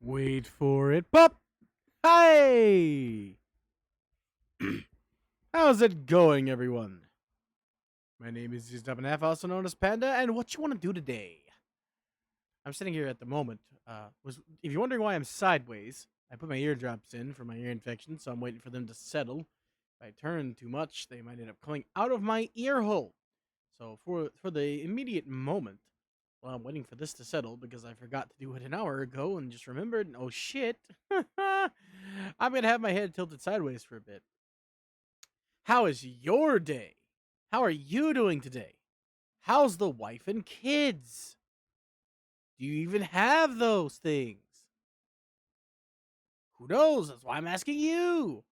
Wait for it. Pop! Hey! How's it going, everyone? My name is Zizdabanaf, also known as Panda, and what you want to do today? I'm sitting here at the moment. If you're wondering why I'm sideways, I put my eardrops in for my ear infection, so I'm waiting for them to settle. If I turn too much, they might end up coming out of my ear hole. So for the immediate moment, well, I'm waiting for this to settle because I forgot to do it an hour ago and just remembered. And oh shit! I'm gonna have my head tilted sideways for a bit. How is your day? How are you doing today? How's the wife and kids? Do you even have those things? Who knows? That's why I'm asking you.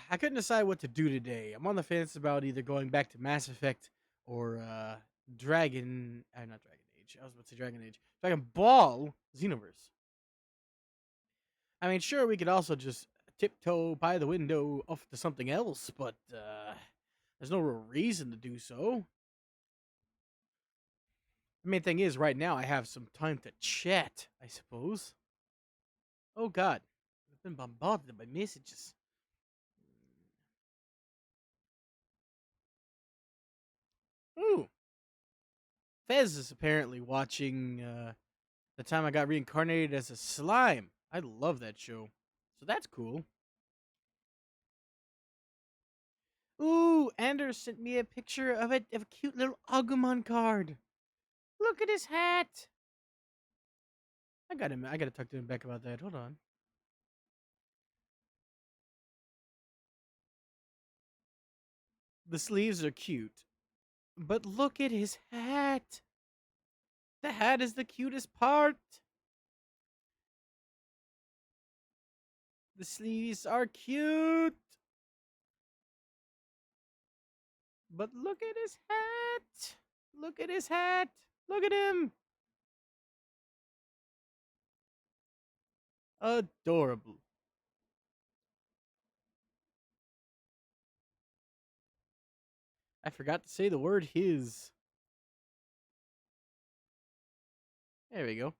I couldn't decide what to do today. I'm on the fence about either going back to Mass Effect or not Dragon Age. I was about to say Dragon Age. Dragon Ball Xenoverse. I mean, sure, we could also just tiptoe by the window off to something else, but there's no real reason to do so. The main thing is, right now, I have some time to chat, I suppose. Oh god, I've been bombarded by messages. Ooh, Fez is apparently watching the time I got reincarnated as a slime. I love that show. So that's cool. Ooh, Anders sent me a picture of a cute little Agumon card. Look at his hat. I gotta talk to him back about that. Hold on. The sleeves are cute. But look at his hat. The hat is the cutest part. The sleeves are cute. But look at his hat. Look at his hat. Look at him. Adorable. I forgot to say the word his. There we go.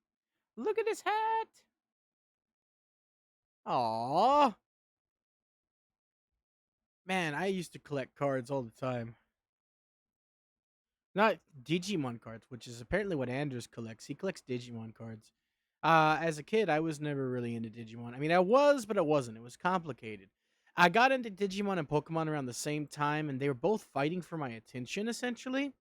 Look at his hat. Aww. Man, I used to collect cards all the time. Not Digimon cards, which is apparently what Anders collects. He collects Digimon cards. As a kid, I was never really into Digimon. I mean, I was, but I wasn't. It was complicated. I got into Digimon and Pokemon around the same time, and they were both fighting for my attention, essentially.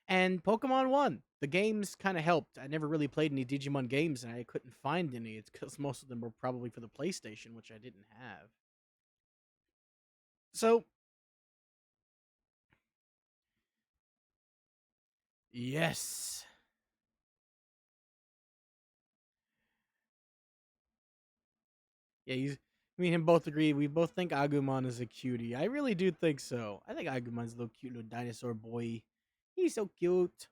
And Pokemon won. The games kind of helped. I never really played any Digimon games, and I couldn't find any. It's because most of them were probably for the PlayStation, which I didn't have. So, yes. Yeah, me and him both agree. We both think Agumon is a cutie. I really do think so. I think Agumon's a little cute little dinosaur boy. He's so cute.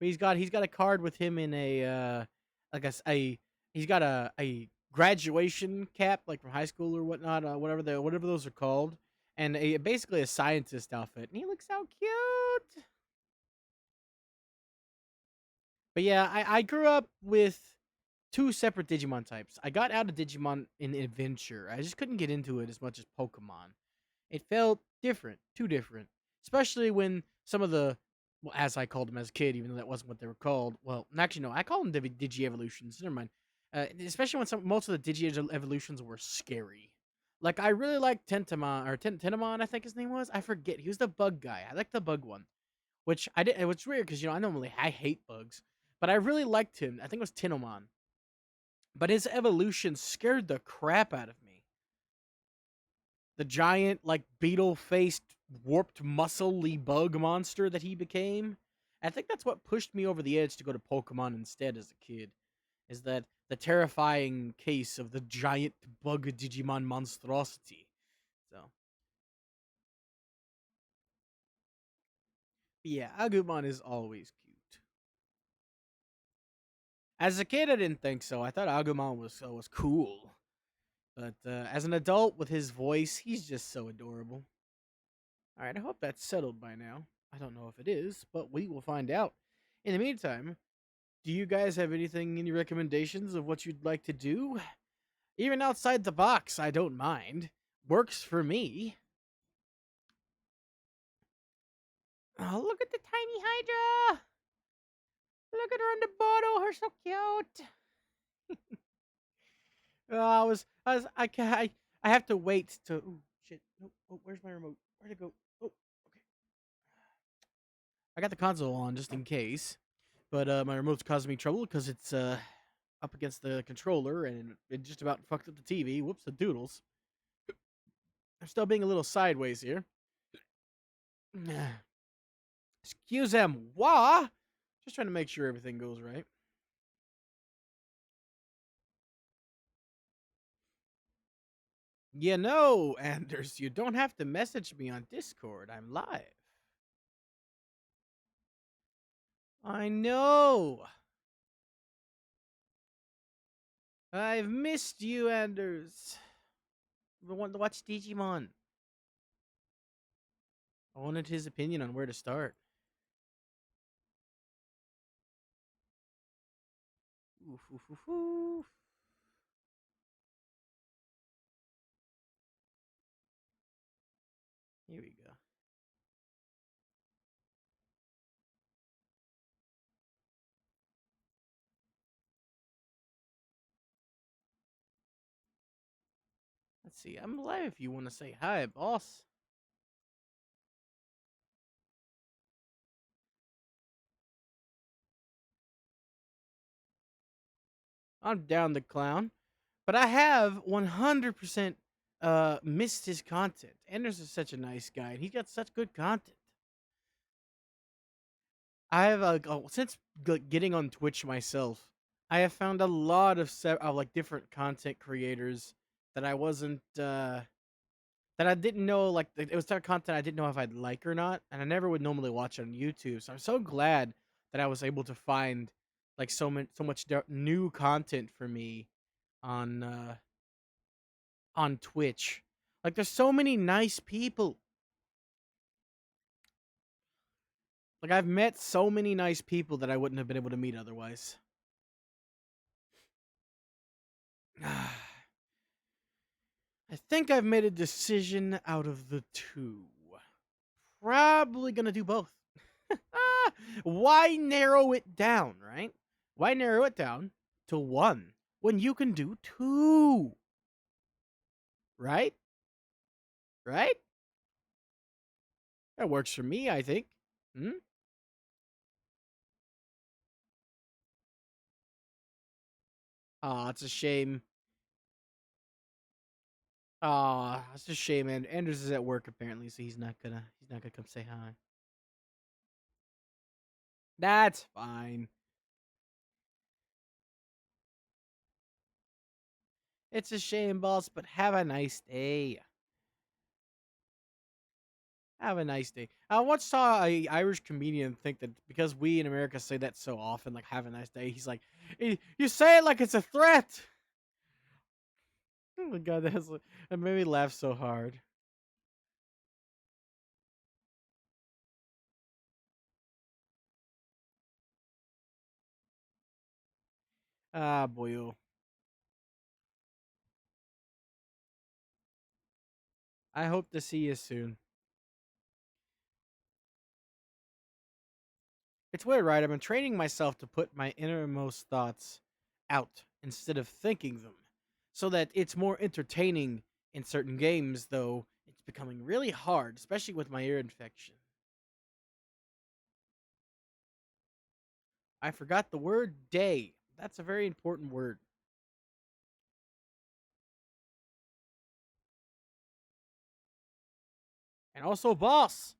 But he's got a card with him in a like a he's got a graduation cap like from high school or whatnot, whatever those are called, and basically a scientist outfit, and he looks so cute. But yeah, I grew up with two separate Digimon types. I got out of Digimon in Adventure. I just couldn't get into it as much as Pokemon. It felt different, too different. Especially when some of the, well, as I called them as a kid, even though that wasn't what they were called. Well, actually, no, I call them Digi Evolutions. Never mind. Especially when most of the Digi Evolutions were scary. Like, I really liked Tentamon, or Tentamon, I think his name was. I forget. He was the bug guy. I liked the bug one. Which I did. It was weird because, I hate bugs. But I really liked him. I think it was Tinomon. But his evolution scared the crap out of me. The giant, like, beetle faced, warped, muscly bug monster that he became. I think that's what pushed me over the edge to go to Pokemon instead as a kid. Is that the terrifying case of the giant bug Digimon monstrosity. So, yeah, Agumon is always cute. As a kid, I didn't think so. I thought Agumon was cool. But as an adult with his voice, he's just so adorable. All right, I hope that's settled by now. I don't know if it is, but we will find out. In the meantime, do you guys have any recommendations of what you'd like to do? Even outside the box, I don't mind. Works for me. Oh, look at the tiny Hydra! Look at her on the bottle. Her so cute. I have to wait to. Oh shit! Nope. Oh, where's my remote? Where'd it go? Oh, okay. I got the console on just in case, but my remote's causing me trouble because it's up against the controller and it just about fucked up the TV. Whoops, the doodles. I'm still being a little sideways here. Excuse moi. Just trying to make sure everything goes right. Anders, you don't have to message me on Discord. I'm live. I know. I've missed you, Anders. I want to watch Digimon. I wanted his opinion on where to start. Oof, oof, oof, oof. Here we go. Let's see. I'm live if you want to say hi, boss. I'm down the clown. But I have 100% missed his content. Anders is such a nice guy, and he's got such good content. I have since getting on Twitch myself, I have found a lot of like different content creators that I wasn't that I didn't know like it was type of content I didn't know if I'd like or not, and I never would normally watch on YouTube. So I'm so glad that I was able to find like so much new content for me on on Twitch. Like there's so many nice people. Like I've met so many nice people that I wouldn't have been able to meet otherwise. I think I've made a decision out of the two. Probably gonna do both. Why narrow it down, right? Why narrow it down to one when you can do two? Right? Right? That works for me, I think. Hmm? Aw, it's a shame. Aw, it's a shame. And Anders is at work apparently, so he's not gonna come say hi. That's fine. It's a shame, boss, but have a nice day. Have a nice day. I once saw a Irish comedian think that because we in America say that so often, like "have a nice day," he's like, You say it like it's a threat." Oh my god, that made me laugh so hard. Ah, boyo. I hope to see you soon. It's weird, right? I've been training myself to put my innermost thoughts out instead of thinking them, so that it's more entertaining in certain games. Though it's becoming really hard, especially with my ear infection. I forgot the word day. That's a very important word. And also boss.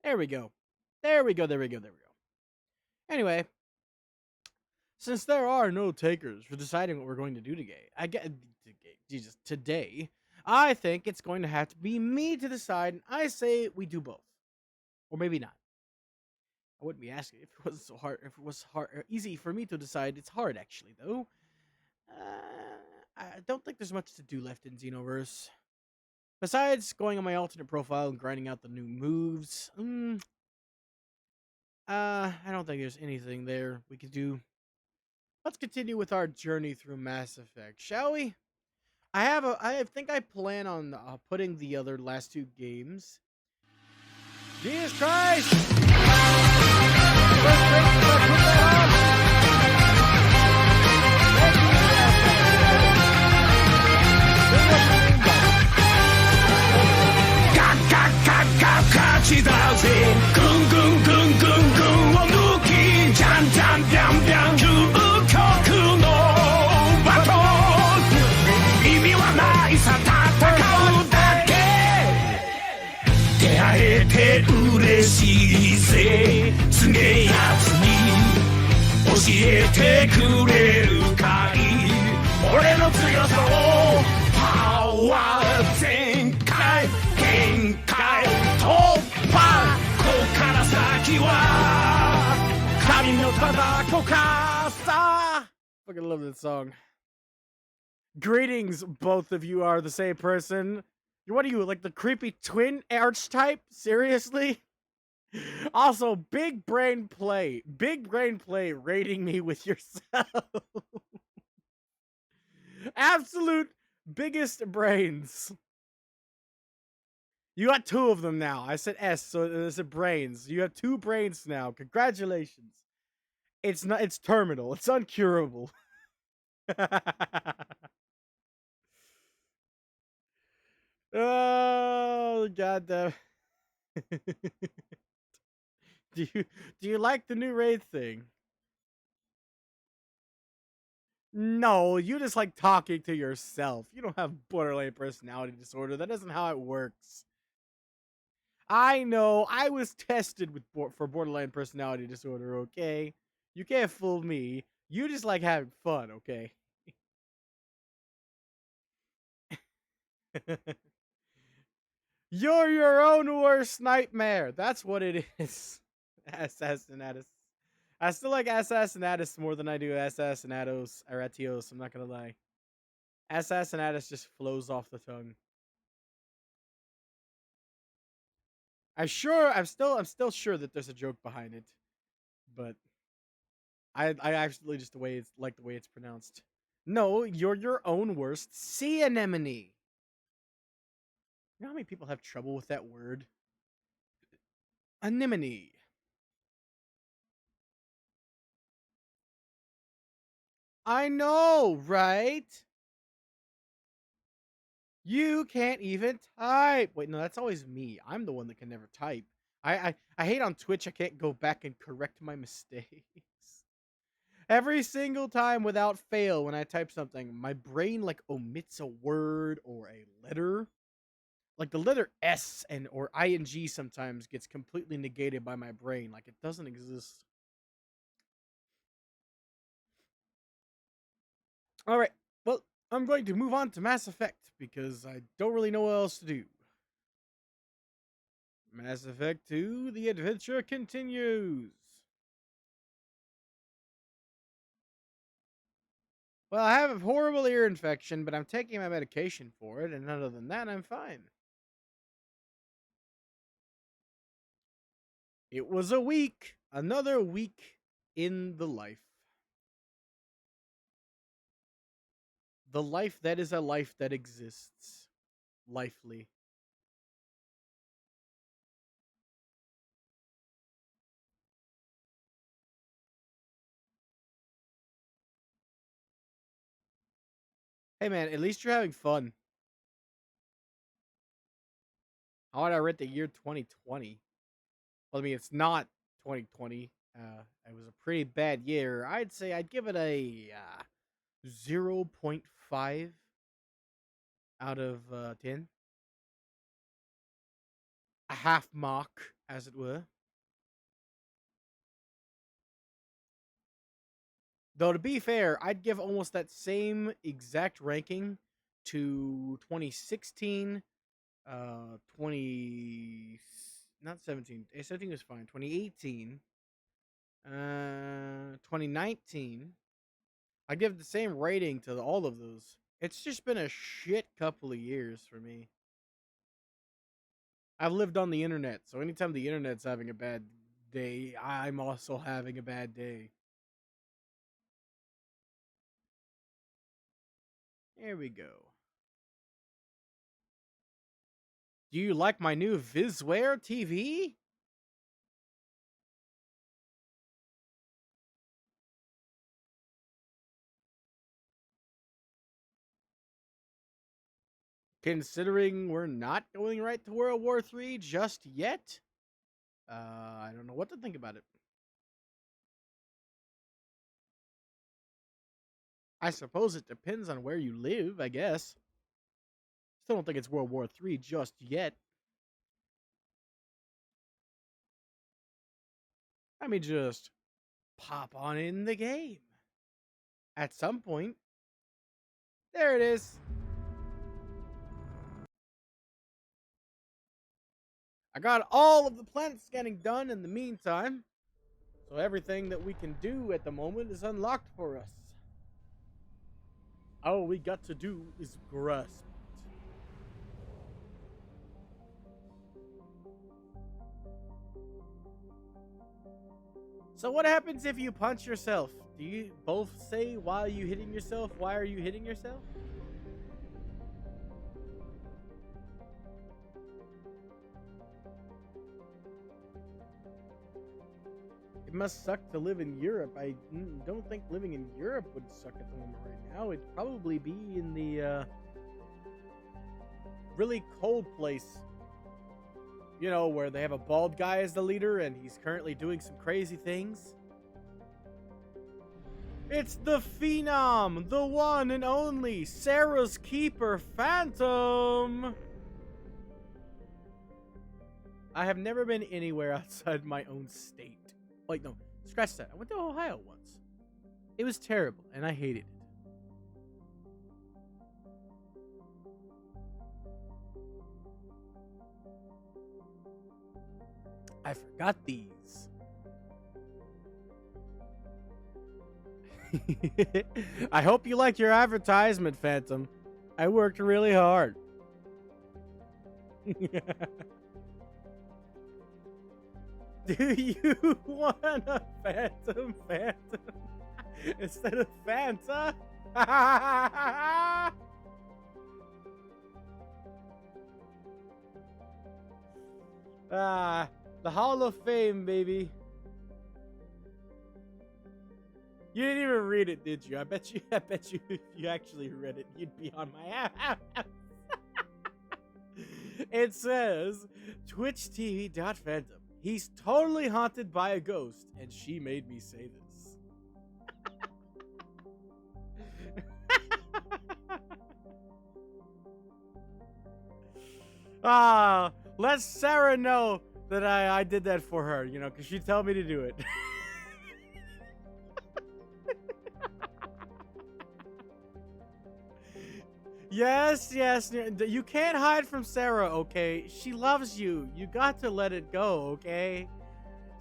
There we go. There we go. There we go. There we go. Anyway, since there are no takers for deciding what we're going to do today, today, I think it's going to have to be me to decide, and I say we do both. Or maybe not. I wouldn't be asking if it was so hard. If it was hard, easy for me to decide, it's hard actually, though. I don't think there's much to do left in Xenoverse. Besides going on my alternate profile and grinding out the new moves, I don't think there's anything there we could do. Let's continue with our journey through Mass Effect, shall we? I think I plan on putting the other last two games. Jesus Christ! First break, put勝ちだぜぐんぐんぐんぐんぐんを抜きじゃんじゃんじゃんじゃん究極のバトル意味はないさ戦うだけ出会えて嬉しいぜすげえやつに教えてくれるかい俺の強さをパワー全開限界突破こっから先は神の戦かさ Fucking love this song. Greetings, both of you are the same person. What are you, like the creepy twin archetype? Seriously? Also, big brain play rating me with yourself. Absolute biggest brains. You got two of them now. I said S, so it's a brains. You have two brains now. Congratulations. It's not. It's terminal. It's uncurable. Oh goddamn. do you like the new raid thing? No, you just like talking to yourself. You don't have borderline personality disorder. That isn't how it works. I know. I was tested with for borderline personality disorder, okay? You can't fool me. You just like having fun, okay? You're your own worst nightmare. That's what it is. Assassinatus. I still like Assassinatus more than I do Assassinatos Aratios, I'm not gonna lie. Assassinatus just flows off the tongue. I'm still sure that there's a joke behind it. But I actually just the way it's like the way it's pronounced. No, you're your own worst sea anemone. You know how many people have trouble with that word? Anemone. I know, right? You can't even type. Wait, no, that's always me. I'm the one that can never type. I hate on Twitch I can't go back and correct my mistakes. Every single time without fail when I type something, my brain like omits a word or a letter. Like the letter S and or ing sometimes gets completely negated by my brain, like it doesn't exist. All right, well, I'm going to move on to Mass Effect because I don't really know what else to do. Mass Effect 2, the adventure continues. Well, I have a horrible ear infection, but I'm taking my medication for it, and other than that, I'm fine. It was a week, another week in the life. The life that is a life that exists. Lively. Hey man, at least you're having fun. How would I rate the year 2020? Well, I mean, it's not 2020. It was a pretty bad year. I'd say I'd give it a 0.5 out of 10. A half mark, as it were. Though, to be fair, I'd give almost that same exact ranking to 2016, 20, not 17, 17 was fine, 2018, 2019. I give the same rating to all of those. It's just been a shit couple of years for me. I've lived on the internet, so anytime the internet's having a bad day, I'm also having a bad day. There we go. Do you like my new Vizware TV? Considering we're not going right to World War III just yet, I don't know what to think about it. I suppose it depends on where you live, I guess. Still don't think it's World War III just yet. I mean, just pop on in the game. At some point. There it is. I got all of the planet scanning done in the meantime. So everything that we can do at the moment is unlocked for us. All we got to do is grasp. So what happens if you punch yourself? Do you both say while you hitting yourself, why are you hitting yourself? It must suck to live in Europe. I don't think living in Europe would suck at the moment right now. It'd probably be in the really cold place. You know, where they have a bald guy as the leader and he's currently doing some crazy things. It's the Phenom, the one and only Sarah's Keeper Phantom. I have never been anywhere outside my own state. Like, no, scratch that. I went to Ohio once. It was terrible, and I hated it. I forgot these. I hope you liked your advertisement, Phantom. I worked really hard. Do you want a Phantom instead of Fanta? The Hall of Fame, baby. You didn't even read it, did you? I bet you if you actually read it, you'd be on my ass. It says, twitchtv.phantom. He's totally haunted by a ghost, and she made me say this. Let Sarah know that I did that for her, you know, because she told me to do it. Yes, you can't hide from Sarah, okay? She loves you. You got to let it go, okay?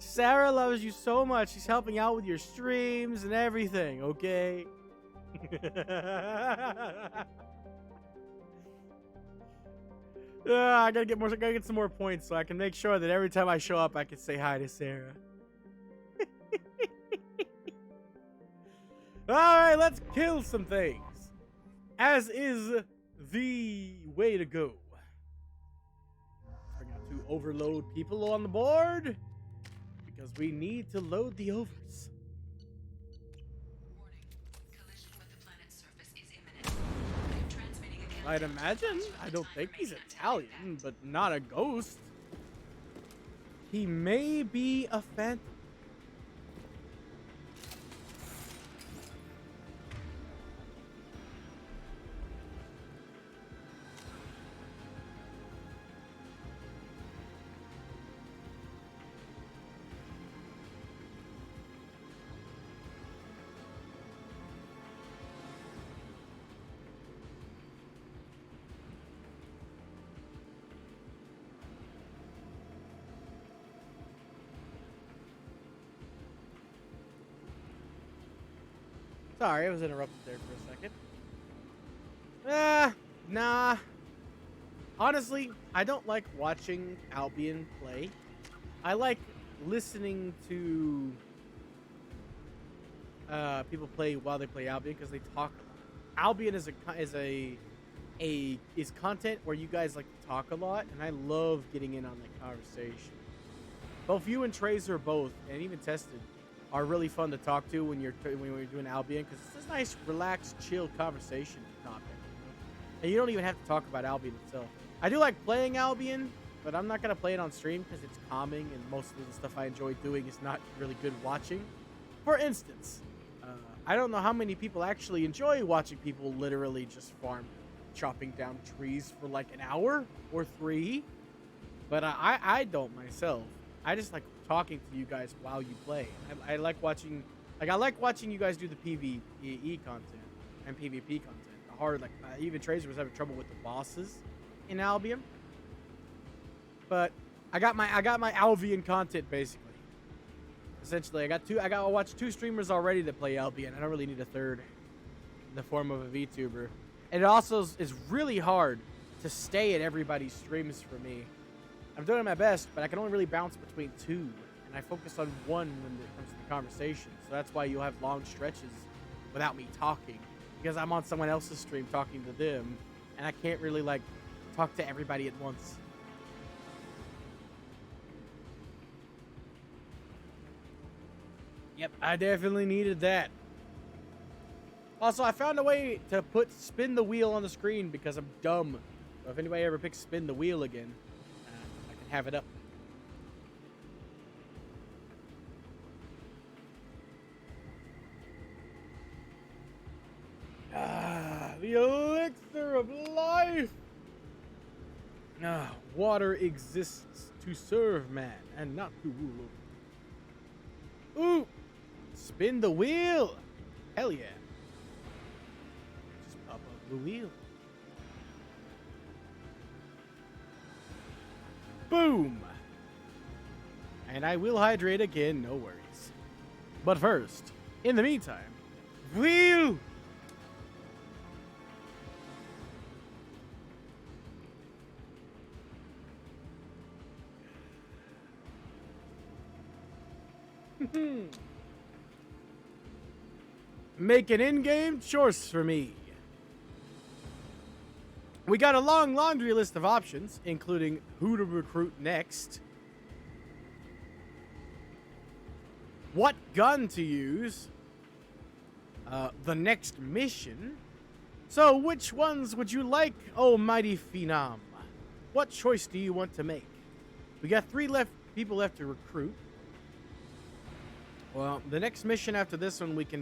Sarah loves you so much. She's helping out with your streams and everything, okay? I gotta get some more points so I can make sure that every time I show up, I can say hi to Sarah. All right, let's kill some things. As is the way to go. We're going to overload people on the board because we need to load the overs. Warning. Collision with the planet's surface is imminent. I'm transmitting again. I'd imagine. I don't think he's Italian, but not a ghost. He may be a phantom. Sorry, I was interrupted there for a second. Nah. Honestly, I don't like watching Albion play. I like listening to people play while they play Albion because they talk a lot. Albion is content where you guys like to talk a lot, and I love getting in on that conversation. Both you and Tracer both, and even Tested, are really fun to talk to when you're doing Albion because it's this nice, relaxed, chill conversation topic. And you don't even have to talk about Albion itself. I do like playing Albion, but I'm not gonna play it on stream because it's calming, and most of the stuff I enjoy doing is not really good watching. For instance, I don't know how many people actually enjoy watching people literally just farm, chopping down trees for like an hour or 3, but I don't myself. I just like talking to you guys while you play. I like watching, I like watching you guys do the PvE content and PvP content. The hard, like even Tracer was having trouble with the bosses in Albion, but I got my Albion content basically. Essentially, I got to watch 2 streamers already that play Albion. I don't really need a third in the form of a VTuber. And it also is really hard to stay at everybody's streams for me. I'm doing my best, but I can only really bounce between 2, and I focus on one when it comes to the conversation. So that's why you'll have long stretches without me talking, because I'm on someone else's stream talking to them, and I can't really like talk to everybody at once. Yep, I definitely needed that. Also, I found a way to spin the wheel on the screen because I'm dumb. So if anybody ever picks spin the wheel again, I can have it up. Ah, the elixir of life! Ah, water exists to serve man and not to rule over. Ooh! Spin the wheel! Hell yeah. Just pop up the wheel. Boom! And I will hydrate again, no worries. But first, in the meantime, wheel! Make an in-game choice for me. We got a long laundry list of options, including who to recruit next, what gun to use, the next mission. So which ones would you like, oh mighty phenom? What choice do you want to make? We got 3 people left to recruit. Well, the next mission after this one we got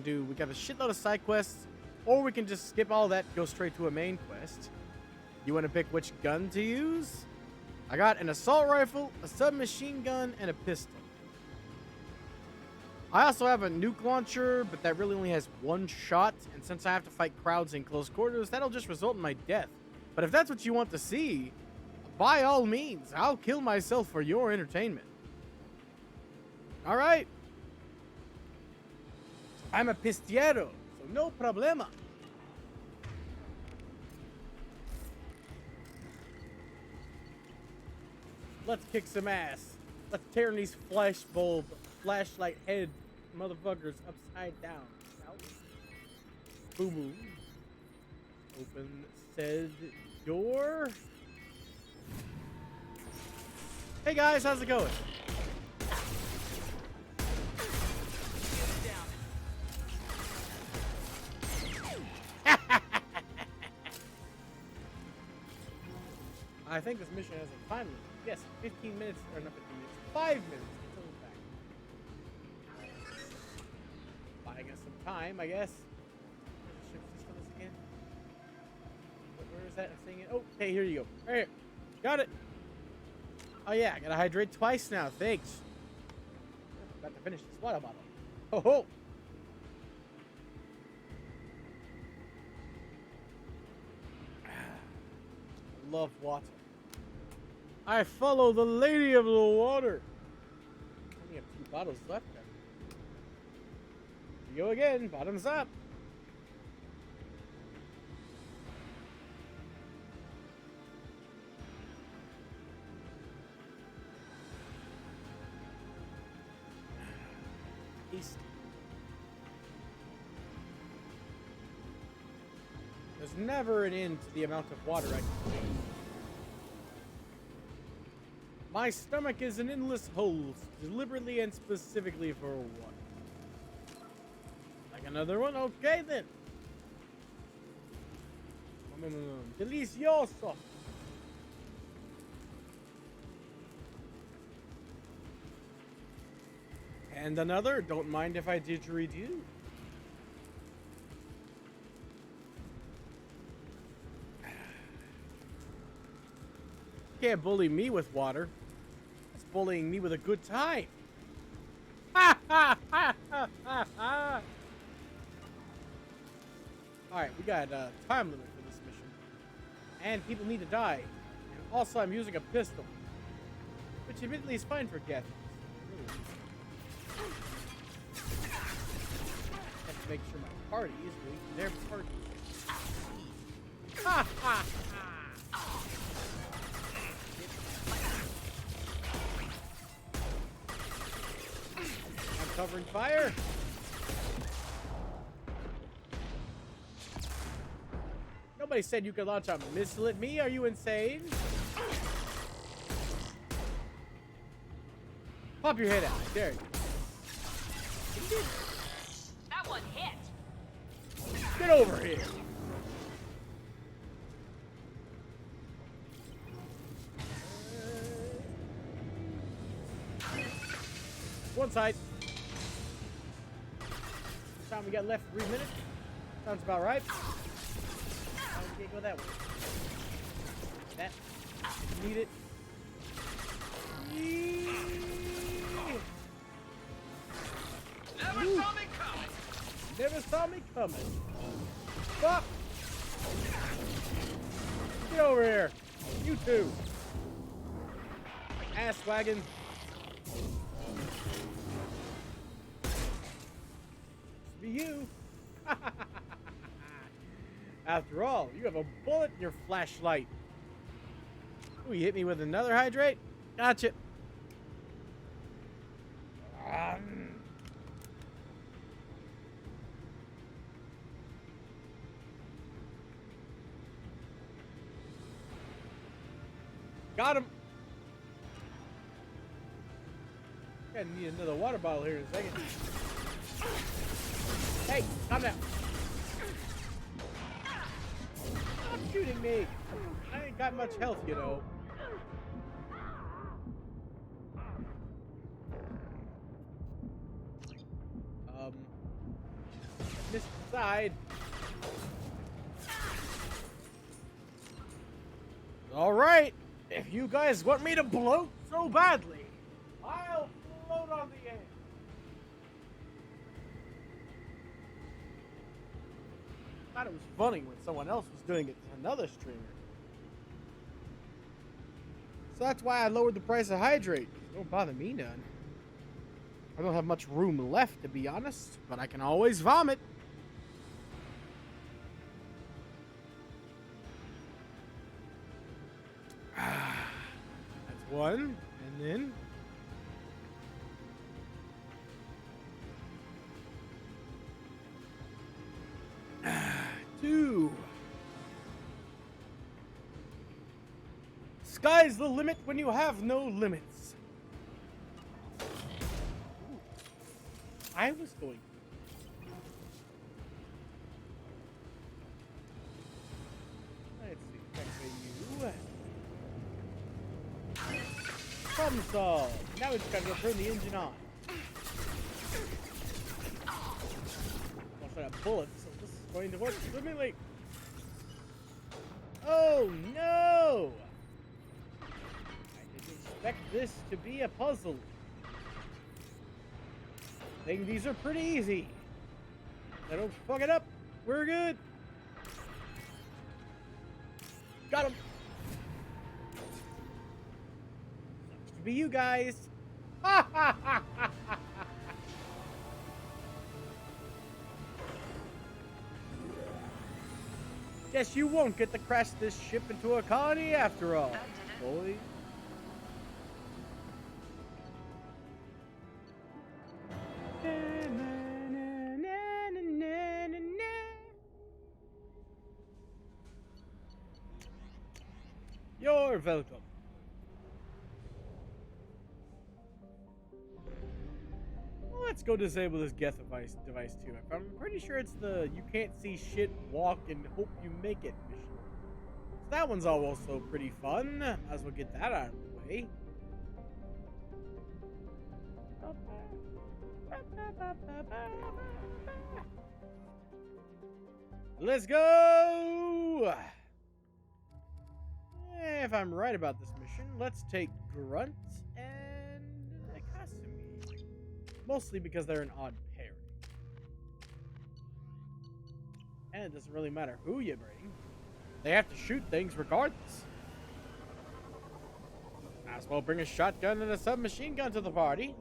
a shitload of side quests, or we can just skip all that, go straight to a main quest. You want to pick which gun to use? I got an assault rifle, a submachine gun, and a pistol. I also have a nuke launcher, but that really only has 1 shot, and since I have to fight crowds in close quarters, that'll just result in my death. But if that's what you want to see, by all means, I'll kill myself for your entertainment. Alright. I'm a pistiero, so no problema. Let's kick some ass. Let's tear these flashlight head motherfuckers upside down. Boom boom. Open said door. Hey guys, how's it going? I think this mission has a time limit. Yes, 15 minutes, or not 15 minutes, 5 minutes until we're back. Buying us some time, I guess. Ship system is again. Where is that? I'm seeing it. Oh, hey, here you go. Right here. Got it. Oh yeah, I gotta hydrate twice now. Thanks. About to finish this water bottle. Ho ho. I love water. I follow the lady of the water. I only have 2 bottles left then. Here you go again, bottoms up. There's never an end to the amount of water I can take. My stomach is an endless hole, deliberately and specifically for water. Like another one? Okay then. Delicioso. And another. Don't mind if I didgeridoo. Can't bully me with water. That's bullying me with a good time. Ha ha ha ha ha ha. Alright, we got a time limit for this mission. And people need to die. And also, I'm using a pistol. Which admittedly is fine for Geth. Have to make sure my party is doing their party. Ha ha ha! I'm covering fire. Nobody said you could launch a missile at me. Are you insane? Pop your head out. There you go. That one hit. Get over here. One side. Time we got left 3 minutes. Sounds about right. We can't go that way. That. Need it. Never saw me coming. Never saw me coming. Fuck! Get over here. You two. Ass wagon. Be you. After all, you have a bullet in your flashlight. Ooh, you hit me with another hydrate? Gotcha. Got him. Gonna need another water bottle here in a second. Hey, calm down. Stop shooting me. I ain't got much health, you know. Missed the side. All right. If you guys want me to bloat so badly, I'll float on the edge. I thought it was funny when someone else was doing it to another streamer. So that's why I lowered the price of hydrate. Don't bother me none. I don't have much room left, to be honest, but I can always vomit. That's one, and then two. Sky's the limit when you have no limits. Ooh. I was going. Let's see. You. Problem solved. Now we just gotta go turn the engine on. Also got bullets, so this is going to work swimmingly. Oh no! I didn't expect this to be a puzzle. I think these are pretty easy. I don't fuck it up. We're good. Got him. Sucks to be you guys. Ha ha ha ha ha. Guess you won't get to crash this ship into a colony after all, boy. You're welcome. Let's go disable this Geth device too. I'm pretty sure it's the you can't see shit, walk, and hope you make it mission. So that one's also pretty fun. Might as well get that out of the way. Let's go! If I'm right about this mission, let's take Grunt and Akasumi. Mostly because they're an odd pairing. And it doesn't really matter who you bring. They have to shoot things regardless. Might as well bring a shotgun and a submachine gun to the party.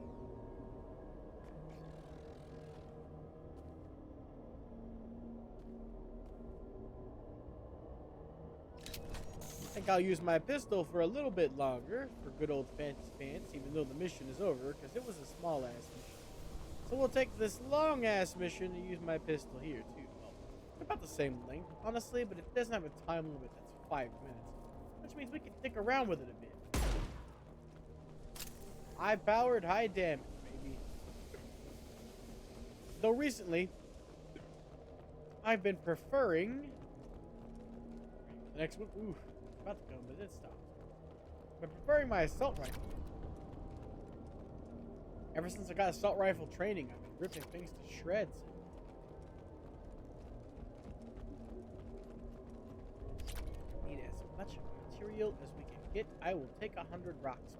I think I'll use my pistol for a little bit longer for good old fancy pants, even though the mission is over, because it was a small ass mission. So we'll take this long ass mission and use my pistol here too. Well, it's about the same length, honestly, but it doesn't have a time limit that's 5 minutes, which means we can dick around with it a bit. High powered, high damage, baby. Though recently, I've been preferring the next one. Ooh. About to go, but it stopped. But preferring my assault rifle. Ever since I got assault rifle training, I've been ripping things to shreds. Need as much material as we can get. I will take 100 rocks,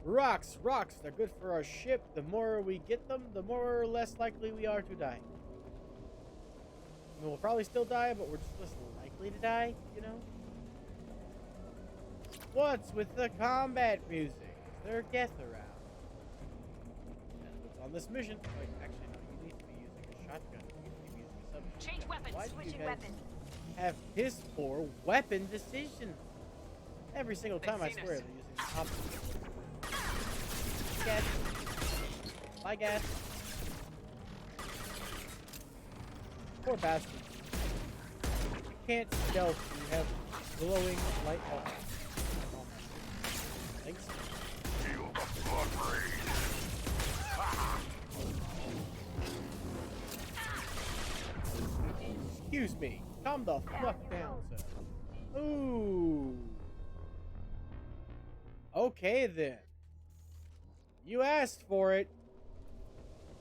please. Rocks, they're good for our ship. The more we get them, the more or less likely we are to die. We'll probably still die, but we're just less likely to die, you know? What's with the combat music? Is there a Geth around? That's what's on this mission. Wait, actually, no, you need to be using a shotgun. You need to be using a submachine. Change weapons. Why do you Switching guys weapons. have piss poor weapon decisions? Every single time, I swear, they're using the opposite. Gas. Bye, gas. Poor bastard. You can't stealth when you have glowing light bulbs. Thanks. Feel the blood rage. Excuse me. Calm the fuck down, sir. Ooh. Okay, then. You asked for it.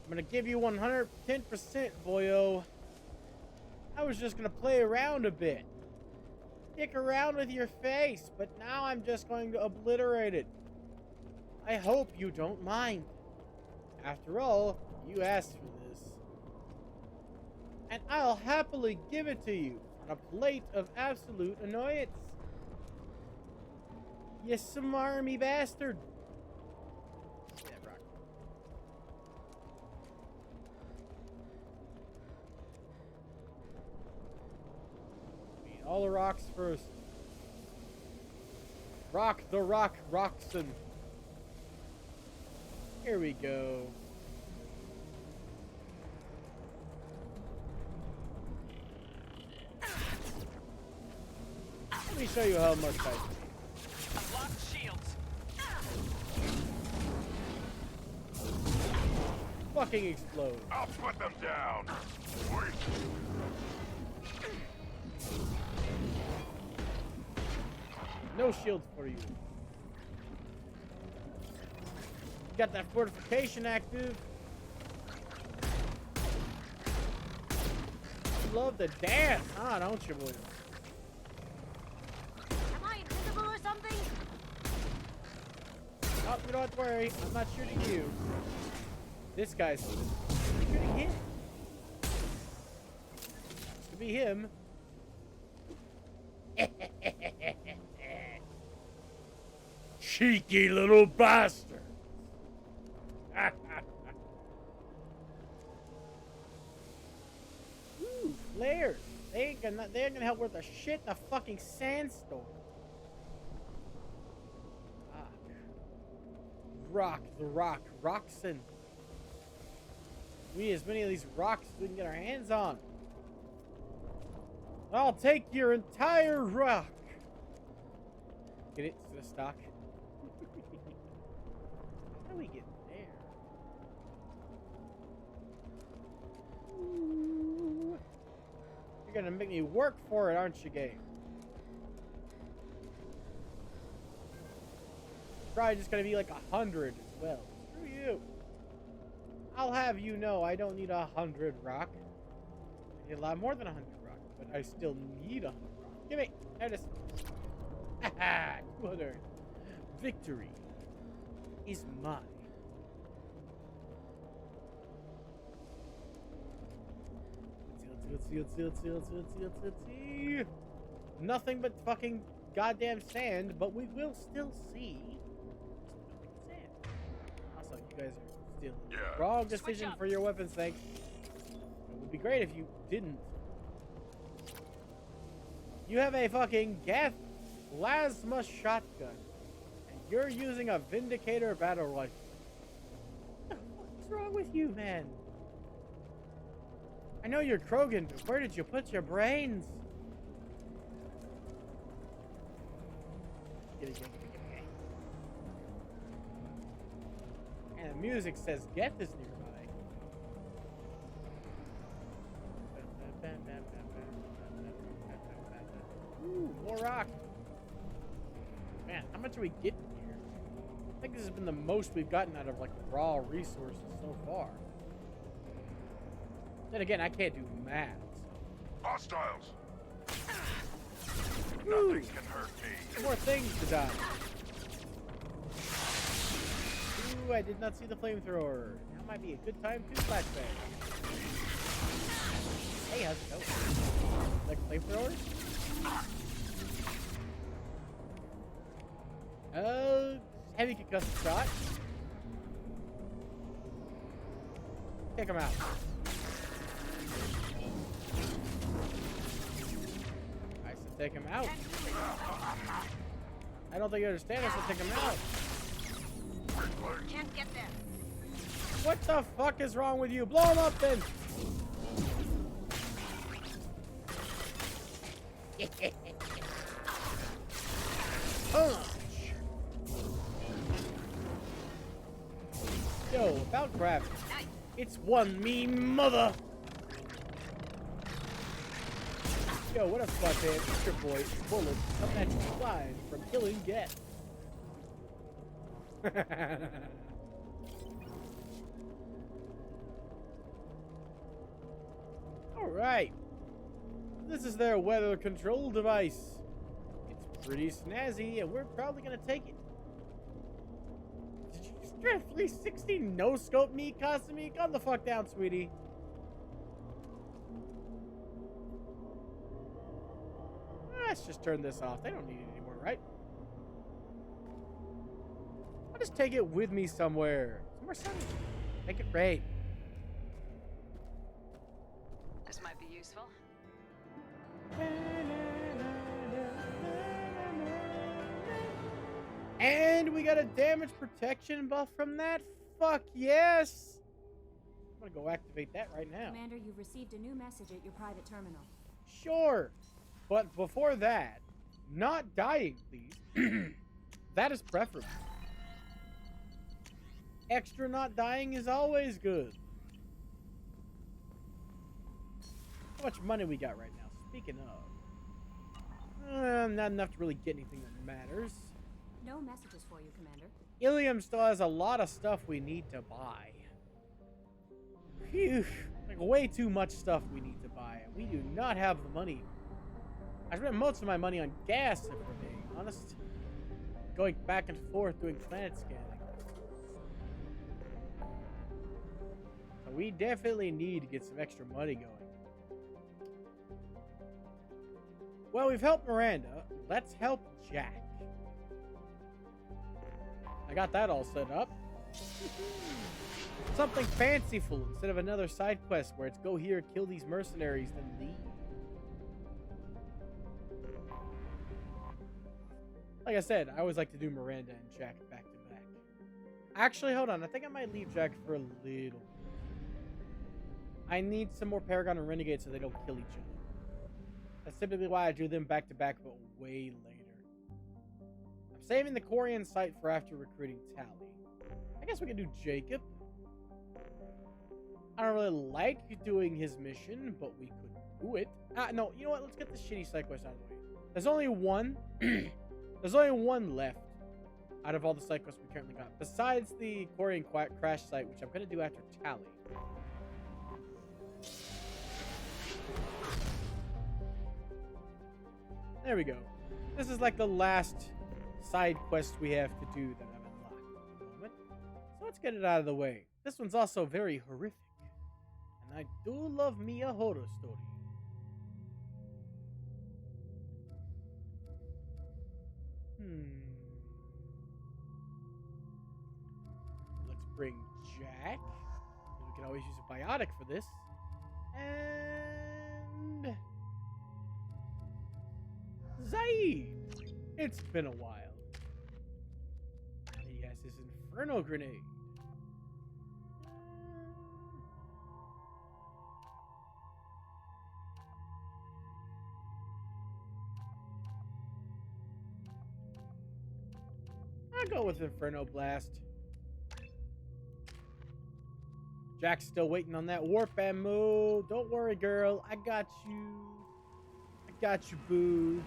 I'm gonna give you 110%, boyo. I was just gonna play around a bit. Dick around with your face, but now I'm just going to obliterate it. I hope you don't mind. After all, you asked for this. And I'll happily give it to you on a plate of absolute annoyance. You smarmy bastard. Yeah, rock. Need all the rocks first. Rock the rock, Roxon. Here we go. Let me show you how much I can. Lock shields. Fucking explode. I'll put them down. Wait. No shields for you. Got that fortification active. You love the dance, huh? Don't you, William? Am I invisible or something? Oh, you don't have to worry. I'm not shooting you. This guy's shooting him. This could be him. Cheeky little bastard. Ooh, flares. They ain't gonna help with a shit in a fucking sandstorm. Rock the rock, Roxon. We need as many of these rocks as we can get our hands on. I'll take your entire rock. Get it? It's the stock. How do we get there? Ooh. You're gonna make me work for it, aren't you, game? Probably just gonna be like 100 as well. Screw you. I'll have you know I don't need 100 rock. I need a lot more than 100 rock, but I still need 100 rock. Give me. There it is. Haha, 200. Victory is mine. Let's see. Nothing but fucking goddamn sand, but we will still see sand. Also, you guys are still wrong decision for your weapons, thanks. It would be great if you didn't. You have a fucking gas plasma shotgun, and you're using a Vindicator battle rifle. What the fuck's wrong with you, man? I know you're Krogan, but where did you put your brains? Get. And the music says get is nearby. Ooh, more rock. Man, how much are we getting here? I think this has been the most we've gotten out of like raw resources so far. Then again, I can't do math. Hostiles. Woo. Nothing can hurt me. More things to die. Ooh, I did not see the flamethrower. Now might be a good time to flashbang. Hey, how's it going? Like flamethrowers? Heavy concussive shot. Take him out. I said take him out. I don't think you understand. I said take him out. Can't get there. What the fuck is wrong with you? Blow him up then. Yo, about gravity. It's one mean mother. Yo, what up, sweatpants? It's your boy, Bullet, coming at you flying from killing Get. Alright. This is their weather control device. It's pretty snazzy, and we're probably gonna take it. Did you just try 360 no-scope me, Kasumi? Calm the fuck down, sweetie. Let's just turn this off. They don't need it anymore, right? I'll just take it with me somewhere. Somewhere sunny. Make it rain. This might be useful. And we got a damage protection buff from that? Fuck yes! I'm gonna go activate that right now. Commander, you've received a new message at your private terminal. Sure. But before that, not dying, please. That is preferable. Extra not dying is always good. How much money we got right now? Speaking of. Not enough to really get anything that matters. No messages for you, Commander. Ilium still has a lot of stuff we need to buy. Phew. Like way too much stuff we need to buy. And we do not have the money. I spent most of my money on gas, if we're being honest. Going back and forth doing planet scanning. So we definitely need to get some extra money going. Well, we've helped Miranda. Let's help Jack. I got that all set up. Something fanciful instead of another side quest where it's go here, kill these mercenaries, then leave. Like I said, I always like to do Miranda and Jack back to back. Actually, hold on. I think I might leave Jack for a little bit. I need some more Paragon and Renegade so they don't kill each other. That's typically why I do them back to back, but way later. I'm saving the Korean site for after recruiting Tally. I guess we can do Jacob. I don't really like doing his mission, but we could do it. No, you know what? Let's get the shitty side quest out of the way. There's only one. There's only one left out of all the side quests we currently got, besides the Korean crash site, which I'm gonna do after Tally. There we go. This is like the last side quest we have to do that I've unlocked at the moment. So let's get it out of the way. This one's also very horrific. And I do love me a horror story. Let's bring Jack. We can always use a biotic for this. And Zaid! It's been a while. He has his Inferno Grenade. I'll go with Inferno Blast. Jack's still waiting on that warp ammo. Don't worry, girl. I got you. I got you, boo.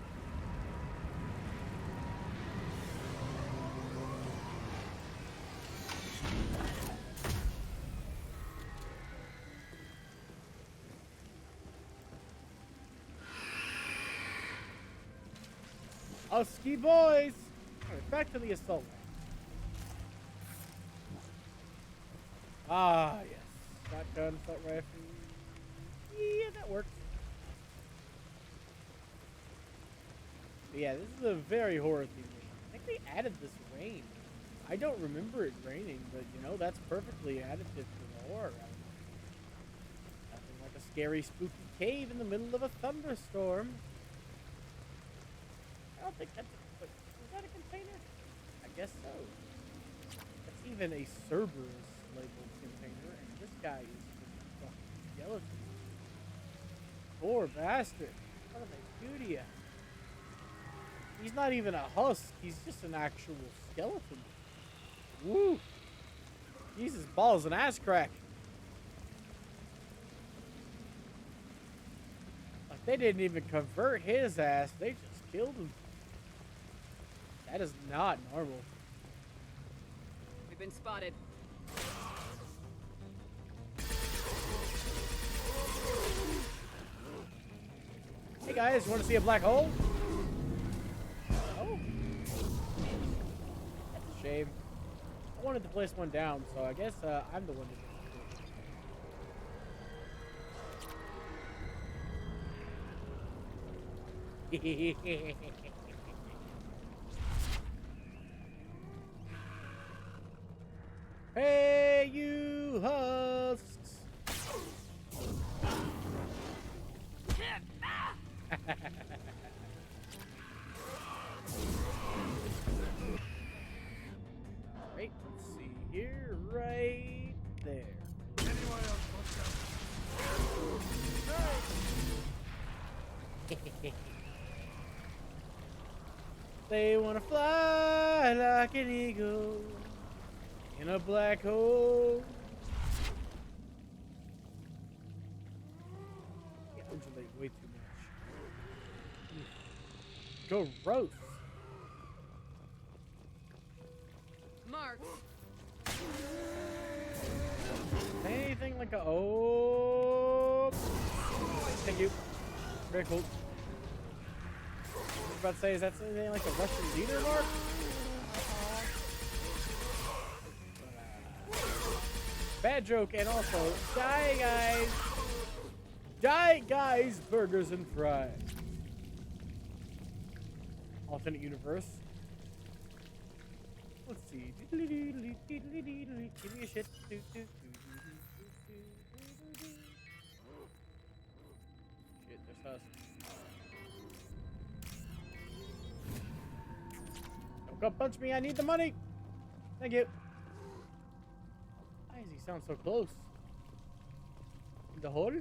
Husky boys! Alright, back to the assault line. Ah, yes. Shotgun, assault rifle. Yeah, that works. But yeah, this is a very horror themed mission. I think they added this rain. I don't remember it raining, but you know, that's perfectly additive to the horror element. Nothing like a scary, spooky cave in the middle of a thunderstorm. I don't think that's a... Is that a container? I guess so. That's even a Cerberus labeled container, and this guy is just a fucking skeleton. Poor bastard. What did they do to you? He's not even a husk, he's just an actual skeleton. Woo! Jesus, balls and ass crack. Like, they didn't even convert his ass, they just killed him. That is not normal. We've been spotted. Hey guys, want to see a black hole? Oh. That's a shame. I wanted to place one down, so I guess I'm the one to do it. Hey, you husks! Right, let's see here, right there. They wanna fly like an eagle in a black hole. Yeah, undulate way too much. Gross. Mark. Anything like a oh. Thank you. Very cool. I was about to say, is that something like a Russian leader mark? Bad joke, and also, die guys! Die guys, burgers and fries. Alternate universe. Let's see. Give me a shit. Shit, there's us. Don't come punch me, I need the money! Thank you. Why does he sound so close? In the hole?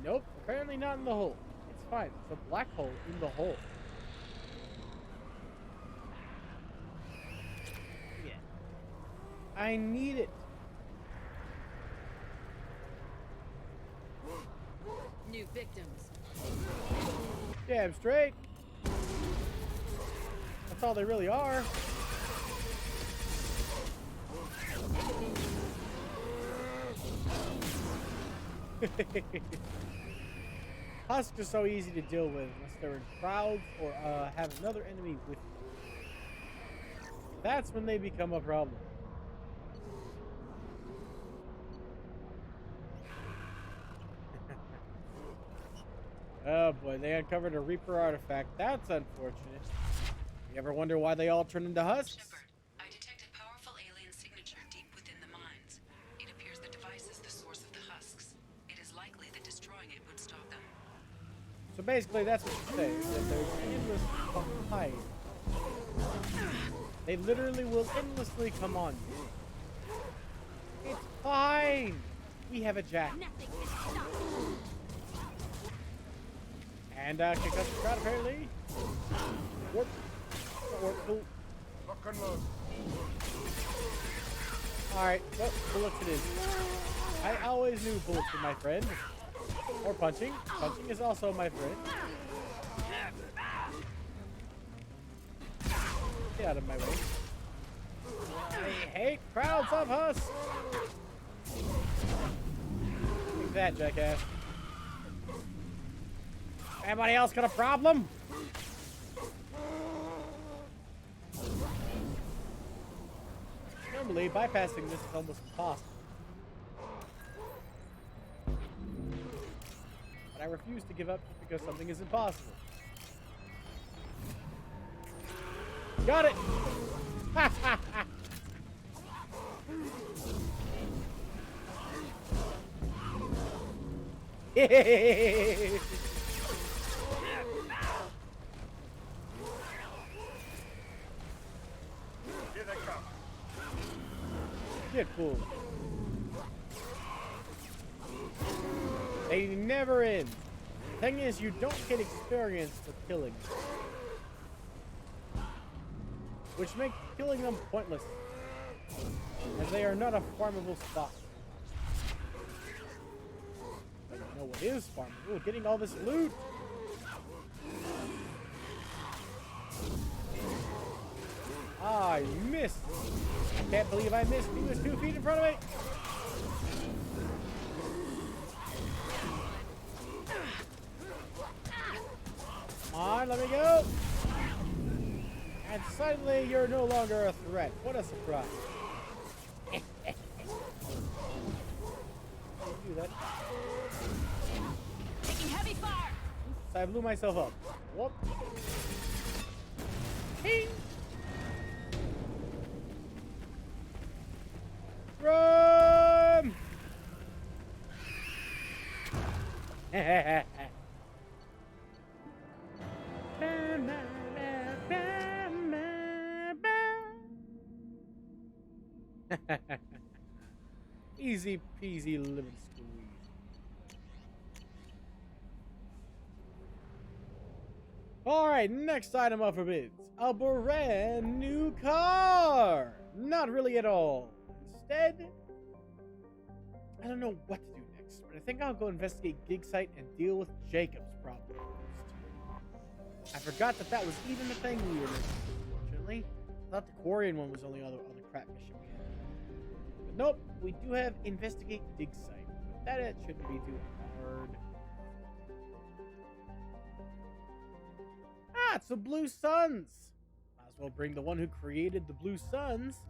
Nope, apparently not in the hole. It's fine. It's a black hole in the hole. Yeah. I need it. New victims. Damn straight. That's all they really are. Husks are so easy to deal with unless they're in crowds or have another enemy with them. That's when they become a problem. Oh boy, they uncovered a Reaper artifact. That's unfortunate. You ever wonder why they all turn into husks? Shepard, I detected powerful alien signature deep within the mines. It appears the device is the source of the husks. It is likely that destroying it would stop them. So basically, that's what you say, that there's endless supply. They literally will endlessly come on you. It's fine. We have a jack. Nothing can stop. And kick us the crowd, apparently. Warp. Warp. Cool. Lock and load. Alright, well, bullets it is. I always knew bullets were my friend. Or punching. Punching is also my friend. Get out of my way. I hate crowds of us. Take that, jackass. Anybody else got a problem? Normally, bypassing this is almost impossible. But I refuse to give up just because something is impossible. Got it! Here they come. Get cool. They never end. Thing is, you don't get experience for killing them, which makes killing them pointless, as they are not a farmable spot. But you know what is farmable? Getting all this loot. Ah, I missed. I can't believe I missed. He was 2 feet in front of me. Come on, let me go. And suddenly you're no longer a threat. What a surprise. Do that. Taking heavy fire. So I blew myself up. Whoop. Ping. Run! Easy peasy lemon squeeze. Alright, next item up for bids. A brand new car! Not really at all. Instead, I don't know what to do next, but I think I'll go investigate Gig Site and deal with Jacob's problem first. I forgot that was even the thing we were missing, unfortunately. I thought the Quarian one was the only other crap mission we had. But nope, we do have investigate Dig Site. But that it shouldn't be too hard. Ah, it's the Blue Suns! Might as well bring the one who created the Blue Suns.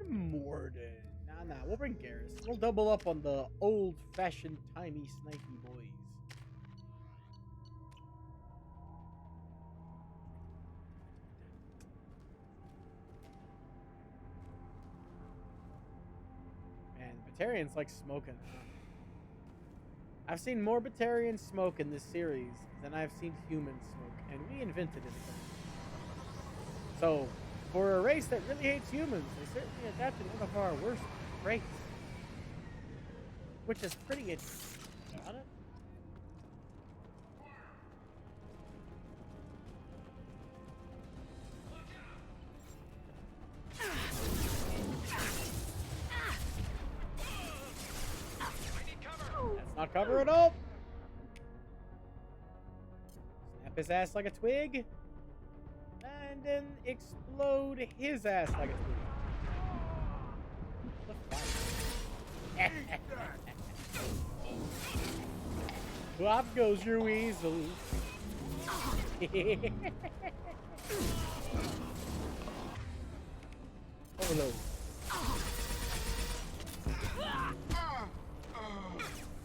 Morden. Nah, we'll bring Garrus. We'll double up on the old-fashioned, timey, snipey boys. Man, Batarians like smoking. I've seen more Batarians smoke in this series than I've seen humans smoke, and we invented it. So, for a race that really hates humans, they certainly adapted one of our worst traits. which is pretty interesting. Got it? That's not cover at all. Snap his ass like a twig. And then explode his ass like a twig. Well, off goes your weasel. Overload.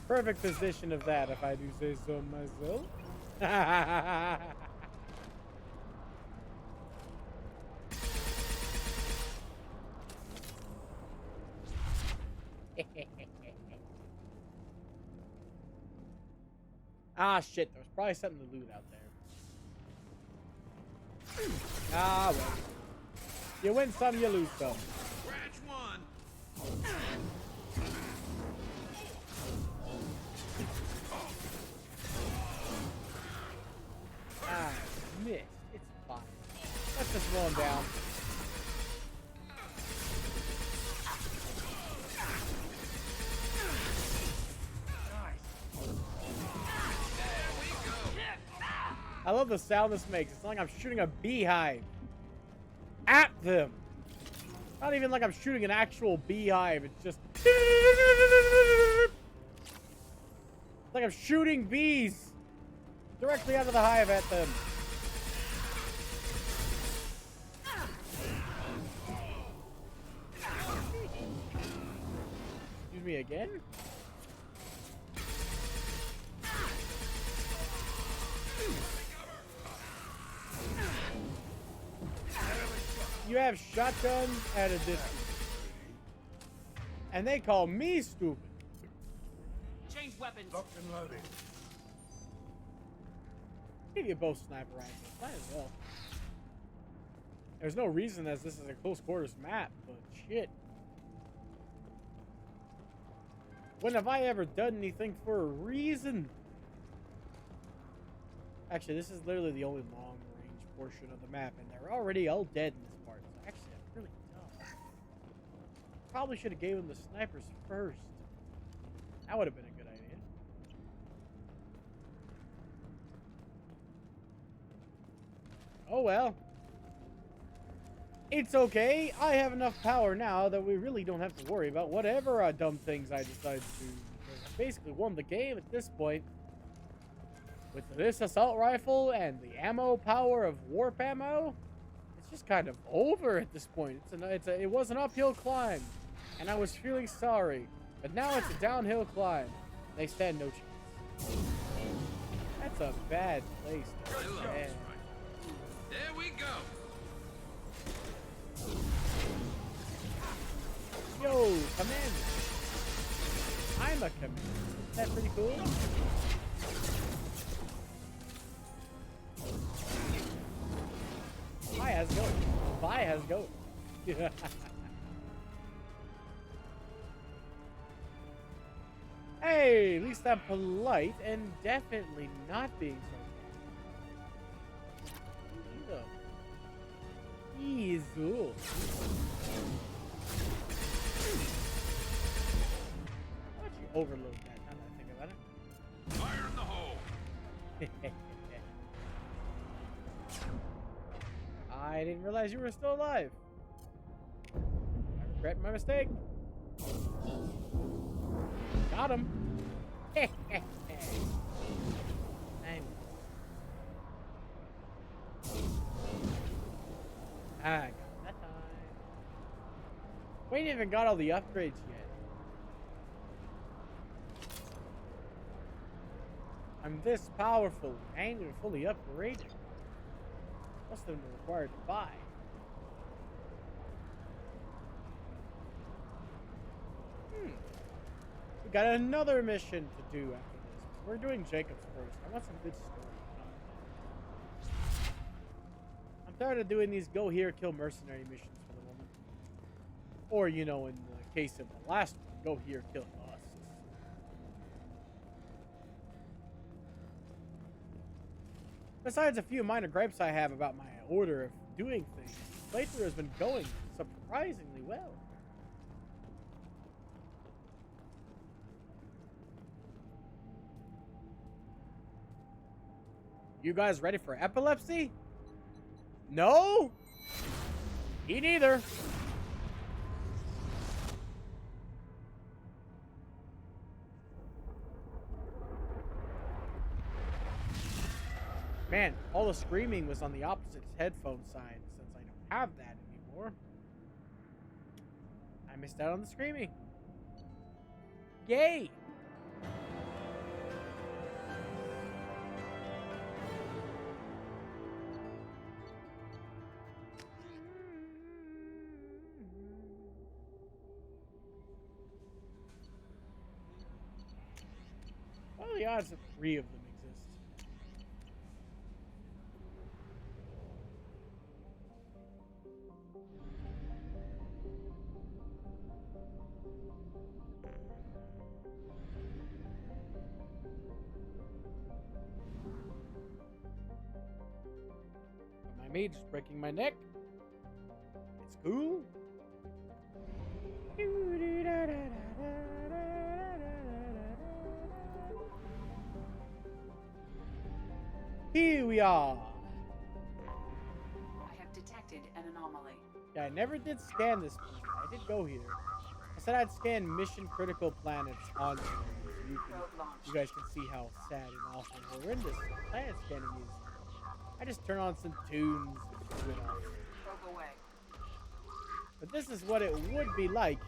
Perfect position of that, if I do say so myself. Ah, shit. There was probably something to loot out there. Ah, well. You win some, you lose some. Scratch one. Ah, missed. It's fine. Let's just roll him down. I love the sound this makes. It's like I'm shooting a beehive at them. Not even like I'm shooting an actual beehive. It's just... It's like I'm shooting bees directly out of the hive at them. Excuse me again? You have shotguns at a distance. And they call me stupid. Change weapons. Locked and loaded. Give you both sniper rifles. Might as well. There's no reason as this is a close quarters map, but shit. When have I ever done anything for a reason? Actually, this is literally the only long range portion of the map, and they're already all dead in this part. So actually, I'm really dumb. Probably should have gave them the snipers first. That would have been a good idea. Oh well. It's okay. I have enough power now that we really don't have to worry about whatever dumb things I decide to do. I basically won the game at this point. With this assault rifle and the ammo power of warp ammo, it's just kind of over at this point. It was an uphill climb, and I was feeling sorry. But now it's a downhill climb. They stand no chance. That's a bad place to stand. There we go. Yo, commander. I'm a commander. Isn't that pretty cool? Bye, how's it going? Bye, how's it going? Hey, at least I'm polite and definitely not being sarcastic. Easy. Why don't you overload that now that I think about it? Fire in the hole. I didn't realize you were still alive. I regret my mistake. Got him. I got that time. We ain't even got all the upgrades yet. I'm this powerful. I ain't even fully upgraded. Most of them are required to buy. We got another mission to do after this. We're doing Jacob's first. I want some good story content. I'm tired of doing these go here, kill mercenary missions for the moment. Or, you know, in the case of the last one, go here, kill us. Besides a few minor gripes I have about my order of doing things, the playthrough has been going surprisingly well. You guys ready for epilepsy? No? Me neither. Man, all the screaming was on the opposite headphone side since I don't have that anymore. I missed out on the screaming. Yay! What are the odds that 3 of them exist? My mage is breaking my neck. It's cool. Here we are. I have detected an anomaly. Yeah, I never did scan this planet. I did go here. I said I'd scan mission critical planets on here so you guys can see how sad and awful and horrendous planet scanning is. I just turn on some tunes and do it off. Probe away. But this is what it would be like.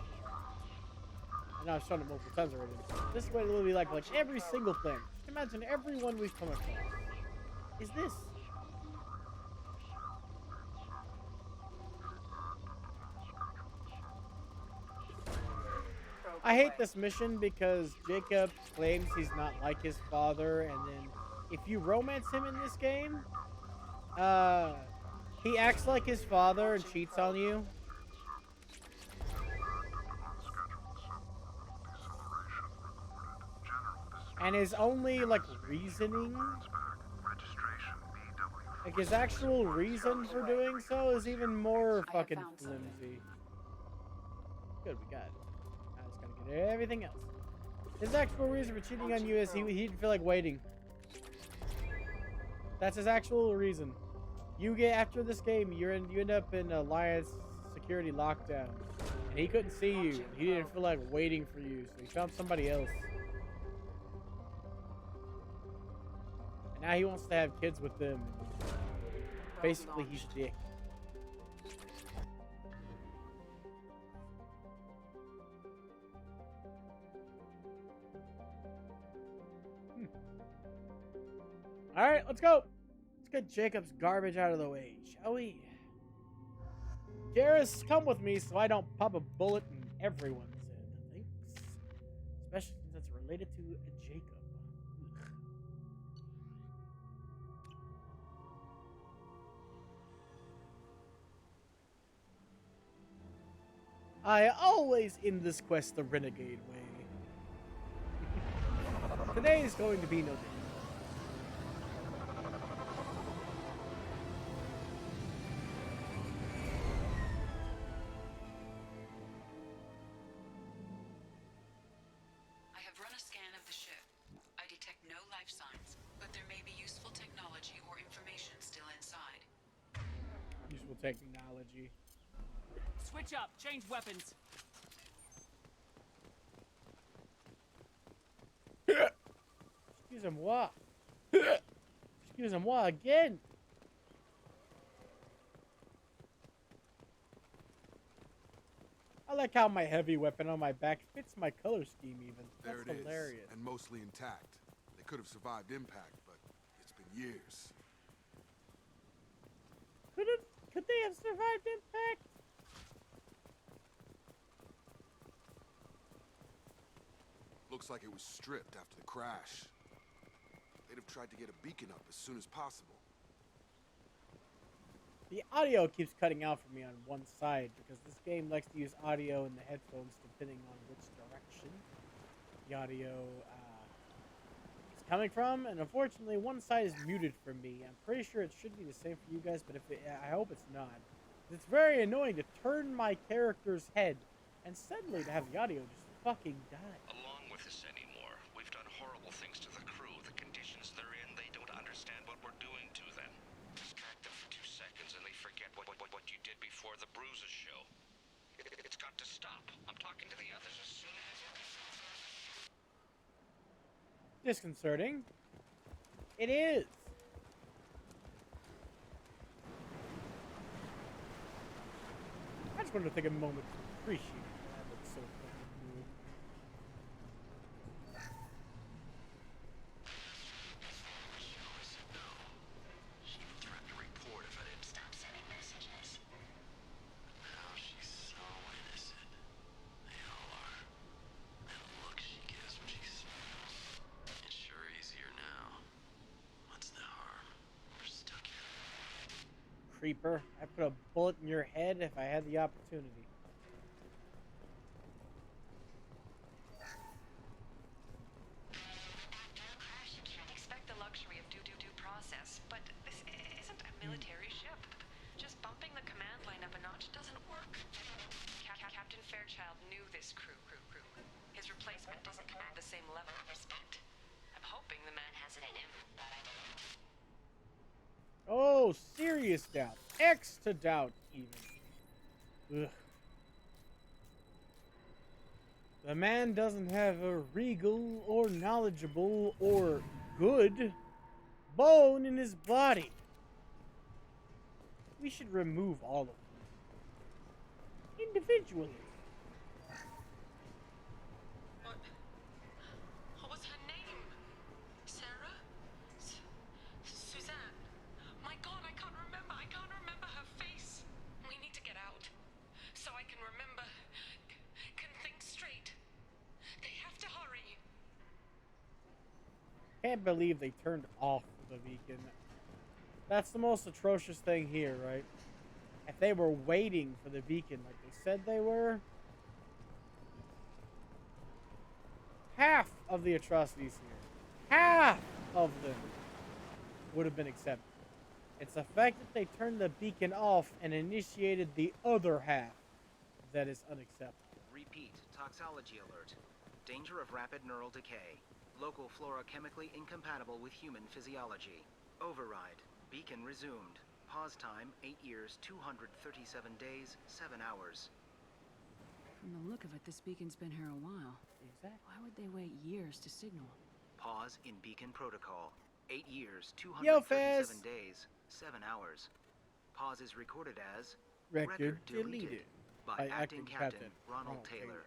I know I've shown it multiple times already. This is what it would be like every single planet. Just imagine everyone we've come across. Is this? I hate this mission because Jacob claims he's not like his father, and then if you romance him in this game, he acts like his father and cheats on you. And his only, like, reasoning, like, his actual reason for doing so is even more fucking flimsy. Good, we got it. I just gotta get everything else. His actual reason for cheating on you is he didn't feel like waiting. That's his actual reason. You get, after this game, you end up in Alliance security lockdown. And he couldn't see you. He didn't feel like waiting for you, so he found somebody else. And now he wants to have kids with them. Basically, he's a dick. Alright, let's go. Let's get Jacob's garbage out of the way, shall we? Garrus, come with me so I don't pop a bullet in everyone's head. Thanks. Especially since it's related to Jacob. Ugh. I always end this quest the renegade way. Today is going to be no different. I have run a scan of the ship. I detect no life signs, but there may be useful technology or information still inside. Useful technology. Switch up. Change weapons. Excusez-moi. Excusez-moi again. I like how my heavy weapon on my back fits my color scheme even. There That's it hilarious. is, and mostly intact. They could have survived impact, but it's been years. Could they have survived impact? Looks like it was stripped after the crash. They'd have tried to get a beacon up as soon as possible. The audio keeps cutting out for me on one side because this game likes to use audio in the headphones depending on which direction the audio is coming from, and unfortunately, one side is muted for me. I'm pretty sure it should be the same for you guys, but I hope it's not. It's very annoying to turn my character's head and suddenly to have the audio just fucking die. Along with this anymore. We've done horrible things to the crew. The conditions they're in, they don't understand what we're doing to them. Distract them for 2 seconds and they forget what you did before the bruises show. It's got to stop. I'm talking to the others as soon as... Disconcerting. It is. I just wanted to take a moment to appreciate it. That looks so fucking cool. She threatened to report if I didn't stop sending messages. Now she's so innocent. They all are. That look she gives when she smiles. It's sure easier now. What's the harm? We're stuck here. Creeper. I'd put a bullet in your head if I had the opportunity. You can't expect the luxury of due process, but this isn't a military ship. Just bumping the command line up a notch doesn't work. Captain Fairchild knew this crew. His replacement doesn't command the same level of respect. I'm hoping the man has it in him, but I don't. Oh, serious doubt. X to doubt, even. Ugh. The man doesn't have a regal or knowledgeable or good bone in his body. We should remove all of them. Individually. What was her name? Sarah? Suzanne? My God, I can't remember. I can't remember her face. We need to get out. So I can remember. Can think straight. They have to hurry. Can't believe they turned off the beacon. That's the most atrocious thing here, right? If they were waiting for the beacon like they said they were, half of the atrocities here, half of them would have been accepted. It's the fact that they turned the beacon off and initiated the other half that is unacceptable. Repeat, toxology alert. Danger of rapid neural decay. Local flora chemically incompatible with human physiology. Override. Beacon resumed. Pause time, 8 years, 237 days, 7 hours. From the look of it, this beacon's been here a while. Exactly. Why would they wait years to signal? Pause in beacon protocol. 8 years, Yo, 237 Fez. days, 7 hours. Pause is recorded as Record deleted by Acting Captain Ronald Taylor.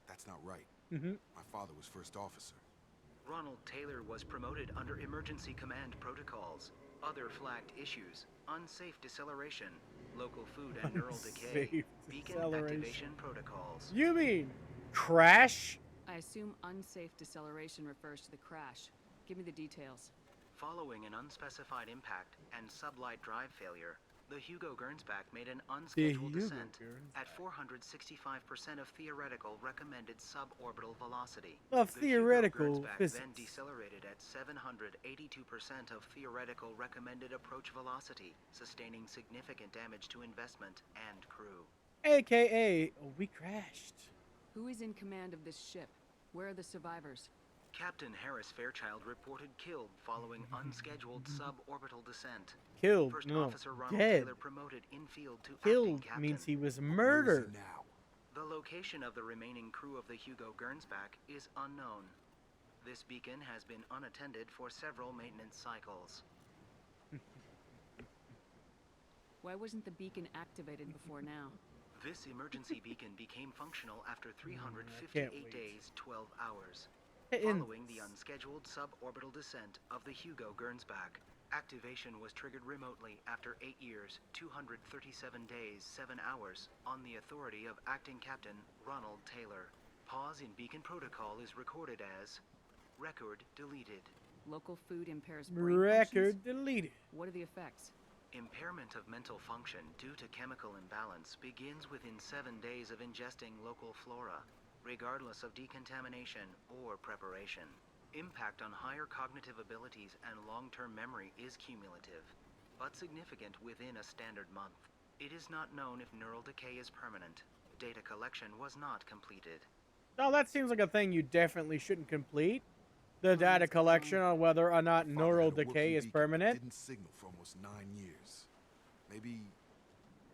That's not right. Mm-hmm. My father was first officer. Ronald Taylor was promoted under emergency command protocols. Other flagged issues: unsafe deceleration, local food and neural decay, Unsafe beacon deceleration. activation protocols. You mean crash? I assume unsafe deceleration refers to the crash. Give me the details. Following an unspecified impact and sublight drive failure, the Hugo Gernsback made an unscheduled descent at 465% of theoretical recommended suborbital velocity. Of The theoretical Hugo Gernsback physics. then decelerated at 782% of theoretical recommended approach velocity, sustaining significant damage to investment and crew. AKA, we crashed. Who is in command of this ship? Where are the survivors? Captain Harris Fairchild reported killed following unscheduled suborbital descent. Killed, First no, Officer Ronald dead. Taylor promoted infield to acting Killed captain. means he was Where is he murdered. now? The location of the remaining crew of the Hugo Gernsback is unknown. This beacon has been unattended for several maintenance cycles. Why wasn't the beacon activated before now? This emergency beacon became functional after can't 358 wait. days, 12 hours. In- Following the unscheduled suborbital descent of the Hugo Gernsback, activation was triggered remotely after 8 years, 237 days, 7 hours, on the authority of Acting Captain Ronald Taylor. Pause in beacon protocol is recorded as record deleted. Local food impairs brain Record functions? deleted. What are the effects? Impairment of mental function due to chemical imbalance begins within 7 days of ingesting local flora, regardless of decontamination or preparation. Impact on higher cognitive abilities and long-term memory is cumulative, but significant within a standard month. It is not known if neural decay is permanent. Data collection was not completed. Oh, that seems like a thing you definitely shouldn't complete. The data let's go collection on whether or not My father neural had a decay working is beacon that permanent. Didn't signal for almost 9 years. Maybe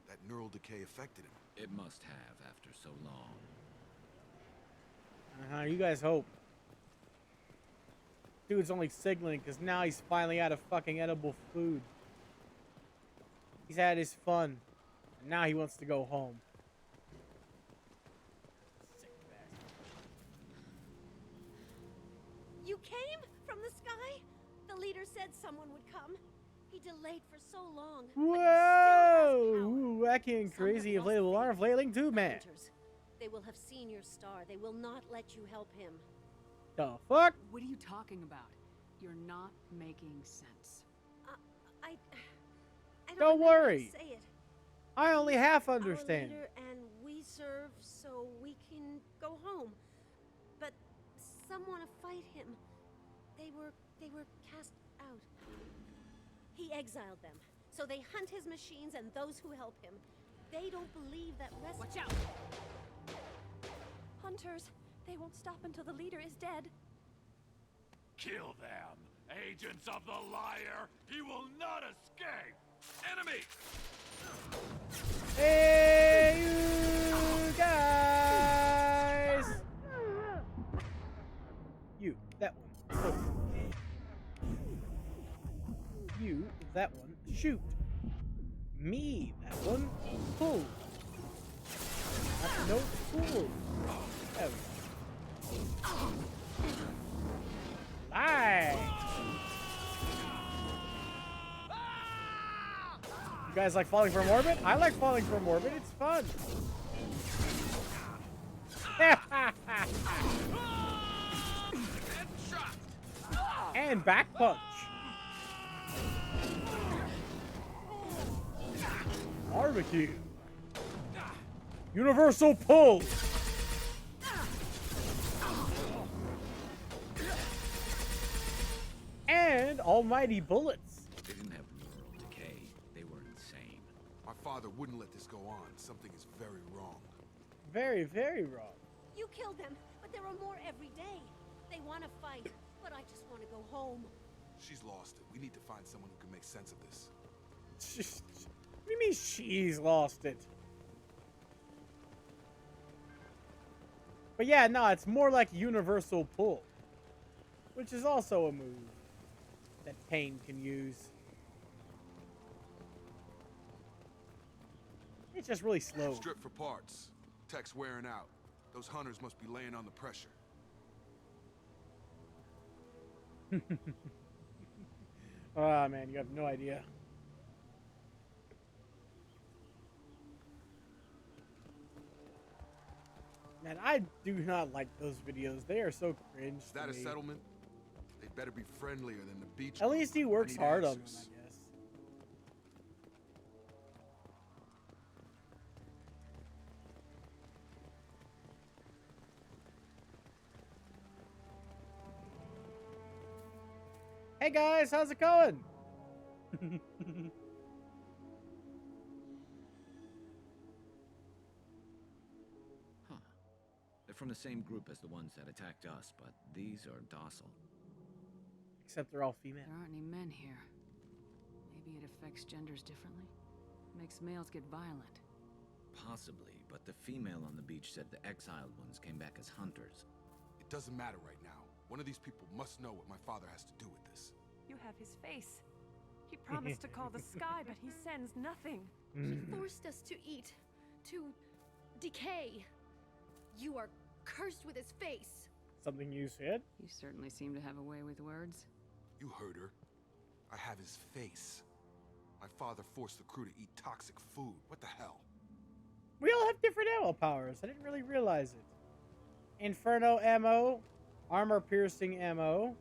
that neural decay affected him. It must have after so long. You guys hope. Dude's only signaling because now he's finally out of fucking edible food. He's had his fun. And now he wants to go home. Sick bastard. You came from the sky? The leader said someone would come. He delayed for so long. Whoa! Ooh, wacky and crazy inflatable arm flailing tube man. They will have seen your star. They will not let you help him. The fuck? What are you talking about? You're not making sense. I don't Don't know how to worry. say it. I only half understand. Our leader and we serve so we can go home. But some want to fight him. They were cast out. He exiled them. So they hunt his machines and those who help him. They don't believe that Watch out! Hunters, they won't stop until the leader is dead. Kill them! Agents of the liar! He will not escape! Enemy! Hey, you guys! You, that one. Oh. You, that one. Shoot. Me, that one. Pull. No, pull. Oh. Lie. You guys like falling from orbit? I like falling from orbit. It's fun. And back punch. Barbecue. Universal pull. And almighty bullets. They didn't have neural decay. They were insane. My father wouldn't let this go on. Something is very wrong. Very, very wrong. You killed them, but there are more every day. They want to fight, but I just want to go home. She's lost it. We need to find someone who can make sense of this. What do you mean she's lost it? But yeah, no, it's more like universal pull. Which is also a move that Pain can use. It's just really slow. Strip for parts. Tech's wearing out. Those hunters must be laying on the pressure. Ah, man, you have no idea. Man, I do not like those videos. They are so cringe. Is that to a me. settlement? They'd better be friendlier than the beach. At least he group. I works need hard on them, answers. I guess. Hey guys, how's it going? Huh. They're from the same group as the ones that attacked us, but these are docile. Except they're all female. There aren't any men here. Maybe it affects genders differently? Makes males get violent. Possibly, but the female on the beach said the exiled ones came back as hunters. It doesn't matter right now. One of these people must know what my father has to do with this. You have his face. He promised to call the sky, but he sends nothing. He forced us to eat, to decay. You are cursed with his face. Something you said? You certainly seem to have a way with words. You heard her. I have his face. My father forced the crew to eat toxic food. What the hell? We all have different ammo powers. I didn't really realize it. Inferno ammo, armor piercing ammo,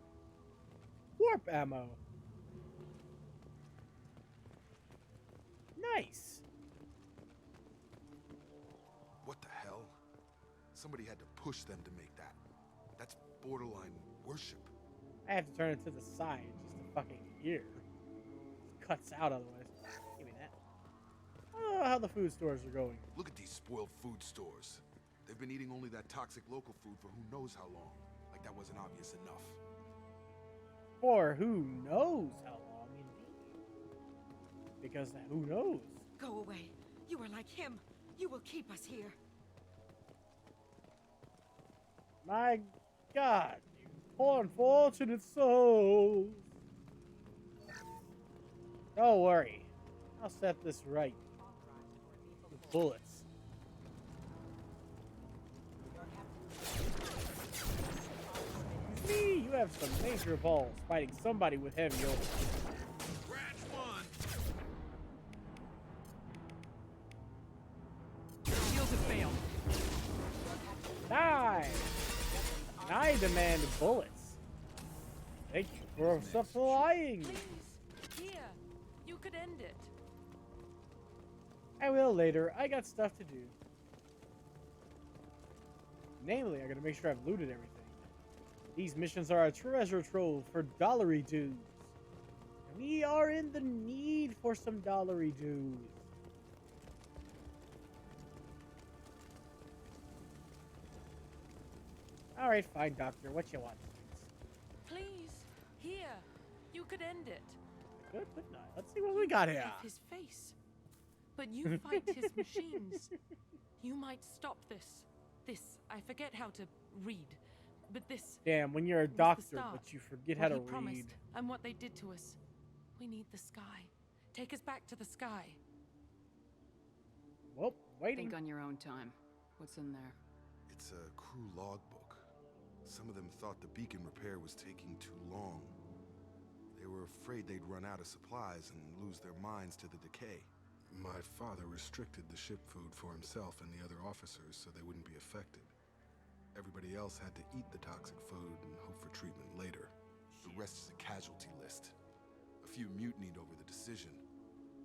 warp ammo. Nice. What the hell? Somebody had to push them to make that. That's borderline worship. I have to turn it to the side just to fucking hear. It cuts out otherwise. Give me that. I don't know how the food stores are going. Look at these spoiled food stores. They've been eating only that toxic local food for who knows how long. Like that wasn't obvious enough. For who knows how long, indeed. Because who knows? Go away. You are like him. You will keep us here. My God, you poor unfortunate souls. Don't worry. I'll set this right. With bullets. Me, you have some major balls fighting somebody with heavy oil. Scratch one. Shields have failed. Die! And I demand bullets. Thank you for supplying. Please, here. You could end it. I will later. I got stuff to do. Namely, I gotta make sure I've looted everything. These missions are a treasure trove for dollary dues. And we are in the need for some dollary dues. Alright, fine, Doctor. What you want? Please, here. You could end it. Good night. Let's see what we got here. Of his face. But you fight his machines. You might stop this. This, I forget how to read. But this. Damn, when you're a was the doctor, start. but you forget What how to he read. promised and what they did to us. We need the sky. Take us back to the sky. Well, waiting. Think on your own time. What's in there? It's a crew logbook. Some of them thought the beacon repair was taking too long. They were afraid they'd run out of supplies and lose their minds to the decay. My father restricted the ship food for himself and the other officers so they wouldn't be affected. Everybody else had to eat the toxic food and hope for treatment later. The rest is a casualty list. A few mutinied over the decision.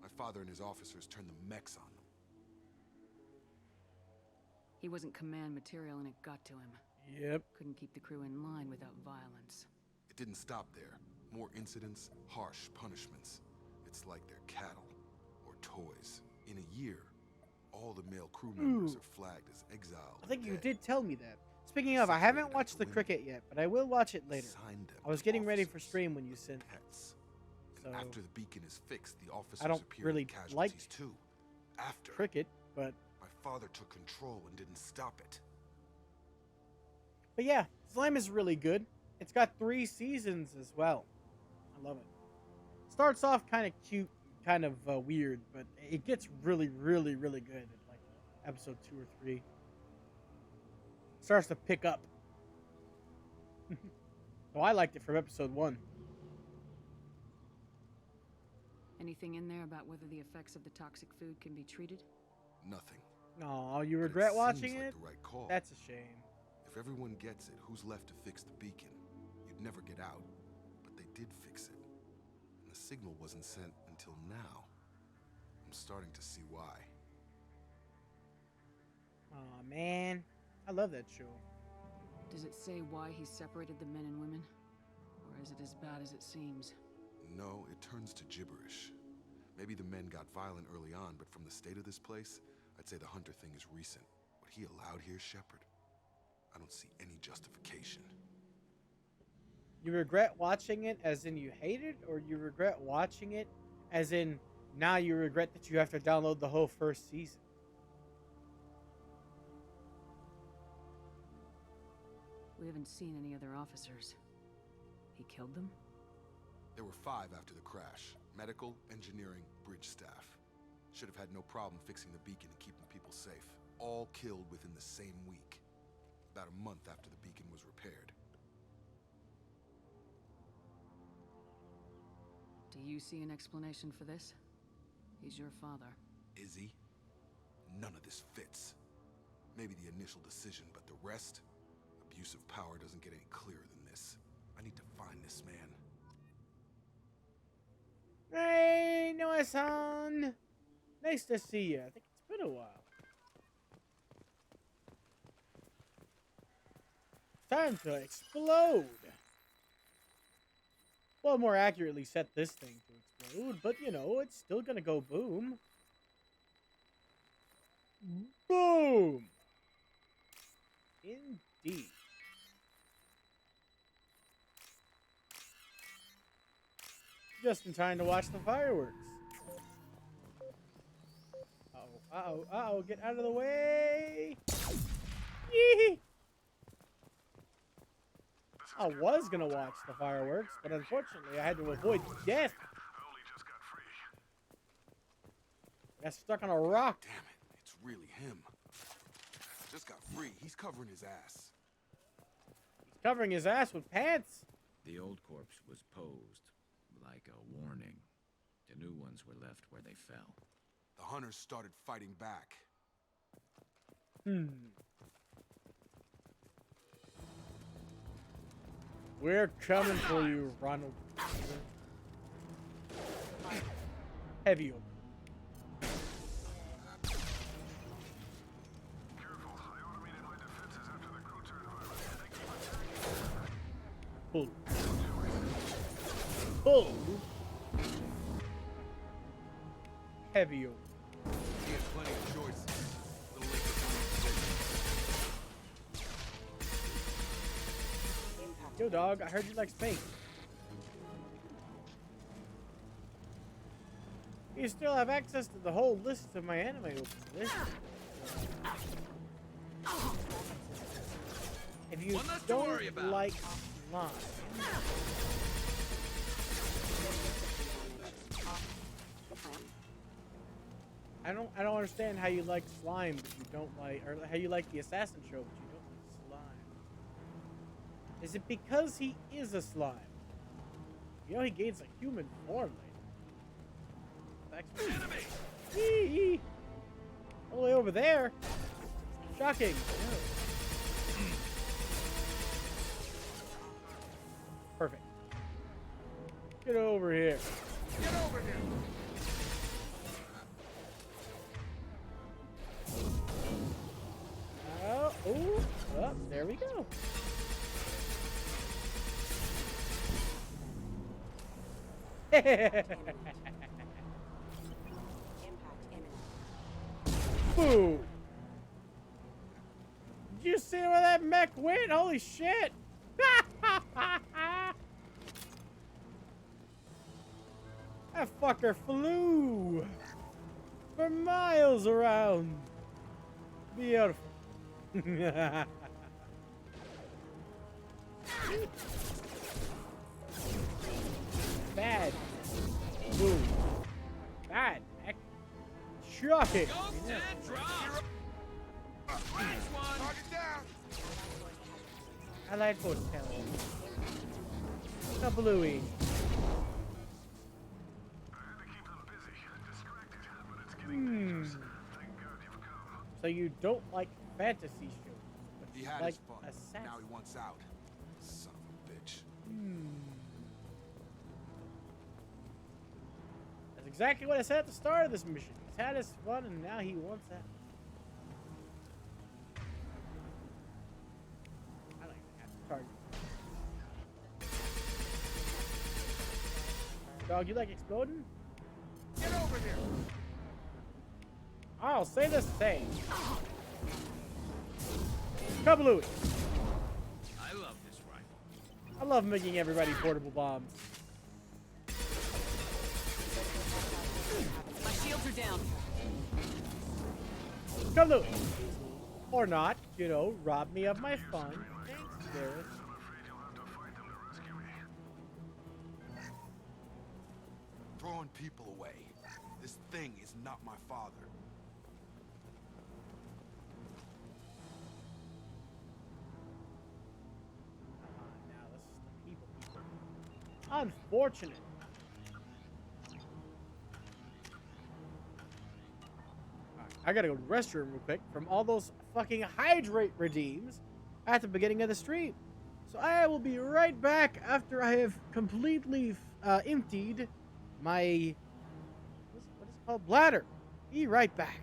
My father and his officers turned the mechs on them. He wasn't command material and it got to him. Yep. Couldn't keep the crew in line without violence. It didn't stop there. More incidents, harsh punishments. It's like they're cattle or toys. In a year, all the male crew members are flagged as exiled. I think or you dead. did tell me that. Speaking of, I haven't watched the cricket yet, but I will watch it later. Assigned them I was to getting ready for officers, stream when you sent it. pets. So And after the beacon is fixed, the officers don't appear really as casualties like too. After cricket, but my father took control and didn't stop it. yeah, Slime is really good. It's got 3 seasons as well. I love it. Starts off kind of cute, kind of weird, but it gets really, really, really good at like episode 2 or 3. Starts to pick up. So I liked it from episode 1. Anything in there about whether the effects of the toxic food can be treated? Nothing. Oh, you But regret seems watching like it? the right call. That's a shame. If everyone gets it, who's left to fix the beacon? You'd never get out. But they did fix it. And the signal wasn't sent until now. I'm starting to see why. Aw, man. I love that show. Does it say why he separated the men and women? Or is it as bad as it seems? No, it turns to gibberish. Maybe the men got violent early on, but from the state of this place, I'd say the Hunter thing is recent. What he allowed here, Shepard, I don't see any justification. You regret watching it as in you hate it, or you regret watching it as in now you regret that you have to download the whole first season? We haven't seen any other officers. He killed them? There were 5 after the crash. Medical, engineering, bridge staff. Should have had no problem fixing the beacon and keeping people safe. All killed within the same week. About a month after the beacon was repaired. Do you see an explanation for this? He's your father. Is he? None of this fits. Maybe the initial decision, but the rest? Abuse of power doesn't get any clearer than this. I need to find this man. Hey, Noah-san! Nice to see you. I think it's been a while. Time to explode! Well, more accurately, set this thing to explode, but you know, it's still gonna go boom. Boom! Indeed. Just in time to watch the fireworks. Uh-oh, uh-oh, uh-oh, get out of the way! Yee! I was gonna watch the fireworks, but unfortunately I had to avoid death. I got stuck on a rock. Damn it, it's really him. Just got free. He's covering his ass. He's covering his ass with pants. The old corpse was posed like a warning. The new ones were left where they fell. The hunters started fighting back. We're coming for you, Ronald. Heavy open. Pull. Pull. Heavy open. He has plenty of choices. The lake is Yo, dog, I heard you like Spain. You still have access to the whole list of my anime open list. If you don't like slime, I don't understand how you like slime, but you don't like, or how you like the Assassin show, but you don't like slime. Is it because he is a slime? You know he gains a human form later. Enemy! All the way over there. Shocking. Perfect. Get over here. Get over here! Oh, there we go. Boo! Did you see where that mech went? Holy shit! That fucker flew for miles around. Beautiful. Bad. Boom. Bad, mech. Shocking. I like fortune telling. Kablooey. So you don't like fantasy shows, but He you had like his fun. assassins. Now he wants out. Son of a bitch. That's exactly what I said at the start of this mission. He's had his fun and now he wants out. I don't even have to target. Dog, you like exploding? Get over here! I'll say the same. Kablooey. I love this rifle. I love making everybody portable bombs. My shields are down. Kablooey. Or not, you know, rob me of my fun. Thanks, Gareth. Throwing people away. This thing is not my father. Now this is the people. Unfortunate. Alright, I gotta go to the restroom real quick from all those fucking hydrate redeems at the beginning of the stream. So I will be right back after I have completely emptied my what is it called? Bladder. Be right back.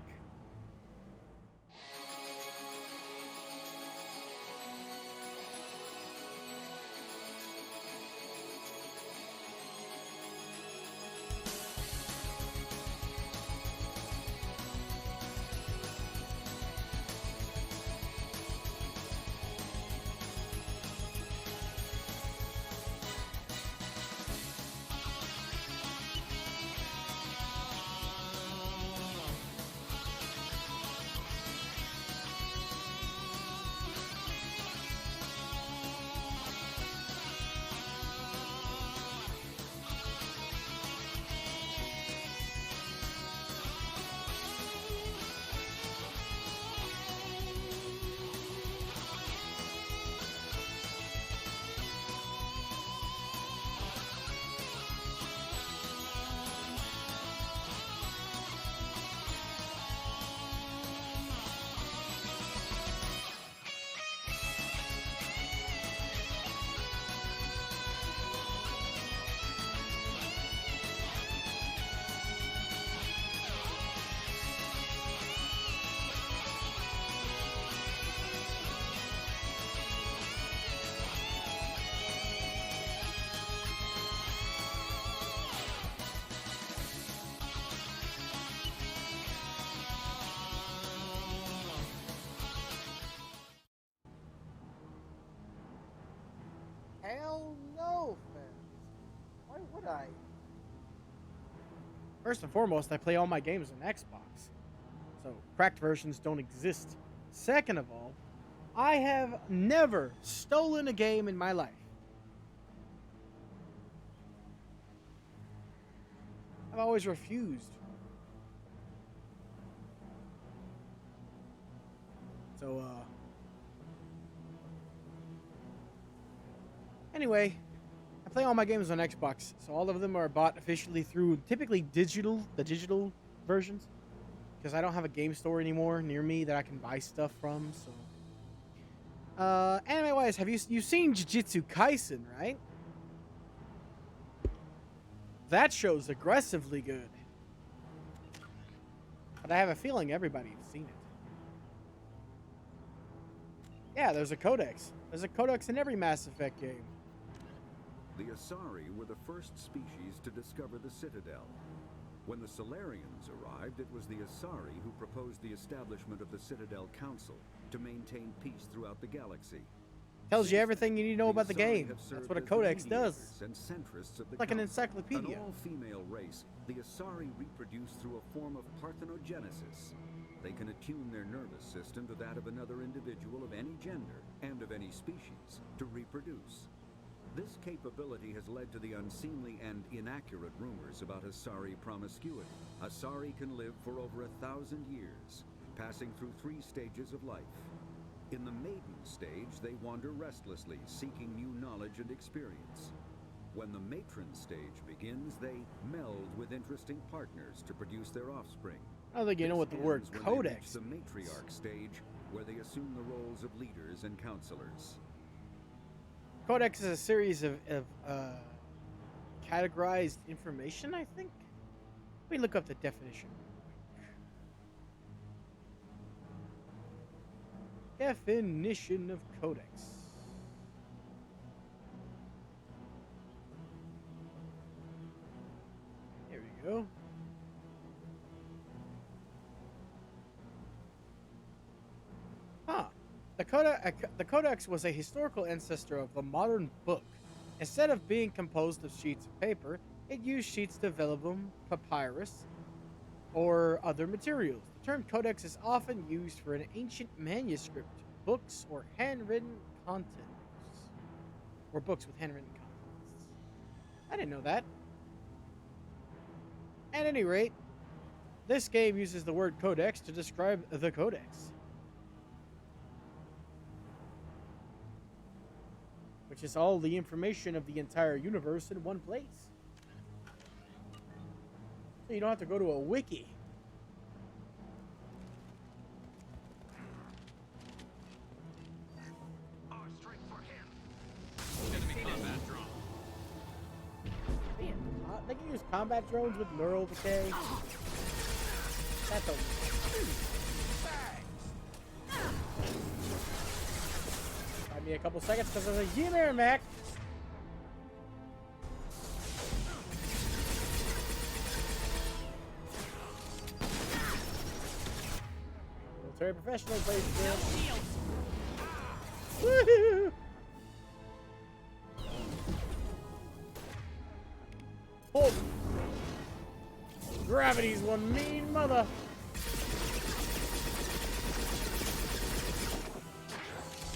Hell no, fam. Why would I? First and foremost, I play all my games on Xbox, so cracked versions don't exist. Second of all, I have never stolen a game in my life. I've always refused. So, anyway, I play all my games on Xbox, so all of them are bought officially through typically the digital versions, because I don't have a game store anymore near me that I can buy stuff from. So, anime-wise, have you've seen Jujutsu Kaisen, right? That show's aggressively good, but I have a feeling everybody's seen it. Yeah, there's a codex. There's a codex in every Mass Effect game. The Asari were the first species to discover the Citadel. When the Solarians arrived, it was the Asari who proposed the establishment of the Citadel Council to maintain peace throughout the galaxy. Tells you everything you need to know about the Asari game. have That's served what a as the codex does. mediators and centrists of the Like an Council. encyclopedia. An all-female race, the Asari reproduce through a form of parthenogenesis. They can attune their nervous system to that of another individual of any gender and of any species to reproduce. This capability has led to the unseemly and inaccurate rumors about Asari promiscuity. Asari can live for over 1,000 years, passing through 3 stages of life. In the maiden stage, they wander restlessly, seeking new knowledge and experience. When the matron stage begins, they meld with interesting partners to produce their offspring. I don't think you know what the word Ends when codex they reach the matriarch stage, where they assume the roles of leaders and counselors. Codex is a series of categorized information, I think. Let me look up the definition. Definition of codex. There we go. Huh. The codex was a historical ancestor of the modern book. Instead of being composed of sheets of paper, it used sheets of vellum, papyrus, or other materials. The term codex is often used for an ancient manuscript, books, or handwritten contents. Or books with handwritten contents. I didn't know that. At any rate, this game uses the word codex to describe the codex, which is all the information of the entire universe in one place. So you don't have to go to a wiki. Man, they can use combat drones with neural decay. That's a... Give me a couple seconds because there's a Ymir mech. Military professional plays good. Woohoo! Oh! Gravity's one mean mother.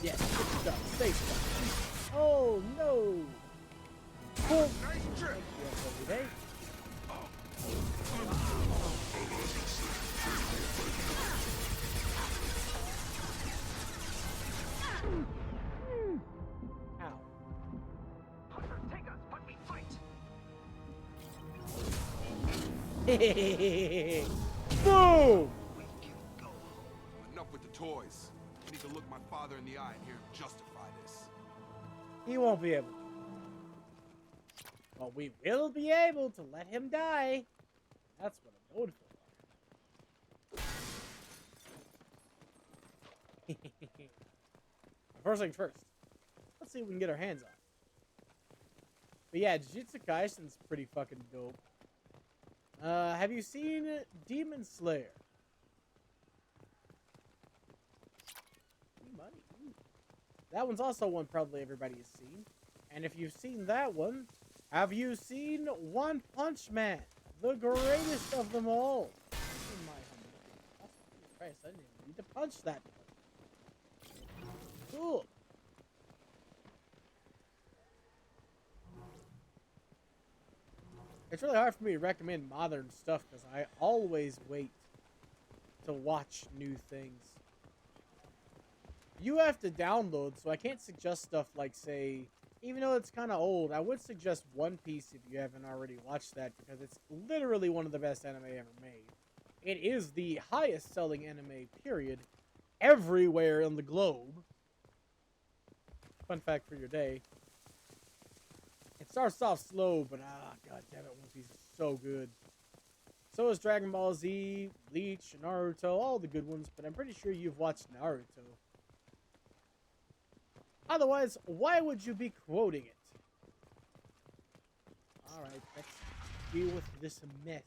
Yes, good stuff. Stay stuff. Oh no! Oh. Nice trick. Yes, ow. Hunter, take us, but we fight. Boom! We can go home. Enough with the toys. I need to look my father in the eye and hear him justify this. He won't be able to. But we will be able to let him die. That's what I'm going for. First things first. Let's see if we can get our hands on it. But yeah, Jujutsu Kaisen's pretty fucking dope. Have you seen Demon Slayer? Money. That one's also one probably everybody has seen. And if you've seen that one, have you seen One Punch Man? The greatest of them all. In my humble opinion. Jesus Christ, I didn't even need to punch that. Cool. It's really hard for me to recommend modern stuff because I always wait to watch new things. You have to download, so I can't suggest stuff like, say, even though it's kind of old, I would suggest One Piece if you haven't already watched that because it's literally one of the best anime ever made. It is the highest selling anime, period, everywhere in the globe. Fun fact for your day. It starts off slow, but god damn it, One Piece is so good. So is Dragon Ball Z, Bleach, Naruto, all the good ones, but I'm pretty sure you've watched Naruto. Otherwise, why would you be quoting it? Alright, let's deal with this mess.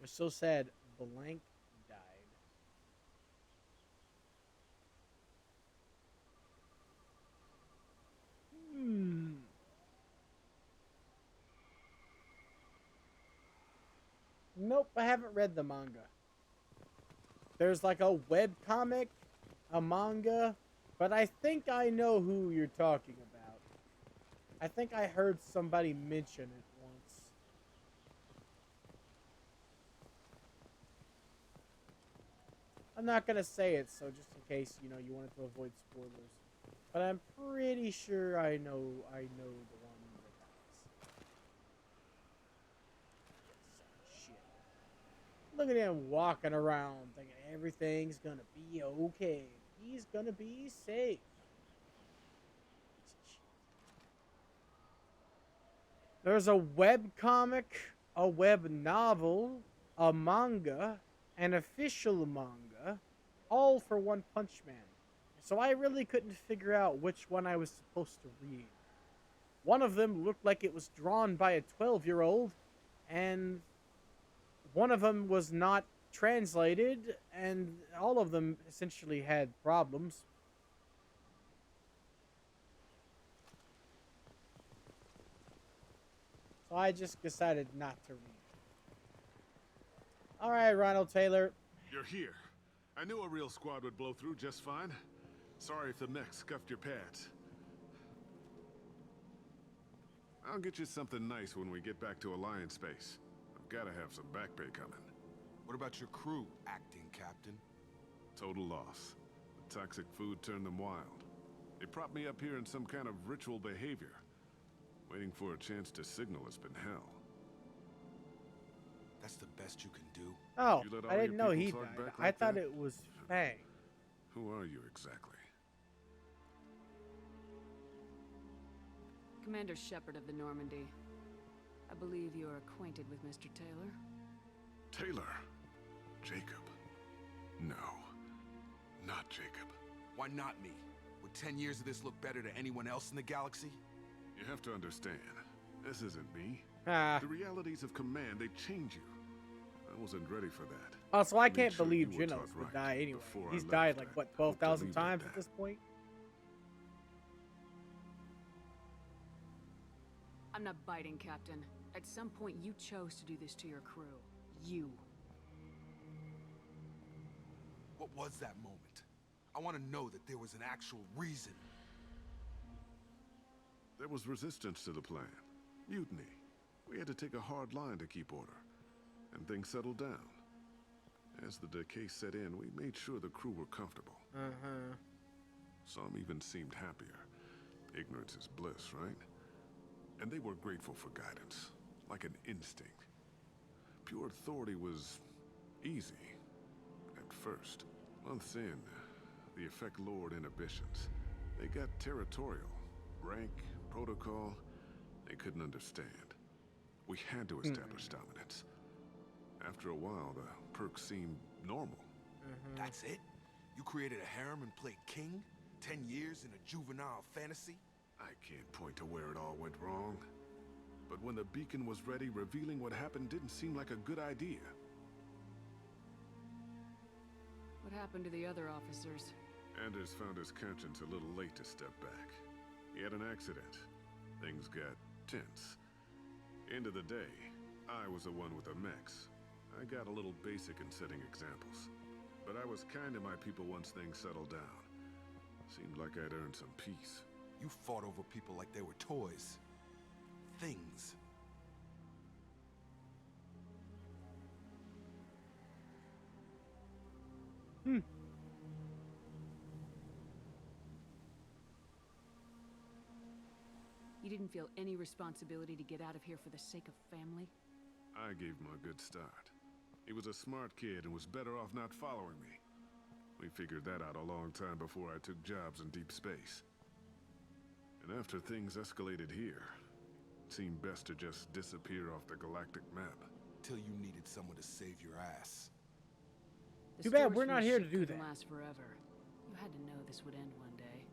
We're so sad. Blank died. Nope, I haven't read the manga. There's like a web comic, a manga, but I think I know who you're talking about. I think I heard somebody mention it once. I'm not gonna say it, so just in case, you wanted to avoid spoilers. But I'm pretty sure I know the one that dies. Shit. Look at him walking around thinking everything's gonna be okay. He's gonna be safe. There's a web comic, a web novel, a manga, an official manga, all for One Punch Man. So I really couldn't figure out which one I was supposed to read. One of them looked like it was drawn by a 12-year-old, and one of them was not translated, and all of them essentially had problems. So I just decided not to read. Alright, Ronald Taylor. You're here. I knew a real squad would blow through just fine. Sorry if the mech scuffed your pads. I'll get you something nice when we get back to Alliance space. I've got to have some back pay coming. What about your crew, acting captain? Total loss. The toxic food turned them wild. They propped me up here in some kind of ritual behavior. Waiting for a chance to signal has been hell. That's the best you can do? Oh, I didn't know he died. I thought it was Fang. Who are you exactly? Commander Shepard of the Normandy. I believe you are acquainted with Mr. Taylor. Taylor? Jacob? No. Not Jacob. Why not me? Would 10 years of this look better to anyone else in the galaxy? You have to understand, this isn't me. Ah. The realities of command, they change you. I wasn't ready for that. Also, I can't believe Genos would die anyway. He's died like, what, 12,000 times at this point? I'm not biting, Captain. At some point, you chose to do this to your crew. You. What was that moment? I want to know that there was an actual reason. There was resistance to the plan. Mutiny. We had to take a hard line to keep order. And things settled down. As the decay set in, we made sure the crew were comfortable. Some even seemed happier. Ignorance is bliss, right? And they were grateful for guidance, like an instinct. Pure authority was easy, at first. Months in, the effect lowered inhibitions. They got territorial. Rank, protocol, they couldn't understand. We had to establish dominance. After a while, the perks seemed normal. That's it? You created a harem and played king? 10 years in a juvenile fantasy? I can't point to where it all went wrong. But when the beacon was ready, revealing what happened didn't seem like a good idea. What happened to the other officers? Anders found his conscience a little late to step back. He had an accident. Things got tense. End of the day, I was the one with the mechs. I got a little basic in setting examples. But I was kind to my people once things settled down. Seemed like I'd earned some peace. You fought over people like they were toys. Things. You didn't feel any responsibility to get out of here for the sake of family? I gave him a good start. He was a smart kid and was better off not following me. We figured that out a long time before I took jobs in deep space. And after things escalated here, it seemed best to just disappear off the galactic map. Till you needed someone to save your ass. The Too bad stores we're from not the here to ship do couldn't that. last forever. You had to know this would end one day.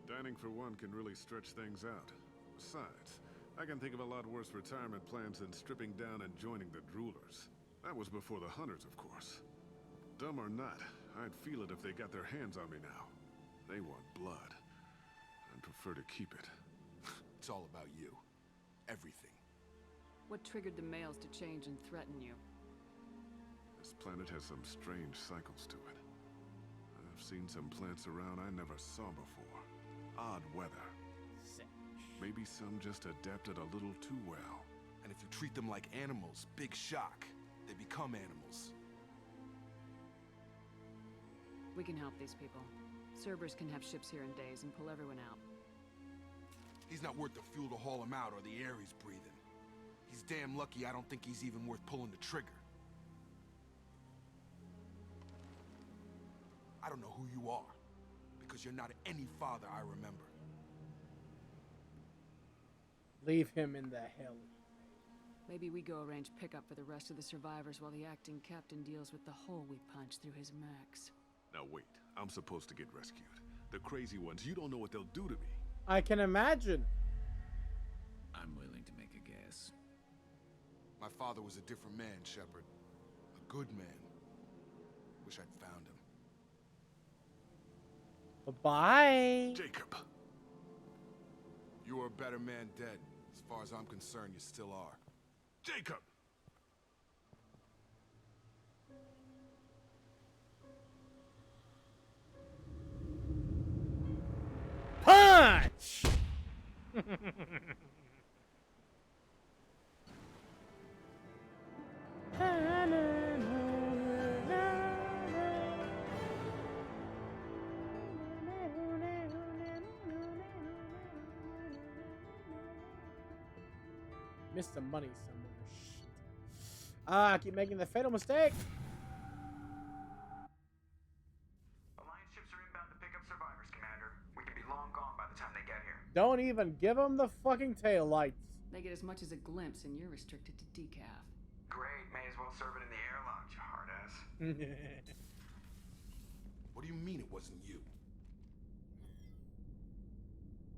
Dining for one can really stretch things out. Besides, I can think of a lot worse retirement plans than stripping down and joining the Droolers. That was before the Hunters, of course. Dumb or not, I'd feel it if they got their hands on me now. They want blood. I'd prefer to keep it. It's all about you. Everything. What triggered the males to change and threaten you? This planet has some strange cycles to it. I've seen some plants around I never saw before. Odd weather. Maybe some just adapted a little too well. And if you treat them like animals, big shock. They become animals. We can help these people. Cerberus can have ships here in days and pull everyone out. He's not worth the fuel to haul him out or the air he's breathing. He's damn lucky I don't think he's even worth pulling the trigger. I don't know who you are, because you're not any father I remember. Leave him in the hell. Maybe we go arrange pickup for the rest of the survivors while the acting captain deals with the hole we punched through his mechs. Now wait, I'm supposed to get rescued. The crazy ones, you don't know what they'll do to me. I can imagine. I'm willing to make a guess. My father was a different man, Shepard. A good man. Wish I'd found him. Bye-bye. Jacob! You were a better man dead. As far as I'm concerned, you still are. Jacob! Punch! Missed some money somewhere. Shit. I keep making the fatal mistake. Alliance ships are inbound to pick up survivors, Commander. We can be long gone by the time they get here. Don't even give them the fucking tail lights. They get as much as a glimpse, and you're restricted to decaf. Great, may as well serve it in the airlock, you hard ass. What do you mean it wasn't you?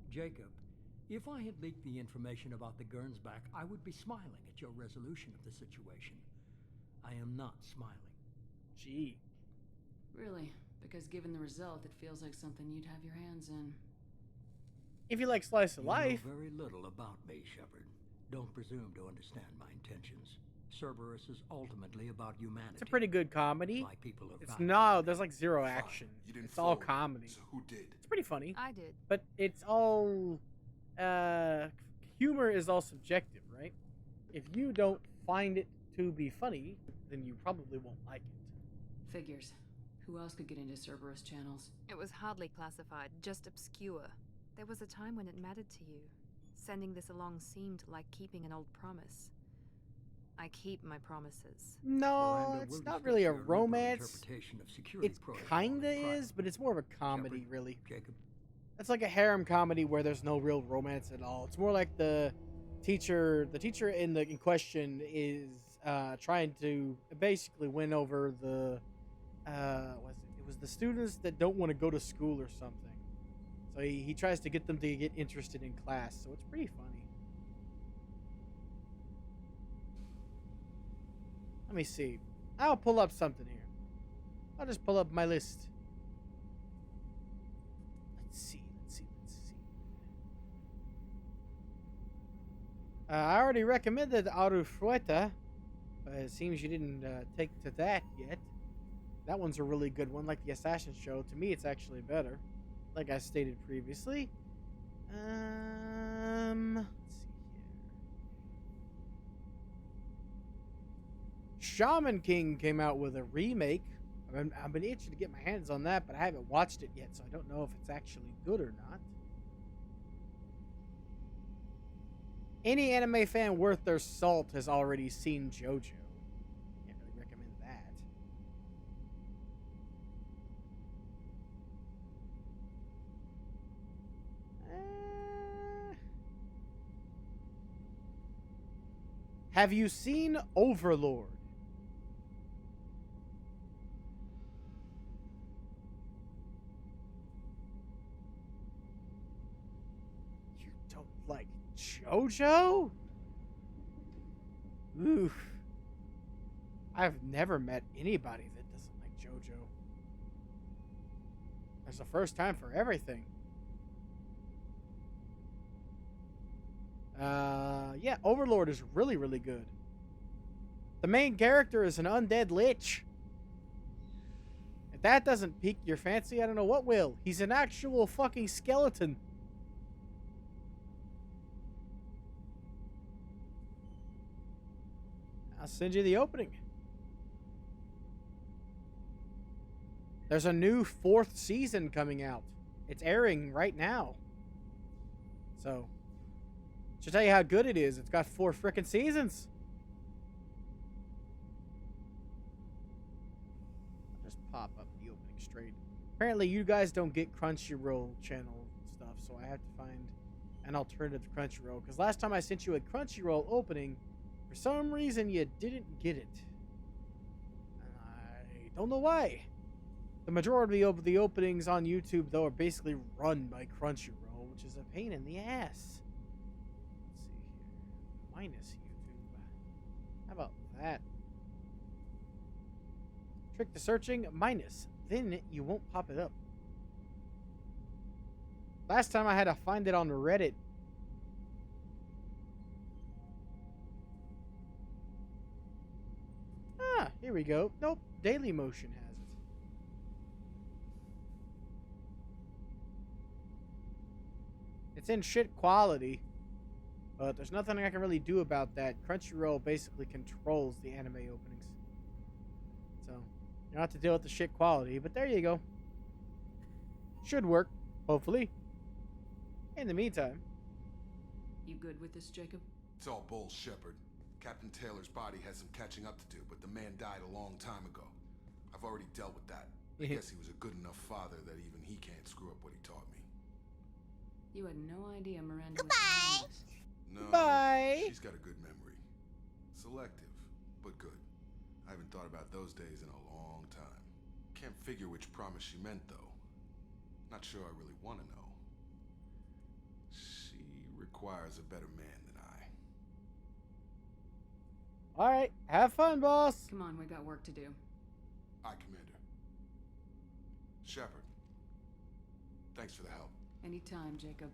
Jacob, if I had leaked the information about the Gernsback, I would be smiling at your resolution of the situation. I am not smiling. Gee. Really? Because given the result, it feels like something you'd have your hands in. If you like slice of life. You know very little about me, Shepard. Don't presume to understand my intentions. Cerberus is ultimately about humanity. It's a pretty good comedy. My people are It's valuable. no, there's like zero action. You didn't It's all forward. comedy. So who did? It's pretty funny. I did. But it's all humor is all subjective, right? If you don't find it to be funny, then you probably won't like it. Figures. Who else could get into Cerberus channels? It was hardly classified, just obscure. There was a time when it mattered to you. Sending this along seemed like keeping an old promise. I keep my promises. No, Miranda it's will not discuss really a your liberal romance. interpretation of security It protocol kinda in private. is, but it's more of a comedy, Shepard, really. Jacob. It's like a harem comedy where there's no real romance at all. It's more like the teacher in question is trying to basically win over the it was the students that don't want to go to school or something. So he tries to get them to get interested in class. So it's pretty funny. Let me see. I'll pull up something here. I'll just pull up my list. Let's see. I already recommended Arufueta, but it seems you didn't take to that yet. That one's a really good one, like the Assassin Show. To me, it's actually better, like I stated previously. Let's see here. Shaman King came out with a remake. I've been itching to get my hands on that, but I haven't watched it yet, so I don't know if it's actually good or not. Any anime fan worth their salt has already seen JoJo. Can't really recommend that. Have you seen Overlord? You don't like JoJo? Oof. I've never met anybody that doesn't like JoJo. There's a first time for everything. Yeah, Overlord is really, really good. The main character is an undead lich. If that doesn't pique your fancy, I don't know what will. He's an actual fucking skeleton. I'll send you the opening. There's a new 4th season coming out. It's airing right now. So, should tell you how good it is. It's got 4 frickin' seasons. I'll just pop up the opening straight. Apparently, you guys don't get Crunchyroll channel stuff, so I have to find an alternative to Crunchyroll. Because last time I sent you a Crunchyroll opening, for some reason you didn't get it. And I don't know why. The majority of the openings on YouTube, though, are basically run by Crunchyroll, which is a pain in the ass. Minus YouTube. How about that? Trick to searching, minus. Then you won't pop it up. Last time I had to find it on Reddit. Ah, here we go. Nope, Dailymotion has it. It's in shit quality. But there's nothing I can really do about that. Crunchyroll basically controls the anime openings. So, you don't have to deal with the shit quality, but there you go. Should work, hopefully. In the meantime. You good with this, Jacob? It's all bull, Shepard. Captain Taylor's body has some catching up to do, but the man died a long time ago. I've already dealt with that. I guess he was a good enough father that even he can't screw up what he taught me. You had no idea Miranda was behind this. No, bye. She's got a good memory. Selective, but good. I haven't thought about those days in a long time. Can't figure which promise she meant, though. Not sure I really want to know. She requires a better man than I. Alright, have fun, boss. Come on, we got work to do. Aye, Commander. Shepard. Thanks for the help. Anytime, Jacob.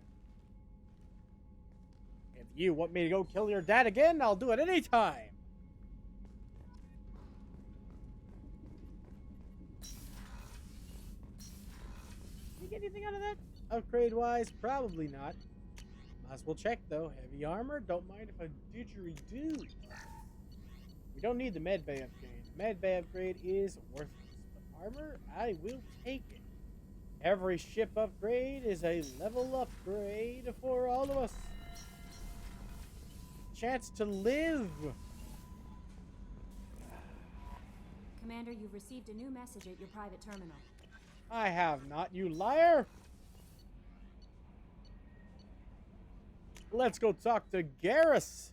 If you want me to go kill your dad again, I'll do it anytime. Did you get anything out of that? Upgrade-wise, probably not. Might as well check, though. Heavy armor? Don't mind if I didgeridoo. We don't need the medbay upgrade. The medbay upgrade is worthless. But armor, I will take it. Every ship upgrade is a level upgrade for all of us. Chance to live. Commander, you've received a new message at your private terminal. I have not, you liar. Let's go talk to Garrus.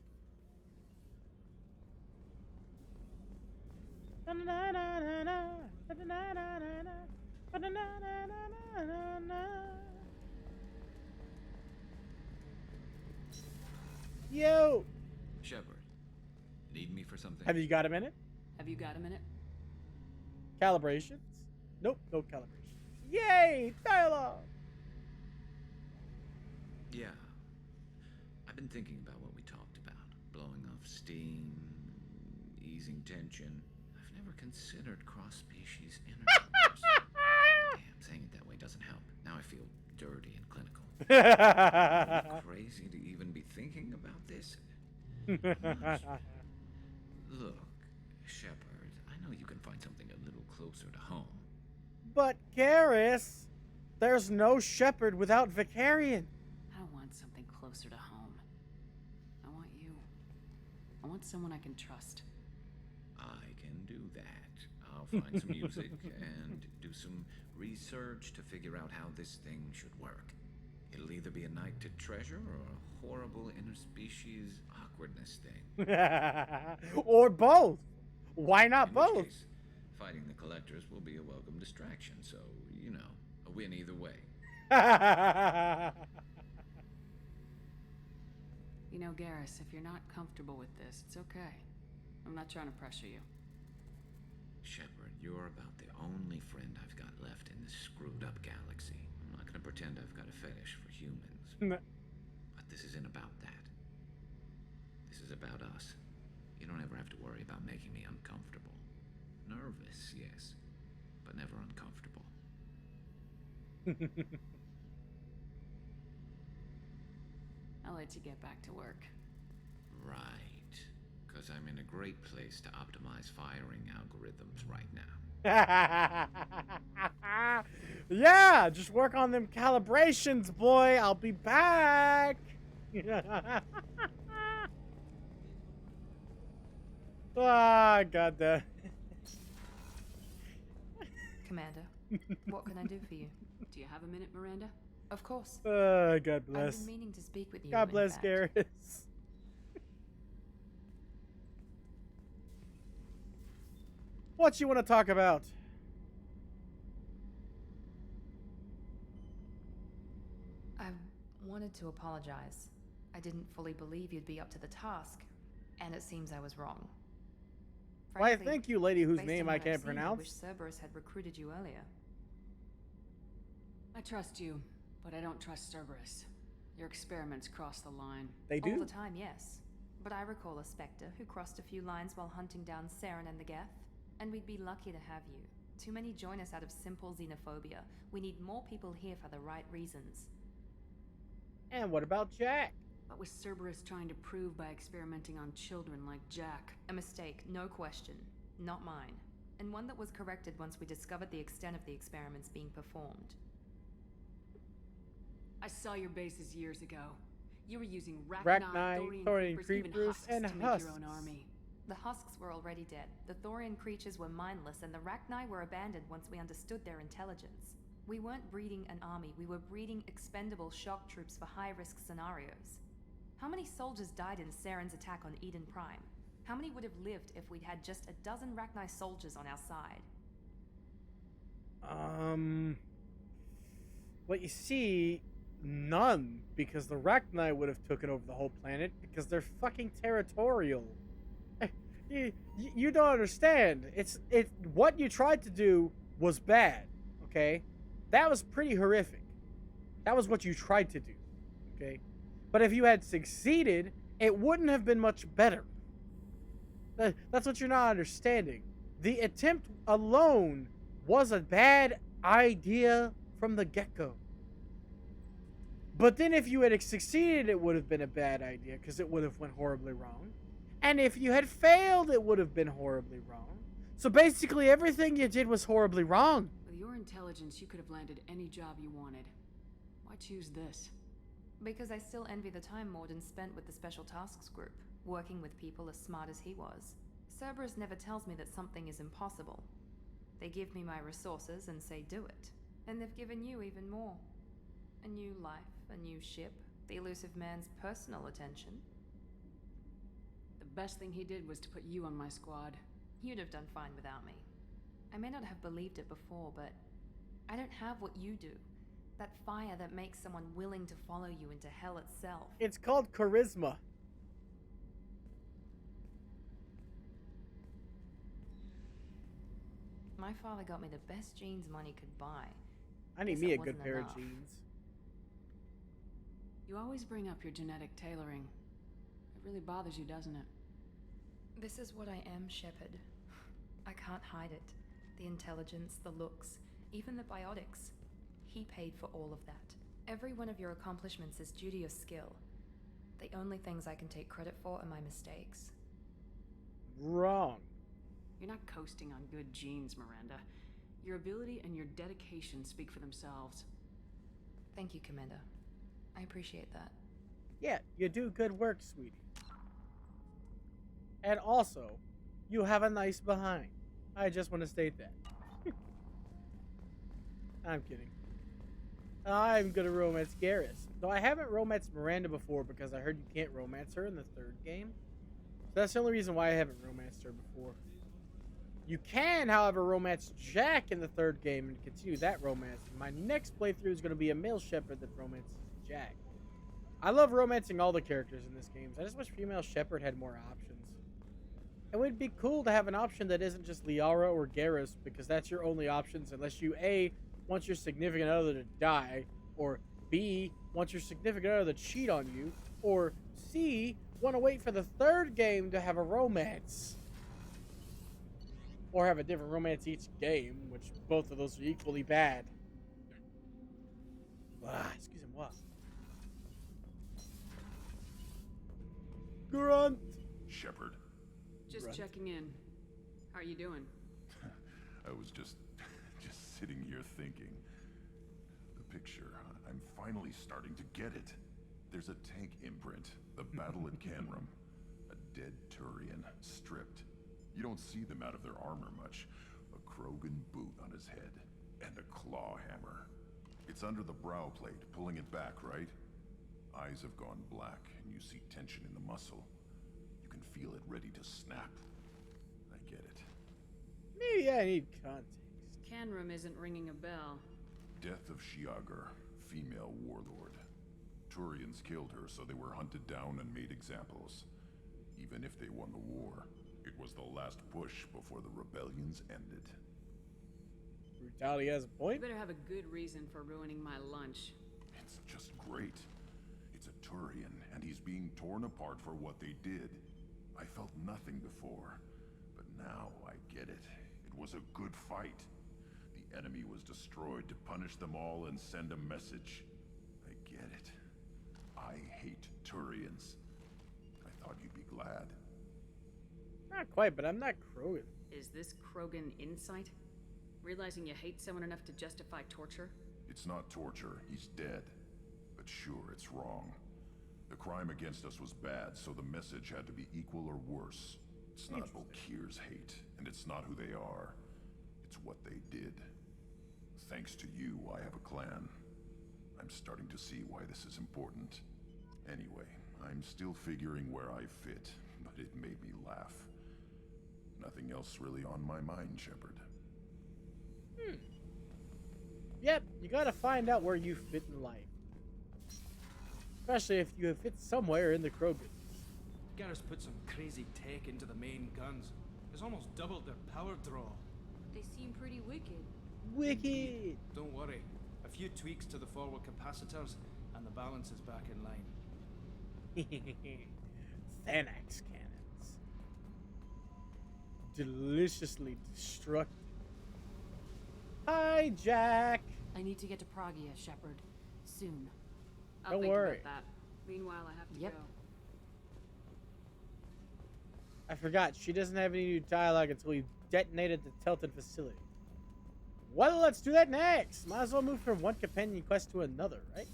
Yo. Shepard, need me for something? Have you got a minute? Have you got a minute? Calibrations? Nope, no calibrations. Yay! Dialogue! Yeah. I've been thinking about what we talked about. Blowing off steam, easing tension. I've never considered cross-species intercourse. Damn, saying it that way doesn't help. Now I feel dirty and clinical. Am I crazy to even be thinking about this? Look, Shepard, I know you can find something a little closer to home. But Garrus, there's no Shepherd without Vicarian. I don't want something closer to home. I want you. I want someone I can trust. I can do that. I'll find some music and do some research to figure out how this thing should work. It'll either be a night to treasure or a horrible interspecies awkwardness thing. Or both. Why not In both? which case, fighting the collectors will be a welcome distraction, so, you know, a win either way. You know, Garrus, if you're not comfortable with this, it's okay. I'm not trying to pressure you. Shepard, you're about the only friend I've got left in this screwed up galaxy. I'm not gonna pretend I've got a fetish for humans. But this isn't about that. This is about us. You don't ever have to worry about making me uncomfortable. Nervous, yes, but never uncomfortable. I'll let you get back to work. Right, because I'm in a great place to optimize firing algorithms right now. Yeah, just work on them calibrations, boy. I'll be back. Ah, goddamn. Commander, what can I do for you? Do you have a minute, Miranda? Of course. God bless. I've been meaning to speak with you. God in bless fact. Garrus. What you want to talk about? I wanted to apologize. I didn't fully believe you'd be up to the task, and it seems I was wrong. Why, Frankly, thank you, lady whose based name on I what I've can't seen, I pronounce. wish Cerberus had recruited you earlier. I trust you, but I don't trust Cerberus. Your experiments cross the line. They do. All the time, yes. But I recall a Spectre who crossed a few lines while hunting down Saren and the Geth, and we'd be lucky to have you. Too many join us out of simple xenophobia. We need more people here for the right reasons. And what about Jack? What was Cerberus trying to prove by experimenting on children like Jack? A mistake, no question. Not mine. And one that was corrected once we discovered the extent of the experiments being performed. I saw your bases years ago. You were using Rachni, Thorian creepers, and to make husks. your own army. The husks were already dead. The Thorian creatures were mindless, and the Rachni were abandoned once we understood their intelligence. We weren't breeding an army, we were breeding expendable shock troops for high-risk scenarios. How many soldiers died in Saren's attack on Eden Prime? How many would have lived if we'd had just a dozen Rachni soldiers on our side? Well, you see, none, because the Rachni would have taken over the whole planet because they're fucking territorial. You don't understand. What you tried to do was bad, okay? That was pretty horrific. That was what you tried to do, okay? But if you had succeeded, it wouldn't have been much better. That's what you're not understanding. The attempt alone was a bad idea from the get-go. But then if you had succeeded, it would have been a bad idea because it would have went horribly wrong. And if you had failed, it would have been horribly wrong. So basically everything you did was horribly wrong. With your intelligence, you could have landed any job you wanted. Why choose this? Because I still envy the time Morden spent with the Special Tasks Group, working with people as smart as he was. Cerberus never tells me that something is impossible. They give me my resources and say do it. And they've given you even more. A new life, a new ship, the elusive man's personal attention. The best thing he did was to put you on my squad. You'd have done fine without me. I may not have believed it before, but I don't have what you do. That fire that makes someone willing to follow you into hell itself. It's called charisma. My father got me the best jeans money could buy. I need Guess me it a good wasn't pair enough. of jeans. You always bring up your genetic tailoring. It really bothers you, doesn't it? This is what I am, Shepard. I can't hide it. The intelligence, the looks, even the biotics. He paid for all of that. Every one of your accomplishments is due to your skill. The only things I can take credit for are my mistakes. Wrong. You're not coasting on good genes, Miranda. Your ability and your dedication speak for themselves. Thank you, Commander. I appreciate that. Yeah, you do good work, sweetie. And also, you have a nice behind. I just want to state that. I'm kidding. I'm gonna romance Garrus. Though I haven't romanced Miranda before because I heard you can't romance her in the third game. So that's the only reason why I haven't romanced her before. You can, however, romance Jack in the third game and continue that romance. My next playthrough is going to be a male Shepard that romances Jack. I love romancing all the characters in this game. I just wish female Shepard had more options. It would be cool to have an option that isn't just Liara or Garrus, because that's your only options unless you A, want your significant other to die, or B, want your significant other to cheat on you, or C, want to wait for the third game to have a romance. Or have a different romance each game, which both of those are equally bad. Excusez-moi. Grunt! Shepard. Just Right. checking in. How are you doing? I was just sitting here thinking. The picture, I'm finally starting to get it. There's a tank imprint, the battle at Canrum. A dead Turian, stripped. You don't see them out of their armor much. A Krogan boot on his head, and a claw hammer. It's under the brow plate, pulling it back, right? Eyes have gone black, and you see tension in the muscle. You can feel it ready to snap. I get it. Maybe I need context. Canrum isn't ringing a bell. Death of Shiagar, female warlord. Turians killed her, so they were hunted down and made examples. Even if they won the war, it was the last push before the rebellions ended. Brutality has a You point. better have a good reason for ruining my lunch. It's just great. It's a Turian, and he's being torn apart for what they did. I felt nothing before, but now I get it. It was a good fight. The enemy was destroyed to punish them all and send a message. I get it. I hate Turians. I thought you'd be glad. Not quite, but I'm not Krogan. Is this Krogan insight? Realizing you hate someone enough to justify torture? It's not torture. He's dead. But sure, it's wrong. The crime against us was bad, so the message had to be equal or worse. It's not Volkir's hate, and it's not who they are. It's what they did. Thanks to you, I have a clan. I'm starting to see why this is important. Anyway, I'm still figuring where I fit, but it made me laugh. Nothing else really on my mind, Shepard. Yep, you gotta find out where you fit in life. Especially if you fit somewhere in the Krogan. Garrus put some crazy tech into the main guns. It's almost doubled their power draw. They seem pretty wicked. Wicked! Don't worry. A few tweaks to the forward capacitors, and the balance is back in line. Thanax cannons. Deliciously destructive. Hi, Jack! I need to get to Pragia, Shepard. Soon. I'll Don't think worry. about that. Meanwhile, I have to go. I forgot, she doesn't have any new dialogue until we detonated the Telton facility. Well, let's do that next! Might as well move from one companion quest to another, right?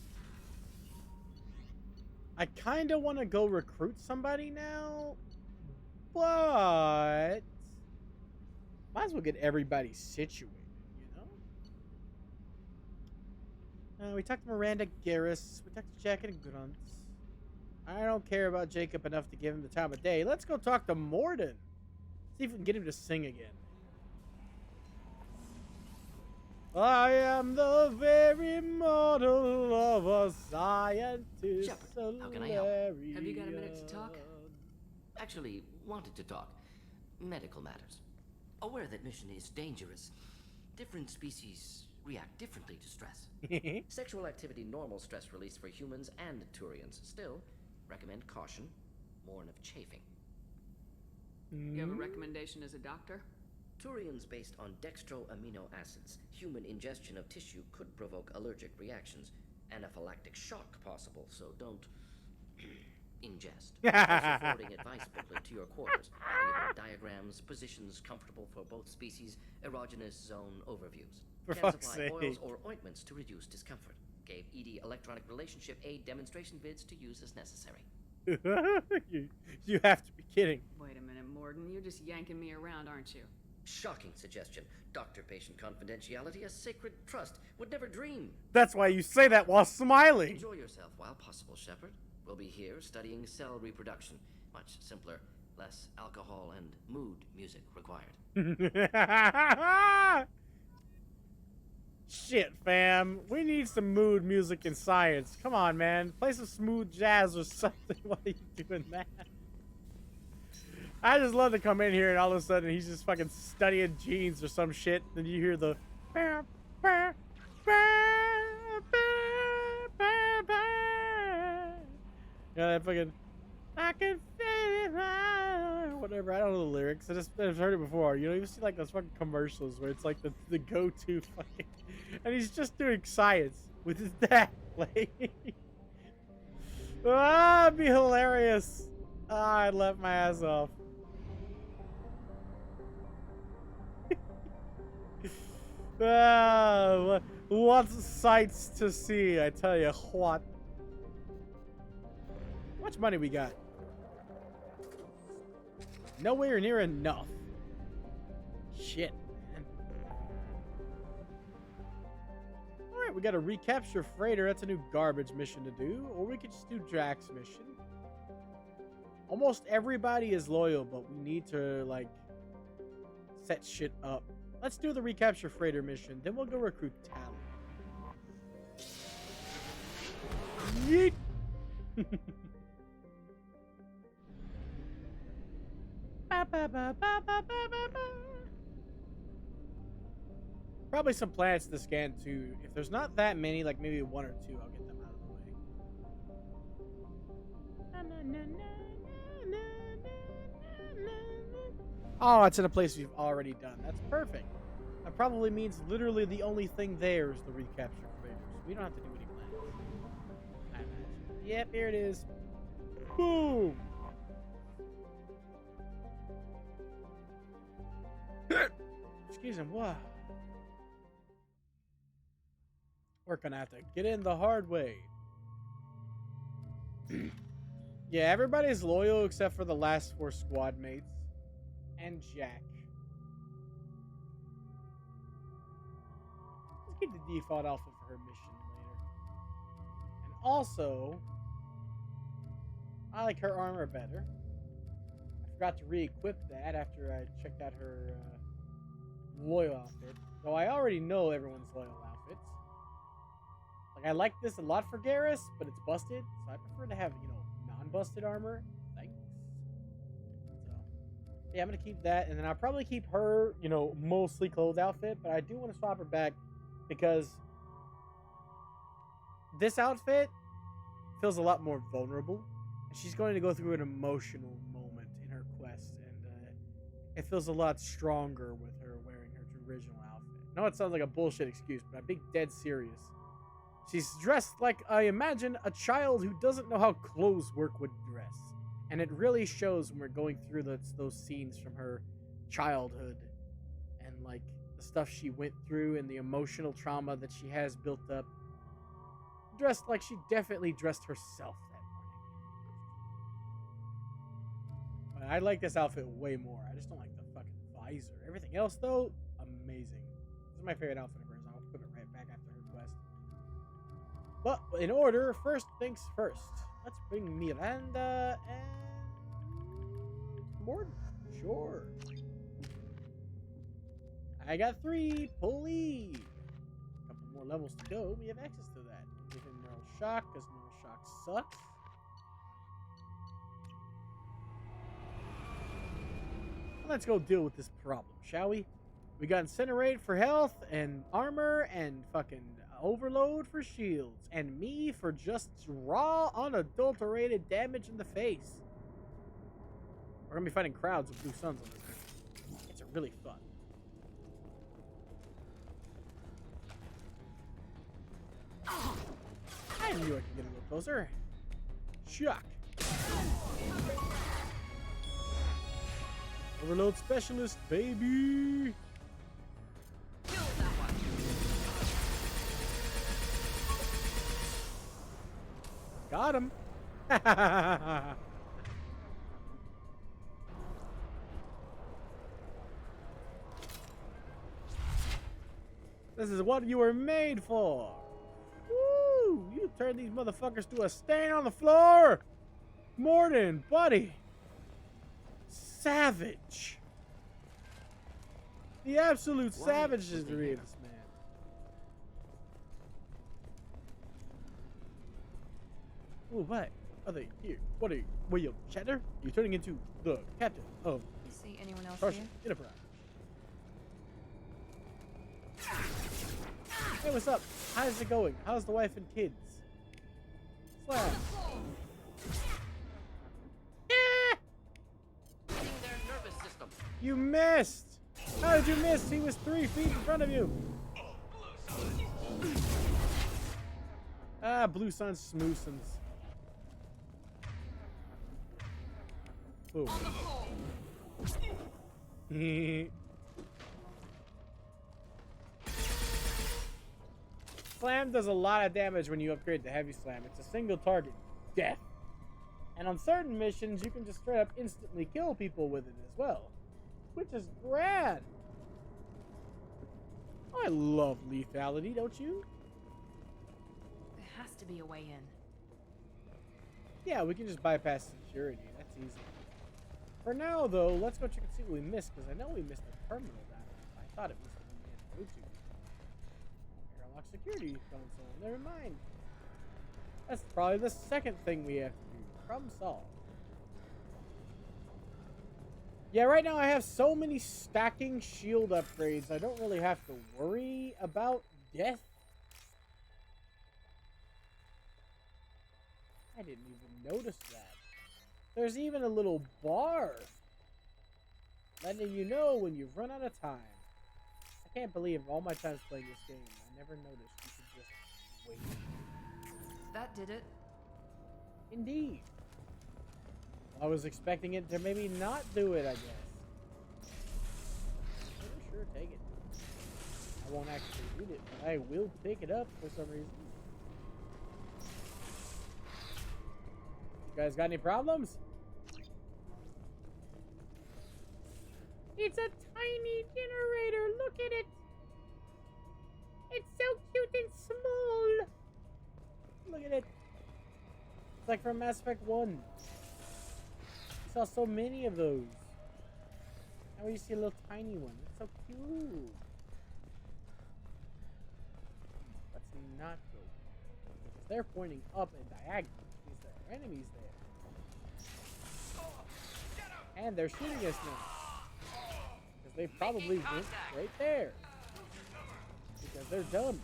I kinda wanna go recruit somebody now, but might as well get everybody situated, you know? We talked to Miranda, Garrus, we talked to Jack and Grunt. I don't care about Jacob enough to give him the time of day. Let's go talk to Morden. See if we can get him to sing again. I am the very model of a scientist. Shepard, how can I help? Have you got a minute to talk? Actually, wanted to talk. Medical matters. aware that mission is dangerous. Different species react differently to stress. Sexual activity normal stress release for humans and Turians. Still, recommend caution. Warn of chafing. You have a recommendation as a doctor? Turians based on dextro amino acids. Human ingestion of tissue could provoke allergic reactions. Anaphylactic shock possible, so don't ingest. Also forwarding advice booklet to your quarters. Valuable diagrams, positions comfortable for both species, erogenous zone overviews. For Can fuck's supply oils sake. or ointments to reduce discomfort. Gave ED electronic relationship aid demonstration vids to use as necessary. you have to be kidding. Wait a minute, Morgan. You're just yanking me around, aren't you? Shocking suggestion. Doctor-patient confidentiality, a sacred trust. Would never dream. That's why you say that while smiling. Enjoy yourself while possible, Shepard. We'll be here studying cell reproduction. Much simpler, less alcohol and mood music required. Shit, fam. We need some mood music in science. Come on, man. Play some smooth jazz or something while you doing that. I just love to come in here and all of a sudden he's just fucking studying genes or some shit. Then you hear the... Yeah, that fucking... I can feel it, whatever. I don't know the lyrics. I've heard it before. You know, you see like those fucking commercials where it's like the go-to fucking... And he's just doing science with his dad playing. Ah, it'd be hilarious. Ah, I'd laugh my ass off. Ah, what sights to see, I tell you what. How much money we got? Nowhere near enough. Shit, man. Alright, we got a recapture freighter. That's a new garbage mission to do. Or we could just do Drax's mission. Almost everybody is loyal, but we need to, like, set shit up. Let's do the recapture freighter mission. Then we'll go recruit Tally. Yeet! Probably some planets to scan too. If there's not that many, like maybe one or two, I'll get them out of the way. Oh, it's in a place we've already done. That's perfect. That probably means literally the only thing there is the recapture freighters. We don't have to do any planets. I imagine. Yep, here it is. Boom! Excuse him, what? We're gonna have to get in the hard way. Yeah, everybody's loyal except for the last 4 squad mates. And Jack. Let's keep the default outfit for her mission later. And also, I like her armor better. I forgot to re-equip that after I checked out her loyal outfit. Though I already know everyone's loyal outfits. Like, I like this a lot for Garrus, but it's busted. So I prefer to have, you know, non-busted armor. Thanks. So, yeah, I'm going to keep that. And then I'll probably keep her, you know, mostly clothed outfit. But I do want to swap her back because this outfit feels a lot more vulnerable. And she's going to go through an emotional moment in her quest. And it feels a lot stronger with her wearing her original outfit. I know it sounds like a bullshit excuse, but I'm being dead serious. She's dressed like, I imagine, a child who doesn't know how clothes work would dress. And it really shows when we're going through those scenes from her childhood. And, like, the stuff she went through and the emotional trauma that she has built up. Dressed like she definitely dressed herself that morning. But I like this outfit way more. I just don't like the fucking visor. Everything else, though, amazing. This is my favorite outfit of hers. I'll put it right back after her quest. But in order, first things first. Let's bring Miranda and Morton. Sure. I got 3. Pulley. A couple more levels to go. We have access to that. Give him Neural Shock, because Neural Shock sucks. Let's go deal with this problem, shall we? We got Incinerate for health and armor and fucking Overload for shields. And me for just raw, unadulterated damage in the face. We're gonna be fighting crowds of blue suns on this game. It's really fun. I knew I could get a little closer. Shock. Overload specialist, baby. Got him. This is what you were made for. Woo! You turn these motherfuckers to a stain on the floor. Morden, buddy. Savage. The absolute savagery of this man. Ooh, what? Are they here? What are you? Were you Cheddar? You're turning into the captain of See anyone else Tarshian here? Enterprise. Hey, what's up? How's it going? How's the wife and kids? Slap. Reading their nervous system. You missed! How did you miss? He was 3 feet in front of you. Ah, Blue Sun smoosins. Boom. Slam does a lot of damage when you upgrade to Heavy Slam. It's a single target. Death. And on certain missions, you can just straight up instantly kill people with it as well. Which is grand. I love lethality, don't you? There has to be a way in. Yeah, we can just bypass security. That's easy. For now, though, let's go check and see what we missed, because I know we missed the terminal down there. I thought it was the one we had to go to. Airlock security console. Never mind. That's probably the second thing we have to do. Problem solved. Yeah, right now I have so many stacking shield upgrades, I don't really have to worry about death. I didn't even notice that. There's even a little bar letting you know when you've run out of time. I can't believe all my times playing this game, I never noticed you could just wait. That did it. Indeed. I was expecting it to maybe not do it, I guess. Sure, take it. I won't actually read it, but I will pick it up for some reason. You guys got any problems? It's a tiny generator. Look at it. It's so cute and small. Look at it. It's like from Mass Effect 1. You saw so many of those. Now you see a little tiny one. It's so cute. Let's not go. Because they're pointing up and diagonal. Means there are enemies there. And they're shooting us now. Because they probably went right there. Because they're dumb.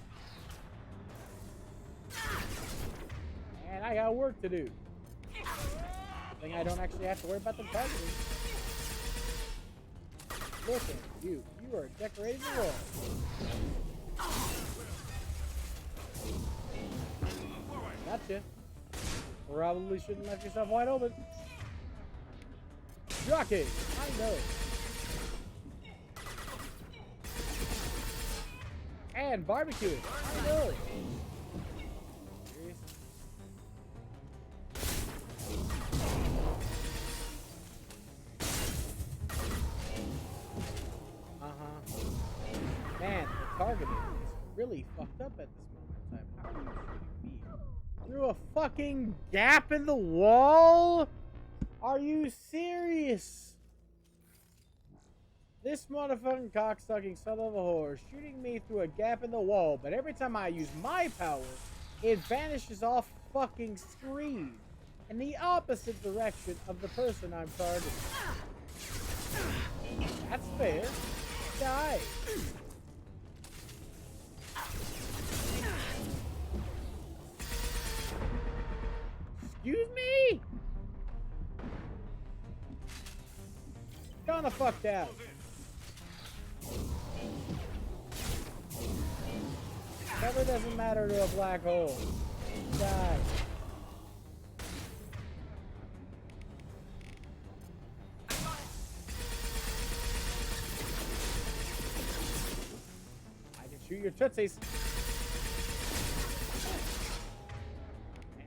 And I got work to do. Thing I don't actually have to worry about them targeting. Look at you. You are decorating the wall. Gotcha. Probably shouldn't let yourself wide open. Jockey. I know. And barbecue it. I know. Man, the targeting is really fucked up at this moment in time. How are you shooting me? Through a fucking gap in the wall? Are you serious? This motherfucking cocksucking son of a whore is shooting me through a gap in the wall, but every time I use my power, it vanishes off fucking screen in the opposite direction of the person I'm targeting. That's fair. Die. Excuse me? Gonna fuck down. Never doesn't matter to a black hole. Die. I can shoot your tootsies.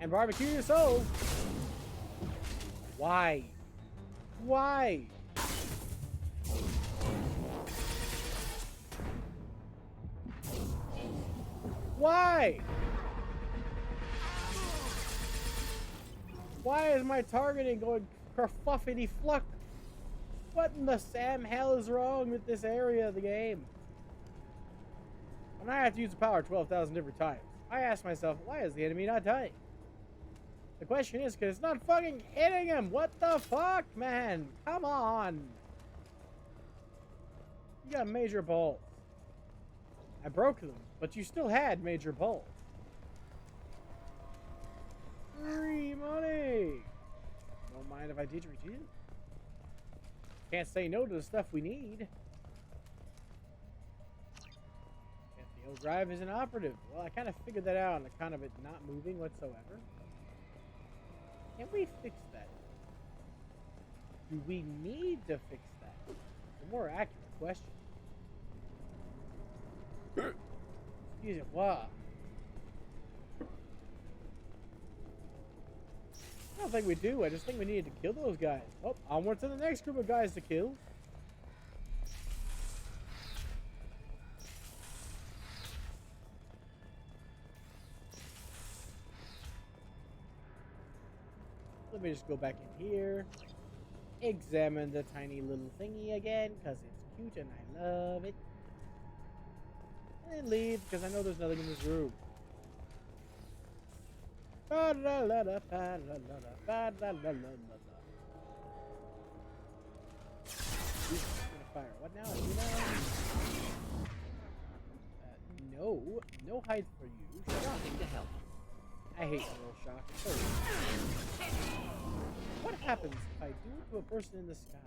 And barbecue your soul. Why? Why? Why? Why is my targeting going kerfuffity fluck? What in the Sam hell is wrong with this area of the game? When I have to use the power 12,000 different times, I ask myself, why is the enemy not dying? The question is because it's not fucking hitting him. What the fuck, man? Come on. You got major balls. I broke them, but you still had major balls. Free money. Don't mind if I didgeridoo. Can't say no to the stuff we need. If the old drive isn't operative. Well, I kind of figured that out on account of it not moving whatsoever. Can we fix that? Do we need to fix that? It's a more accurate question. Excuse me, what? I don't think we do. I just think we needed to kill those guys. Oh, onward to the next group of guys to kill. Let me just go back in here. Examine the tiny little thingy again, because it's cute and I love it. And leave, because I know there's nothing in this room. Fire. What now? No. No hide for you. Shocking to hell. I hate roll shock. What happens if I do it to a person in the sky?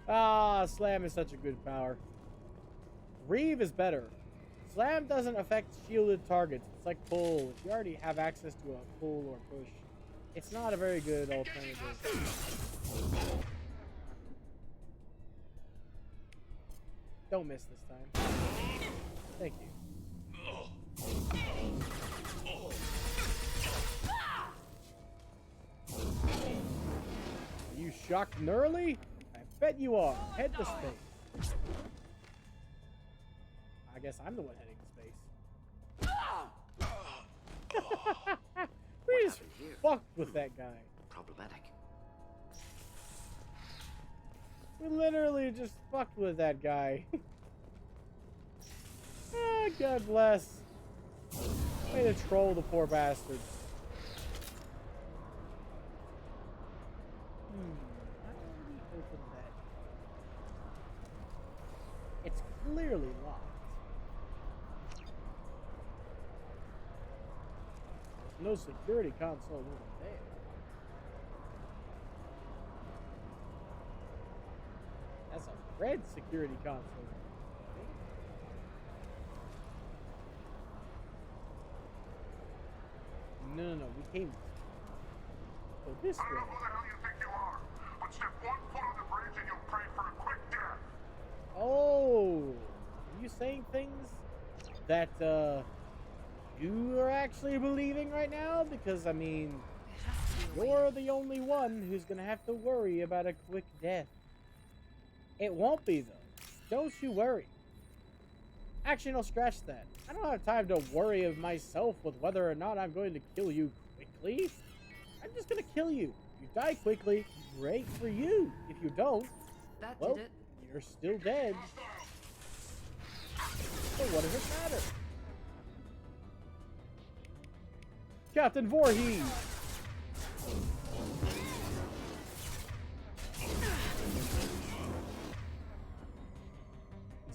Ah, Slam is such a good power. Reeve is better. Slam doesn't affect shielded targets. It's like pull. If you already have access to a pull or push, it's not a very good alternative. Don't miss this time. Thank you. Are you shocked nearly? I bet you are. Head to space. I guess I'm the one heading to space. We just fucked with that guy. Problematic. We literally just fucked with that guy. Ah, God bless. Way to troll the poor bastard. How do we open that? It's clearly locked. There's no security console over there. That's a red security console. No, we came this way. I don't know who the hell you think you are, but step 1 foot on the bridge and you'll pray for a quick death. Oh, are you saying things that you are actually believing right now? Because I mean, you're the only one who's gonna have to worry about a quick death. It won't be though. Don't you worry. Actually, no, scratch that. I don't have time to worry of myself with whether or not I'm going to kill you quickly. I'm just gonna kill you. You die quickly, great for you. If you don't, That well, did it. you're still dead. So what does it matter? Captain Voorhees!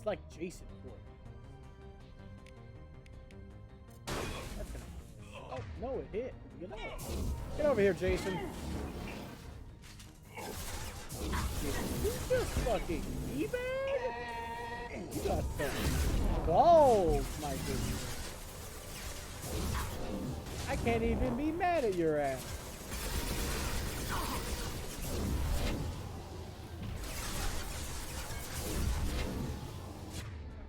It's like Jason for it. That's gonna. Oh no, it hit. Get over here, Jason. You just fucking e-bag? You got some balls, my goodness. I can't even be mad at your ass.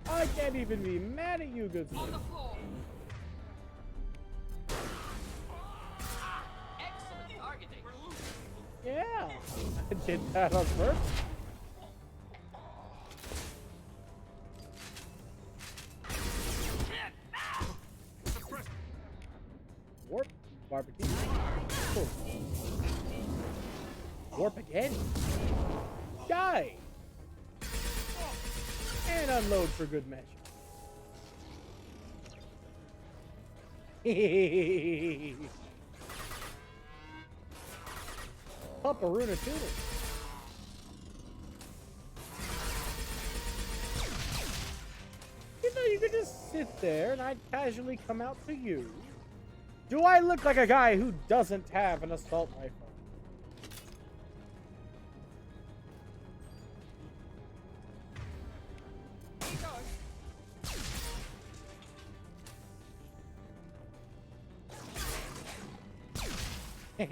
I can't even be mad at you, good sir. On the floor. Excellent targeting. Yeah, I did that on purpose. Warp, barbecue. Cool. Warp again. Die. And unload for good measure. Pumperuna tuna. You know, you could just sit there and I'd casually come out to you. Do I look like a guy who doesn't have an assault rifle? I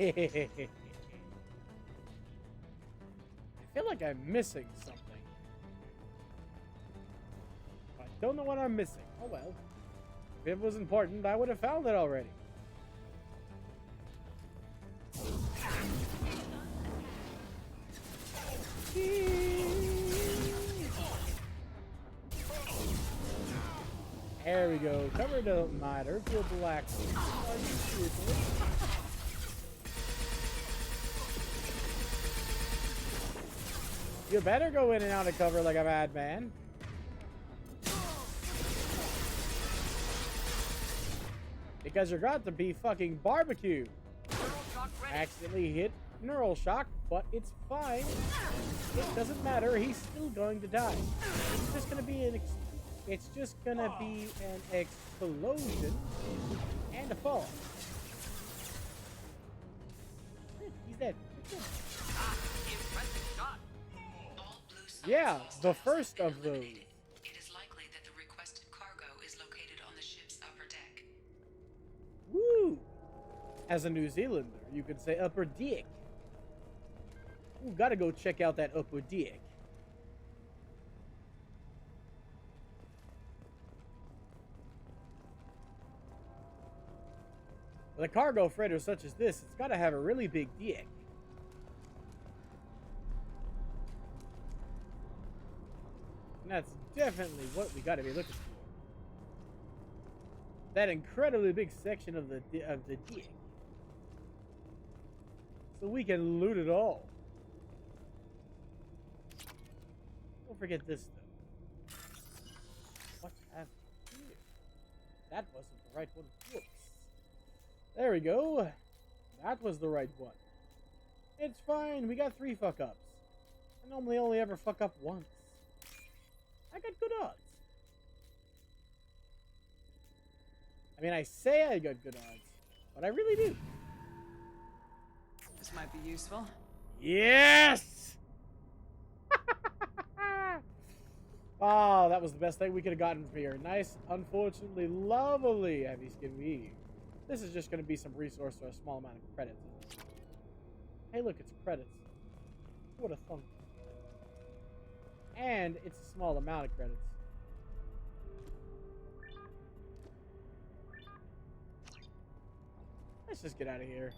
feel like I'm missing something. I don't know what I'm missing. Oh well. If it was important, I would have found it already. There we go. Cover don't matter. Feel black. Are you serious? You better go in and out of cover like a madman. Because you're got to be fucking barbecue. I accidentally hit neural shock, but it's fine. It doesn't matter. He's still going to die. It's just gonna be an explosion and a fall. He's dead. Yeah, the first of those. It is likely that the requested cargo is located on the ship's upper deck. Woo! As a New Zealander, you could say upper deck. Ooh, gotta go check out that upper deck. With a cargo freighter such as this, it's gotta have a really big deck. And that's definitely what we gotta be looking for. That incredibly big section of the deck. So we can loot it all. Don't forget this though. What have we here? That wasn't the right one. Whoops. There we go. That was the right one. It's fine. We got 3 fuck-ups. I normally only ever fuck up once. I got good odds. I mean, I say I got good odds, but I really do. This might be useful. Yes! Oh, that was the best thing we could have gotten from here. Nice, unfortunately lovely heavy skin weave. This is just going to be some resource or a small amount of credits. Hey, look, it's credits. Who would have thunk? And it's a small amount of credits. Let's just get out of here.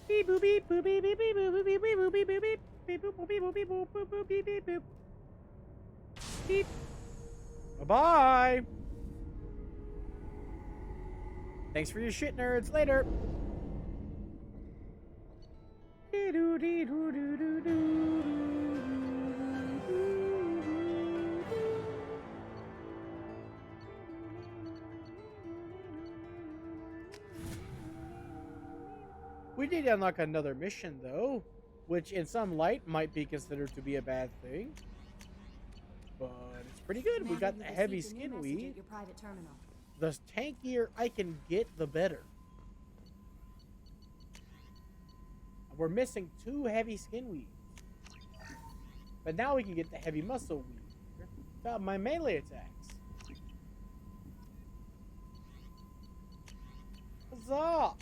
Beep boop beep boop beep beep beep boop beep beep boop beep beep beep beep boop beep boop beep boop boop boop beep beep boop. Beep. Bye-bye. Thanks for your shit, nerds. Later. We did unlock another mission, though, which in some light might be considered to be a bad thing. but it's pretty good. We Commander, got you the heavy received a new skin message weave. at your private terminal. The tankier I can get, the better. We're missing 2 heavy skin weaves. But now we can get the heavy muscle weave. Got my melee attacks. Huzzah!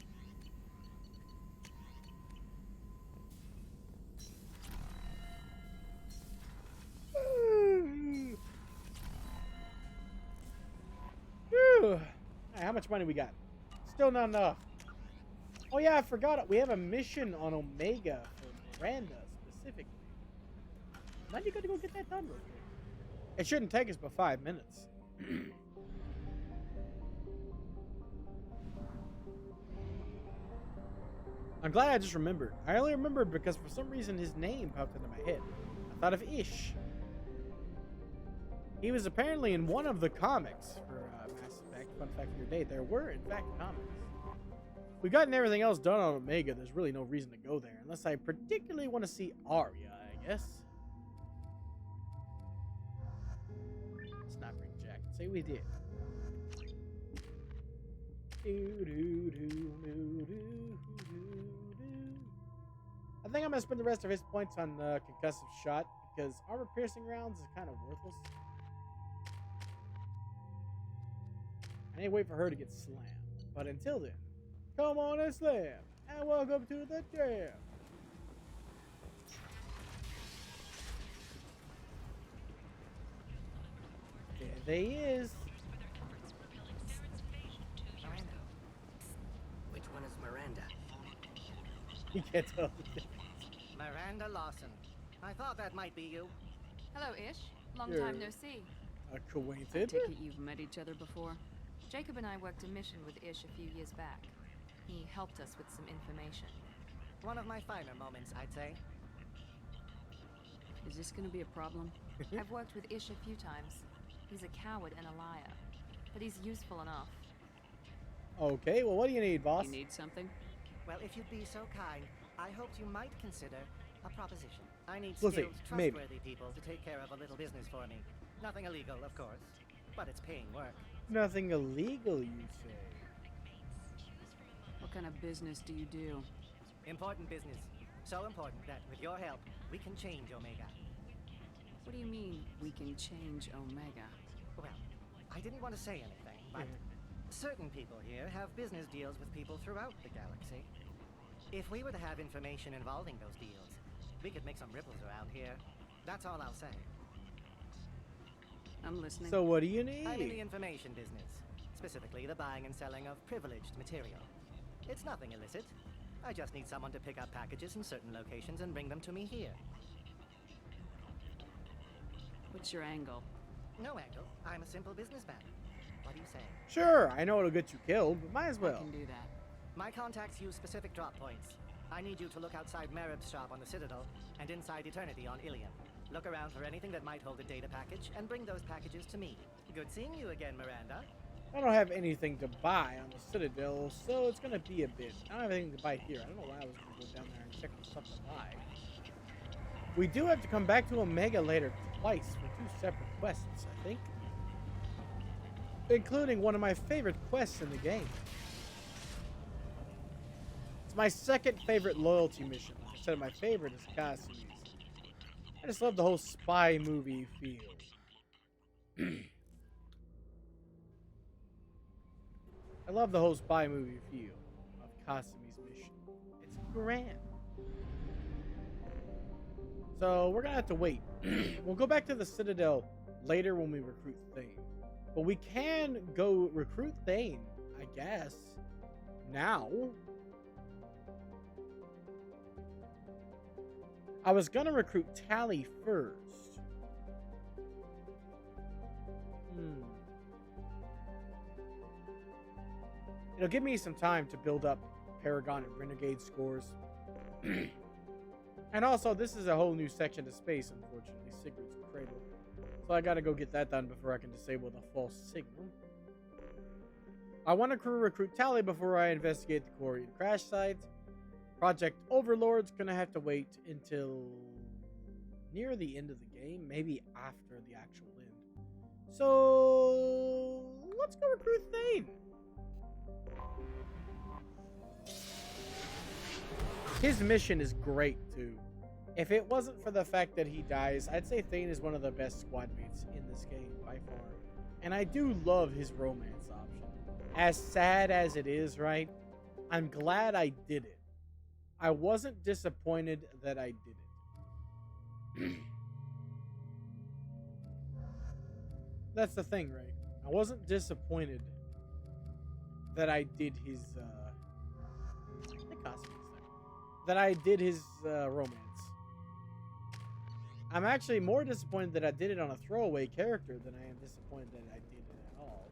Whew. Hey, how much money we got? Still not enough. Oh yeah, I forgot it. We have a mission on Omega for Miranda specifically. Might be good to go get that done real quick. It shouldn't take us but 5 minutes. I'm glad I just remembered. I only remembered because for some reason his name popped into my head. I thought of Ish. He was apparently in one of the comics for Mass Effect. Fun fact for your day, there were in fact comics. We've gotten everything else done on Omega. There's really no reason to go there. Unless I particularly want to see Arya, I guess. Let's not bring Jack. Say we did. I think I'm going to spend the rest of his points on concussive shot. Because armor-piercing rounds is kind of worthless. I need to wait for her to get slammed. But until then, come on and slam. And welcome to the jam. There they is. Miranda. Which one is Miranda? You can't tell. Miranda Lawson. I thought that might be you. Hello, Ish. Long You're time no see. Acquainted. Take it you've met each other before? Jacob and I worked a mission with Ish a few years back. He helped us with some information. One of my finer moments, I'd say. Is this gonna be a problem? I've worked with Ish a few times. He's a coward and a liar, but he's useful enough. Okay, well, what do you need, boss? You need something? Well, if you'd be so kind, I hoped you might consider a proposition. I need We'll see. skilled, Maybe. trustworthy people to take care of a little business for me. Nothing illegal, of course, but it's paying work. Nothing illegal, you say? What kind of business do you do? Important business. So important that, with your help, we can change Omega. What do you mean, we can change Omega? Well, I didn't want to say anything, but certain people here have business deals with people throughout the galaxy. If we were to have information involving those deals, we could make some ripples around here. That's all I'll say. I'm listening. So what do you need? I'm in the information business, specifically the buying and selling of privileged material. It's nothing illicit. I just need someone to pick up packages in certain locations and bring them to me here. What's your angle? No angle. I'm a simple businessman. What do you say? Sure, I know it'll get you killed, but might as well. I can do that. My contacts use specific drop points. I need you to look outside Merib's shop on the Citadel and inside Eternity on Ilium. Look around for anything that might hold a data package and bring those packages to me. Good seeing you again, Miranda. I don't have anything to buy on the Citadel, so it's gonna be a bit. I don't have anything to buy here. I don't know why I was gonna go down there and check for stuff to buy. We do have to come back to Omega later twice for 2 separate quests, I think. Including one of my favorite quests in the game. It's my second favorite loyalty mission. Like I said, my favorite is Cassie's. I just love the whole spy movie feel. I love the whole spy movie feel of Kasimi's mission. It's grand. So we're gonna have to wait. We'll go back to the Citadel later when we recruit Thane. But we can go recruit Thane, I guess, now. I was gonna recruit Tally first. It'll give me some time to build up Paragon and Renegade scores. And also, this is a whole new section of space, unfortunately. Sigurd's Cradle. So I gotta go get that done before I can disable the false signal. I want to recruit Tally before I investigate the Quarian crash site. Project Overlord's gonna have to wait until near the end of the game, maybe after the actual end. So let's go recruit Thane. His mission is great too. If it wasn't for the fact that he dies, I'd say Thane is one of the best squad mates in this game by far. And I do love his romance option. As sad as it is, right? I'm glad I did it. I wasn't disappointed that I did it. That's the thing, right? I wasn't disappointed that I did his the costumes there. That I did his romance. I'm actually more disappointed that I did it on a throwaway character than I am disappointed that I did it at all.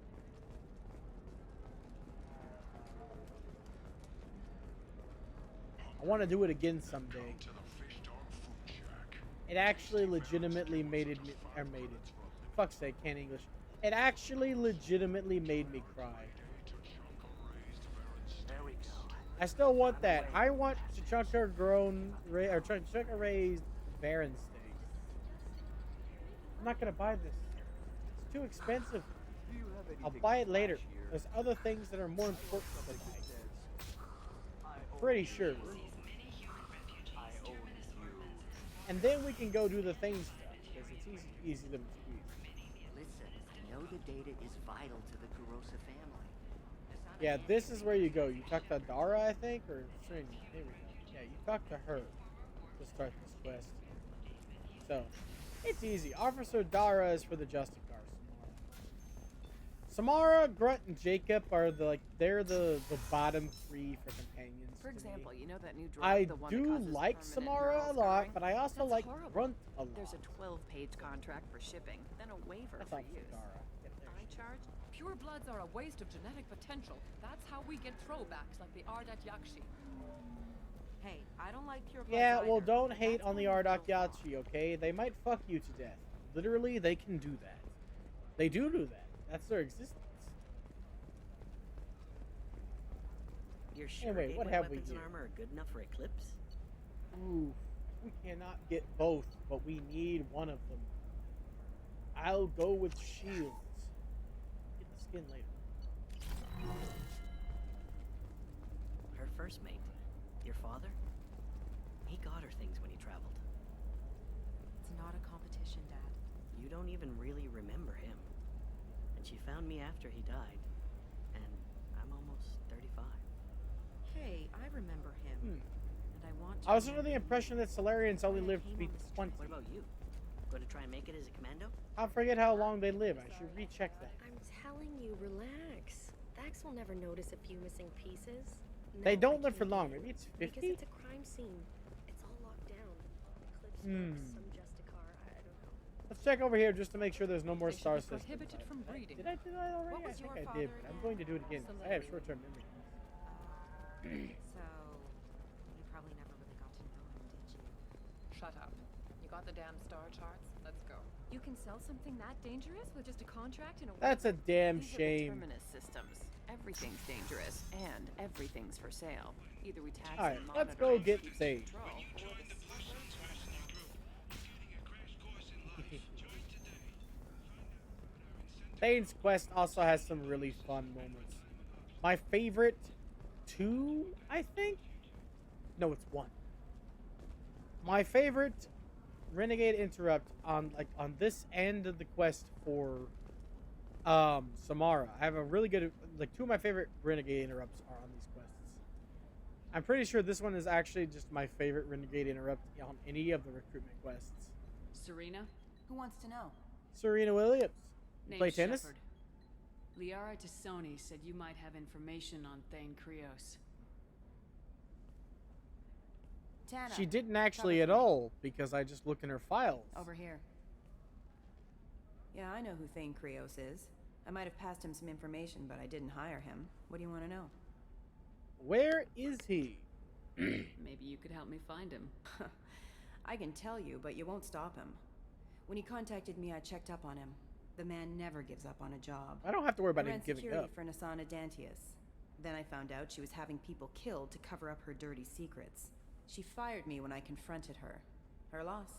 I want to do it again someday. It actually legitimately made it. Fuck's sake, can't English. It actually legitimately made me cry. There we go. I still want that. I want Chunker Chunker raised Baron steak. I'm not gonna buy this. It's too expensive. I'll buy it later. There's other things that are more important to buy. Pretty sure. And then we can go do the thing stuff because it's easy to squeeze. Listen, I know the data is vital to the Kurosa family. Yeah, this is where you go. You talk to Dara, I think, or String. There we go. Yeah, you talk to her to start this quest. So, it's easy. Officer Dara is for the Justicar. Samara, Grunt, and Jacob are they're the bottom three for companions. For example, you know that new drug, I the one do that causes like permanent Samara neural a lot, scarring? but I also That's like horrible. Grunt a lot. There's a 12-page contract for shipping, then a waiver That's for Officer use. Dara. I charge? Pure bloods are a waste of genetic potential. That's how we get throwbacks like the Ardat Yakshi. Hey, I don't like pure bloods Yeah, well, either. don't hate on the Ardak Yachi, okay? They might fuck you to death. Literally, they can do that. They do that. That's their existence. You're sure Anyway, what have we weapons here? and armor are good enough for Eclipse? Ooh, we cannot get both, but we need one of them. I'll go with shields. Get the skin later. Her first mate, your father? He got her things when he traveled. It's not a competition, Dad. You don't even really remember him. And she found me after he died. And I'm almost 35. Hey, I remember him. And I want to. I was under the impression that Solarians only lived to be 20. What about you? Going to try and make it as a commando? I forget how long they live. I should recheck that. I'm telling you, relax. Thax will never notice a few missing pieces. They No, don't I live for can't long. do Maybe it. it's Because 50? it's a crime scene. It's all locked down. Eclipse some Justicar, I don't know. Let's check over here just to make sure there's no more They should star be systems. prohibited from breeding. Did I do that already? What was I think your I did, father but I'm again? going to do it again. I have short-term memory. So, you probably never really got to know him, did you? Shut up. You got the damn star charts? Let's go. You can sell something that dangerous with just a contract and a That's a damn These shame. are the terminus systems. Everything's dangerous, and everything's for sale. Either we tax Alright, and let's monitor go and get keep Sage. control, or Thane's quest also has some really fun moments. My favorite two, I think? No, it's one. My favorite Renegade Interrupt on this end of the quest for Samara. I have a really good two of my favorite Renegade Interrupts are on these quests. I'm pretty sure this one is actually just my favorite Renegade Interrupt on any of the recruitment quests. Serena? Who wants to know? Serena Williams. You Name's play tennis? Shepard. Liara Tassoni said you might have information on Thane Krios. Tana. She didn't actually at all, because I just looked in her files. Over here. Yeah, I know who Thane Krios is. I might have passed him some information, but I didn't hire him. What do you want to know? Where is he? Maybe you could help me find him. I can tell you, but you won't stop him. When he contacted me, I checked up on him. The man never gives up on a job. I don't have to worry about I him ran giving security up. for Nasana Dantius. Then I found out she was having people killed to cover up her dirty secrets. She fired me when I confronted her. Her loss.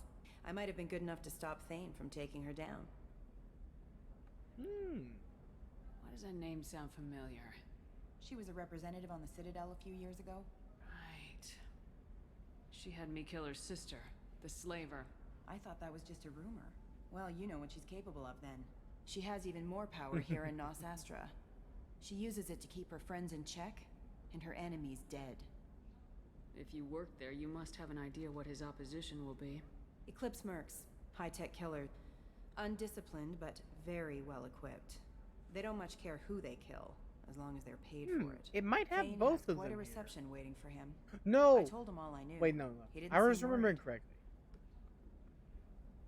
I might have been good enough to stop Thane from taking her down. Why does that name sound familiar? She was a representative on the Citadel a few years ago. Right. She had me kill her sister, the slaver. I thought that was just a rumor. Well, you know what she's capable of then. She has even more power here in Nos Astra. She uses it to keep her friends in check, and her enemies dead. If you work there, you must have an idea what his opposition will be. Eclipse mercs. High-tech killer. Undisciplined, but very well equipped. They don't much care who they kill, as long as they're paid for it. It might have Thane both has of quite them a here. reception waiting for him. No. I told him all I knew. Wait, no. He didn't I was seem remembering worried. correctly.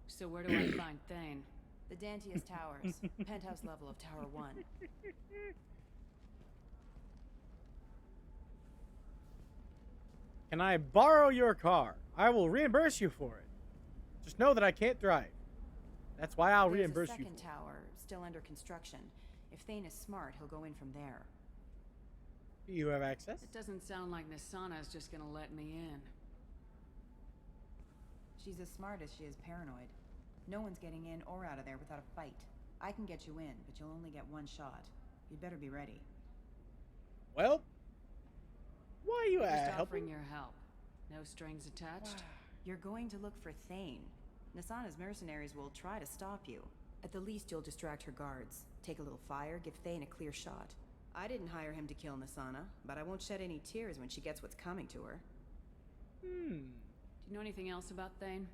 So where do I find Thane? The Dantius Towers. Penthouse level of Tower 1. Can I borrow your car? I will reimburse you for it. Just know that I can't drive. That's why I'll There's reimburse a you. second tower, still under construction. If Thane is smart, he'll go in from there. Do you have access? It doesn't sound like Nisana's just gonna let me in. She's as smart as she is paranoid. No one's getting in or out of there without a fight. I can get you in, but you'll only get one shot. You'd better be ready. Well, why are you Just helping? offering your help. No strings attached. You're going to look for Thane. Nisana's mercenaries will try to stop you. At the least, you'll distract her guards. Take a little fire, give Thane a clear shot. I didn't hire him to kill Nisana, but I won't shed any tears when she gets what's coming to her. Do you know anything else about Thane?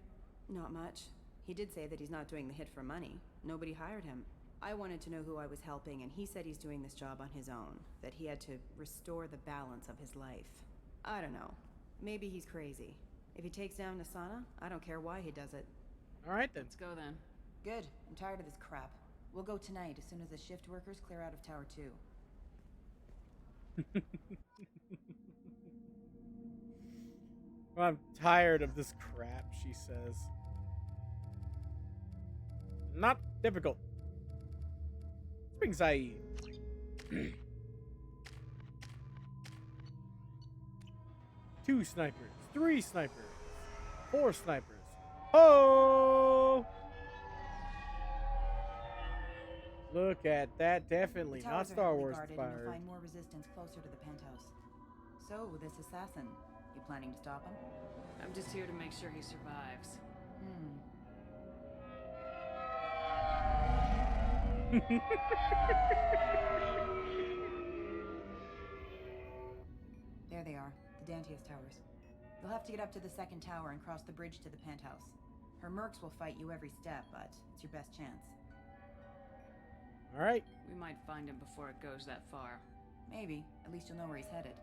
Not much. He did say that he's not doing the hit for money. Nobody hired him. I wanted to know who I was helping, and he said he's doing this job on his own. That he had to restore the balance of his life. I don't know. Maybe he's crazy. If he takes down Nisana, I don't care why he does it. Alright then. Let's go then. Good. I'm tired of this crap. We'll go tonight as soon as the shift workers clear out of Tower 2. Well, I'm tired of this crap, she says. Not difficult. Bring Saeed. 2 snipers, 3 snipers, 4 snipers. Oh! Look at that. Definitely The not towers are Star heavily Wars guarded, and you'll inspired. find more resistance closer to the penthouse. So, this assassin, you planning to stop him? I'm just here to make sure he survives. There they are, the Dantius Towers. You'll have to get up to the second tower and cross the bridge to the penthouse. Her mercs will fight you every step, but it's your best chance. Alright. We might find him before it goes that far. Maybe. At least you'll know where he's headed.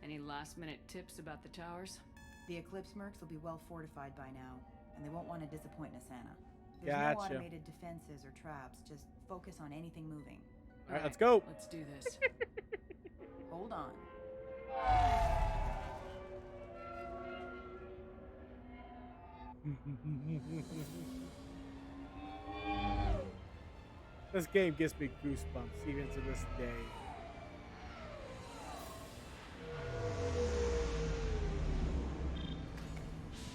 Any last-minute tips about the towers? The Eclipse mercs will be well fortified by now, and they won't want to disappoint Nisana. There's Gotcha. no automated defenses or traps, just focus on anything moving. Alright, let's go. Let's do this. Hold on. This game gives me goosebumps even to this day.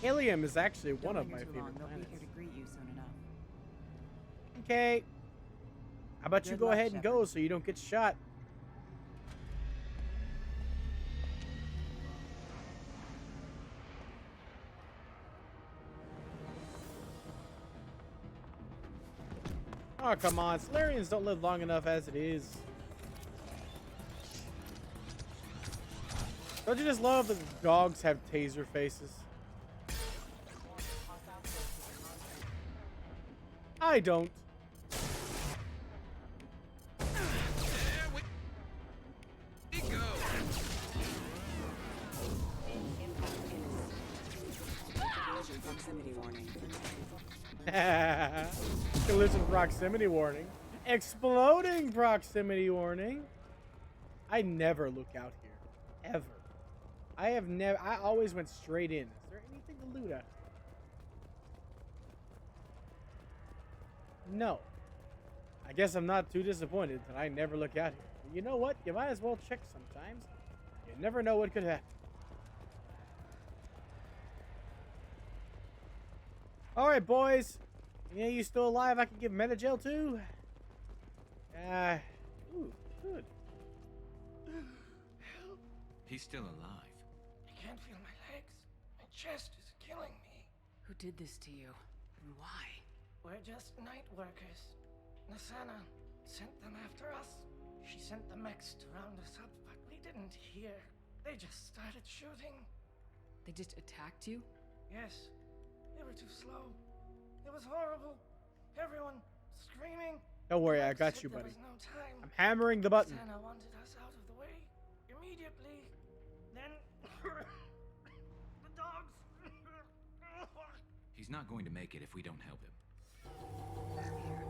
Helium is actually one of my favorite They'll be planets. here to greet you soon enough. Okay. How about you Good go luck, ahead and go so you don't get shot? Oh, come on. Solarians don't live long enough as it is. Don't you just love that the dogs have taser faces? I don't. Proximity warning. Collision proximity warning. Exploding proximity warning. I never look out here. Ever. I have never. I always went straight in. Is there anything to loot out here? No. I guess I'm not too disappointed that I never look out here. But you know what? You might as well check sometimes. You never know what could happen. Alright, boys. Yeah, you still alive? I can give Metagel too? Ooh, good. He's still alive. I can't feel my legs. My chest is killing me. Who did this to you? And why? We're just night workers. Nasana sent them after us. She sent the mechs to round us up, but we didn't hear. They just started shooting. They just attacked you? Yes. They were too slow. It was horrible. Everyone screaming. Don't worry, I got you, buddy. I'm hammering the button. Santa wanted us out of the way immediately. Then the dogs. He's not going to make it if we don't help him.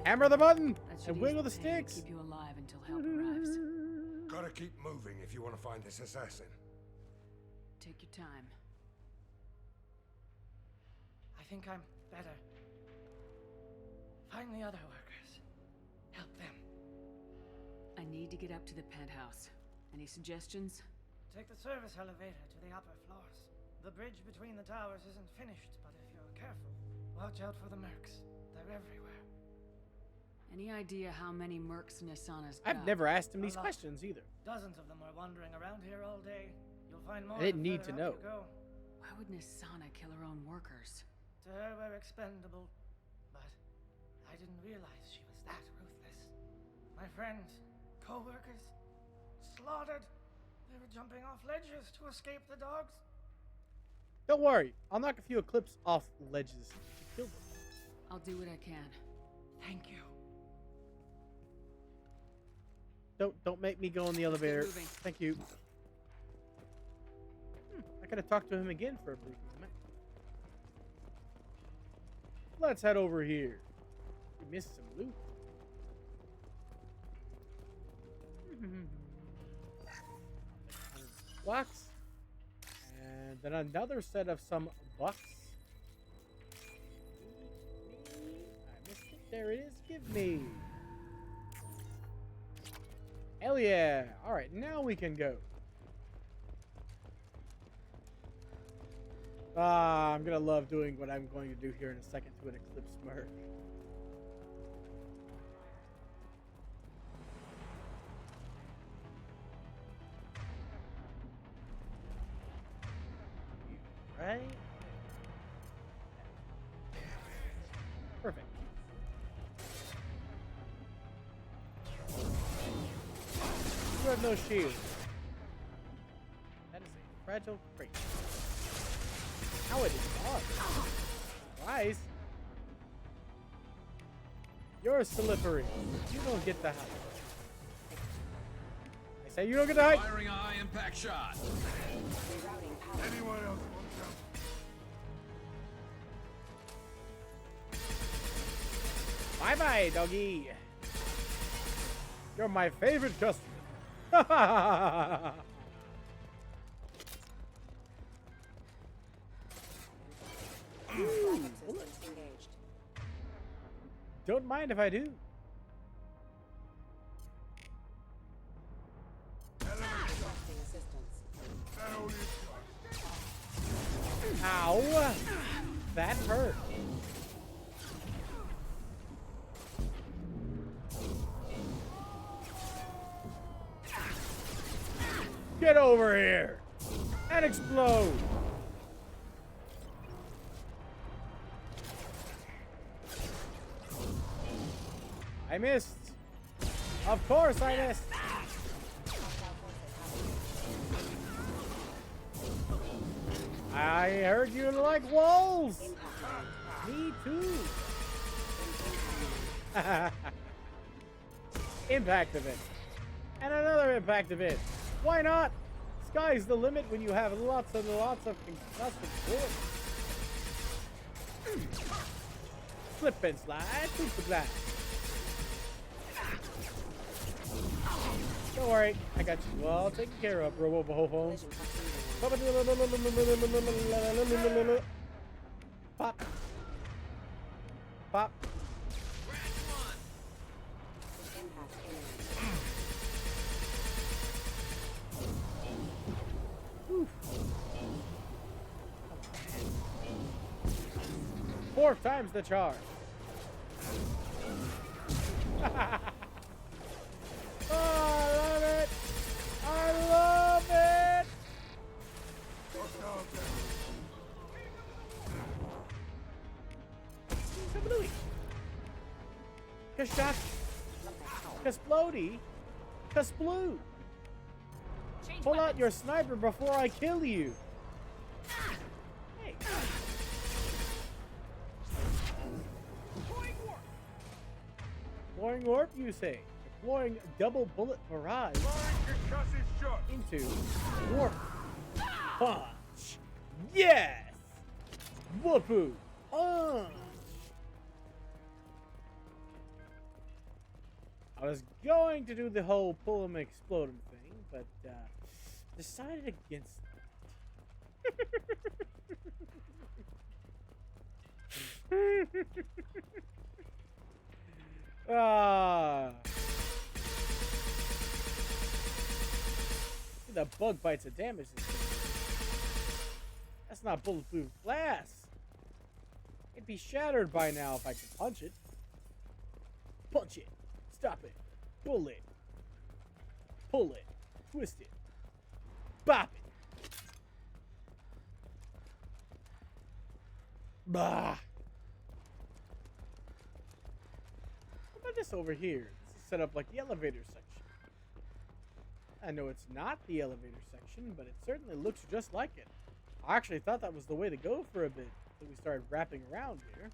Hammer the button That should and wiggle the ease pain and sticks. keep you alive until help arrives. Gotta keep moving if you want to find this assassin. Take your time. I think I'm better. Find the other workers. Help them. I need to get up to the penthouse. Any suggestions? Take the service elevator to the upper floors. The bridge between the towers isn't finished, but if you're careful, watch out for the mercs. They're everywhere. Any idea how many mercs Nasana's I've got? never asked him these A lot. questions either. Dozens of them are wandering around here all day. You'll find more. I didn't the need to further know. up you go. Why would Nasana kill her own workers? To her, we're expendable. But I didn't realize she was that ruthless. My friends, co-workers, slaughtered. They were jumping off ledges to escape the dogs. Don't worry, I'll knock a few eclipse off ledges to kill them. I'll do what I can. Thank you. Don't make me go in the elevator. moving. Thank you. I could have talked to him again for a brief moment. Let's head over here. We missed some loot. Blocks. And then another set of some bucks. I missed it. There it is. Give me. Hell yeah. Alright, now we can go. I'm gonna love doing what I'm going to do here in a second to an Eclipse merc. Right? Perfect. You have no shield. That is a fragile crate. How it is gone. Surprise. You're slippery. You don't get the height. I say you don't get the height. Firing a high impact shot. Anyone else want to jump? Bye-bye, doggy. You're my favorite customer. Don't mind if I do. Ow! That hurt. Get over here and explode. I missed. Of course I missed. I heard you like walls. Me too. Impact event. And another impact event. Why not? Sky's the limit when you have lots and lots of concussive bullets. Slip and slide, shoot the glass. Don't worry, I got you all taken care of, Robo-Ho-Ho. Pop. Pop. 4 times the charge. Oh, I love it. I love it. Kablooey. Kashak. Kasplody. Kasploo. Pull out your sniper before I kill you. Hey. Deploying warp, you say? Deploying double bullet barrage into warp punch. Yes! Whoopoo punch! I was going to do the whole pull 'em explode 'em thing, but decided against it. The bug bites of damage this thing. That's not bulletproof glass. It'd be shattered by now if I could punch it. Punch it. Stop it. Pull it. Pull it. Twist it. Bop it. Bah. What about this over here? This is set up like the elevator section. I know it's not the elevator section, but it certainly looks just like it. I actually thought that was the way to go for a bit, until we started wrapping around here.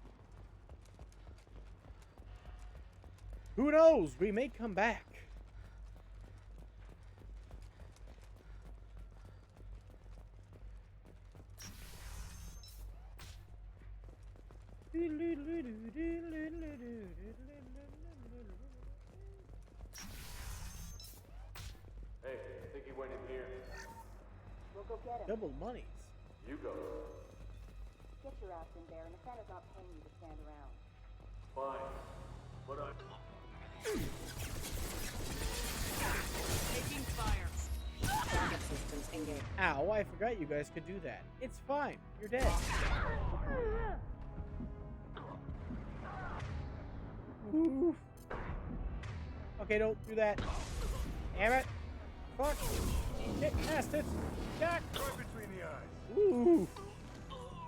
Who knows? We may come back. Hey, I think he went in here. We'll go get him. Double monies. You go. Get your ass in there, and the Santa's not paying you to stand around. Fine. But I... Taking fire. Backup systems engaged. Ow, I forgot you guys could do that. It's fine. You're dead. Oof. Okay, don't do that. Damn it. Fuck. Get past it. Jack. Right between the eyes. Ooh.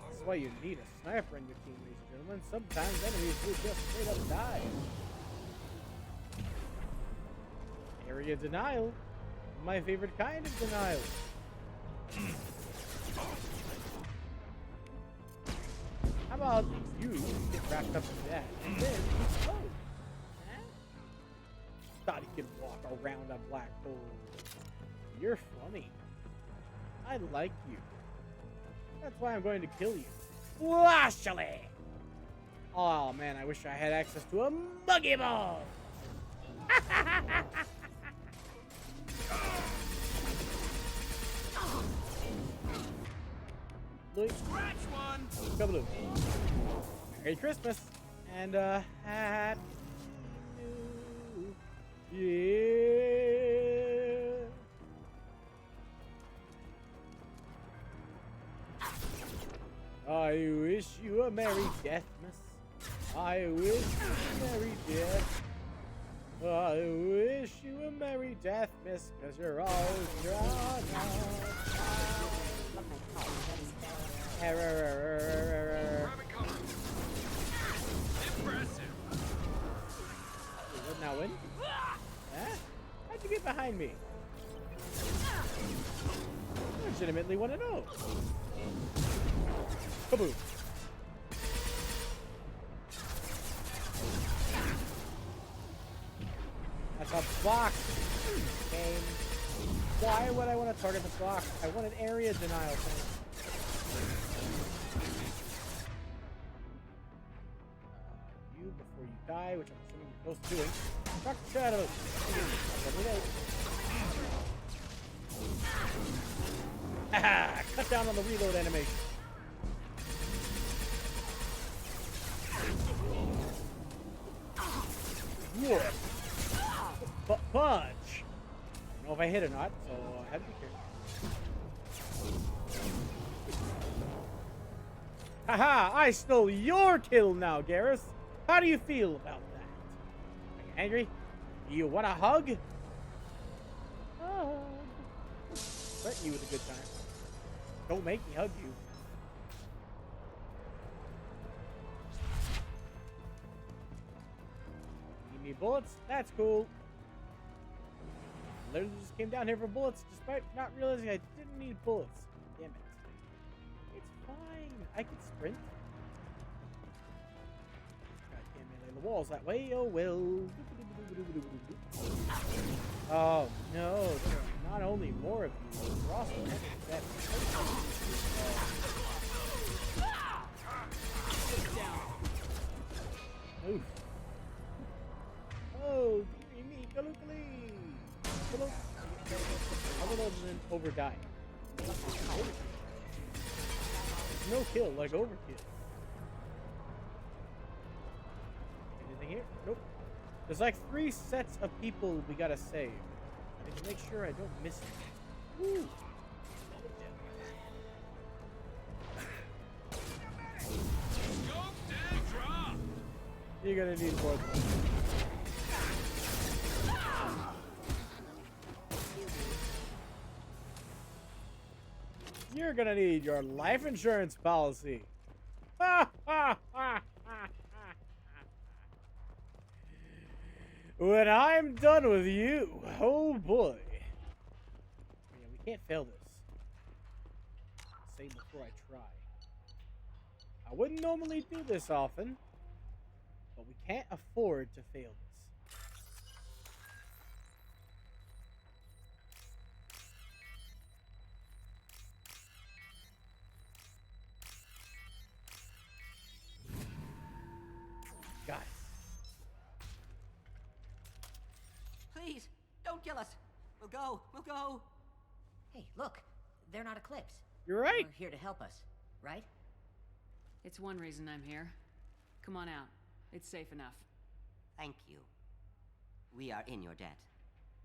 This is why you need a sniper in your team, ladies and gentlemen. Sometimes enemies will just straight up die. Area denial. My favorite kind of denial. How about you get wrapped up in that and then explode? Huh? Thought he could walk around a black hole. You're funny. I like you. That's why I'm going to kill you. Washly! Oh man, I wish I had access to a buggy ball! Scratch one! Kablooey. Merry Christmas and Happy New Year. I wish you a Merry Deathmas. I wish you a Merry Death. I wish you a Merry Deathmas, cause you're all drawn Impressive. What now, win? Huh? How'd you get behind me? I legitimately want to know. Kaboom. That's a block. Game. Why would I want to target the block? I want an area denial thing. You before you die, which I'm assuming you're supposed to doing. Fuck the shit out of it. Haha! Cut down on the reload animation. Whoa! Punch! I don't know if I hit or not, so I have to be careful. Haha, I stole your kill now, Garrus. How do you feel about that? Are you angry? Do you want a hug? Threaten you with a good time. Don't make me hug you. Need me bullets? That's cool. I literally just came down here for bullets despite not realizing I didn't need bullets. Damn it. It's fine. I can sprint. God can't melee the walls that way. Oh well. Oh no, there are not only more of you, but also enemies that Oof. Oh, dearie me, Galukali! I don't know than overdie. No kill, like overkill. Anything here? Nope. There's like 3 sets of people we gotta save. I need to make sure I don't miss them. Woo! You're gonna need more than that. You're gonna need your life insurance policy. When I'm done with you, oh boy. Yeah, we can't fail this. Say before I try. I wouldn't normally do this often, but we can't afford to fail this. Guys. Please, don't kill us. We'll go. We'll go. Hey, look. They're not Eclipse. You're right. They're here to help us, right? It's one reason I'm here. Come on out. It's safe enough. Thank you. We are in your debt.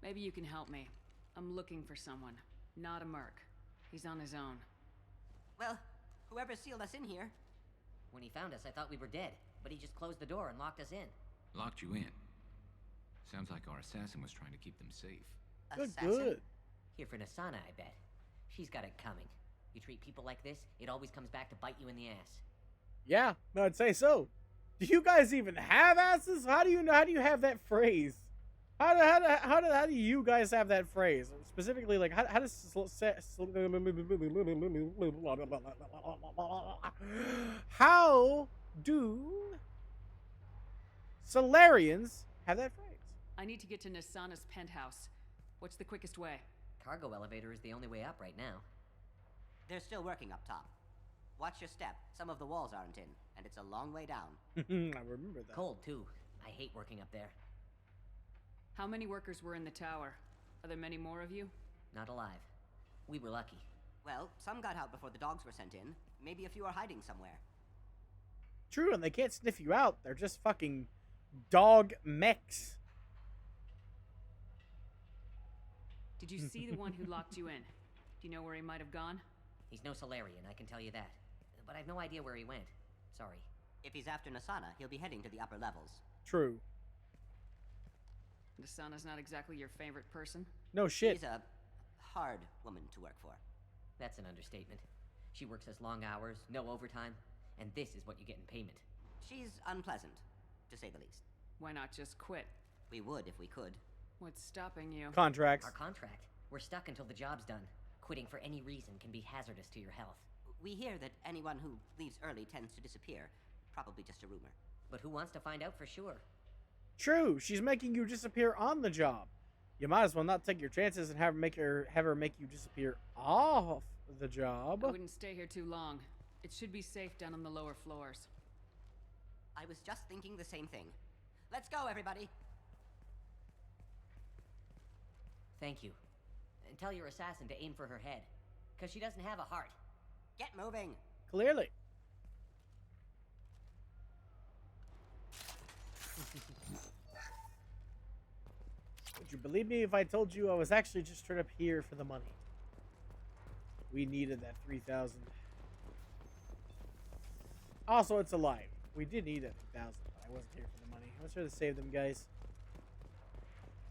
Maybe you can help me. I'm looking for someone. Not a merc. He's on his own. Well, whoever sealed us in here. When he found us, I thought we were dead, but he just closed the door and locked us in. Locked you in. Sounds like our assassin was trying to keep them safe. Assassin? Good. Here for Nasana, I bet. She's got it coming. You treat people like this, it always comes back to bite you in the ass. Yeah, I'd say so. Do you guys even have asses? How do you have that phrase? How do you guys have that phrase? Specifically, like how do Solarians have that phrase? I need to get to Nasana's penthouse. What's the quickest way? Cargo elevator is the only way up right now. They're still working up top. Watch your step. Some of the walls aren't in, and it's a long way down. I remember that. Cold, too. I hate working up there. How many workers were in the tower? Are there many more of you? Not alive. We were lucky. Well, some got out before the dogs were sent in. Maybe a few are hiding somewhere. True, and they can't sniff you out. They're just fucking dog mechs. Did you see the one who locked you in? Do you know where he might have gone? He's no Solarian, I can tell you that. But I have no idea where he went. Sorry. If he's after Nasana, he'll be heading to the upper levels. True. Nasana's not exactly your favorite person? No shit. She's a hard woman to work for. That's an understatement. She works us long hours, no overtime, and this is what you get in payment. She's unpleasant, to say the least. Why not just quit? We would if we could. What's stopping you? Contracts. Our contract. We're stuck until the job's done. Quitting for any reason can be hazardous to your health. We hear that anyone who leaves early tends to disappear. Probably just a rumor. But who wants to find out for sure? True. She's making you disappear on the job. You might as well not take your chances and have her make you disappear off the job. I wouldn't stay here too long. It should be safe down on the lower floors. I was just thinking the same thing. Let's go, everybody! Thank you. And tell your assassin to aim for her head. Because she doesn't have a heart. Get moving! Clearly. Would you believe me if I told you I was actually just turned up here for the money? We needed that 3,000. Also, it's alive. We did need that 1,000, but I wasn't here for the money. I was here to save them, guys.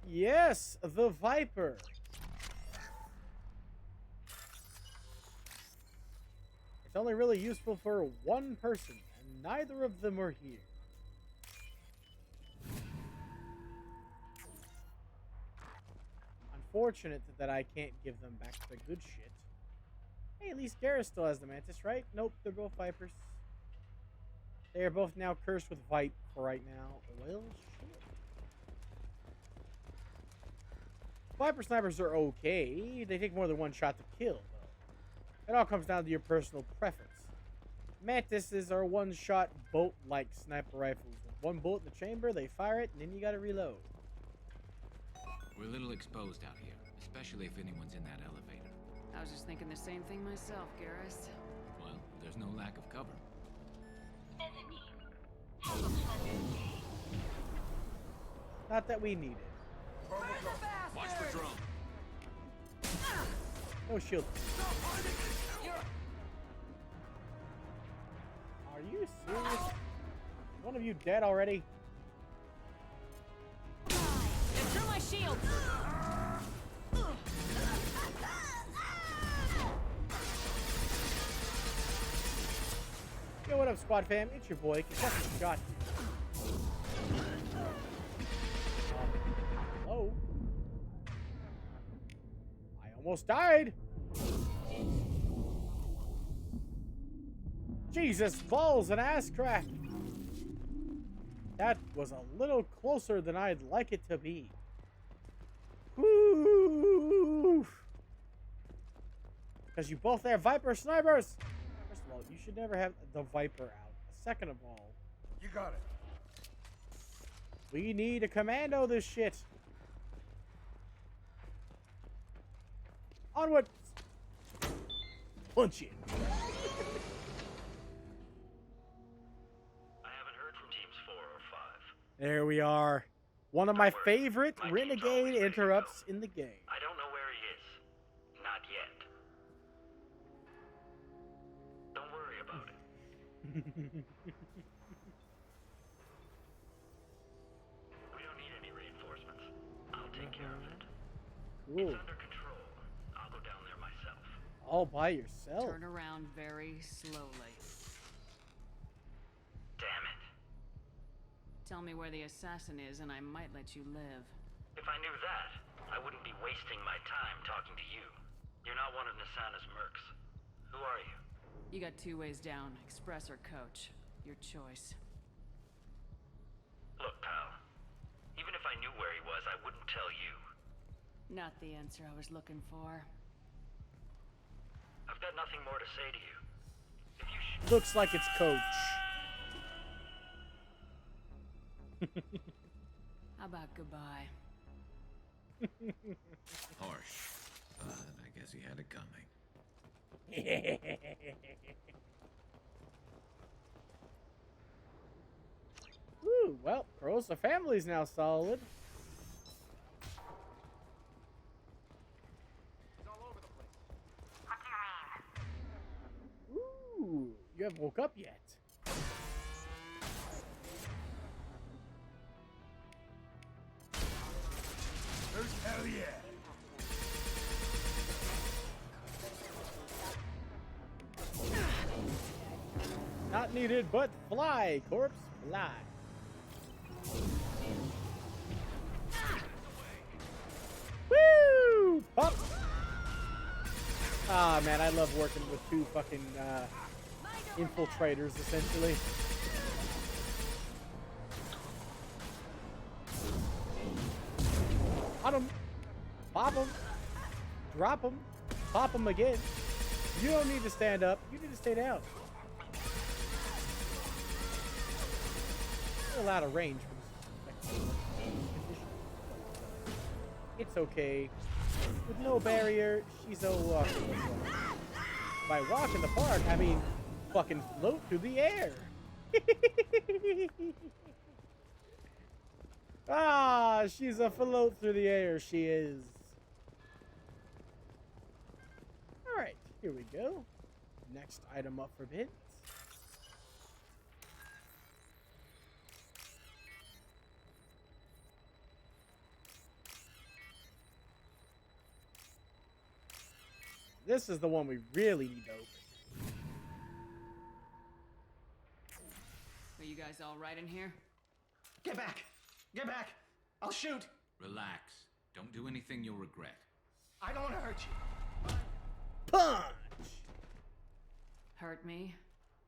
Yes, the Viper. It's only really useful for one person, and neither of them are here. Unfortunate that I can't give them back the good shit. Hey, at least Garrus still has the Mantis, right? Nope, they're both Vipers. They are both now cursed with Vipe for right now. Well, shit. Viper snipers are okay. They take more than one shot to kill, though. It all comes down to your personal preference. Mantises are one-shot bolt-like sniper rifles. With one bullet in the chamber, they fire it, and then you gotta reload. We're a little exposed out here, especially if anyone's in that elevator. I was just thinking the same thing myself, Garrus. Well, there's no lack of cover. Not that we need it. Watch the drone. No shield. Are you serious? Is one of you dead already? Get through my shield! Yo, what up, squad fam? It's your boy, Kentucky Shot. Hello? I almost died! Jesus, balls and ass crack! That was a little closer than I'd like it to be. Woo! Because you both have Viper snipers! First of all, you should never have the Viper out. Second of all, You got it. we need a commando this shit. Onward! Punch it. There we are. One of my favorite renegade interrupts in the game. I don't know where he is. Not yet. Don't worry about it. We don't need any reinforcements. I'll take care of it. Cool. It's under control. I'll go down there myself. All by yourself. Turn around very slowly. Damn it. Tell me where the assassin is and I might let you live. If I knew that, I wouldn't be wasting my time talking to you. You're not one of Nisana's mercs. Who are you? You got two ways down, express or coach. Your choice. Look, pal. Even if I knew where he was, I wouldn't tell you. Not the answer I was looking for. I've got nothing more to say to you. If you Looks like it's coach. How about goodbye? Harsh, but I guess he had it coming. Woo, well, Crosa family's now solid. Ooh, you haven't woke up yet. Hell yeah. Not needed, but fly, corpse, fly. Woo! Pop! Ah, man, I love working with two fucking infiltrators, essentially. Hot him. Pop him. Drop him. Pop him again. You don't need to stand up. You need to stay down. You're out of range from this. It's okay. With no barrier, she's a walk. By walk in the park, I mean fucking float through the air. Ah, she's a float through the air, she is. Alright, here we go. Next item up for bids. This is the one we really need to open. Are you guys all right in here? Get back! Get back! I'll shoot! Relax. Don't do anything you'll regret. I don't want to hurt you. Punch! Hurt me?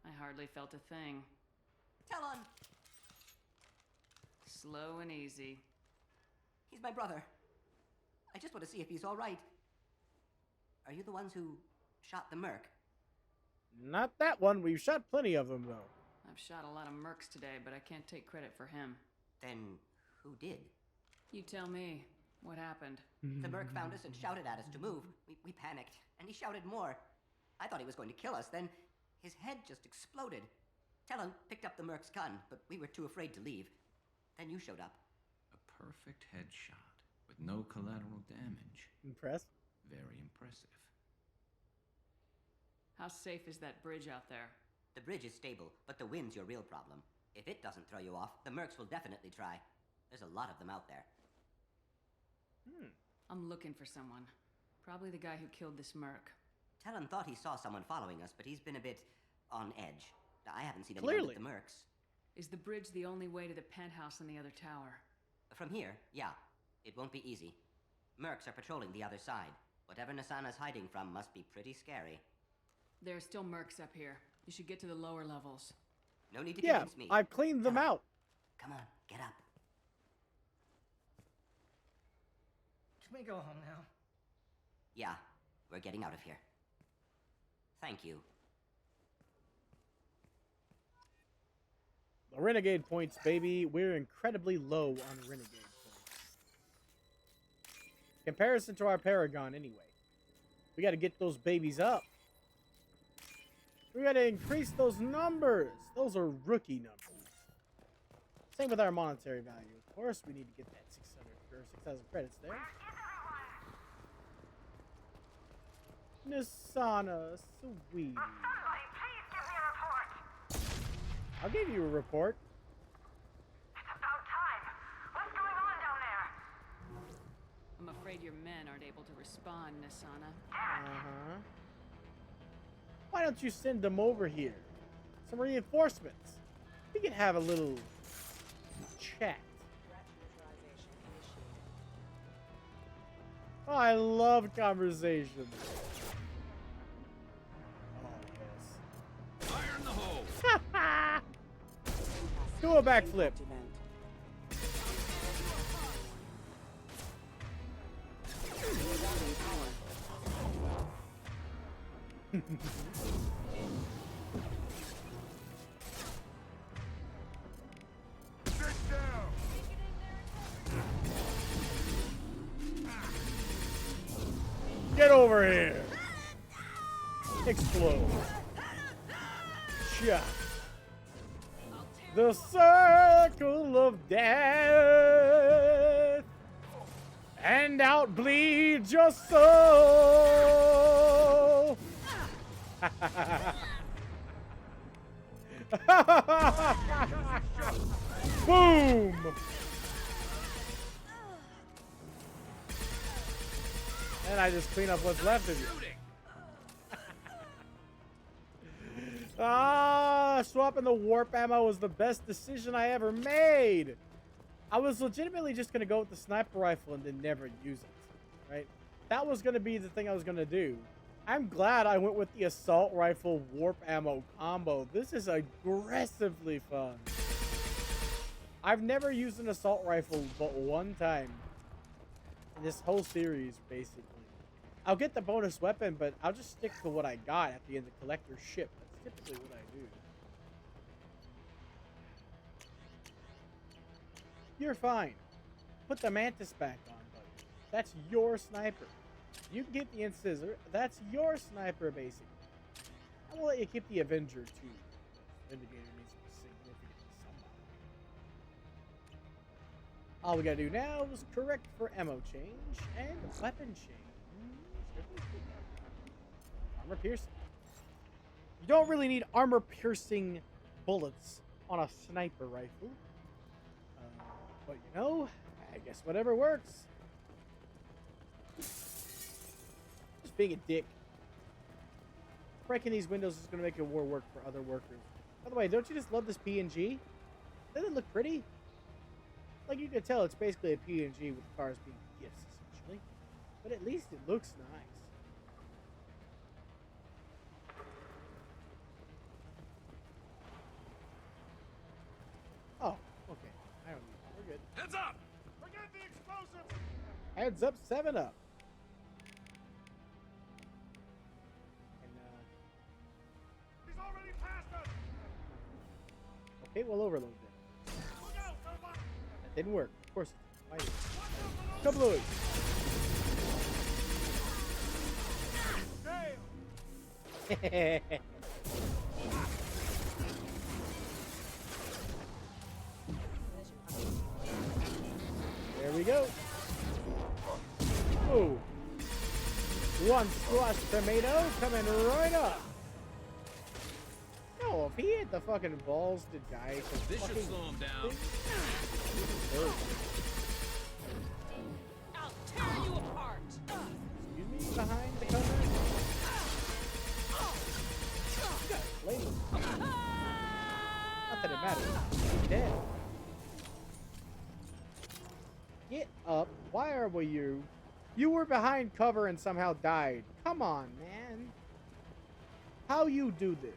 I hardly felt a thing. Talon! Slow and easy. He's my brother. I just want to see if he's all right. Are you the ones who shot the merc? Not that one. We've shot plenty of them, though. I've shot a lot of mercs today, but I can't take credit for him. Then who did? You tell me. What happened? The merc found us and shouted at us to move. We panicked, and he shouted more. I thought he was going to kill us, then his head just exploded. Talon picked up the merc's gun, but we were too afraid to leave. Then you showed up. A perfect headshot with no collateral damage. Impressed? Very impressive. How safe is that bridge out there? The bridge is stable, but the wind's your real problem. If it doesn't throw you off, the mercs will definitely try. There's a lot of them out there. I'm looking for someone. Probably the guy who killed this merc. Talon thought he saw someone following us, but he's been a bit on edge. I haven't seen anyone with the mercs. Is the bridge the only way to the penthouse in the other tower? From here, yeah. It won't be easy. Mercs are patrolling the other side. Whatever Nasana's hiding from must be pretty scary. There are still mercs up here. You should get to the lower levels. No need to convince me. I've cleaned them out. Come on, get up. Can we go home now? Yeah, we're getting out of here. Thank you. The renegade points, baby. We're incredibly low on renegade points. Comparison to our Paragon, anyway. We got to get those babies up. We got to increase those numbers. Those are rookie numbers. Same with our monetary value. Of course, we need to get that 600 or 6,000 credits there. Nasana, sweet. I'll give you a report. I'm afraid your men aren't able to respond, Nasana. Uh-huh. Why don't you send them over here? Some reinforcements. We could have a little chat. Oh, I love conversations. Fire in the hole! Do a backflip. Get over here. Explode. Shot. The circle of death, and out bleeds your soul. Boom. And I just clean up what's left of you. Swapping the warp ammo was the best decision I ever made. I was legitimately just going to go with the sniper rifle and then never use it, right? That was going to be the thing I was going to do. I'm glad I went with the assault rifle warp ammo combo. This is aggressively fun. I've never used an assault rifle but one time in this whole series, basically. I'll get the bonus weapon, but I'll just stick to what I got at the end of the collector's ship. That's typically what I do. You're fine. Put the mantis back on, buddy. That's your sniper. You can get the incisor. That's your sniper, basically. I will let you keep the Avenger, too. Vindicator needs to be significant to somebody. All we gotta do now is correct for ammo change and weapon change. Armor piercing. You don't really need armor piercing bullets on a sniper rifle. But you know, I guess whatever works. Just being a dick. breaking these windows is going to make it more work for other workers. By the way, don't you just love this PNG? Doesn't it look pretty? Like, you can tell it's basically a PNG with cars being gifts, essentially. But at least it looks nice. Oh, okay. I don't need that. We're good. Heads up! Forget the explosives! Heads up, 7 up. And, He's already passed us! okay, we'll overload them. Look out! That didn't work. Of course it didn't. Why did it? Kablooey! There we go. Ooh. One squash tomato coming right up. No, if he hit the fucking balls to die. This should slow him down. I'll tear you apart. Excuse me, behind the cover. You got flavor. Not that it matters. He's dead. Get up. Why are we you? You were behind cover and somehow died. Come on, man. How you do this?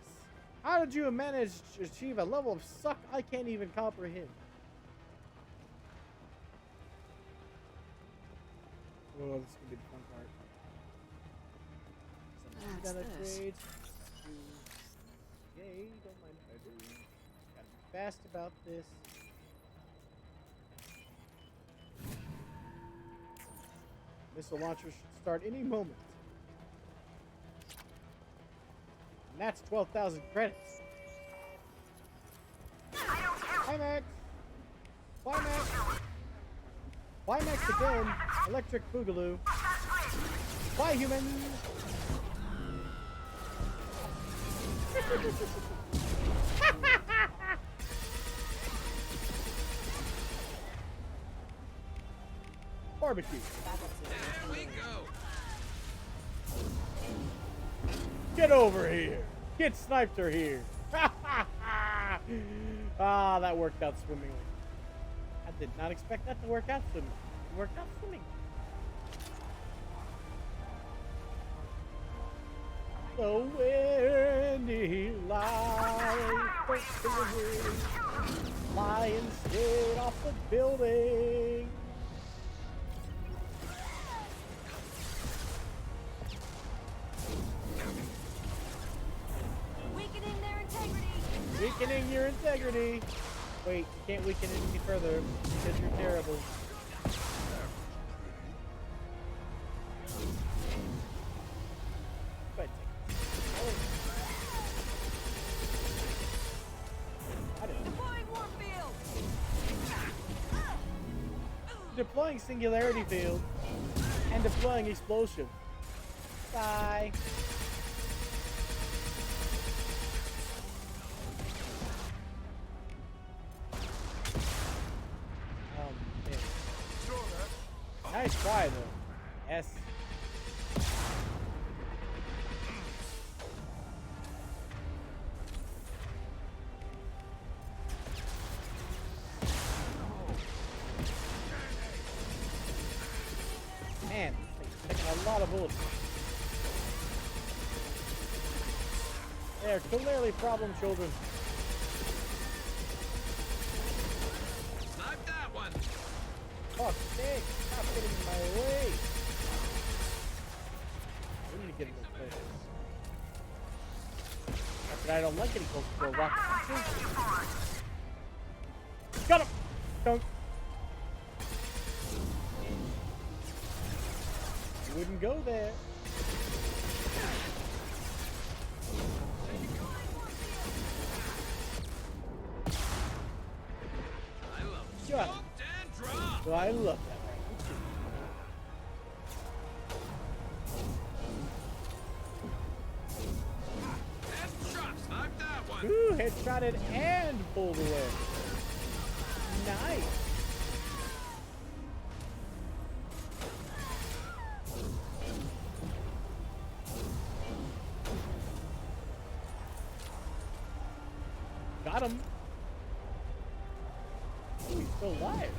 How did you manage to achieve a level of suck I can't even comprehend? Oh, this is gonna be the fun part. What's Gotta this? create. Yay, don't mind if I do. Gotta be fast about this. Missile launcher should start any moment. And that's 12,000 credits. Climax! Climax! Climax again! Electric Boogaloo. Bye, human! Barbecue. There we go! Get over here! Get Sniped here! Ah, that worked out swimmingly. I did not expect that to work out swimmingly. It worked out swimmingly. The windy light, flying straight off the building. Weakening their integrity. Weakening your integrity. Wait, you can't weaken it any further because you're terrible. But Deploying Warfield. deploying Singularity Field and deploying Explosion. Bye. Nice try, though. Yes. Man, taking a lot of bullets. They're clearly problem children. Snipe that one! Fuck's sake, stop getting in my way. We need to get in those places. Not that I don't like getting close to a rocket launcher. Got him! Dunk. You wouldn't go there. I love Shut up. smoked and dropped! So I love that. Headshot! Snipe that one! Ooh, headshotted and pulled away. Nice. still alive.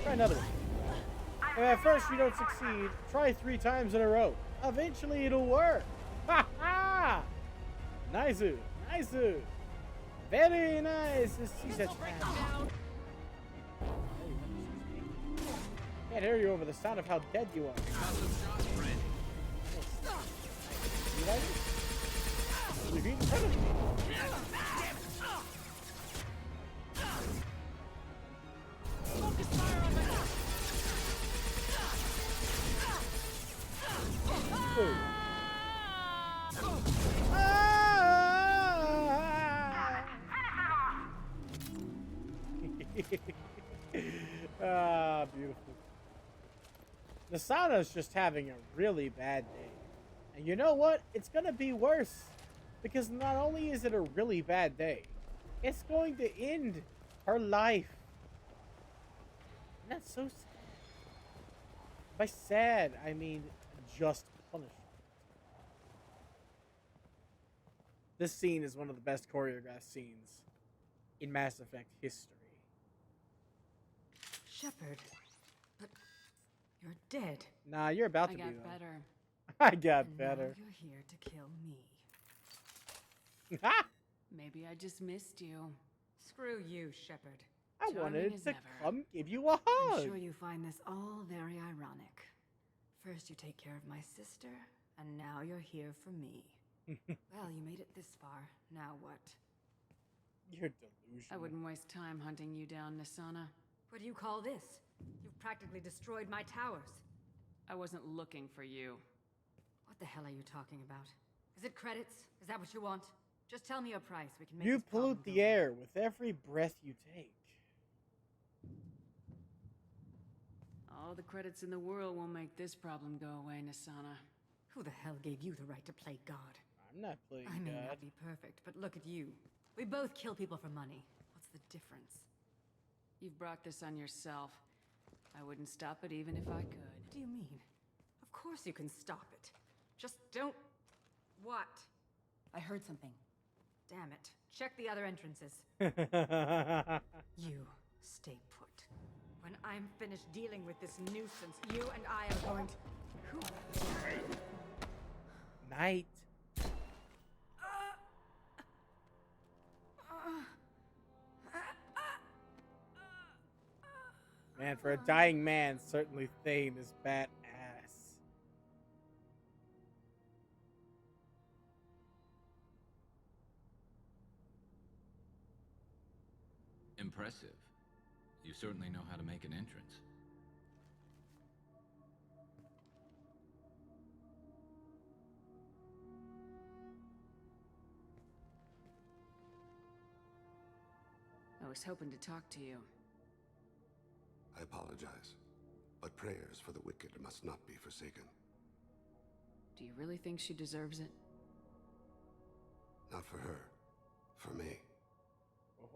Try another one. If at first you don't succeed, try 3 times in a row. Eventually it'll work. Ha ha! Nice. Nice. Very nice. She's such Can't hear you over the sound of how dead you are. You like it? You've eaten in front of me. Focus fire on my Ah, beautiful. Nasana's just having a really bad day. And you know what? It's gonna be worse. Because not only is it a really bad day, it's going to end her life. And that's so sad. By sad, I mean just punishment. This scene is one of the best choreographed scenes in Mass Effect history. Shepard, but you're dead. Nah, you're about to be. I got better. I got And better. Now you're here to kill me. Maybe I just missed you. Screw you, Shepard. I Charming wanted as to ever. come give you a hug. I'm sure you find this all very ironic. First you take care of my sister, and now you're here for me. Well, you made it this far. Now what? You're delusional. I wouldn't waste time hunting you down, Nisana. What do you call this? You've practically destroyed my towers. I wasn't looking for you. What the hell are you talking about? Is it credits? Is that what you want? Just tell me a price. We can make You this problem pollute the go air with every breath you take. All the credits in the world won't make this problem go away, Nisana. Who the hell gave you the right to play God? I'm not playing I may God. not be perfect, but look at you. We both kill people for money. What's the difference? You've brought this on yourself. I wouldn't stop it even if I could. What do you mean? Of course you can stop it. Just don't... What? I heard something. Damn it. Check the other entrances. You stay put. When I'm finished dealing with this nuisance, you and I are going to... Who? Night. Man, for a dying man, certainly Thane is badass. Impressive. You certainly know how to make an entrance. I was hoping to talk to you. I apologize, but prayers for the wicked must not be forsaken. Do you really think she deserves it? Not for her, for me.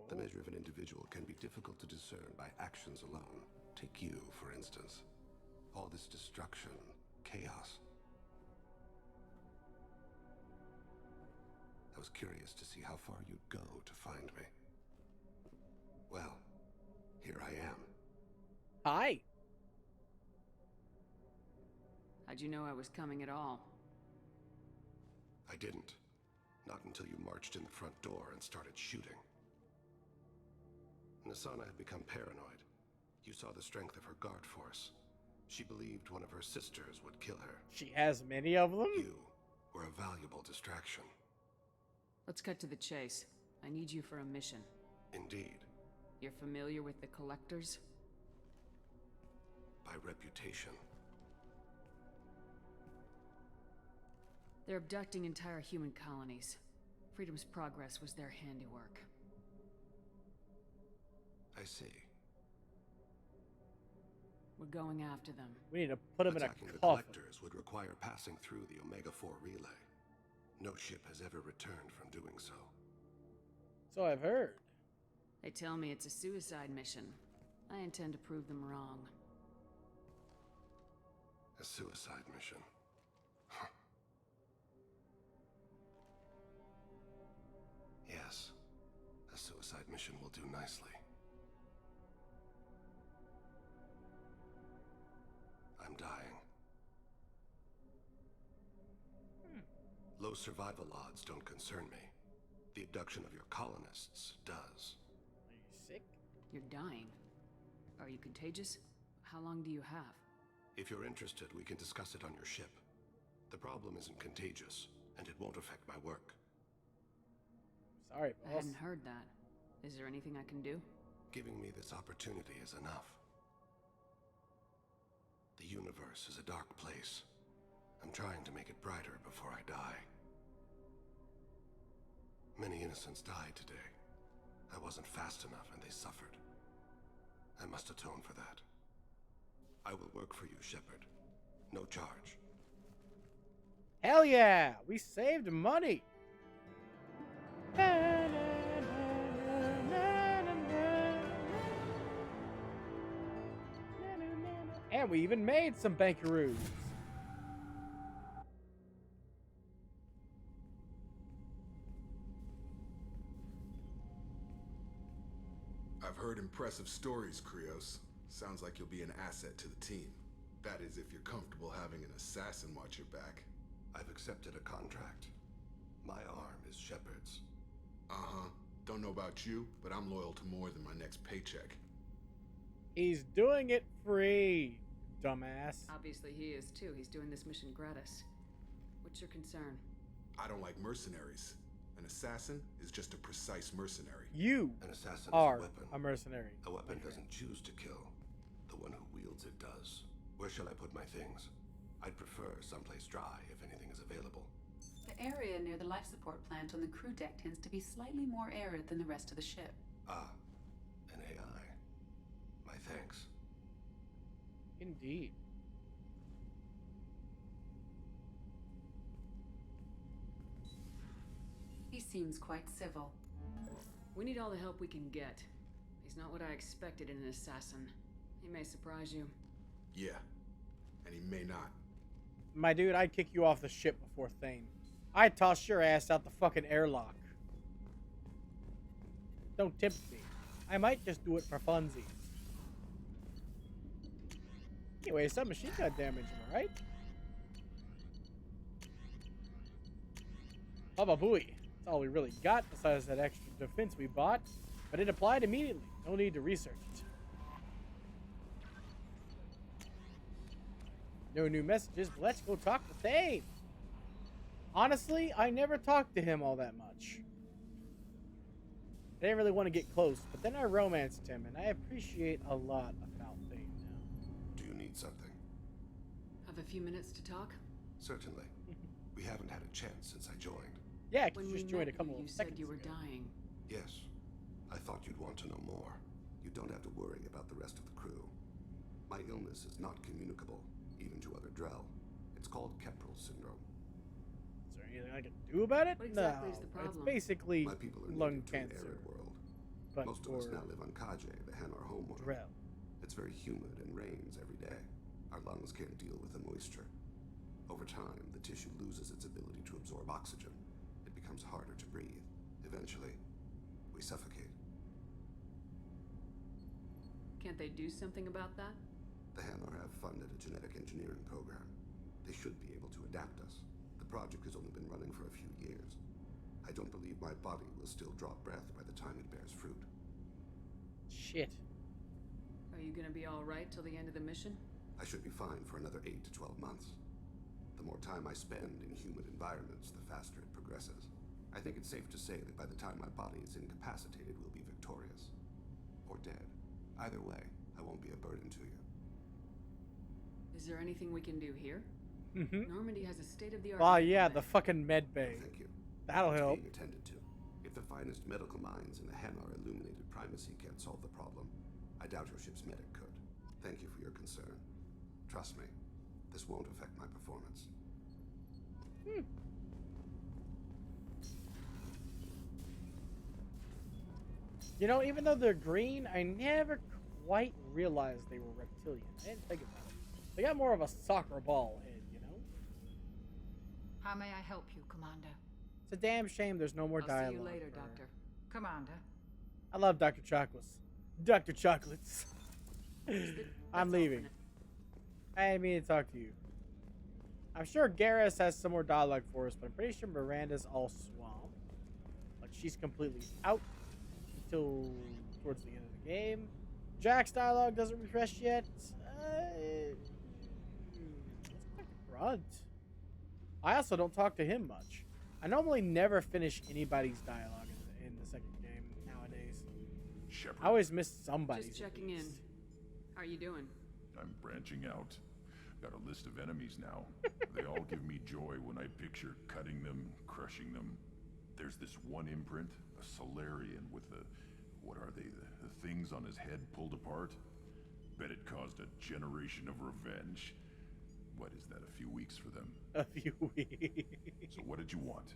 The measure of an individual can be difficult to discern by actions alone. Take you, for instance. All this destruction, chaos. I was curious to see how far you'd go to find me. Well, here I am. Hi. How'd you know I was coming at all? I didn't. Not until you marched in the front door and started shooting. Nisana had become paranoid. You saw the strength of her guard force. She believed one of her sisters would kill her. She has many of them? You were a valuable distraction. Let's cut to the chase. I need you for a mission. Indeed. You're familiar with the Collectors? By reputation. They're abducting entire human colonies. Freedom's Progress was their handiwork. I see. We're going after them. We need to put them in a Attacking the coffin. Collectors would require passing through the Omega-4 relay. No ship has ever returned from doing so. So I've heard. They tell me it's a suicide mission. I intend to prove them wrong. A suicide mission. Huh. Yes, a suicide mission will do nicely. I'm dying. Low survival odds don't concern me. The abduction of your colonists does. Are you sick? You're dying. Are you contagious? How long do you have? If you're interested, we can discuss it on your ship. The problem isn't contagious, and it won't affect my work. Sorry, I hadn't heard that. Is there anything I can do? Giving me this opportunity is enough. The universe is a dark place. I'm trying to make it brighter before I die. Many innocents died today. I wasn't fast enough and they suffered. I must atone for that. I will work for you, Shepard. No charge. Hell yeah! We saved money! And we even made some bankaroos. I've heard impressive stories, Krios. Sounds like you'll be an asset to the team. That is, if you're comfortable having an assassin watch your back. I've accepted a contract. My arm is Shepard's. Uh-huh. Don't know about you, but I'm loyal to more than my next paycheck. He's doing it free, dumbass. Obviously he is too. He's doing this mission gratis. What's your concern? I don't like mercenaries. An assassin is just a precise mercenary. You An assassin are is a weapon. a mercenary. A weapon doesn't choose to kill. The one who wields it does. Where shall I put my things? I'd prefer someplace dry if anything is available. The area near the life support plant on the crew deck tends to be slightly more arid than the rest of the ship. Ah, an AI. My thanks. Indeed. He seems quite civil. We need all the help we can get. He's not what I expected in an assassin. He may surprise you. Yeah, and he may not. My dude, I'd kick you off the ship before Thane. I'd toss your ass out the fucking airlock. Don't tempt me. I might just do it for funsies. Anyway, some machine gun damage, am I right? Baba booey. That's all we really got besides that extra defense we bought. But it applied immediately. No need to research it. No new messages, but let's go talk to Thane. Honestly, I never talked to him all that much. I didn't really want to get close, but then I romanced him, and I appreciate a lot about Thane now. Do you need something? Have a few minutes to talk? Certainly. We haven't had a chance since I joined. Yeah, when you we just joined a met couple you, of you said seconds you were ago. dying. Yes. I thought you'd want to know more. You don't have to worry about the rest of the crew. My illness is not communicable, even to other Drell. It's called Keprel syndrome. Is there anything I can do about it? What exactly no, is the problem? it's basically My people are lung native to an cancer. arid world. But Most of us now live on Kaje, the Hanar homeworld. Drell. It's very humid and rains every day. Our lungs can't deal with the moisture. Over time, the tissue loses its ability to absorb oxygen. It becomes harder to breathe. Eventually, we suffocate. Can't they do something about that? The Hanar have funded a genetic engineering program. They should be able to adapt us. The project has only been running for a few years. I don't believe my body will still draw breath by the time it bears fruit. Shit. Are you gonna be alright till the end of the mission? I should be fine for another 8 to 12 months. The more time I spend in humid environments, the faster it progresses. I think it's safe to say that by the time my body is incapacitated, we'll be victorious. Or dead. Either way, I won't be a burden to you. Is there anything we can do here? Mm-hmm. Normandy has a state-of-the-art... Oh yeah, the fucking med bay. Thank you. That'll It's help. being attended to. If the finest medical minds in the Hanar illuminated primacy can't solve the problem, I doubt your ship's medic could. Thank you for your concern. Trust me, this won't affect my performance. You know, even though they're green, I never quite realized they were reptilian. I didn't think about it. They got more of a soccer ball head, you know? How may I help you, Commander? It's a damn shame there's no more I'll dialogue. see you later, for- Doctor. Commander. I love Dr. Chocolates. Dr. Chocolates. I'm leaving. I didn't mean to talk to you. I'm sure Garrus has some more dialogue for us, but I'm pretty sure Miranda's all swamped. Like, she's completely out until towards the end of the game. Jack's dialogue doesn't refresh yet. Let's talk to Grunt. I also don't talk to him much. I normally never finish anybody's dialogue in the second game nowadays. Shepard. I always miss somebody's. Just checking in. How are you doing? I'm branching out. Got a list of enemies now. They all give me joy when I picture cutting them, crushing them. There's this one imprint, a Solarian with the, what are they, the things on his head pulled apart? Bet it caused a generation of revenge. What is that, a few weeks for them? A few weeks. So what did you want?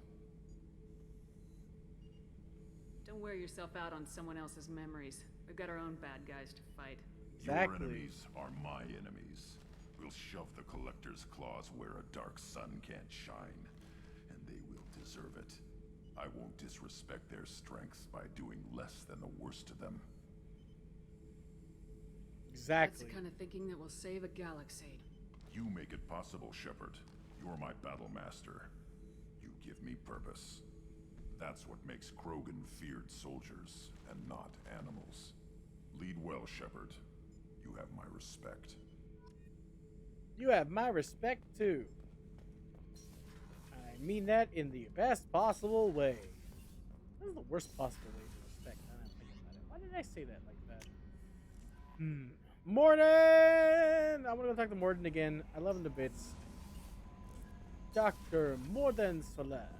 Don't wear yourself out on someone else's memories. We've got our own bad guys to fight. Your enemies are my enemies. We'll shove the Collector's claws where a dark sun can't shine, and they will deserve it. I won't disrespect their strengths by doing less than the worst of them. Exactly. That's the kind of thinking that will save a galaxy. You make it possible, Shepard. You're my battle master. You give me purpose. That's what makes Krogan feared soldiers and not animals. Lead well, Shepard. You have my respect. You have my respect too. I mean that in the best possible way. That is the worst possible way to respect. I don't think about it. Why did I say that like that? Morden! I want to go talk to Morden again. I love him to bits. Dr. Morden Celeste.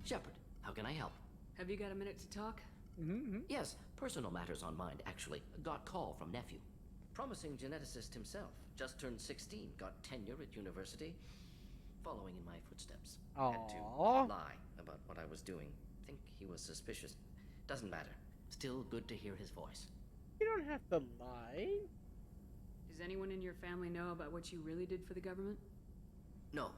Shepard, how can I help? Have you got a minute to talk? Yes, personal matters on mind, actually. Got call from nephew. Promising geneticist himself. Just turned 16, got tenure at university. Following in my footsteps. Had to lie about what I was doing. Think he was suspicious. Doesn't matter. Still good to hear his voice. You don't have to lie. Does anyone in your family know about what you really did for the government? No.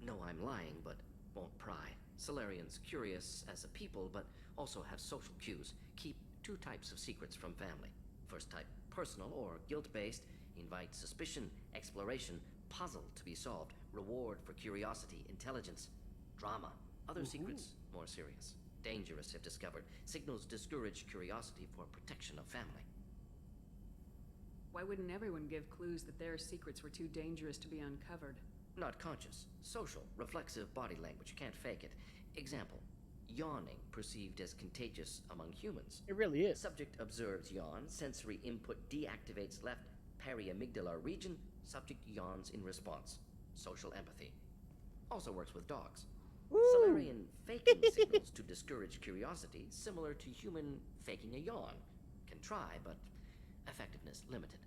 No, I'm lying, but won't pry. Solarians curious as a people, but also have social cues. Keep two types of secrets from family. First type, personal or guilt-based. Invite suspicion, exploration, puzzle to be solved. Reward for curiosity, intelligence. Drama. Other secrets, more serious. Dangerous if discovered. Signals discourage curiosity for protection of family. Why wouldn't everyone give clues that their secrets were too dangerous to be uncovered? Not conscious. Social, reflexive body language. Can't fake it. Example. Yawning perceived as contagious among humans. It really is. Subject observes yawn. Sensory input deactivates left periamygdala region. Subject yawns in response. Social empathy. Also works with dogs. Solarian faking signals to discourage curiosity, similar to human faking a yawn. Can try, but effectiveness limited.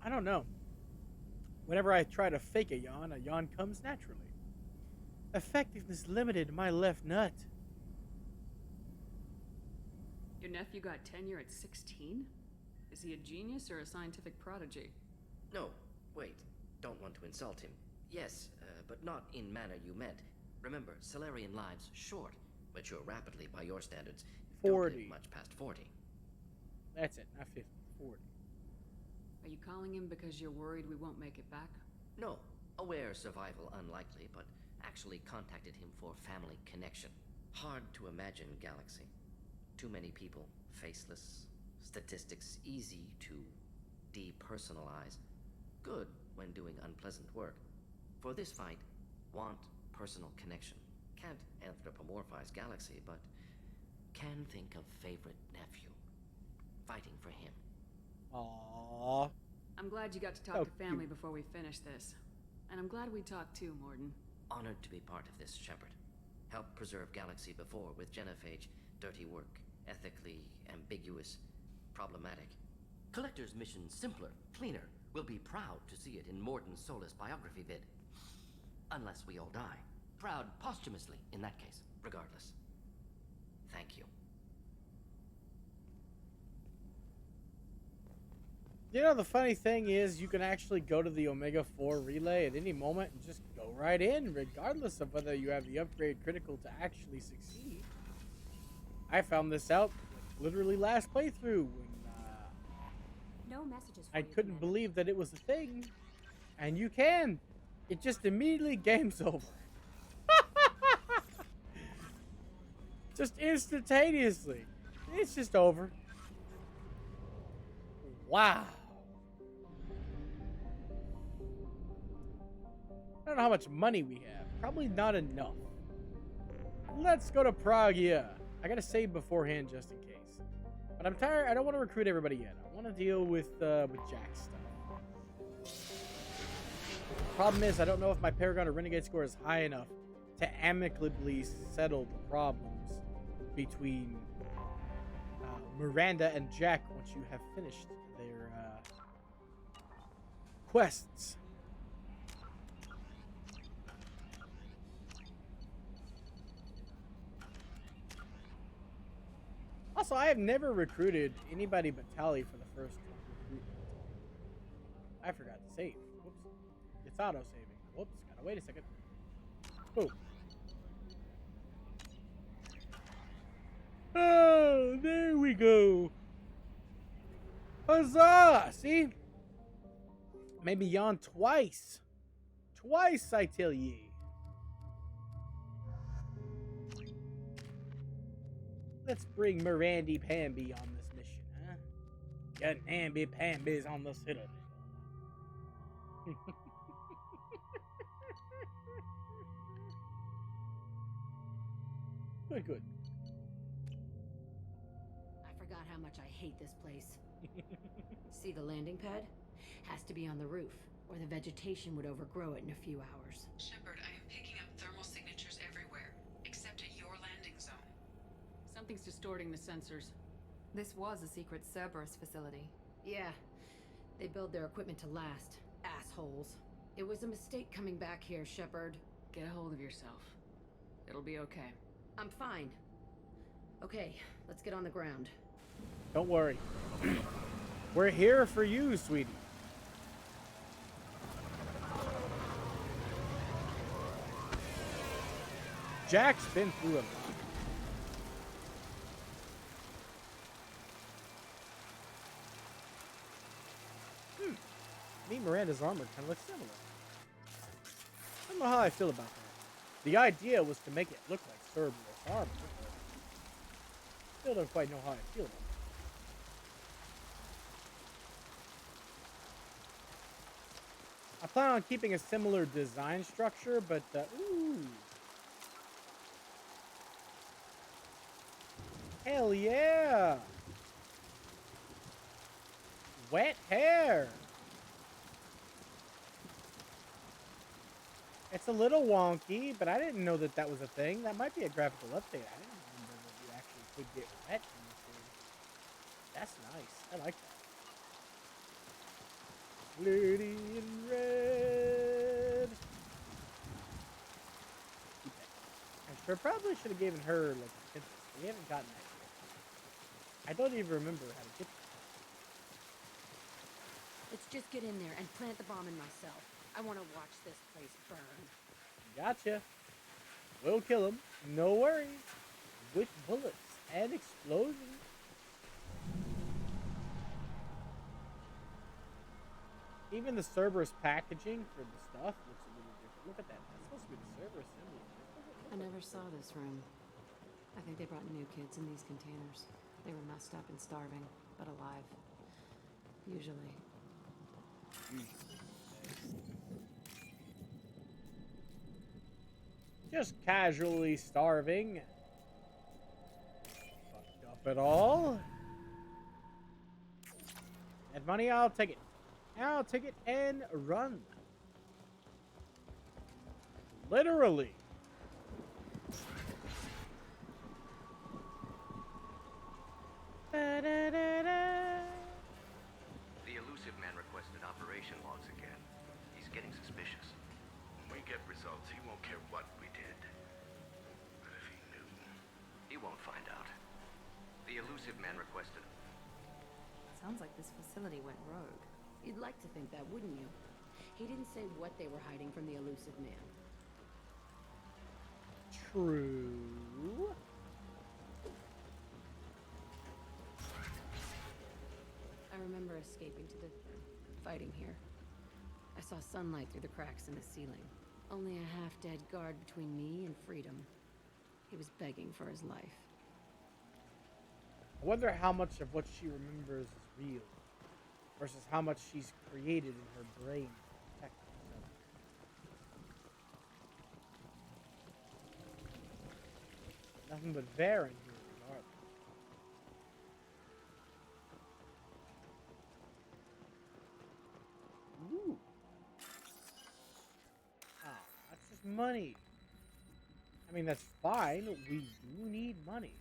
I don't know. Whenever I try to fake a yawn comes naturally. Effectiveness limited, my left nut. Your nephew got tenure at 16? Is he a genius or a scientific prodigy? No, wait. Don't want to insult him. Yes, but not in manner you meant. Remember, Solarian lives short. Mature rapidly by your standards. 40. Don't live much past 40. That's it, not 50, 40. Are you calling him because you're worried we won't make it back? No. Aware survival unlikely, but actually contacted him for family connection. Hard to imagine galaxy. Too many people, faceless. Statistics easy to depersonalize. Good when doing unpleasant work. For this fight, want personal connection. Can't anthropomorphize galaxy, but can think of favorite nephew. Fighting for him. Aww. I'm glad you got to talk to family before we finish this. And I'm glad we talked too, Morden. Honored to be part of this, Shepard. Helped preserve galaxy before with genophage. Dirty work. Ethically ambiguous. Problematic. Collector's mission simpler, cleaner. We'll be proud to see it in Morden Solus biography vid. Unless we all die. Proud posthumously, in that case, regardless. Thank you. You know, the funny thing is you can actually go to the Omega 4 relay at any moment and just go right in, regardless of whether you have the upgrade critical to actually succeed. I found this out literally last playthrough when No messages for I you, couldn't Commander. believe that it was a thing. And you can. It just immediately game's over. Just instantaneously. It's just over. Wow. I don't know how much money we have. Probably not enough. Let's go to Prague, yeah. I gotta save beforehand just in case. But I'm tired. I don't want to recruit everybody yet. I want to deal with Jack's stuff. Problem is, I don't know if my Paragon or Renegade score is high enough to amicably settle the problems between Miranda and Jack once you have finished their quests. Also, I have never recruited anybody but Tally for the first recruitment. I forgot to save. Whoops. It's auto-saving. Whoops. Gotta wait a second. Boom. Oh, there we go. Huzzah! See? Maybe yawn twice. Twice, I tell ye. Let's bring Mirandy Pamby on this mission, huh? Got Namby Pamby's on the citadel. Good, good. I forgot how much I hate this place. See the landing pad? Has to be on the roof, or the vegetation would overgrow it in a few hours. Shepard, I am picking up thermal signatures everywhere, except at your landing zone. Something's distorting the sensors. This was a secret Cerberus facility. Yeah, they build their equipment to last. Assholes. It was a mistake coming back here, Shepard. Get a hold of yourself. It'll be okay. I'm fine. Okay, let's get on the ground. Don't worry. We're here for you, sweetie. Jack's been through a lot. Me and Miranda's armor kind of looks similar. I don't know how I feel about that. The idea was to make it look like Cerberus armor. Still don't quite know how I feel about it. I plan on keeping a similar design structure, but ooh. Hell yeah! Wet hair! It's a little wonky, but I didn't know that that was a thing. That might be a graphical update. I didn't remember that you actually could get wet in this game. That's nice. I like that. Lady in red. Keep that. I sure probably should have given her like a pencil. We haven't gotten that yet. I don't even remember how to get that. Let's just get in there and plant the bomb in myself. I want to watch this place burn. Gotcha. We'll kill him. No worries. With bullets and explosions. Even the Cerberus packaging for the stuff looks a little different. Look at that. That's supposed to be the Cerberus symbol. I never saw this room. I think they brought new kids in these containers. They were messed up and starving, but alive. Usually. Just casually starving. Fucked up at all. That money, I'll take it. I'll take it and run. Literally. Da, da, da, da. elusive man requested. Sounds like this facility went rogue. You'd like to think that, wouldn't you? He didn't say what they were hiding from the elusive man. True. I remember escaping to the fighting here. I saw sunlight through the cracks in the ceiling. Only a half-dead guard between me and freedom. He was begging for his life. I wonder how much of what she remembers is real versus how much she's created in her brain to protect herself. Nothing but Varen here, regardless. Ooh. Ah, that's just money. I mean, that's fine. We do need money.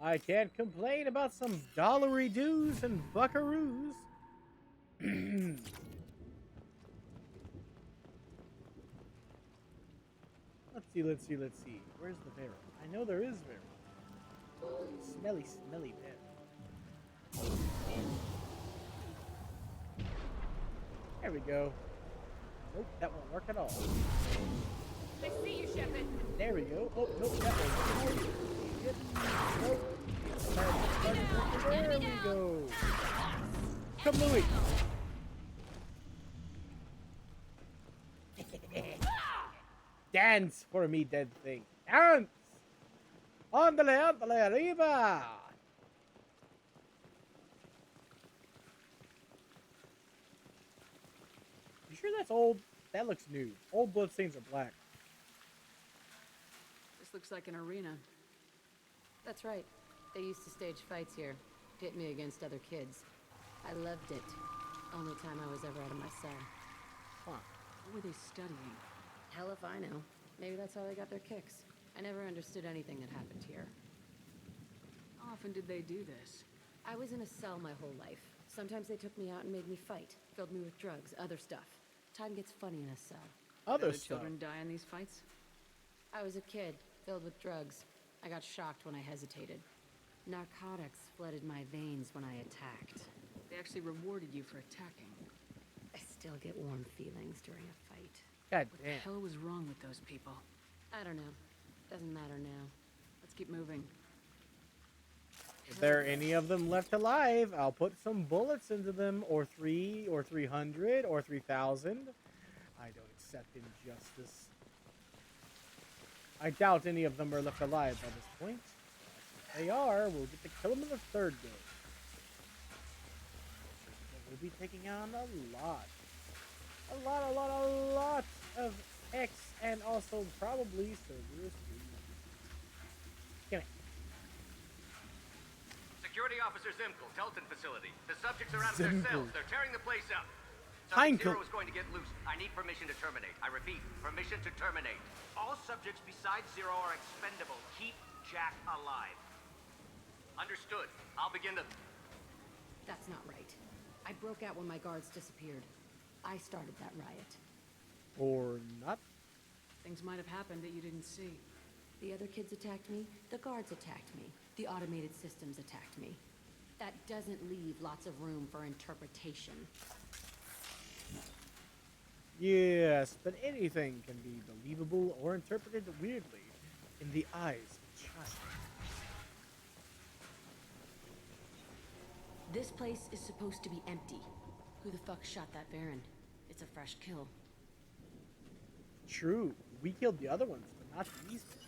I can't complain about some dollary doos and buckaroos. Let's see. Where's the barrel? I know there is barrel. Smelly barrel. There we go. Nope, that won't work at all. I see you, Shepard. There we go. Oh, nope, that won't work. Nope. There we go. Come, Louis. Dance for me, dead thing. Dance! Ándale, arriba! You sure that's old? That looks new. Old bloodstains are black. This looks like an arena. That's right. They used to stage fights here. Pit me against other kids. I loved it. Only time I was ever out of my cell. Huh. What were they studying? Hell if I know. Maybe that's how they got their kicks. I never understood anything that happened here. How often did they do this? I was in a cell my whole life. Sometimes they took me out and made me fight. Filled me with drugs, other stuff. Time gets funny in a cell. Other Did the stuff. children die in these fights? I was a kid, filled with drugs. I got shocked when I hesitated. Narcotics flooded my veins when I attacked. They actually rewarded you for attacking. I still get warm feelings during a fight. God What damn. the hell was wrong with those people? I don't know. Doesn't matter now. Let's keep moving. If there are any of them left alive, I'll put some bullets into them, or 3, or 300, or 3,000. I don't accept injustice. I doubt any of them are left alive by this point. If they are, we'll get to kill them in the third game. We'll be taking on a lot of X, and also probably Cerberus. Come here. Security Officer Zimkel, Telton facility. The subjects are out of their Zimkel. cells. They're tearing the place up. Heinkel. Subject 0 is going to get loose. I need permission to terminate. I repeat, permission to terminate. All subjects besides 0 are expendable. Keep Jack alive. Understood. I'll begin the... That's not right. I broke out when my guards disappeared. I started that riot. Or not. Things might have happened that you didn't see. The other kids attacked me. The guards attacked me. The automated systems attacked me. That doesn't leave lots of room for interpretation. Yes, but anything can be believable or interpreted weirdly in the eyes of a child. This place is supposed to be empty. Who the fuck shot that Baron? It's a fresh kill. True, we killed the other ones, but not these two.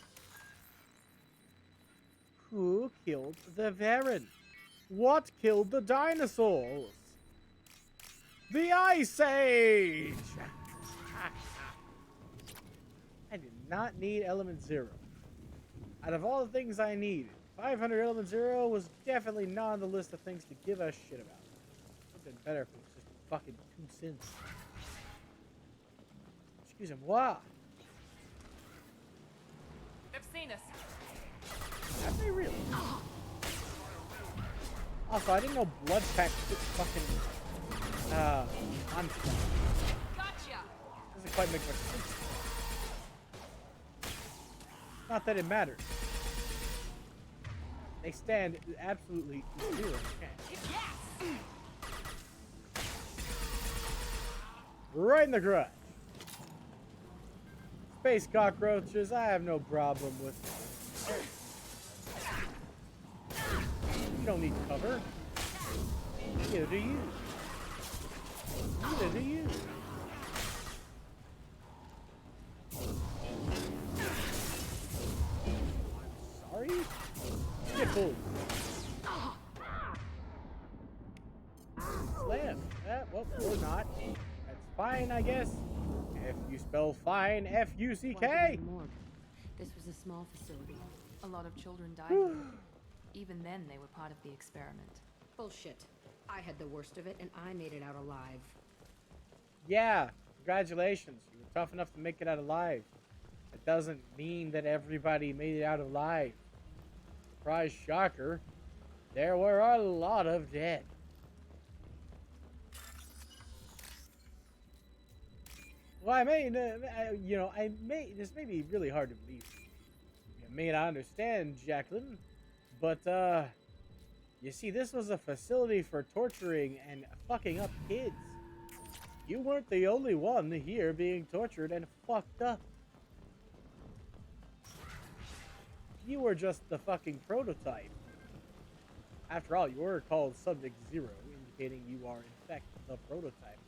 Who killed the Varen? What killed the dinosaurs? The Ice Age! I did not need Element 0. Out of all the things I needed, 500 Element 0 was definitely not on the list of things to give a shit about. It would have been better if it was just fucking 2 cents. Excusez-moi. They've seen us. Have they really? Also, I didn't know blood pack could fucking onslaught. Gotcha. Doesn't quite make much sense. Not that it matters. They stand absolutely zero chance. Right in the crotch. Space cockroaches, I have no problem with. You don't need cover. Neither do you. Neither do you. I'm sorry? Get pulled. Slam. Well, or not. That's fine, I guess. If you spell fine, F-U-C-K. This was a small facility. A lot of children died here. Even then, they were part of the experiment. Bullshit. I had the worst of it, and I made it out alive. Yeah, congratulations. You were tough enough to make it out alive. It doesn't mean that everybody made it out alive. Surprise shocker. There were a lot of dead. Well, I mean, this may be really hard to believe. I mean, I understand, Jacqueline, but, you see, this was a facility for torturing and fucking up kids. You weren't the only one here being tortured and fucked up. You were just the fucking prototype. After all, you were called Subject Zero, indicating you are, in fact, the prototype.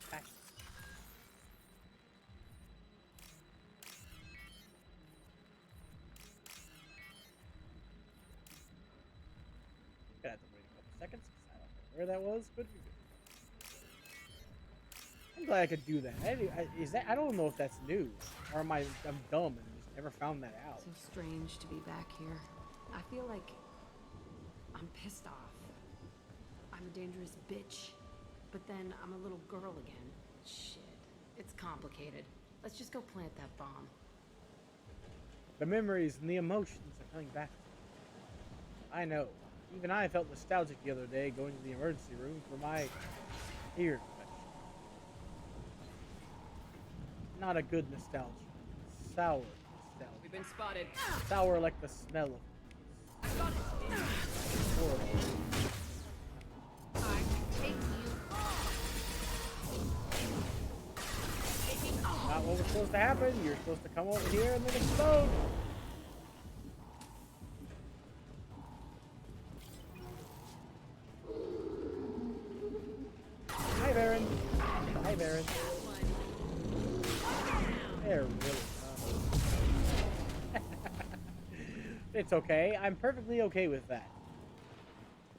Gonna have to wait a couple seconds because I don't know where that was, but I'm glad I could do that. I don't know if that's new, or I'm dumb and just never found that out. So strange to be back here. I feel like I'm pissed off. I'm a dangerous bitch, but then I'm a little girl again. Shit, it's complicated. Let's just go plant that bomb. The memories and the emotions are coming back. I know. Even I felt nostalgic the other day going to the emergency room for my ear infection. Not a good nostalgia. Sour nostalgia. We've been spotted. Sour like the smell of I got it. horrible. I can take you off. Not what was supposed to happen. You're supposed to come over here and then explode. Hi, Baron. Hi, Baron. They're really dumb. It's okay. I'm perfectly okay with that.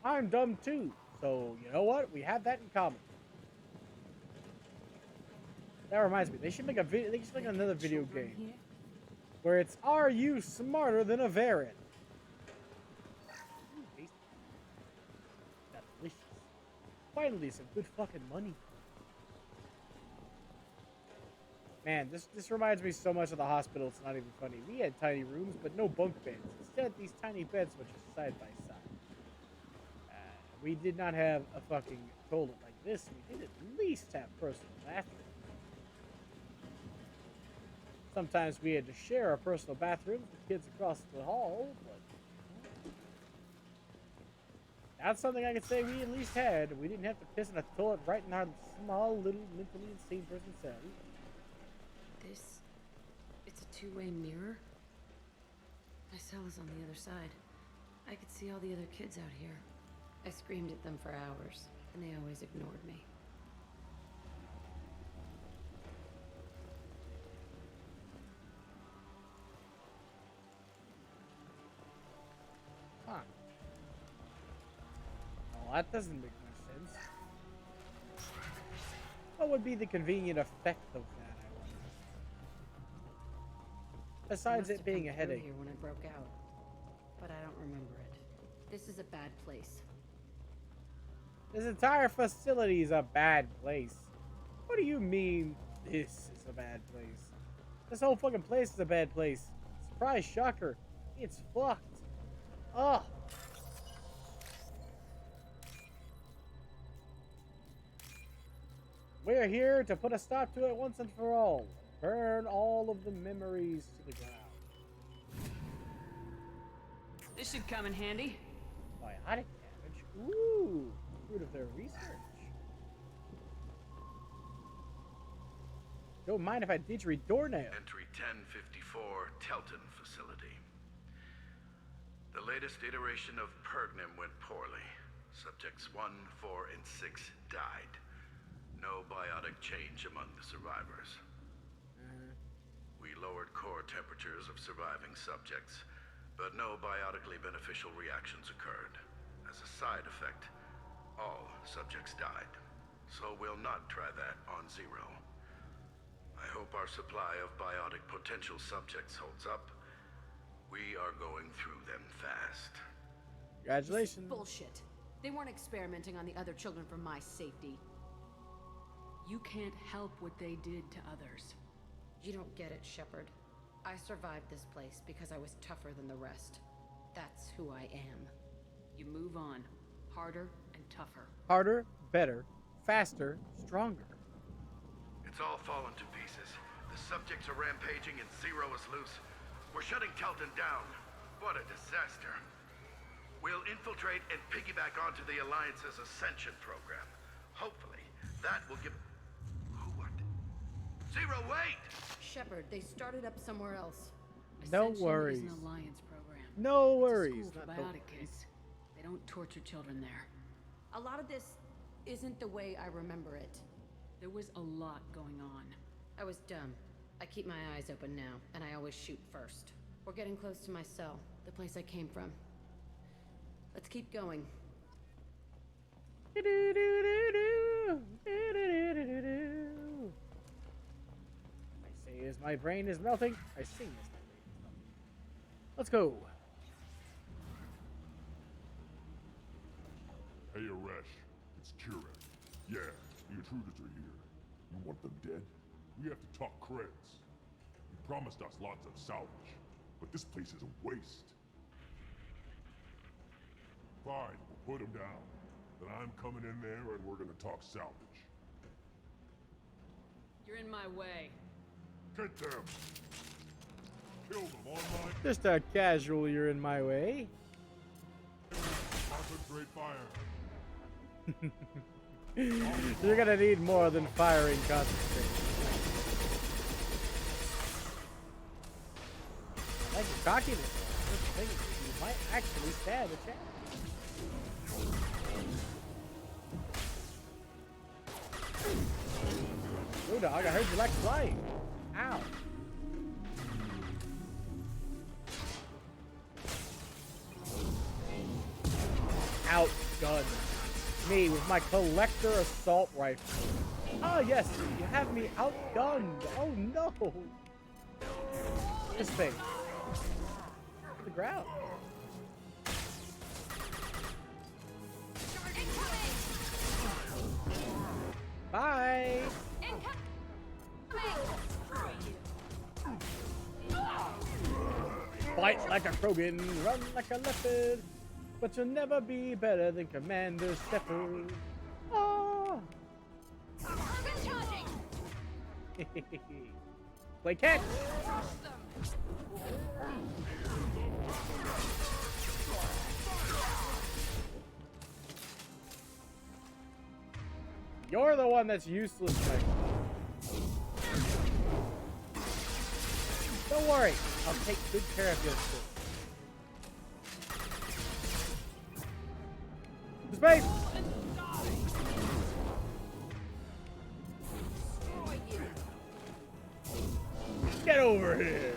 I'm dumb too. So, you know what? We have that in common. That reminds me. They should make a video. They should make another video game where it's "Are you smarter than a Varan?" That's delicious. Finally, some good fucking money. Man, this reminds me so much of the hospital. It's not even funny. We had tiny rooms, but no bunk beds. Instead, these tiny beds were just side by side. We did not have a fucking toilet like this. We did at least have personal bathrooms. Sometimes we had to share our personal bathrooms with kids across the hall, but that's something I could say we at least had. We didn't have to piss in a toilet right in our small, little, mentally insane person's cell. It's a two-way mirror. My cell is on the other side. I could see all the other kids out here. I screamed at them for hours, and they always ignored me. Huh. Well, that doesn't make much sense. What would be the convenient effect of that, I wonder? Besides it being a headache. Here when I broke out, but I don't remember it. This is a bad place. This entire facility is a bad place. What do you mean, this is a bad place? This whole fucking place is a bad place. Surprise, shocker. It's fucked. Ugh. We're here to put a stop to it once and for all. Burn all of the memories to the ground. This should come in handy. Biotic damage. Ooh, fruit of their research. Don't mind if I didgeridoo nail. Entry 1054, Telton facility. The latest iteration of Pergnum went poorly. Subjects 1, 4, and 6 died. No biotic change among the survivors. We lowered core temperatures of surviving subjects, but no biotically beneficial reactions occurred. As a side effect, all subjects died. So we'll not try that on Zero. I hope our supply of biotic potential subjects holds up. We are going through them fast. Congratulations. Bullshit. They weren't experimenting on the other children for my safety. You can't help what they did to others. You don't get it, Shepard. I survived this place because I was tougher than the rest. That's who I am. You move on. Harder and tougher. Harder, better, faster, stronger. It's all fallen to pieces. The subjects are rampaging and Zero is loose. We're shutting Telton down. What a disaster. We'll infiltrate and piggyback onto the Alliance's Ascension program. Hopefully, that will give... What? Zero, wait! Shepard, they started up somewhere else. No Ascension worries. is an alliance program. No It's worries. a school for Not no biotic worries. kids. They don't torture children there. A lot of this isn't the way I remember it. There was a lot going on. I was dumb. I keep my eyes open now, and I always shoot first. We're getting close to my cell, the place I came from. Let's keep going. I say as my brain is melting, I sing as my brain is melting. Let's go. Hey, Aresh. It's Kira. Yeah, the intruders are here. You want them dead? We have to talk creds. You promised us lots of salvage, but this place is a waste. Fine, we'll put them down. Then I'm coming in there and we're gonna talk salvage. You're in my way. Get them! Kill them on my... Just a casual, you're in my way. Concentrate fire. You're gonna need more than firing concentration. I like your cockiness. You might actually stab a chap. Yo, dog, I heard you like flying. Ow. Outgunned me with my collector assault rifle. Ah, yes, you have me outgunned. Oh no. His face. To the ground. Bye. Fight like a Krogan, run like a leopard, but you'll never be better than Commander Shepard. Oh. Play catch. You're the one that's useless, Mike. Don't worry, I'll take good care of you. Space! Get over here!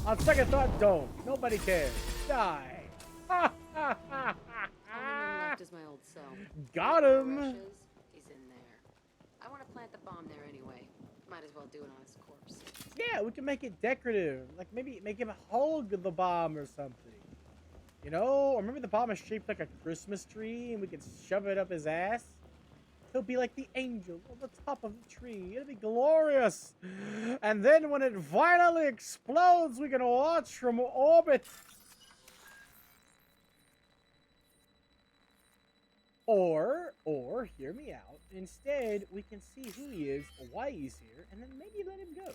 On second thought, don't. Nobody cares. Die! Ha ha ha ha! Left is my old cell. Got him! He's in there. I want to plant the bomb there anyway. Might as well do it on his corpse. Yeah, we can make it decorative. Like maybe make him hug the bomb or something. You know? Or maybe the bomb is shaped like a Christmas tree and we can shove it up his ass. He'll be like the angel on the top of the tree. It'll be glorious. And then when it finally explodes, we can watch from orbit. Or, hear me out. Instead, we can see who he is, why he's here, and then maybe let him go.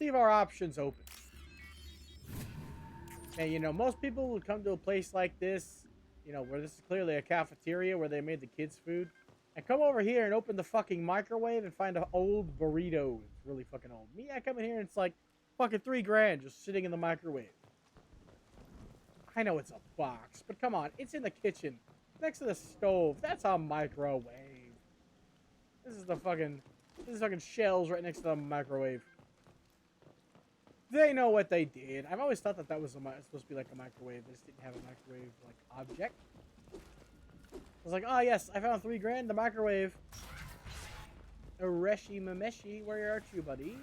leave our options open. And, most people would come to a place like this, where this is clearly a cafeteria where they made the kids' food, and come over here and open the fucking microwave and find an old burrito. It's really fucking old. Me, I come in here and it's like fucking $3,000 just sitting in the microwave. I know it's a box, but come on, it's in the kitchen, next to the stove. That's a microwave. This is fucking shells right next to the microwave. They know what they did. I've always thought that was supposed to be like a microwave. They just didn't have a microwave like object. I was like, oh yes, I found $3,000. The microwave. Areshi Mameshi, where art you, buddy?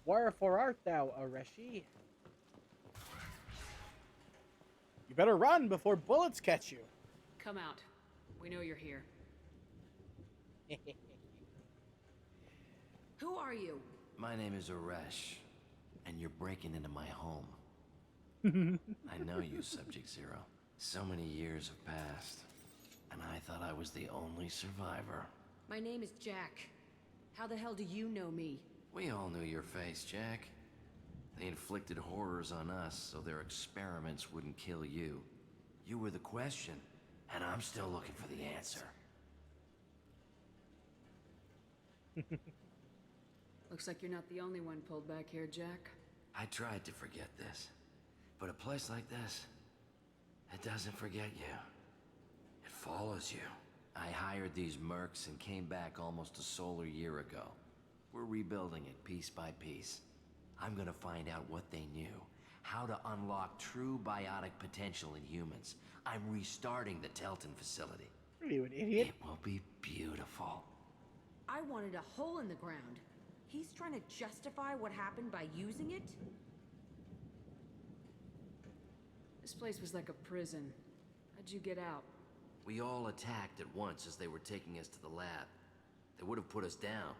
Wherefore art thou, Areshi? You better run before bullets catch you. Come out. We know you're here. Who are you? My name is Aresh, and you're breaking into my home. I know you, Subject Zero. So many years have passed, and I thought I was the only survivor. My name is Jack. How the hell do you know me? We all knew your face, Jack. They inflicted horrors on us so their experiments wouldn't kill you. You were the question, and I'm still looking for the answer. Looks like you're not the only one pulled back here, Jack. I tried to forget this, but a place like this, it doesn't forget you. It follows you. I hired these mercs and came back almost a solar year ago. We're rebuilding it piece by piece. I'm gonna find out what they knew, how to unlock true biotic potential in humans. I'm restarting the Telton facility. Are you an idiot? It will be beautiful. I wanted a hole in the ground. He's trying to justify what happened by using it? This place was like a prison. How'd you get out? We all attacked at once as they were taking us to the lab. They would have put us down,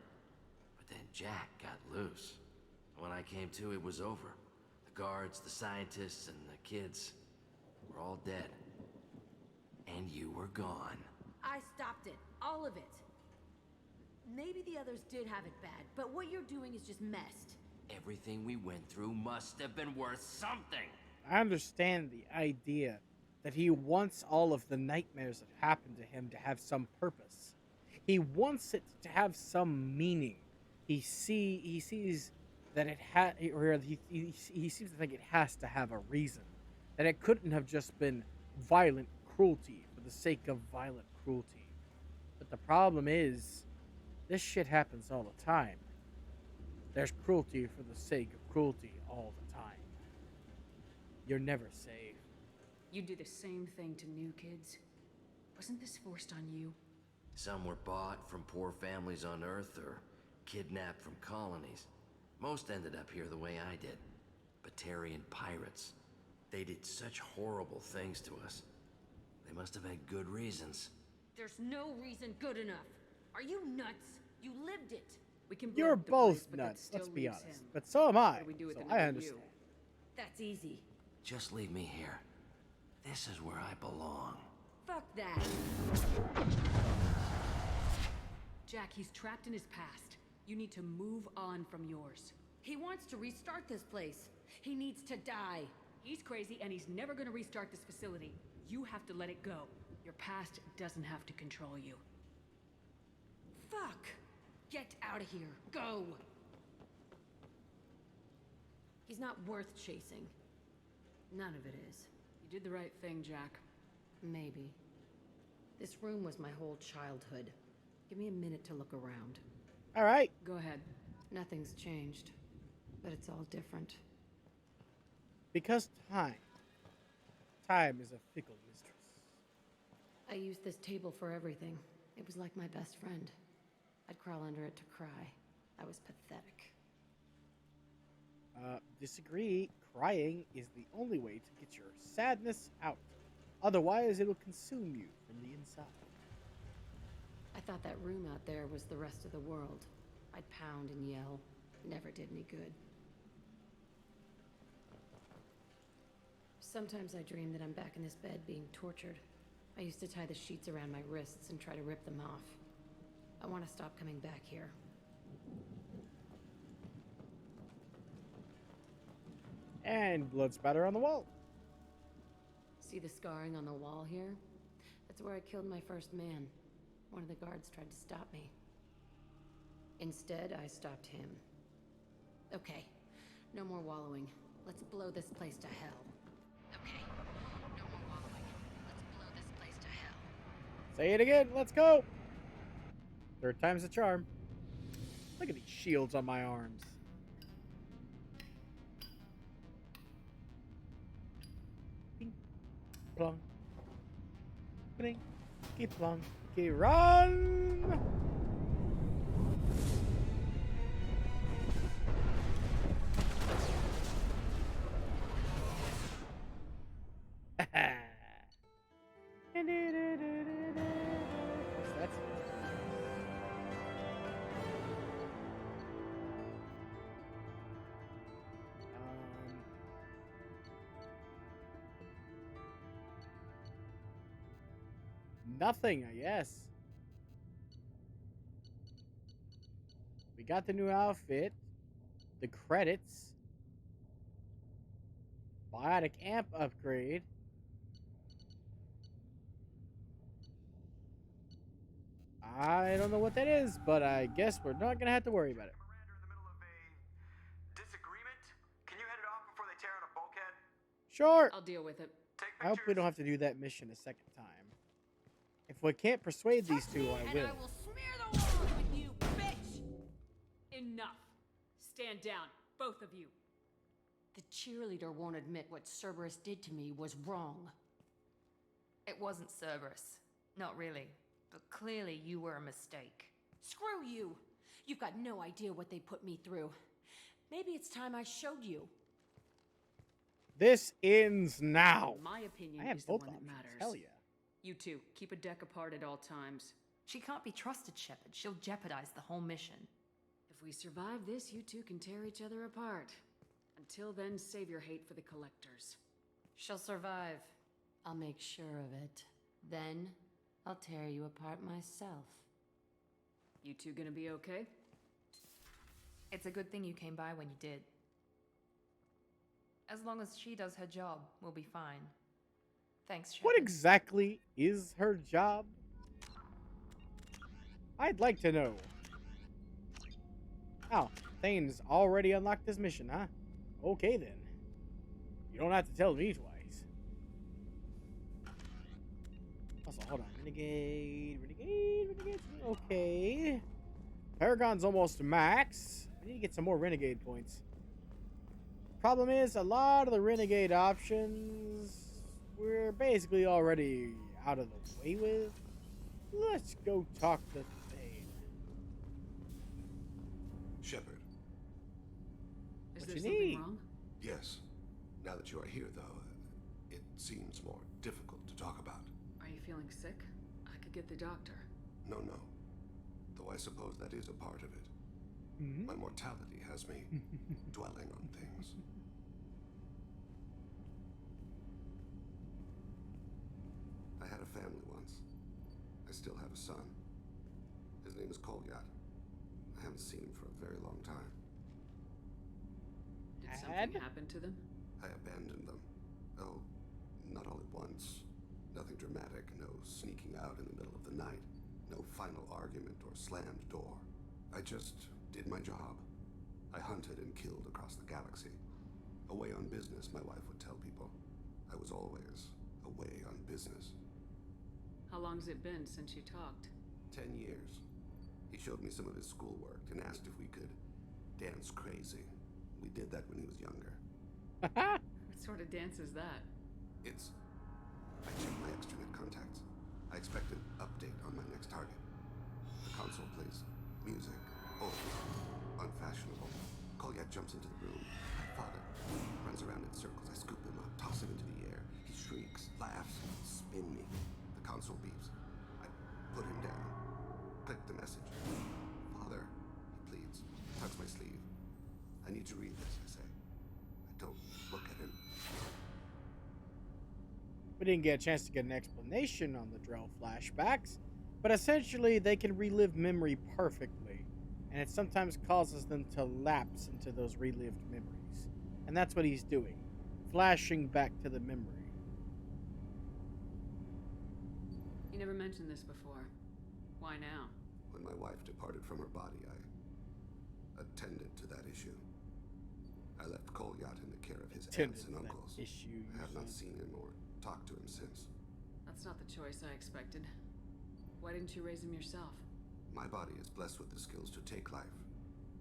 but then Jack got loose. When I came to, it was over. The guards, the scientists, and the kids were all dead. And you were gone. I stopped it. All of it. Maybe the others did have it bad, but what you're doing is just messed. Everything we went through must have been worth something. I understand the idea that he wants all of the nightmares that happened to him to have some purpose. He wants it to have some meaning. He sees that it he seems to think it has to have a reason. That it couldn't have just been violent cruelty for the sake of violent cruelty. But the problem is, this shit happens all the time. There's cruelty for the sake of cruelty all the time. You're never safe. You do the same thing to new kids. Wasn't this forced on you? Some were bought from poor families on Earth or kidnapped from colonies. Most ended up here the way I did. Batarian pirates. They did such horrible things to us. They must have had good reasons. There's no reason good enough. Are you nuts? You lived it. We can You're blow up the both place, but that nuts, still let's be leaves honest. him. But so am I. What do we do with So another I you? understand. That's easy. Just leave me here. This is where I belong. Fuck that. Jack, he's trapped in his past. You need to move on from yours. He wants to restart this place. He needs to die. He's crazy and he's never gonna restart this facility. You have to let it go. Your past doesn't have to control you. Fuck! Get out of here. Go! He's not worth chasing. None of it is. You did the right thing, Jack. Maybe. This room was my whole childhood. Give me a minute to look around. All right. Go ahead. Nothing's changed, but it's all different. Because time is a fickle mistress. I used this table for everything. It was like my best friend. I'd crawl under it to cry. I was pathetic. Disagree. Crying is the only way to get your sadness out. Otherwise, it'll consume you from the inside. I thought that room out there was the rest of the world. I'd pound and yell. Never did any good. Sometimes I dream that I'm back in this bed being tortured. I used to tie the sheets around my wrists and try to rip them off. I want to stop coming back here. And blood spatter on the wall. See the scarring on the wall here? That's where I killed my first man. One of the guards tried to stop me. Instead, I stopped him. Okay, no more wallowing. Let's blow this place to hell. Okay, no more wallowing. Let's blow this place to hell. Say it again. Let's go. Third time's the charm. Look at these shields on my arms. Ping, plong, bling, keep plong, keep run. That's nothing, I guess. We got the new outfit, the credits, biotic amp upgrade. I don't know what that is, but I guess we're not gonna have to worry about it. Sure. I'll deal with it. I hope we don't have to do that mission a second time. If we can't persuade these two, I will. And I will smear the walls with you, bitch! Enough. Stand down, both of you. The cheerleader won't admit what Cerberus did to me was wrong. It wasn't Cerberus. Not really. But clearly you were a mistake. Screw you! You've got no idea what they put me through. Maybe it's time I showed you. This ends now. My opinion I have is the both one that options. matters. Hell yeah. You two, keep a deck apart at all times. She can't be trusted, Shepard. She'll jeopardize the whole mission. If we survive this, you two can tear each other apart. Until then, save your hate for the collectors. She'll survive. I'll make sure of it. Then, I'll tear you apart myself. You two gonna be okay? It's a good thing you came by when you did. As long as she does her job, we'll be fine. Thanks, Shepard. What exactly is her job? I'd like to know. Oh, Thane's already unlocked this mission, huh? Okay then. You don't have to tell me twice. Also, hold on. Renegade. Okay. Paragon's almost max. I need to get some more Renegade points. Problem is, a lot of the Renegade options we're basically already out of the way with. Let's go talk to Thane. Shepard. Is What there you something need? wrong? Yes. Now that you are here, though, it seems more difficult to talk about. Are you feeling sick? I could get the doctor. No. Though I suppose that is a part of it. My mortality has me dwelling on things. I had a family once. I still have a son. His name is Kolyat. I haven't seen him for a very long time. Did something happen to them? I abandoned them. Oh, not all at once. Nothing dramatic, no sneaking out in the middle of the night, no final argument or slammed door. I just did my job. I hunted and killed across the galaxy. Away on business, my wife would tell people. I was always away on business. How long's it been since you talked? 10 years. He showed me some of his schoolwork and asked if we could dance crazy. We did that when he was younger. What sort of dance is that? It's... I checked my extranet contacts. I expect an update on my next target. The console plays music. Old. Unfashionable. Kolyat jumps into the room. My father runs around in circles. I scoop him up, toss him into the air. He shrieks, laughs, spin me. The console beeps. I put him down. Click the message. Father, he pleads. Tugs my sleeve. I need to read this, I say. I don't look at him. We didn't get a chance to get an explanation on the Drell flashbacks, but essentially they can relive memory perfectly, and it sometimes causes them to lapse into those relived memories. And that's what he's doing. Flashing back to the memory. You never mentioned this before. Why now? When my wife departed from her body, I attended to that issue. I left Kolyat in the care of his aunts and uncles. I have not seen him or talked to him since. That's not the choice I expected. Why didn't you raise him yourself? My body is blessed with the skills to take life.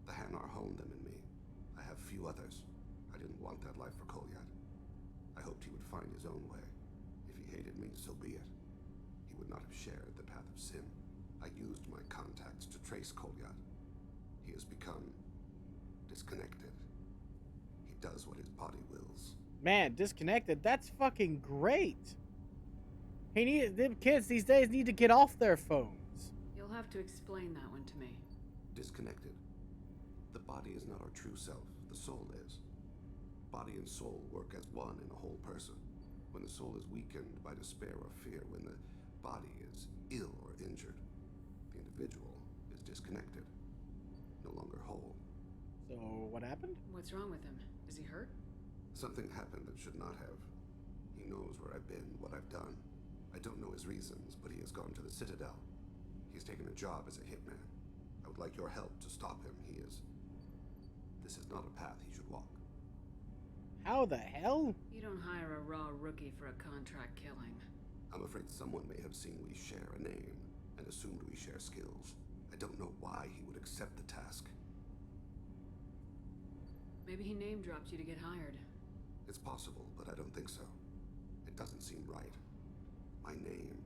The Hanar honed them in me. I have few others. I didn't want that life for Kolyat. I hoped he would find his own way. If he hated me, so be it. He would not have shared the path of sin. I used my contacts to trace Kolyat. He has become disconnected. He does what his body wills. Man, disconnected? That's fucking great. Them kids these days need to get off their phones. You'll have to explain that one to me. Disconnected. The body is not our true self. The soul is. Body and soul work as one in a whole person. When the soul is weakened by despair or fear, when the body is ill or injured, the individual is disconnected, no longer whole. So, what happened? What's wrong with him? Is he hurt? Something happened that should not have. He knows where I've been, what I've done. I don't know his reasons, but he has gone to the Citadel. He's taken a job as a hitman. I would like your help to stop him. This is not a path he should walk. How the hell? You don't hire a raw rookie for a contract killing. I'm afraid someone may have seen we share a name and assumed we share skills. I don't know why he would accept the task. Maybe he name dropped you to get hired. It's possible, but I don't think so. It doesn't seem right. My name,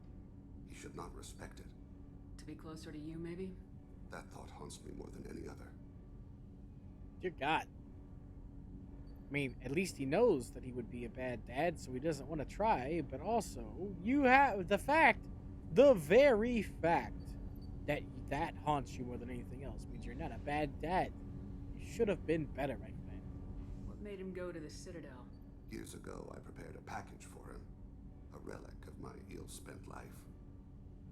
he should not respect it. To be closer to you, maybe? That thought haunts me more than any other. Dear God. I mean, at least he knows that he would be a bad dad, so he doesn't want to try, but also, you have the very fact that haunts you more than anything else means you're not a bad dad. You should have been better, my friend. What made him go to the Citadel? Years ago, I prepared a package for him. A relic of my ill-spent life.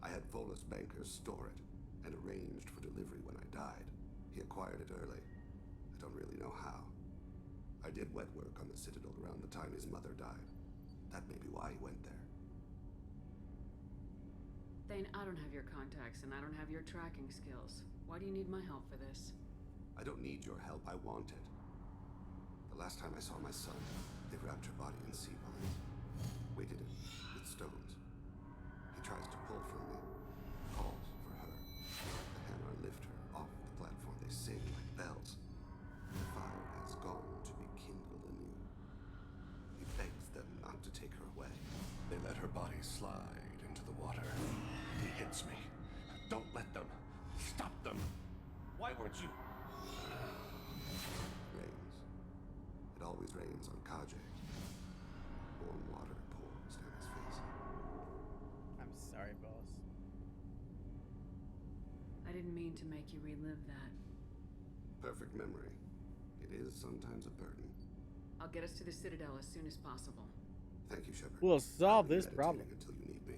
I had Volus bankers store it and arranged for delivery when I died. He acquired it early. I don't really know how. I did wet work on the Citadel around the time his mother died. That may be why he went there. Thane, I don't have your contacts and I don't have your tracking skills. Why do you need my help for this? I don't need your help. I want it. The last time I saw my son, they wrapped her body in sea vines. Weighted it with stones. He tries to pull from me. Calls for her. The Hanar lift her off the platform. They sing like bells. The fire has gone to be kindled anew. He begs them not to take her away. They let her body slide into the water. He hits me. Don't let them. Stop them. Why weren't you? Rains. It always rains on Kajay. Warm water pours down his face. I'm sorry, boss. I didn't mean to make you relive that. Perfect memory. It is sometimes a burden. I'll get us to the Citadel as soon as possible. Thank you, Shepard. We'll solve this problem. Until you need me.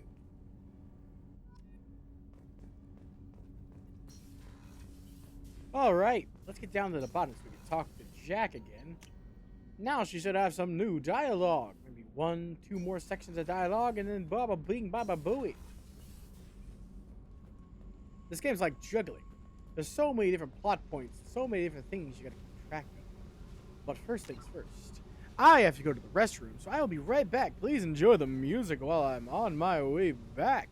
All right, let's get down to the bottom so we can talk to Jack again. Now she should have some new dialogue. Maybe 1, 2 more sections of dialogue, and then baba bing baba booey. This game's like juggling. There's so many different plot points, so many different things you gotta keep track of. But first things first, I have to go to the restroom, so I will be right back. Please enjoy the music while I'm on my way back.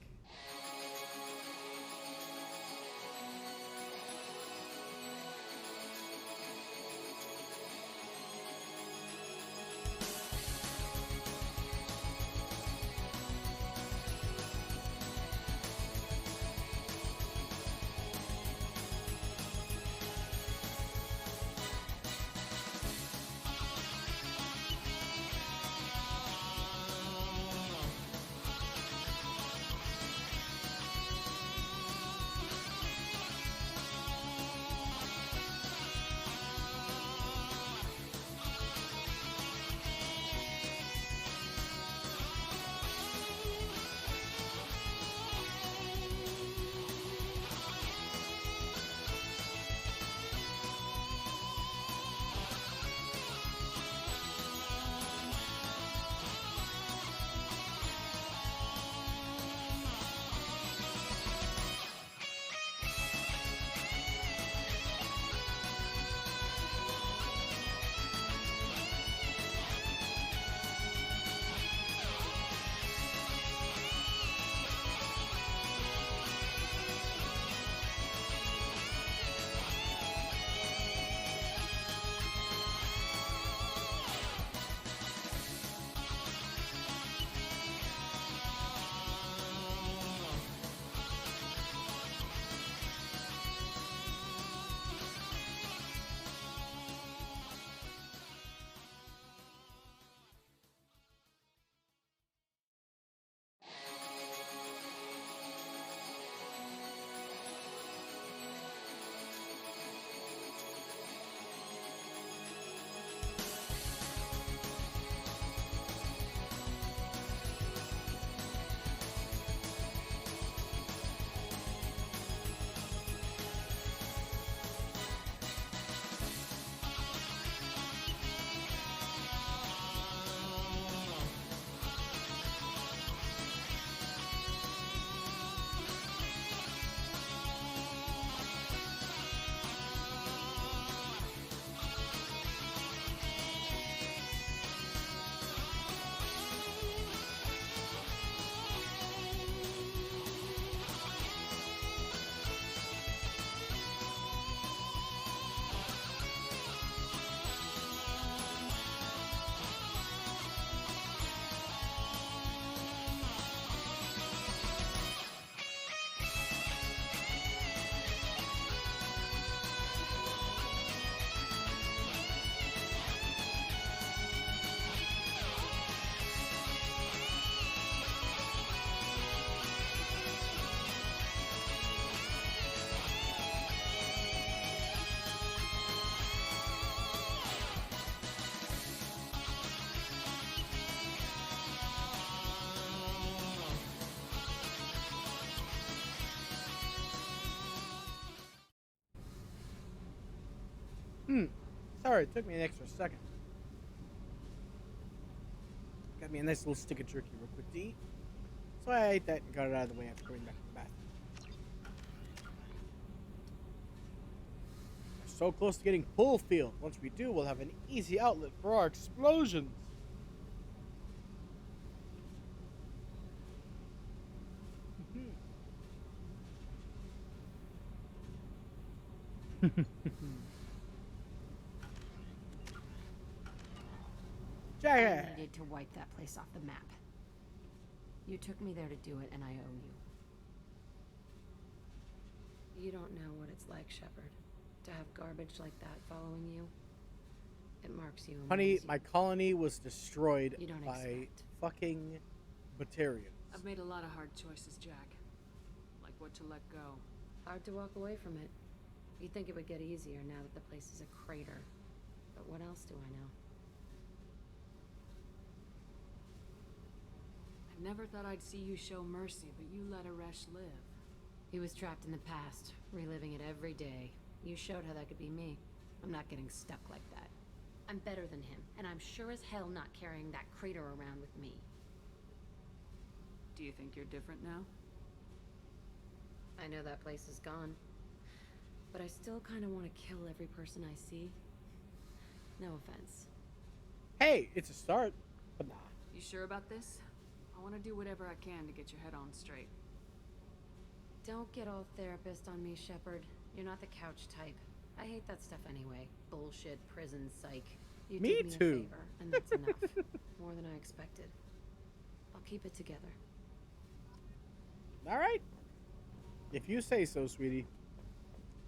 Sorry, it took me an extra second. Got me a nice little stick of jerky real quick to eat. So I ate that and got it out of the way after going back to the bathroom. We're so close to getting full field. Once we do, we'll have an easy outlet for our explosions. I needed to wipe that place off the map. You took me there to do it, and I owe you. You don't know what it's like, Shepard, to have garbage like that following you. It marks you. Honey, my colony was destroyed You don't by fucking Batarians. I've made a lot of hard choices, Jack. Like what to let go. Hard to walk away from it. You'd think it would get easier now that the place is a crater. But what else do I know? I never thought I'd see you show mercy, but you let Aresh live. He was trapped in the past, reliving it every day. You showed how that could be me. I'm not getting stuck like that. I'm better than him, and I'm sure as hell not carrying that crater around with me. Do you think you're different now? I know that place is gone. But I still kind of want to kill every person I see. No offense. Hey, it's a start, but nah. You sure about this? I want to do whatever I can to get your head on straight. Don't get all therapist on me, Shepard. You're not the couch type. I hate that stuff anyway. Bullshit, prison, psych. You Me did me too. a favor, and that's enough. More than I expected. I'll keep it together. All right. If you say so, sweetie.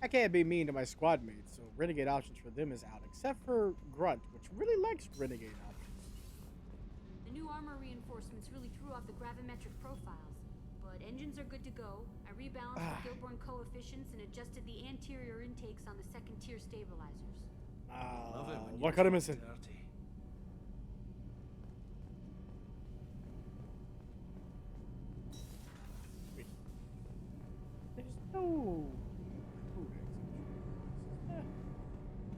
I can't be mean to my squad mates, so renegade options for them is out, except for Grunt, which really likes renegade options. The new armor reinforcements really threw off the gravimetric profiles, but engines are good to go. I rebalanced the Gilborn coefficients and adjusted the anterior intakes on the second tier stabilizers. What kind of missing? There's no...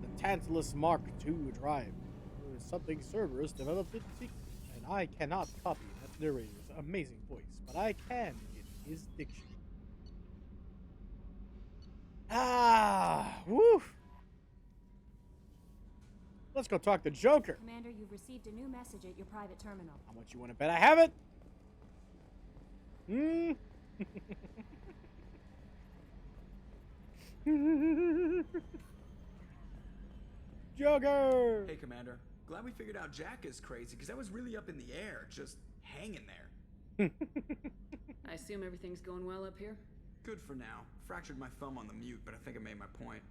The Tantalus Mark II drive. There is something Cerberus developed in secret, and I cannot copy that narrator's amazing voice, but I can in his diction. Woo! Let's go talk to Joker. Commander, you've received a new message at your private terminal. How much you want to bet I have it? Joker! Hey, Commander. Glad we figured out Jack is crazy, because that was really up in the air, just hanging there. I assume everything's going well up here? Good for now. Fractured my thumb on the mute, but I think I made my point.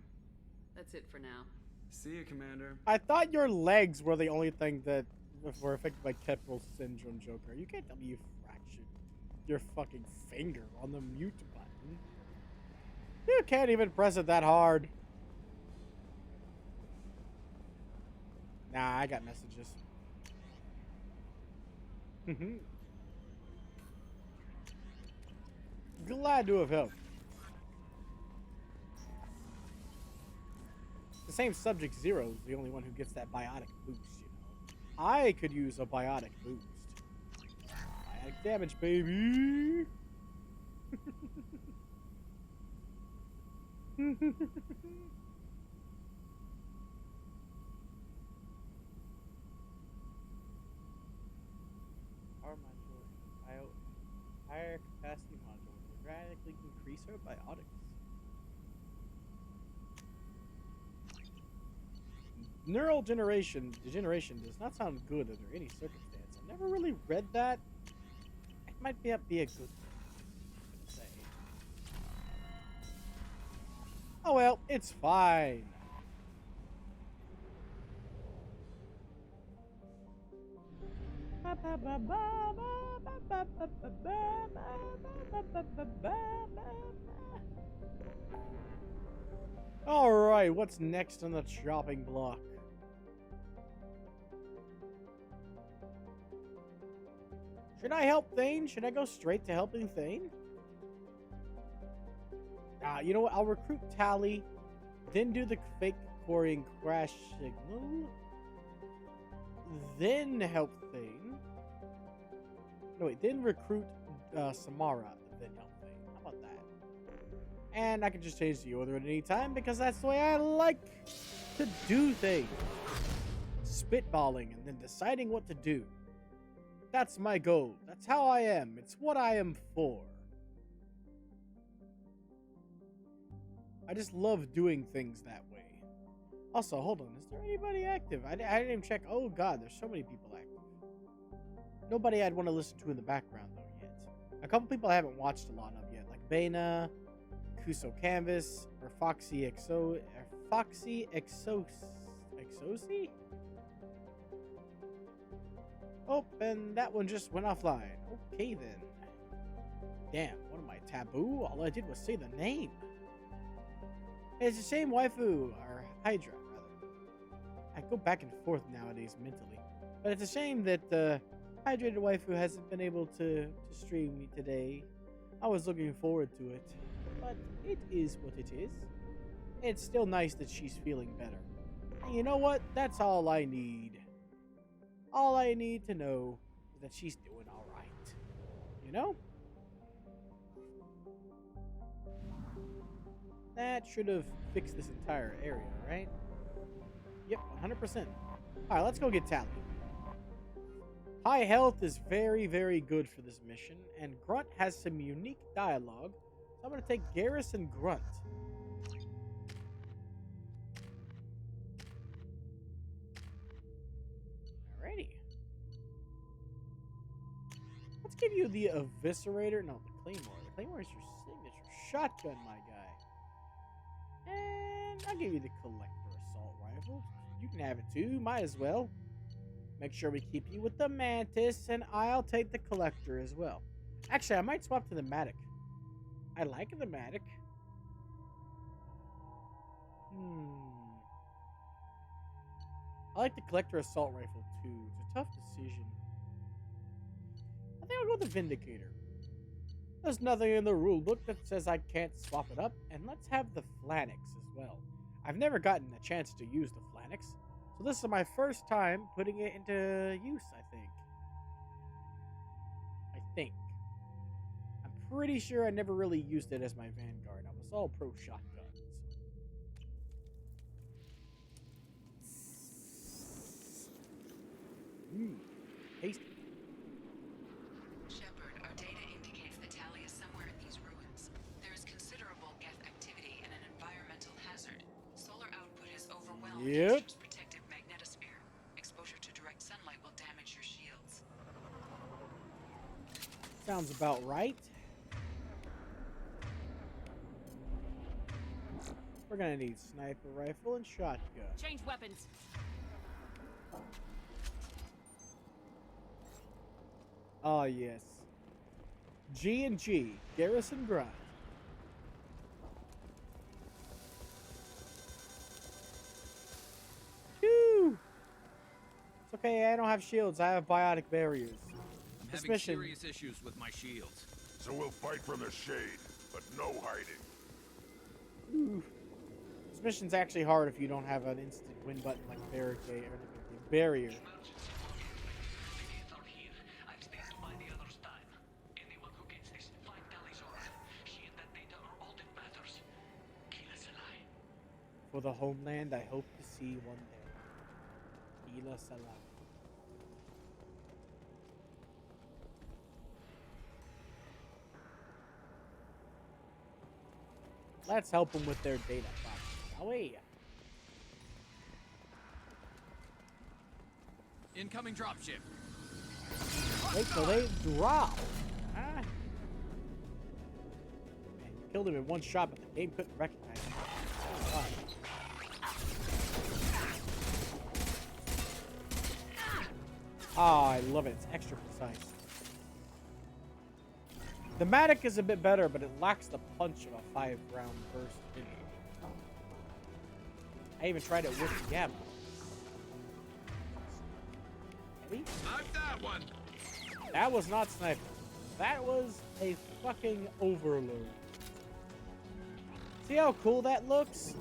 That's it for now. See you, Commander. I thought your legs were the only thing that were affected by Keppel syndrome, Joker. You can't tell me you fractured your fucking finger on the mute button. You can't even press it that hard. Nah, I got messages. Glad to have helped. The same subject Zero is the only one who gets that biotic boost, you know. I could use a biotic boost. Biotic damage, baby! Our module, higher capacity module will radically increase our biotics. Neural degeneration does not sound good under any circumstance. I never really read that. It might be a good thing to say. Oh well, it's fine. Alright, what's next on the chopping block? Should I help Thane? Should I go straight to helping Thane? You know what? I'll recruit Tally, then do the fake quarrying crash signal. Then help Thane. No, wait. Then recruit Samara. Then help Thane. How about that? And I can just change the order at any time because that's the way I like to do things. Spitballing and then deciding what to do. That's my goal. That's how I am. It's what I am for. I just love doing things that way. Also, hold on. Is there anybody active? I didn't even check. Oh, God. There's so many people active. Nobody I'd want to listen to in the background, though, yet. A couple people I haven't watched a lot of yet. Like Bana, Kuso Canvas, or Foxy Exosi? Oh, and that one just went offline. Okay, then. Damn, what am I, taboo? All I did was say the name. It's the same waifu, or Hydra, rather. I go back and forth nowadays mentally. But it's a shame that Hydrated Waifu hasn't been able to stream me today. I was looking forward to it. But it is what it is. It's still nice that she's feeling better. And you know what? That's all I need. All I need to know is that she's doing alright. You know? That should have fixed this entire area, right? Yep, 100%. Alright, let's go get Tally. High health is very, very good for this mission, and Grunt has some unique dialogue, so I'm going to take Garrison Grunt. Alrighty. Let's give you the Eviscerator. No, the Claymore. The Claymore is your signature shotgun, my guy. And I'll give you the Collector Assault Rifle. You can have it too. Might as well. Make sure we keep you with the Mantis, and I'll take the Collector as well. Actually, I might swap to the Matic. I like the Matic. I like the Collector Assault Rifle too. It's a tough decision. I think I'll go with the Vindicator. There's nothing in the rulebook that says I can't swap it up, and let's have the Flanix as well. I've never gotten a chance to use the Flanix, so this is my first time putting it into use, I think. I'm pretty sure I never really used it as my Vanguard. I was all pro shotguns. Tasty. Shepard, our data indicates that Tally is somewhere in these ruins. There is considerable Geth activity and an environmental hazard. Solar output has overwhelmed Kestrel's protective magnetosphere. Exposure to direct sunlight will damage your shields. Sounds about right. We're gonna need sniper rifle and shotgun. Change weapons. Oh, yes. G&G, Garrison Grunt. Whew. It's okay, I don't have shields. I have biotic barriers. I'm having serious issues with my shields. So we'll fight from the shade, but no hiding. Ooh. This mission's actually hard if you don't have an instant win button like barricade or like a barrier. For the homeland, I hope to see one day. Ila Salah. Let's help them with their data problem, shall we? Incoming dropship. Wait till they drop. Ah. Man, you killed him in one shot, but the game couldn't recognize him. Oh, I love it. It's extra precise. The Matic is a bit better, but it lacks the punch of a 5-round burst finish. I even tried it with the Gamma. Heavy? Not that one. That was not sniper. That was a fucking overload. See how cool that looks?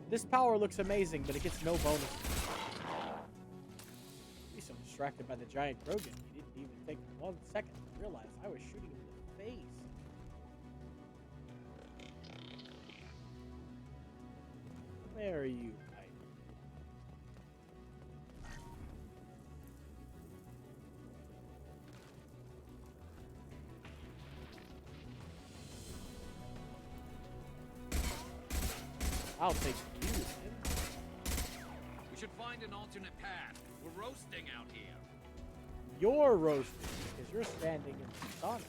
This power looks amazing, but it gets no bonus. He's so distracted by the giant Krogan, he didn't even take 1 second to realize I was shooting him in the face. Where are you, Piper? I'll take you, man. We should find an alternate path. We're roasting out here. You're roasting because you're standing in the sun.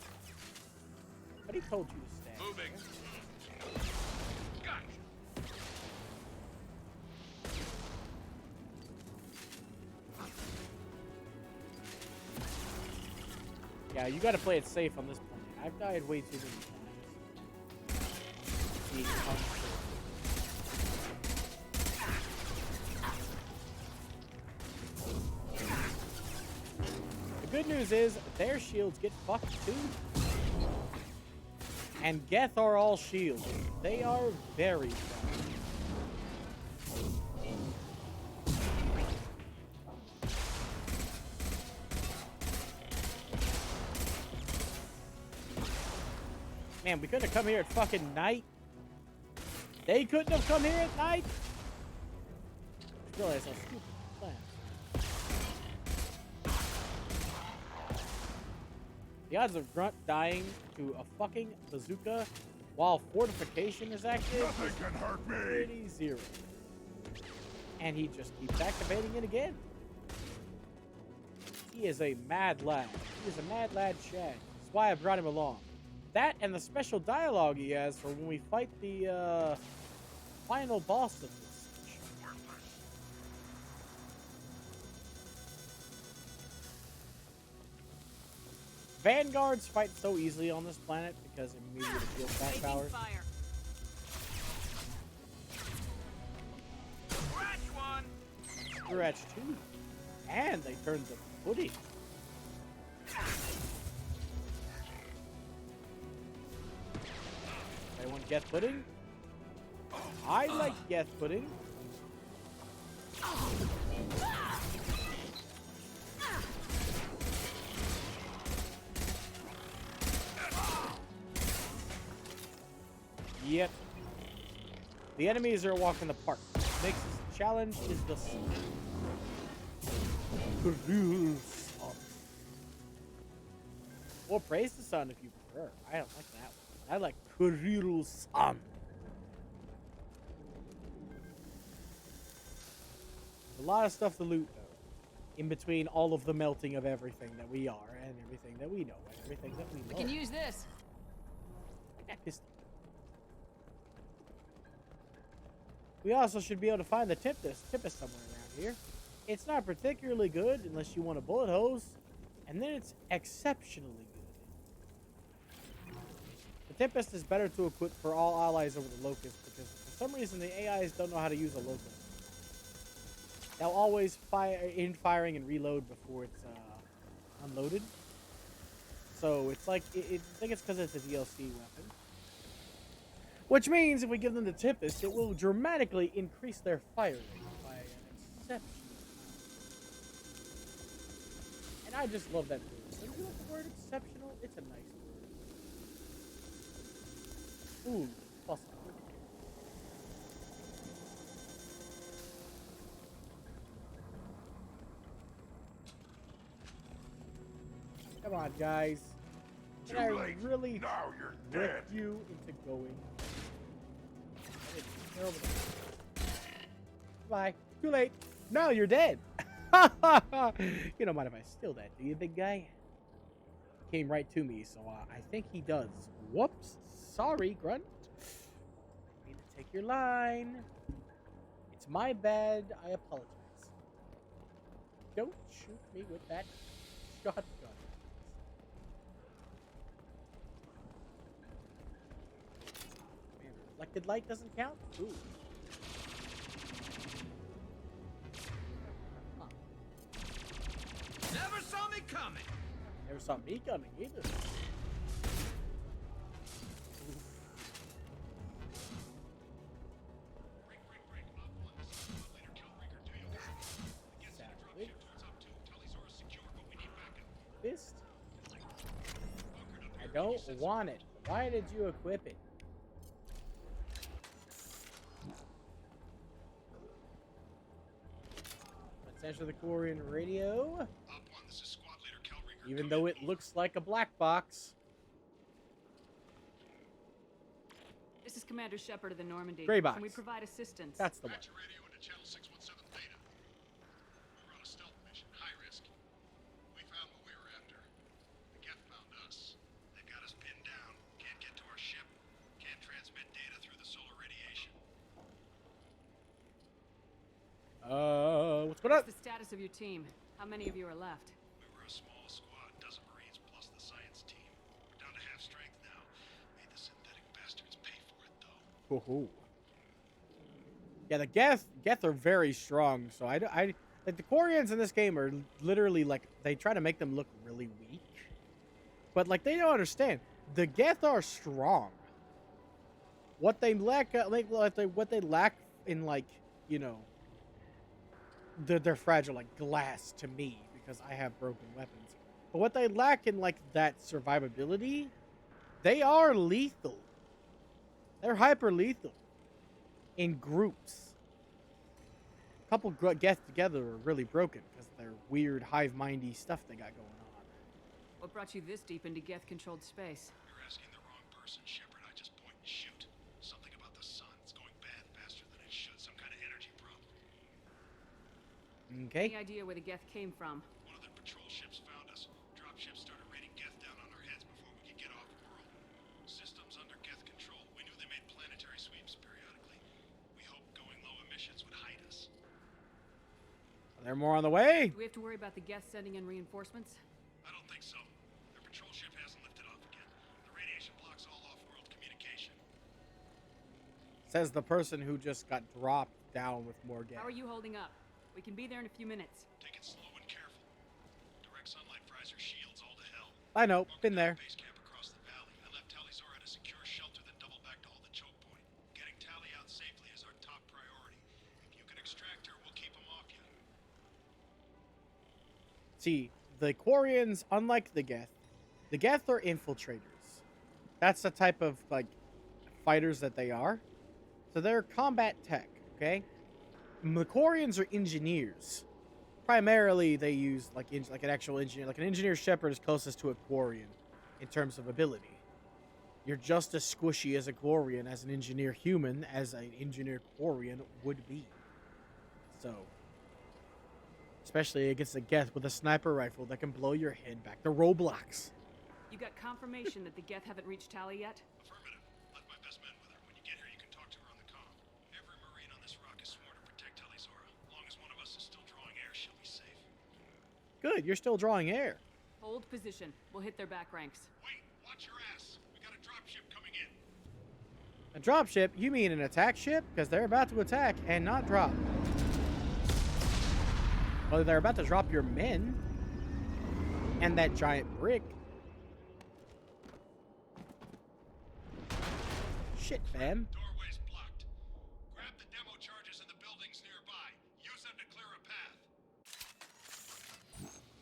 But he told you to stand. Moving. Gotcha. Yeah, you gotta play it safe on this point. I've died way too many times. Being punched. The good news is their shields get fucked too. And Geth are all shields. They are very strong. Man, we couldn't have come here at fucking night. They couldn't have come here at night. I realize how stupid the plan. The odds of Grunt dying to a fucking bazooka while fortification is active Nothing can hurt me. pretty zero. And he just keeps activating it again. He is a mad lad. He is a mad lad Shag. That's why I brought him along. That and the special dialogue he has for when we fight the final boss of this. Vanguards fight so easily on this planet because of immediate field back powers. Scratch one. Scratch two. And they turned the pudding. Anyone get pudding? I like get pudding. Yep. The enemies are walking the park. Next challenge is the sun. Or praise the sun if you prefer. I don't like that one. I like Kuriru-san. A lot of stuff to loot, though. In between all of the melting of everything that we are, and everything that we know, and everything that we We know. can use this. That pistol. We also should be able to find the Tempest somewhere around here. It's not particularly good unless you want a bullet hose, and then it's exceptionally good. The Tempest is better to equip for all allies over the Locust because for some reason the AIs don't know how to use a Locust. They'll always fire in firing and reload before it's unloaded. So it's like I think it's because it's a DLC weapon. Which means if we give them the Tempest, it will dramatically increase their fire rate by an exceptional amount. And I just love that word. When you like the word exceptional, it's a nice word. Ooh, awesome. Come on, guys. Can I really trick you into going? Bye. Too late. No, you're dead. You don't mind if I steal that, do you, big guy? Came right to me, so I think he does. Whoops. Sorry, Grunt. I need to take your line. It's my bad. I apologize. Don't shoot me with that shotgun. Man, reflected light doesn't count? Ooh. Never saw me coming. Never saw me coming either. don't want it. Why did you equip it? Let's enter the Quarian radio. Even though it looks like a black box. This is Commander Shepard of the Normandy. Gray box. Can we provide assistance? That's the one. What's going on? What's the status of your team? How many of you are left? We were a small squad, dozen Marines plus the science team. We're down to half strength now. Made the synthetic bastards pay for it, though. Hoo-hoo. Yeah, the Geth are very strong. So I like the Quarians in this game are literally like they try to make them look really weak, but like they don't understand. The Geth are strong. What they lack, what they lack in like they're fragile like glass to me because I have broken weapons. But what they lack in like that survivability, they are lethal. They're hyper lethal in groups. A couple Geth together are really broken because they're weird hive-mindy stuff they got going on. What brought you this deep into Geth-controlled space? You're asking the wrong person, Shepard. I just point and shoot. Something about the sun. It's going bad faster than it should. Some kind of energy problem. Okay. Any idea where the Geth came from? One of the patrol ships found us. Dropships started raining Geth down on our heads before we could get off-world. Systems under Geth control. We knew they made planetary sweeps periodically. We hoped going low emissions would hide us. Are there more on the way? Do we have to worry about the Geth sending in reinforcements? I don't think so. Their patrol ship hasn't lifted off again. The radiation blocks all off-world communication. Says the person who just got dropped down with more gas. How are you holding up? We can be there in a few minutes. Take it slow and careful. Direct sunlight fries our shields all to hell. I know, been there. Base camp across the valley. I left Talizora at a secure shelter, then doubled back to hold the choke point. Getting Tally out safely is our top priority. If you can extract her, we'll keep them off you. See, the Quarians, unlike the Geth are infiltrators. That's the type of like fighters that they are. So they're combat tech, okay? The Quarians are engineers. Primarily, they use like an actual engineer. Like an engineer Shepard is closest to a Quarian in terms of ability. You're just as squishy as a Quarian as an engineer human as an engineer Quarian would be. So, especially against a Geth with a sniper rifle that can blow your head back to Roblox. You got confirmation that the Geth haven't reached Tally yet? Affirmative. Left my best men with her. When you get her, you can talk to her on the comm. Every Marine on this rock is sworn to protect Talizora. As long as one of us is still drawing air, she'll be safe. Good, you're still drawing air. Hold position. We'll hit their back ranks. Wait, watch your ass. We got a dropship coming in. A dropship? You mean an attack ship? Because they're about to attack and not drop. Well, they're about to drop your men. And that giant brick. Shit, fam. Doorway's blocked. Grab the demo charges in the buildings nearby. Use them to clear a path.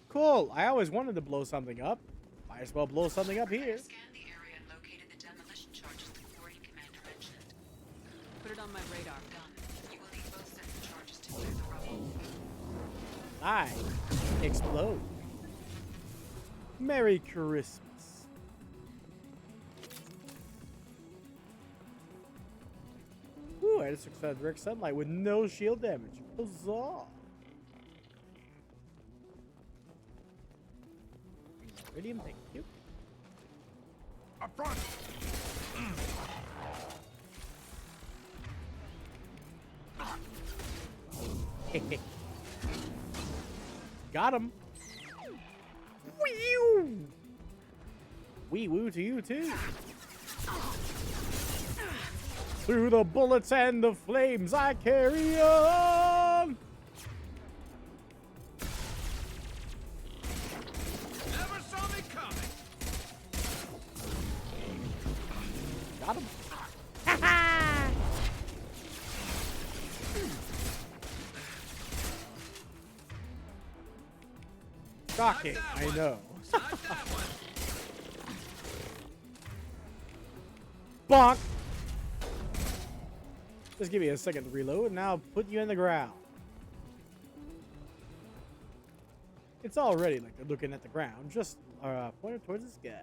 Cool. I always wanted to blow something up. Might as well blow something up here. Scanned the area and located the demolition charges the Quarian commander mentioned. Put it on my radar. Done. You will need both sets of charges to clear the rubble. I explode. Merry Christmas. Ooh, I just took some direct sunlight with no shield damage. Huzzah! Iridium, thank you. Up front! Got him. Wee-woo! Wee-woo to you too. Through the bullets and the flames I carry on. Never saw me coming! Got him. Shocking, I know. Bonk! Just give me a second to reload, and I'll put you in the ground. It's already like they're looking at the ground, just pointed towards the sky.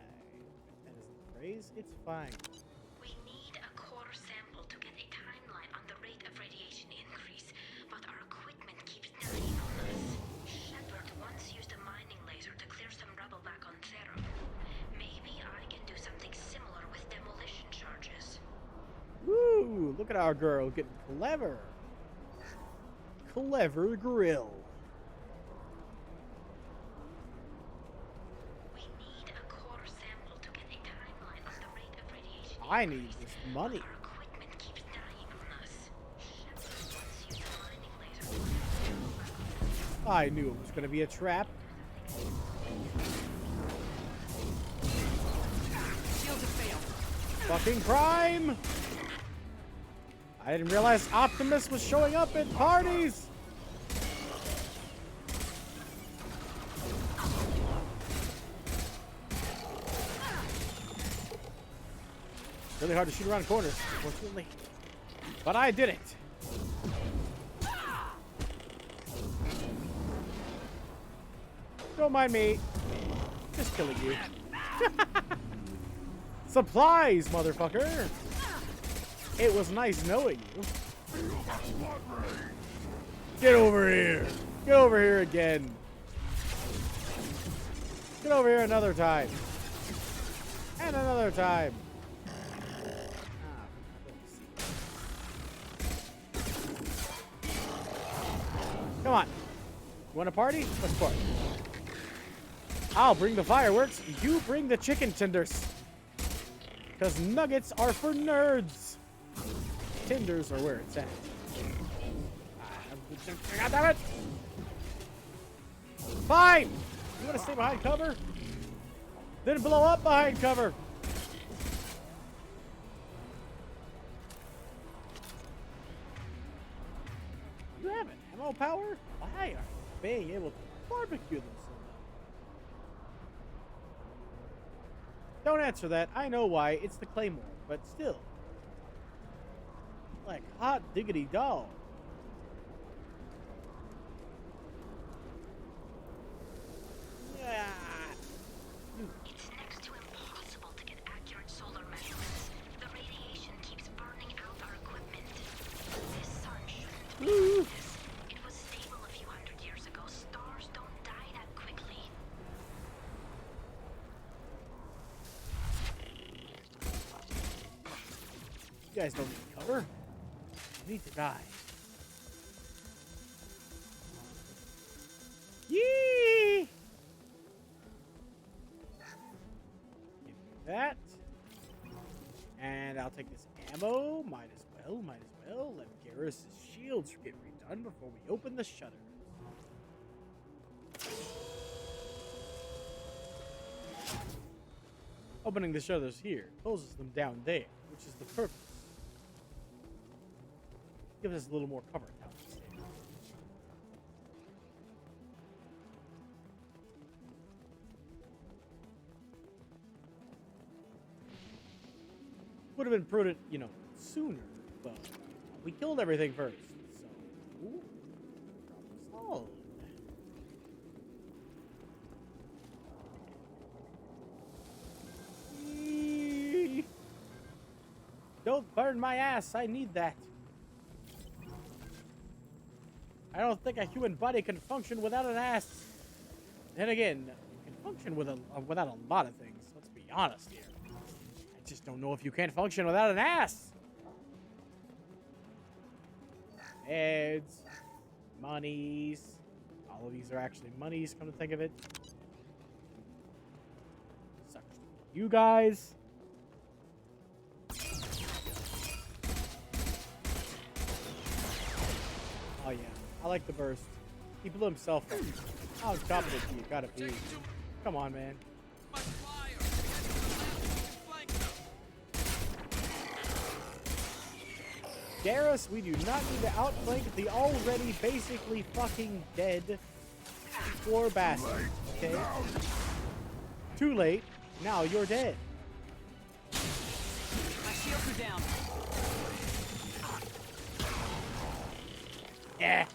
That isn't praise, it's fine. We need a core sample to get a timeline on the rate of radiation increase, but our equipment keeps dying on us. Shepard once used a mining laser to clear some rubble back on Therum. Maybe I can do something similar with demolition charges. Woo! Look at our girl getting clever. Clever grill. I need this money. I knew it was going to be a trap. Fucking crime! I didn't realize Optimus was showing up at parties! Really hard to shoot around corners, unfortunately. But I did it. Don't mind me. Just killing you. Supplies, motherfucker. It was nice knowing you. Get over here. Get over here again. Get over here another time. And another time. Come on. You want a party? Let's party. I'll bring the fireworks. You bring the chicken tenders. Because nuggets are for nerds. Tenders are where it's at. God damn it. Fine. You want to stay behind cover? Then blow up behind cover. You have an ammo power? Why are they being able to barbecue them so well? Don't answer that. I know why. It's the Claymore, but still. Like hot diggity dog. Yeah. It's next to impossible to get accurate solar measurements. The radiation keeps burning out our equipment. This sun shouldn't be like this. It was stable a few hundred years ago. Stars don't die that quickly. You guys don't need cover. You need to die. Yee! Give me that. And I'll take this ammo. Might as well. Let Garrus' shields get redone before we open the shutters. Opening the shutters here closes them down there, which is the purpose. Gives us a little more cover down the stairs. Would have been prudent, you know, sooner, but we killed everything first, so problem solved. Eee. Don't burn my ass, I need that. I don't think a human body can function without an ass. Then again, you can function without a lot of things. Let's be honest here. I just don't know if you can function without an ass. Heads, monies. All of these are actually monies, come to think of it. Sucks. You guys. Oh yeah. I like the burst. He blew himself up. How confident do you gotta be? Come on, man. Garrus, we do not need to outflank the already basically fucking dead poor bastard. Okay? Too late. Now you're dead. Shield crew down. Yeah.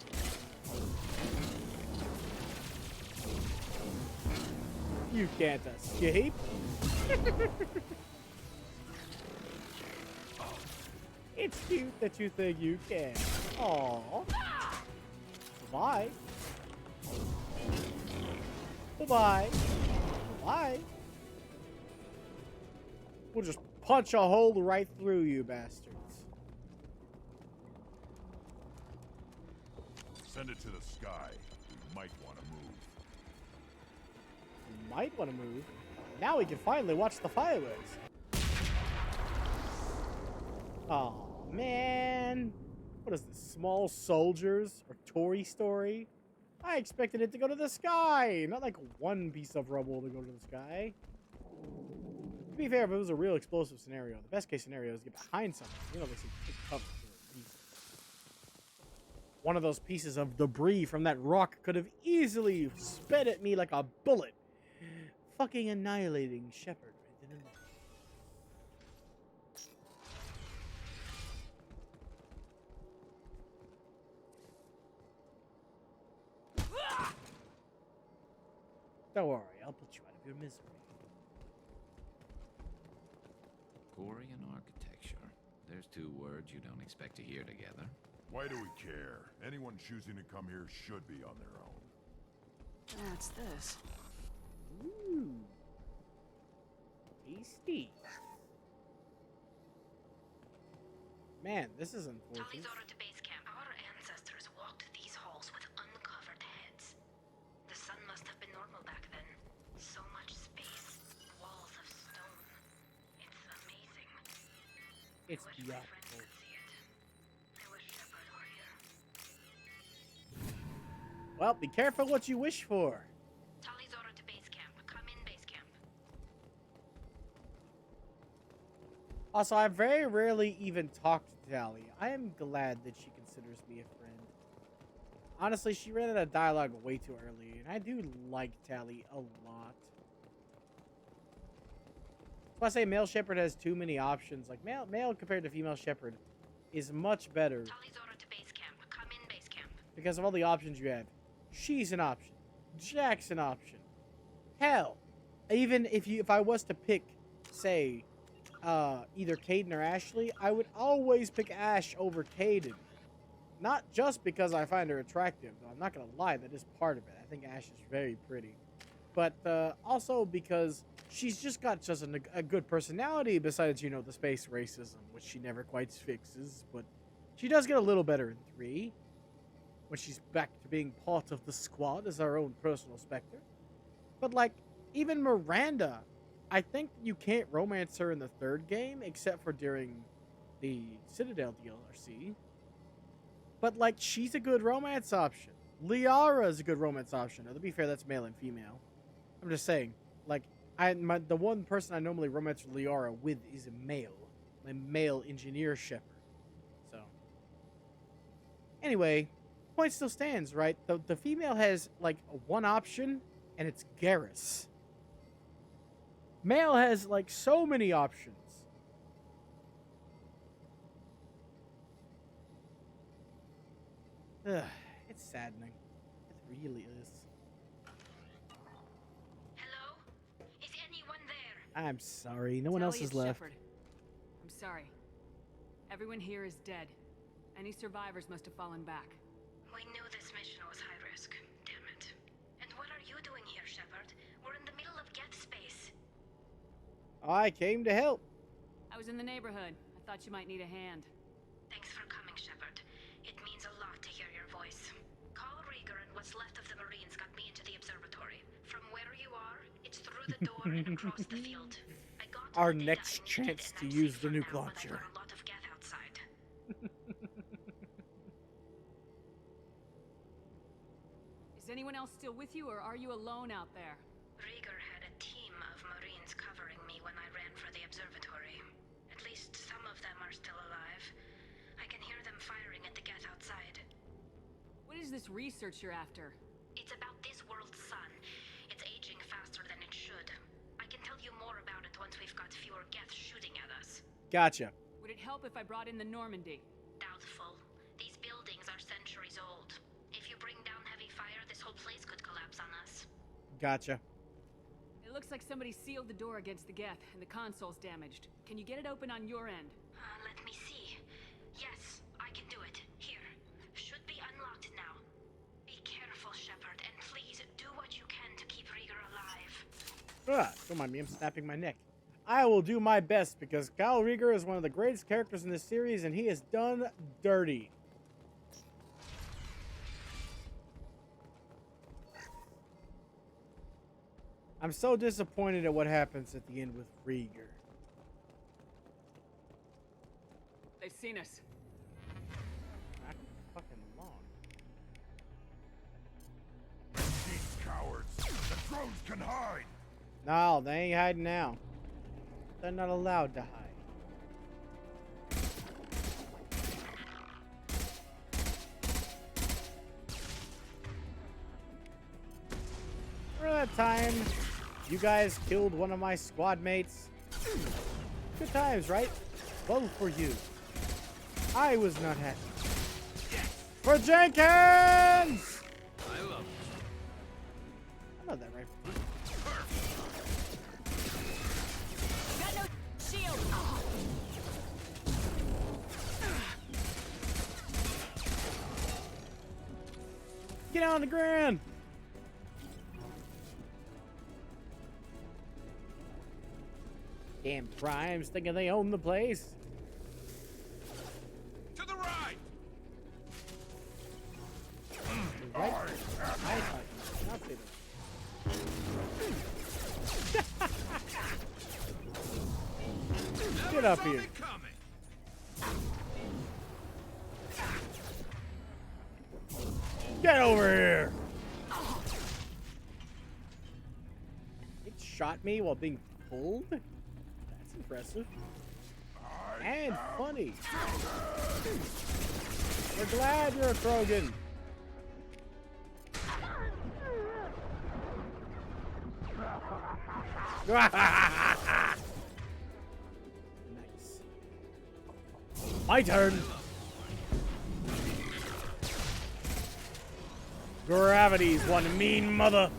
You can't escape. It's cute that you think you can. Aww. Bye. Bye-bye. Bye. We'll just punch a hole right through you bastards. Send it to the sky. We might want to move. Might want to move. Now we can finally watch the fireworks. Oh man. What is this? Small Soldiers or Toy Story? I expected it to go to the sky, not like one piece of rubble to go to the sky. To be fair, if it was a real explosive scenario, the best case scenario is to get behind something. You know, they say take cover for a reason. One of those pieces of debris from that rock could have easily sped at me like a bullet, fucking annihilating Shepard right then and there. Don't worry, I'll put you out of your misery. Korean architecture. There's two words you don't expect to hear together. Why do we care? Anyone choosing to come here should be on their own. What's this? Ooh. Tasty. Man, this is unfortunate. Tali's order to base camp. Our ancestors walked these halls with uncovered heads. The sun must have been normal back then. So much space. Walls of stone. It's amazing. It's I wish my beautiful. friends could see it. I wish Shepard were here. Well, be careful what you wish for. Tali's order to base camp. Come in base camp. Also, I very rarely even talk to Tali. I am glad that she considers me a friend. Honestly, she ran out of dialogue way too early, and I do like Tali a lot. That's why I say male Shepherd has too many options. Like, male compared to female Shepherd is much better. Tali's order to base camp. Come in base camp. Because of all the options you have. She's an option. Jack's an option. Hell, even if I was to pick, say, either Caden or Ashley, I would always pick Ash over Caden. Not just because I find her attractive, though. I'm not gonna lie, that is part of it. I think Ash is very pretty. But also because she's just got just a good personality besides, you know, the space racism, which she never quite fixes. But she does get a little better in 3. When she's back to being part of the squad as our own personal Spectre. But, like, even Miranda, I think you can't romance her in the 3rd game, except for during the Citadel DLC. But, like, she's a good romance option. Liara is a good romance option. Now, to be fair, that's male and female. I'm just saying, like, the one person I normally romance Liara with is a male engineer Shepard. So, anyway, point still stands, right? The female has, like, one option, and it's Garrus. Male has, like, so many options. Ugh, it's saddening. It really is. Hello? Is anyone there? I'm sorry, no one else Tali, is it's left. Shepard. I'm sorry. Everyone here is dead. Any survivors must have fallen back. We knew this mission was high risk. Damn it. And what are you doing here, Shepard? We're in the middle of Geth space. I came to help. I was in the neighborhood. I thought you might need a hand. Thanks for coming, Shepard. It means a lot to hear your voice. Carl Rieger and what's left of the Marines got me into the observatory. From where you are, it's through the door and across the field. I got Our next chance to use the nuke launcher. a lot of Geth outside. Is anyone else still with you, or are you alone out there? Rieger had a team of Marines covering me when I ran for the observatory. At least some of them are still alive. I can hear them firing at the Geth outside. What is this research you're after? It's about this world's sun. It's aging faster than it should. I can tell you more about it once we've got fewer Geth shooting at us. Gotcha. help if I brought in the Normandy? Doubtful. These buildings are centuries old. If you bring down heavy fire, this whole place could collapse on us. Gotcha. It looks like somebody sealed the door against the Geth, and the console's damaged. Can you get it open on your end? Let me see. Yes, I can do it. Here. Should be unlocked now. Be careful, Shepard, and please do what you can to keep Rieger alive. Don't mind me, I'm snapping my neck. I will do my best because Kyle Rieger is one of the greatest characters in this series and he is done dirty. I'm so disappointed at what happens at the end with Rieger. They've seen us. Not fucking long. These cowards! The drones can hide! No, they ain't hiding now. They're not allowed to hide. Remember that time you guys killed one of my squad mates? Good times, right? Well for you. I was not happy. For Jenkins! I love it. I know that right. Got no shield. Get on the ground! Damn primes thinking they own the place. To the right! Right? I thought you would not say that. Get up here. Get over here! It shot me while being pulled? That's impressive. And funny. We're glad you're a Krogan. Nice. My turn. Gravity's one mean mother.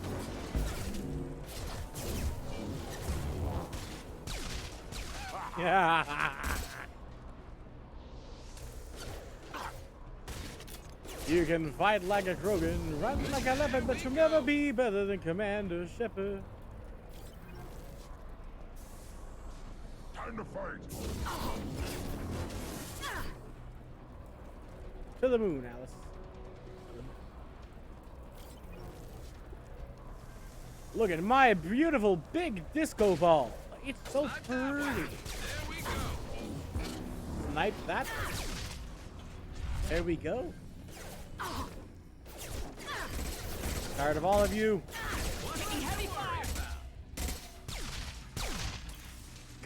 Yeah. You can fight like a Krogan, run like a leopard, but you'll never be better than Commander Shepard. Time to fight! To the moon, Alice. Look at my beautiful big disco ball. It's so pretty. Snipe that. There we go. Tired of all of you.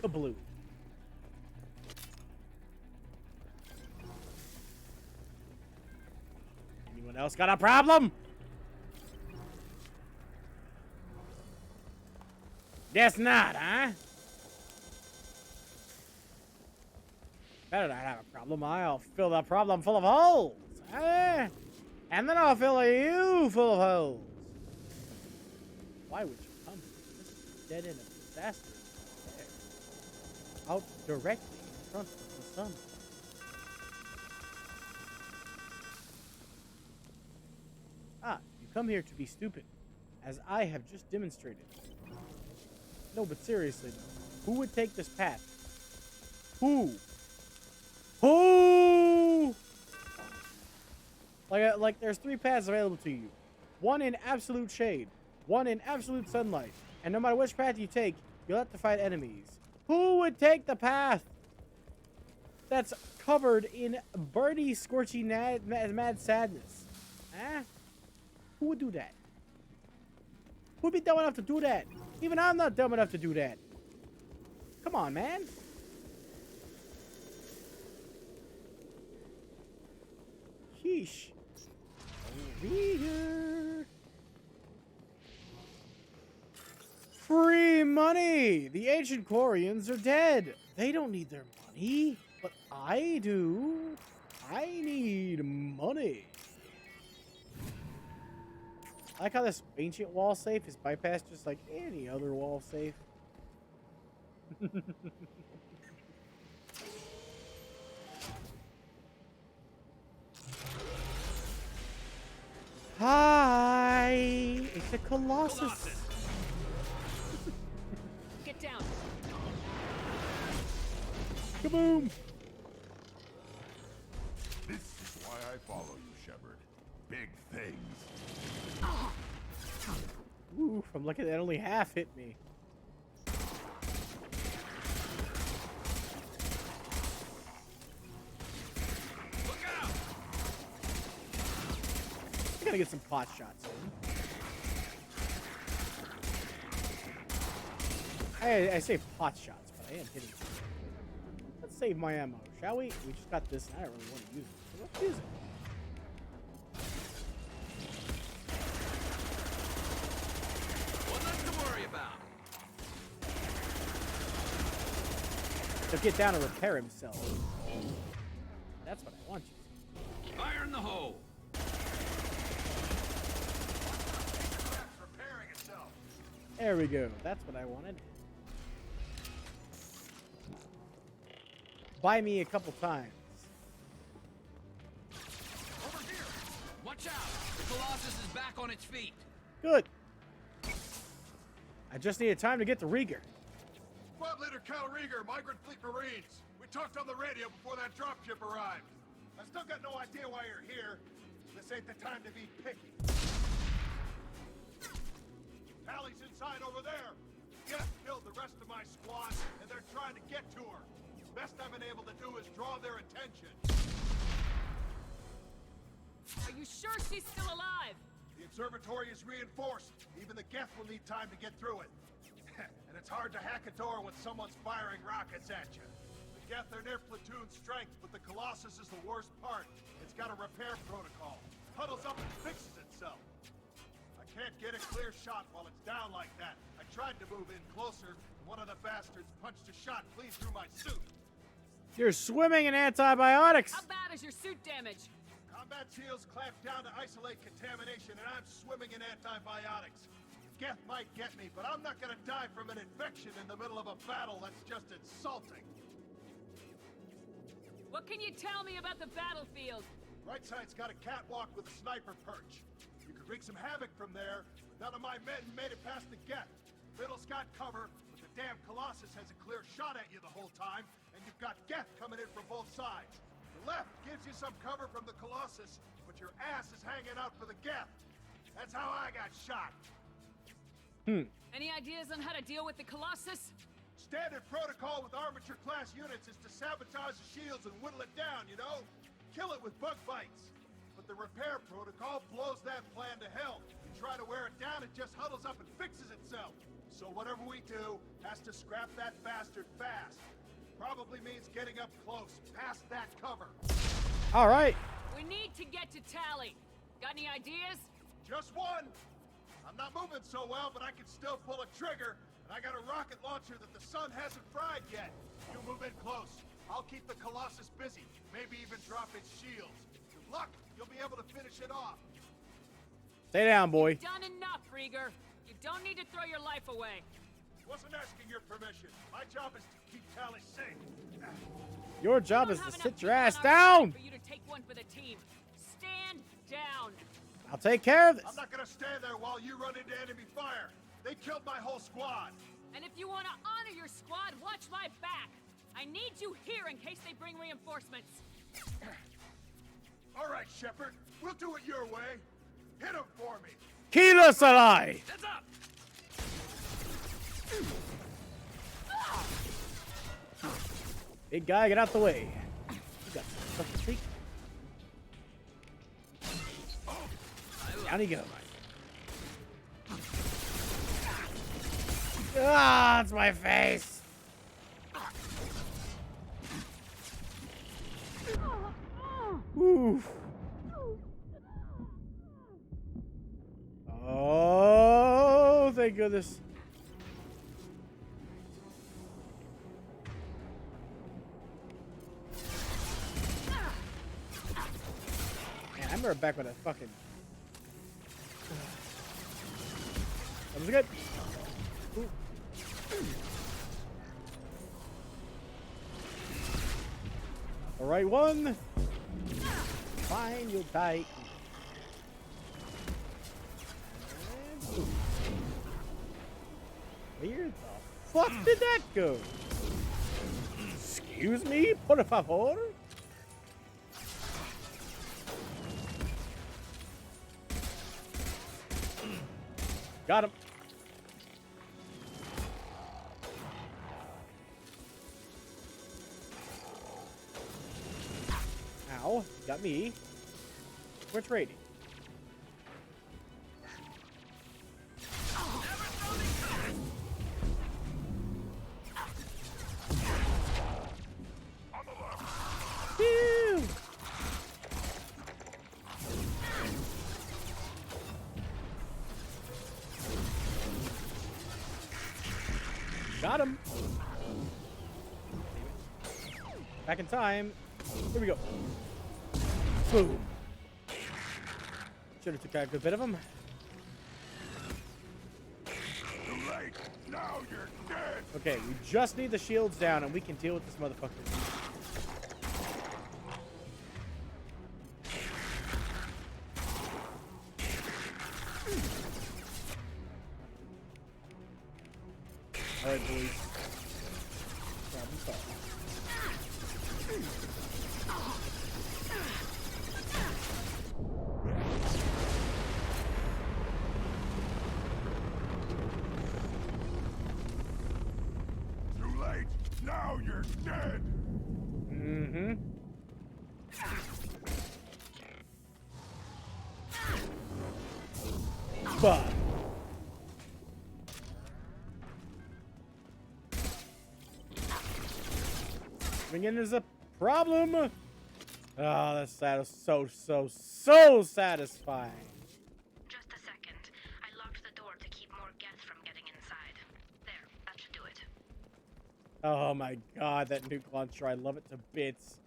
Kablooey. Anyone else got a problem? Guess not, huh? Better not have a problem. I'll fill the problem full of holes. Eh? And then I'll fill you full of holes. Why would you come? This dead end of disaster. Out directly in front of the sun. Ah, you come here to be stupid, as I have just demonstrated. No, but seriously, who would take this path? Who? Who? Like there's 3 paths available to you. One in absolute shade, one in absolute sunlight, and no matter which path you take, you'll have to fight enemies. Who would take the path that's covered in birdie scorchy mad sadness? Huh? Who would do that? Who'd be dumb enough to do that? Even I'm not dumb enough to do that. Come on, man. Sheesh. Rieger. Free money! The ancient Quarians are dead. They don't need their money. But I do. I need money. I like how this ancient wall safe is bypassed just like any other wall safe. Hi! It's a Colossus. Get down. Kaboom! This is why I follow you, Shepard. Big things. Ooh, I'm lucky that only half hit me. Look out! I gotta get some pot shots in. I say pot shots, but I am hitting. Let's save my ammo, shall we? We just got this, and I don't really want to use it, so let's use it. Nothing to worry about. He'll get down and repair himself. That's what I want you to. Fire in the hole. Repairing itself. There we go. That's what I wanted. Buy me a couple times. Over here. Watch out. The Colossus is back on its feet. Good. I just needed time to get to Rieger. Squad Leader Cal Rieger, Migrant Fleet Marines. We talked on the radio before that dropship arrived. I still got no idea why you're here. This ain't the time to be picky. Tally's inside over there. Jeff killed the rest of my squad, and they're trying to get to her. Best I've been able to do is draw their attention. Are you sure she's still alive? The observatory is reinforced. Even the Geth will need time to get through it. And it's hard to hack a door when someone's firing rockets at you. The Geth are near platoon strength, but the Colossus is the worst part. It's got a repair protocol. Huddles up and fixes itself. I can't get a clear shot while it's down like that. I tried to move in closer, and one of the bastards punched a shot clean through my suit. You're swimming in antibiotics. How bad is your suit damage? Combat seals clamped down to isolate contamination, and I'm swimming in antibiotics. Geth might get me, but I'm not gonna die from an infection in the middle of a battle. That's just insulting. What can you tell me about the battlefield? Right side's got a catwalk with a sniper perch. You could wreak some havoc from there, but none of my men made it past the Geth. Middle's got cover, but the damn Colossus has a clear shot at you the whole time, and you've got Geth coming in from both sides. The left gives you some cover from the Colossus, but your ass is hanging out for the Geth. That's how I got shot. Any ideas on how to deal with the Colossus? Standard protocol with armature-class units is to sabotage the shields and whittle it down, you know? Kill it with bug bites. But the repair protocol blows that plan to hell. You try to wear it down, it just huddles up and fixes itself. So whatever we do has to scrap that bastard fast. Probably means getting up close, past that cover. All right. We need to get to Tally. Got any ideas? Just one. I'm not moving so well, but I can still pull a trigger. And I got a rocket launcher that the sun hasn't fried yet. You move in close. I'll keep the Colossus busy. Maybe even drop its shields. With luck, you'll be able to finish it off. Stay down, boy. You've done enough, Rieger. You don't need to throw your life away. Wasn't asking your permission. My job is to keep Tally safe. Your job is to sit your ass down. For you to take one for the team. Stand down. I'll take care of this. I'm not gonna stand there while you run into enemy fire. They killed my whole squad. And if you want to honor your squad, watch my back. I need you here in case they bring reinforcements. All right, Shepard. We'll do it your way. Hit him for me. Kilo Salai. Heads up. Big guy, get out the way. You got stuff to speak. Down he goes. Ah, it's my face. Ooh. Oh, thank goodness. be right back with that fucking... That was good. Ooh. The right one. Fine, you'll die. Where the fuck did that go? Excuse me, por favor? Got him. Ow, got me. We're trading. Woo! Got him. Back in time. Here we go. Boom. Should have took out a good bit of him. Too late. Now you're dead. Okay, we just need the shields down and we can deal with this motherfucker. Alright, boys. Problem solved. Too late. Now you're dead. Mm-hmm. Fuck. Again, there's a problem. Oh, that's so satisfying. Just a second. I locked the door to keep more geth from getting inside. There, that should do it. Oh my god, that nuke launcher. I love it to bits.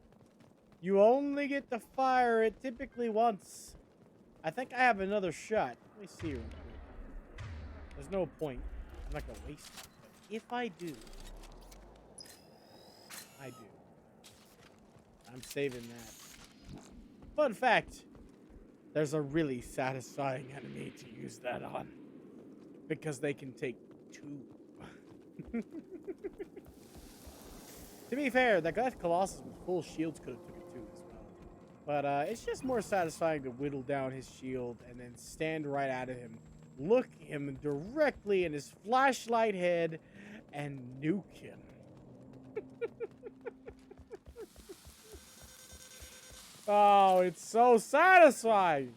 You only get to fire it typically once. I think I have another shot. Let me see real quick. There's no point. I'm not going to waste it. But if I do, I do. I'm saving that. Fun fact. There's a really satisfying enemy to use that on. Because they can take 2. To be fair, that Goliath Colossus with full shields could have took it too as well. But it's just more satisfying to whittle down his shield and then stand right at him, look him directly in his flashlight head, and nuke him. Oh, it's so satisfying.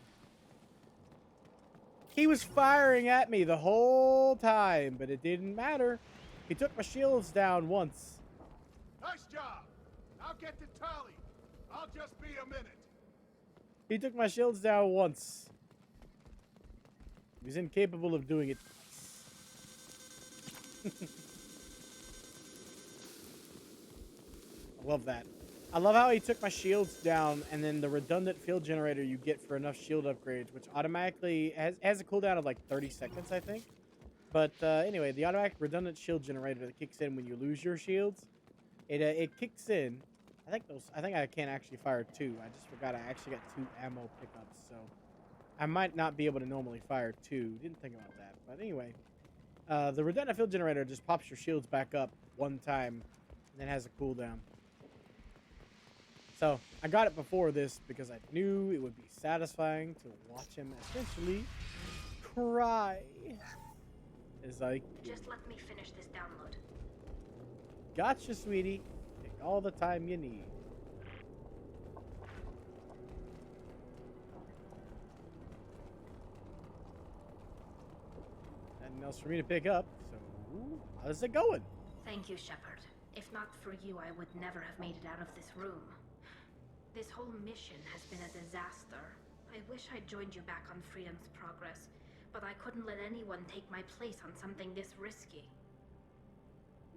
He was firing at me the whole time, but it didn't matter. He took my shields down once. Nice job. I'll get to Tali. I'll just be a minute. He took my shields down once. He was incapable of doing it twice. I love that. I love how he took my shields down, and then the redundant field generator you get for enough shield upgrades, which automatically has a cooldown of like 30 seconds, I think. But anyway, the automatic redundant shield generator that kicks in when you lose your shields, it kicks in. I think I can actually fire 2. I just forgot I actually got 2 ammo pickups, so I might not be able to normally fire 2. Didn't think about that, but anyway, the redundant field generator just pops your shields back up one time, and then has a cooldown. So, I got it before this because I knew it would be satisfying to watch him essentially cry. As I Just let me finish this download. Gotcha, sweetie. Take all the time you need. Nothing else for me to pick up, so how's it going? Thank you, Shepard. If not for you, I would never have made it out of this room. This whole mission has been a disaster. I wish I'd joined you back on Freedom's Progress, but I couldn't let anyone take my place on something this risky.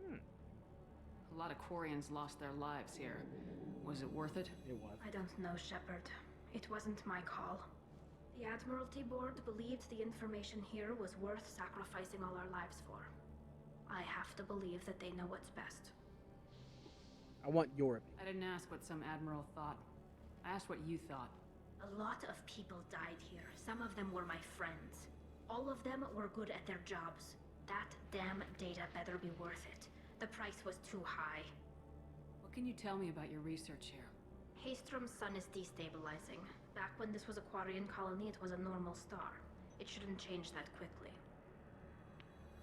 A lot of Quarians lost their lives here. Was it worth it? It was. I don't know, Shepard. It wasn't my call. The Admiralty Board believed the information here was worth sacrificing all our lives for. I have to believe that they know what's best. I want your opinion. I didn't ask what some admiral thought. I asked what you thought. A lot of people died here. Some of them were my friends. All of them were good at their jobs. That damn data better be worth it. The price was too high. What can you tell me about your research here? Haystrom's sun is destabilizing. Back when this was a Quarian colony, it was a normal star. It shouldn't change that quickly.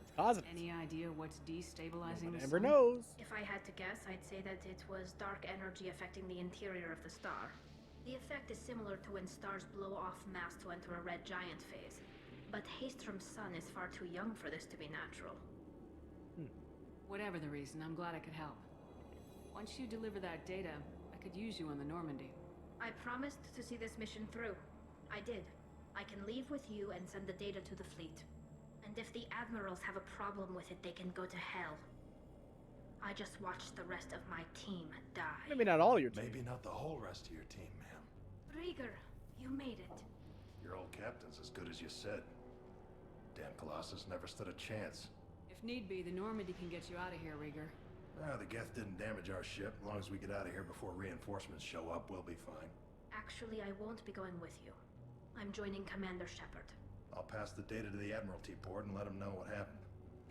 It's causing it. Any idea what's destabilizing the Never sun? knows. If I had to guess, I'd say that it was dark energy affecting the interior of the star. The effect is similar to when stars blow off mass to enter a red giant phase. But Haystrom's sun is far too young for this to be natural. Whatever the reason, I'm glad I could help. Once you deliver that data, I could use you on the Normandy. I promised to see this mission through. I did. I can leave with you and send the data to the fleet. And if the admirals have a problem with it, they can go to hell. I just watched the rest of my team die. Maybe not all your team. Maybe not the whole rest of your team, ma'am. Rieger, you made it. Your old captain's as good as you said. Damn Colossus never stood a chance. If need be, the Normandy can get you out of here, Rieger. The Geth didn't damage our ship. As long as we get out of here before reinforcements show up, we'll be fine. Actually, I won't be going with you. I'm joining Commander Shepard. I'll pass the data to the Admiralty Board and let them know what happened.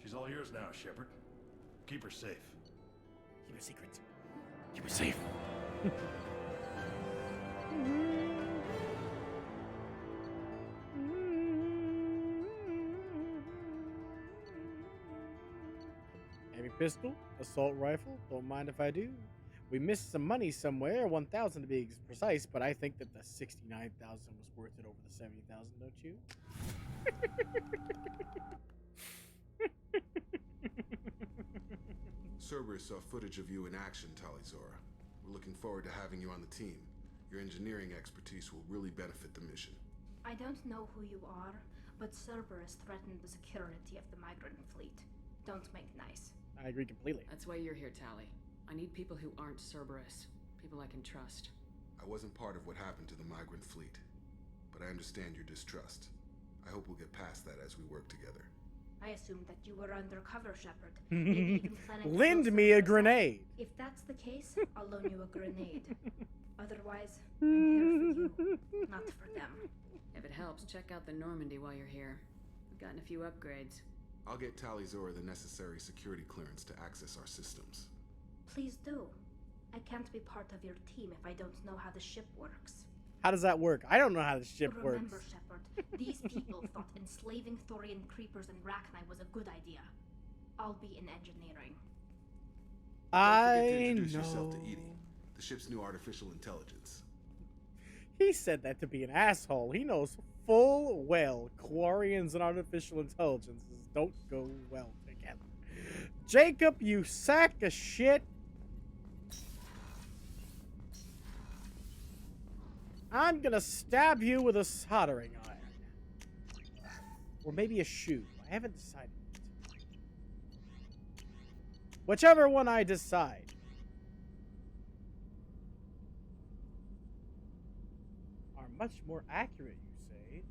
She's all yours now, Shepard. Keep her safe. Keep it secret. Keep her safe. Heavy pistol, assault rifle, don't mind if I do. We missed some money somewhere, 1,000 to be precise, but I think that the 69,000 was worth it over the 70,000, don't you? Cerberus saw footage of you in action, Talizora. We're looking forward to having you on the team. Your engineering expertise will really benefit the mission. I don't know who you are, but Cerberus threatened the security of the migrant fleet. Don't make nice. I agree completely. That's why you're here, Tali. I need people who aren't Cerberus. People I can trust. I wasn't part of what happened to the migrant fleet, but I understand your distrust. I hope we'll get past that as we work together. I assumed that you were undercover, Shepard. Maybe even planning to Lend blow me a Cerberus up. grenade. If that's the case, I'll loan you a grenade. Otherwise, I'm here for you, not for them. If it helps, check out the Normandy while you're here. We've gotten a few upgrades. I'll get Talizora the necessary security clearance to access our systems. Please do. I can't be part of your team if I don't know how the ship works. How does that work? I don't know how the ship Remember, works. Shepard, these people thought enslaving Thorian creepers and Rachni was a good idea. I'll be in engineering. I Don't forget to introduce yourself know. to Edie, the ship's new artificial intelligence. He said that to be an asshole. He knows full well Quarians and artificial intelligences don't go well together. Jacob, you sack of shit. I'm gonna stab you with a soldering iron. Or maybe a shoe. I haven't decided yet. Whichever one I decide. Are much more accurate, you say?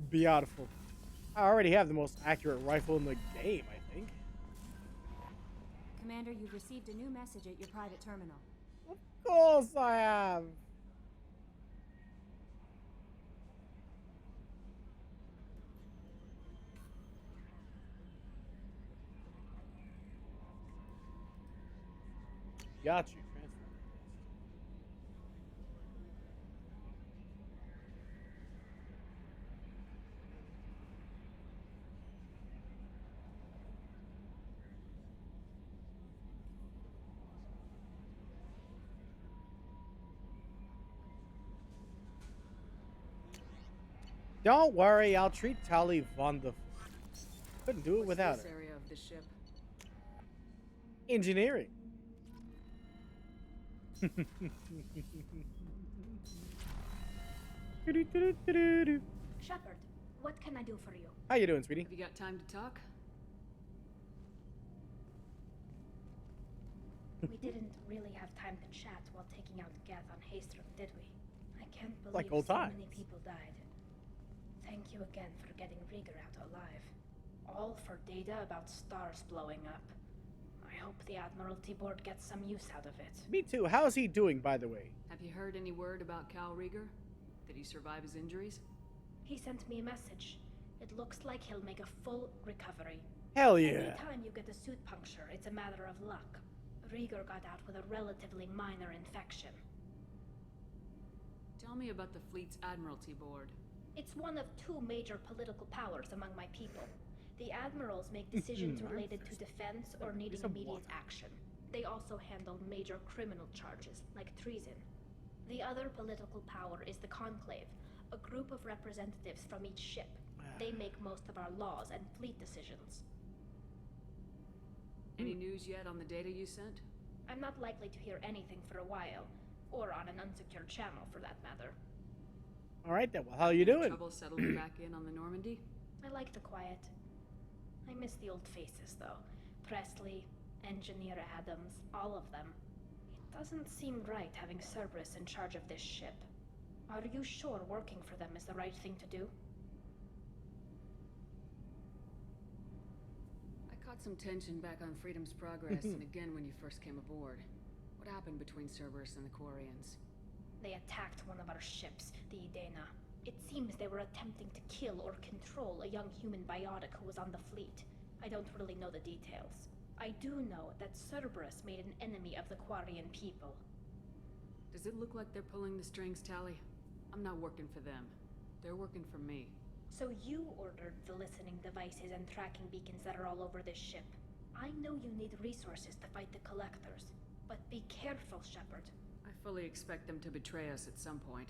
Beautiful. I already have the most accurate rifle in the game, I think. Commander, you've received a new message at your private terminal. Of course I have. Got you. Transfer. Don't worry, I'll treat Tali wonderful. Couldn't do it What's without this her. area of the ship? Engineering. Shepard, what can I do for you? How you doing, sweetie? Have you got time to talk? We didn't really have time to chat while taking out Geth on Haystrom, did we? I can't believe Like old so times. many people died. Thank you again for getting Rieger out alive. All for data about stars blowing up. I hope the Admiralty Board gets some use out of it. Me too. How's he doing, by the way? Have you heard any word about Cal Rieger? Did he survive his injuries? He sent me a message. It looks like he'll make a full recovery. Hell yeah. Anytime you get a suit puncture, it's a matter of luck. Rieger got out with a relatively minor infection. Tell me about the fleet's Admiralty Board. It's one of two major political powers among my people. The admirals make decisions related to defense or needing immediate action. They also handle major criminal charges, like treason. The other political power is the Conclave, a group of representatives from each ship. They make most of our laws and fleet decisions. Any news yet on the data you sent? I'm not likely to hear anything for a while, or on an unsecured channel for that matter. All right then. Well, how you doing? Trouble settling back in on the Normandy? I like the quiet. I miss the old faces, though. Presley, Engineer Adams, all of them. It doesn't seem right having Cerberus in charge of this ship. Are you sure working for them is the right thing to do? I caught some tension back on Freedom's Progress and again when you first came aboard. What happened between Cerberus and the Quarians? They attacked one of our ships, the Edena. It seems they were attempting to kill or control a young human biotic who was on the fleet. I don't really know the details. I do know that Cerberus made an enemy of the Quarian people. Does it look like they're pulling the strings, Tally? I'm not working for them. They're working for me. So you ordered the listening devices and tracking beacons that are all over this ship. I know you need resources to fight the Collectors, but be careful, Shepard. I fully expect them to betray us at some point,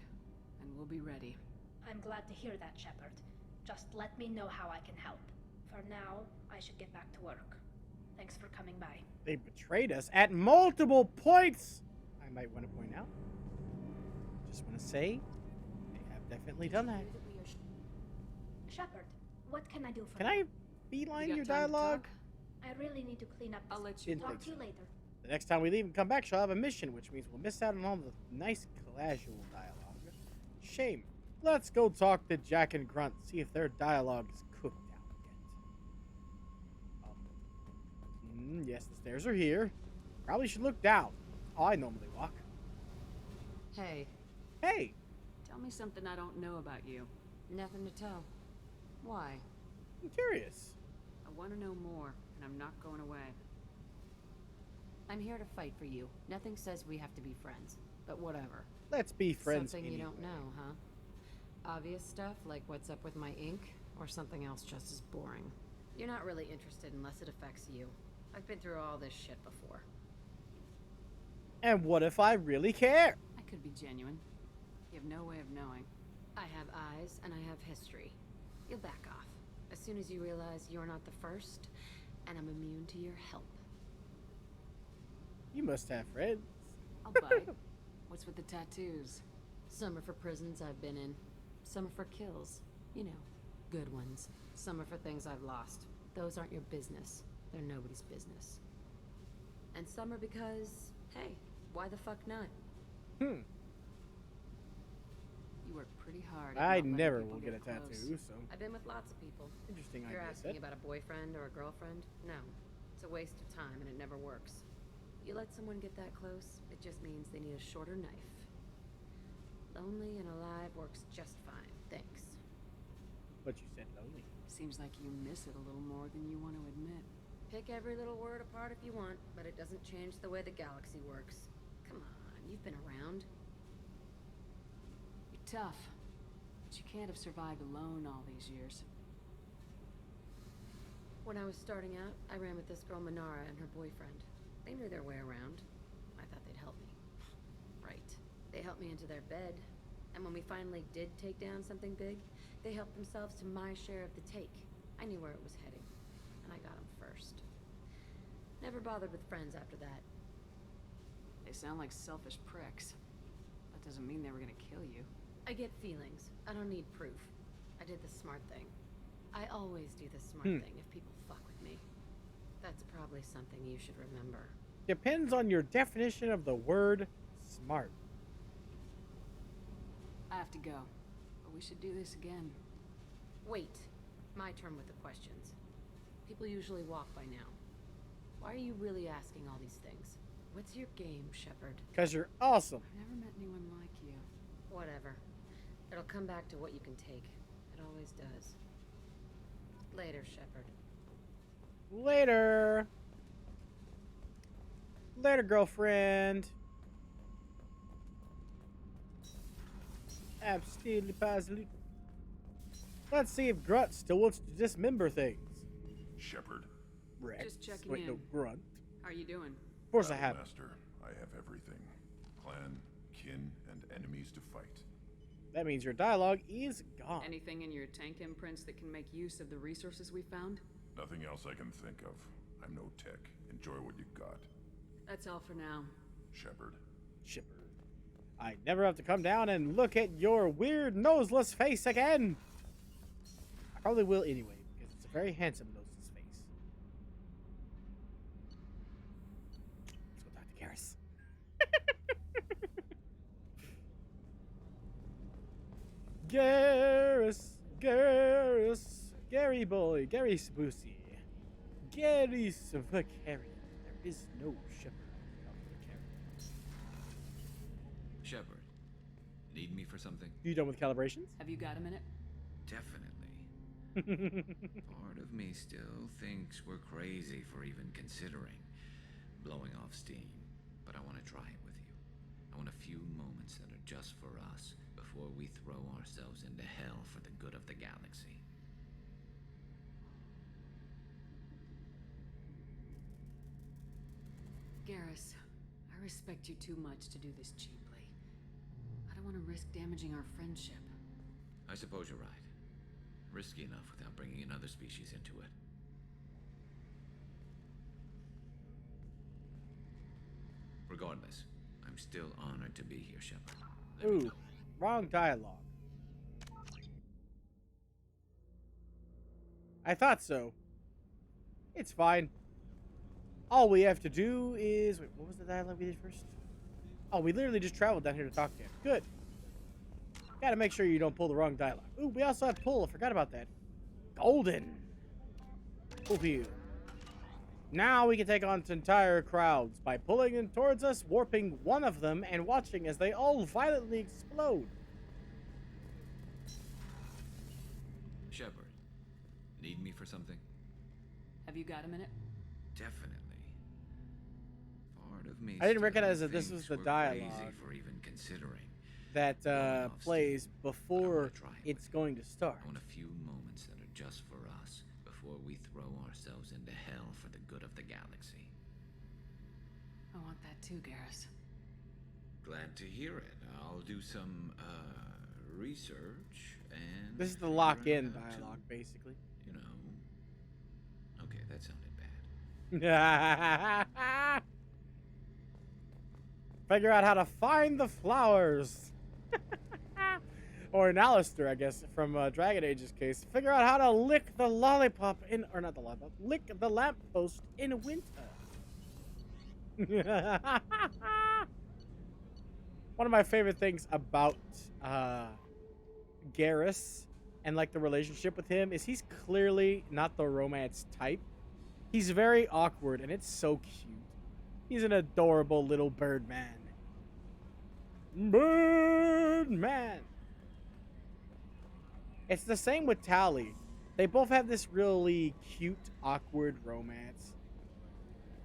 and we'll be ready. I'm glad to hear that, Shepard. Just let me know how I can help. For now, I should get back to work. Thanks for coming by. They betrayed us at multiple points, I might want to point out. Just want to say, they have definitely done that. Shepard, what can I do for Can you? I beeline your dialogue? I really need to clean up this. I'll let you talk to you later. The next time we leave and come back, she'll have a mission, which means we'll miss out on all the nice casual dialogue. Shame. Let's go talk to Jack and Grunt, see if their dialogue is cooked out yet. Yes, the stairs are here. Probably should look down. How I normally walk. Hey. Hey! Tell me something I don't know about you. Nothing to tell. Why? I'm curious. I want to know more, and I'm not going away. I'm here to fight for you. Nothing says we have to be friends, but whatever. Let's be friends Something anyway. you don't know, huh? Obvious stuff, like what's up with my ink, or something else just as boring. You're not really interested unless it affects you. I've been through all this shit before. And what if I really care? I could be genuine. You have no way of knowing. I have eyes, and I have history. You'll back off. As soon as you realize you're not the first, and I'm immune to your help. You must have friends. I'll bite. What's with the tattoos? Some are for prisons I've been in. Some are for kills. You know, good ones. Some are for things I've lost. Those aren't your business. They're nobody's business. And some are because, hey, why the fuck not? You work pretty hard. I never will get a tattoo, so... I've been with lots of people. Interesting You're idea, asking Sid. about a boyfriend or a girlfriend? No. It's a waste of time and it never works. You let someone get that close, it just means they need a shorter knife. Lonely and alive works just fine, thanks. But you said lonely. Seems like you miss it a little more than you want to admit. Pick every little word apart if you want, but it doesn't change the way the galaxy works. Come on, you've been around. You're tough, but you can't have survived alone all these years. When I was starting out, I ran with this girl Minara and her boyfriend. They knew their way around. I thought they'd help me. Right. They helped me into their bed, and when we finally did take down something big, they helped themselves to my share of the take. I knew where it was heading, and I got them first. Never bothered with friends after that. They sound like selfish pricks. That doesn't mean they were gonna kill you. I get feelings. I don't need proof. I did the smart thing. I always do the smart thing if people fuck with me. That's probably something you should remember. depends on your definition of the word smart. I have to go, but we should do this again. Wait. My turn with the questions. People usually walk by now. Why are you really asking all these things? What's your game, Shepard? Because you're awesome. I've never met anyone like you. Whatever. It'll come back to what you can take. It always does. Later, Shepard. Later. Later, girlfriend. Absolutely positive. Let's see if Grunt still wants to dismember things. Shepard. Rex. Just checking Wait, in. no, Grunt. How are you doing? Of course I have. Master, I have everything. Clan, kin, and enemies to fight. That means your dialogue is gone. Anything in your tank imprints that can make use of the resources we found? Nothing else I can think of. I'm no tech. Enjoy what you got. That's all for now. Shepard. Shepard. I never have to come down and look at your weird noseless face again. I probably will anyway, because it's a very handsome noseless face. Let's go talk to Garrus. Garrus, Gary boy, Gary Spoocy, Gary Svakarian. There is no Shepard without Vakarian. Shepard, need me for something? You done with calibrations? Have you got a minute? Definitely. Part of me still thinks we're crazy for even considering blowing off steam, but I want to try it with you. I want a few moments that are just for us before we throw ourselves into hell for the good of the galaxy. Garrus, I respect you too much to do this cheaply. I don't want to risk damaging our friendship. I suppose you're right. Risky enough without bringing another species into it. Regardless, I'm still honored to be here, Shepard. Ooh, wrong dialogue. I thought so. It's fine. All we have to do is... Wait, what was the dialogue we did first? Oh, we literally just traveled down here to talk to him. Good. Gotta make sure you don't pull the wrong dialogue. Ooh, we also have pull. I forgot about that. Golden. Pull view. Now we can take on entire crowds by pulling in towards us, warping one of them, and watching as they all violently explode. Shepard, need me for something? Have you got a minute? Definitely. Part of me I didn't still recognize that this was thinks the we're dialogue crazy for even considering. That plays before it's going to start. I want a few moments that are just for us before we throw ourselves into hell for the good of the galaxy. I want that too, Garrus. Glad to hear it. I'll do some research and This is the figure lock-in out how to, dialogue, basically. You know. Okay, that sounded bad. Figure out how to find the flowers. Or in Alistair, I guess, from Dragon Age's case. Figure out how to lick the lollipop in... Or not the lollipop. Lick the lamppost in winter. One of my favorite things about Garrus and, like, the relationship with him is he's clearly not the romance type. He's very awkward, and it's so cute. He's an adorable little bird man. Birdman. It's the same with Tally. They both have this really cute, awkward romance.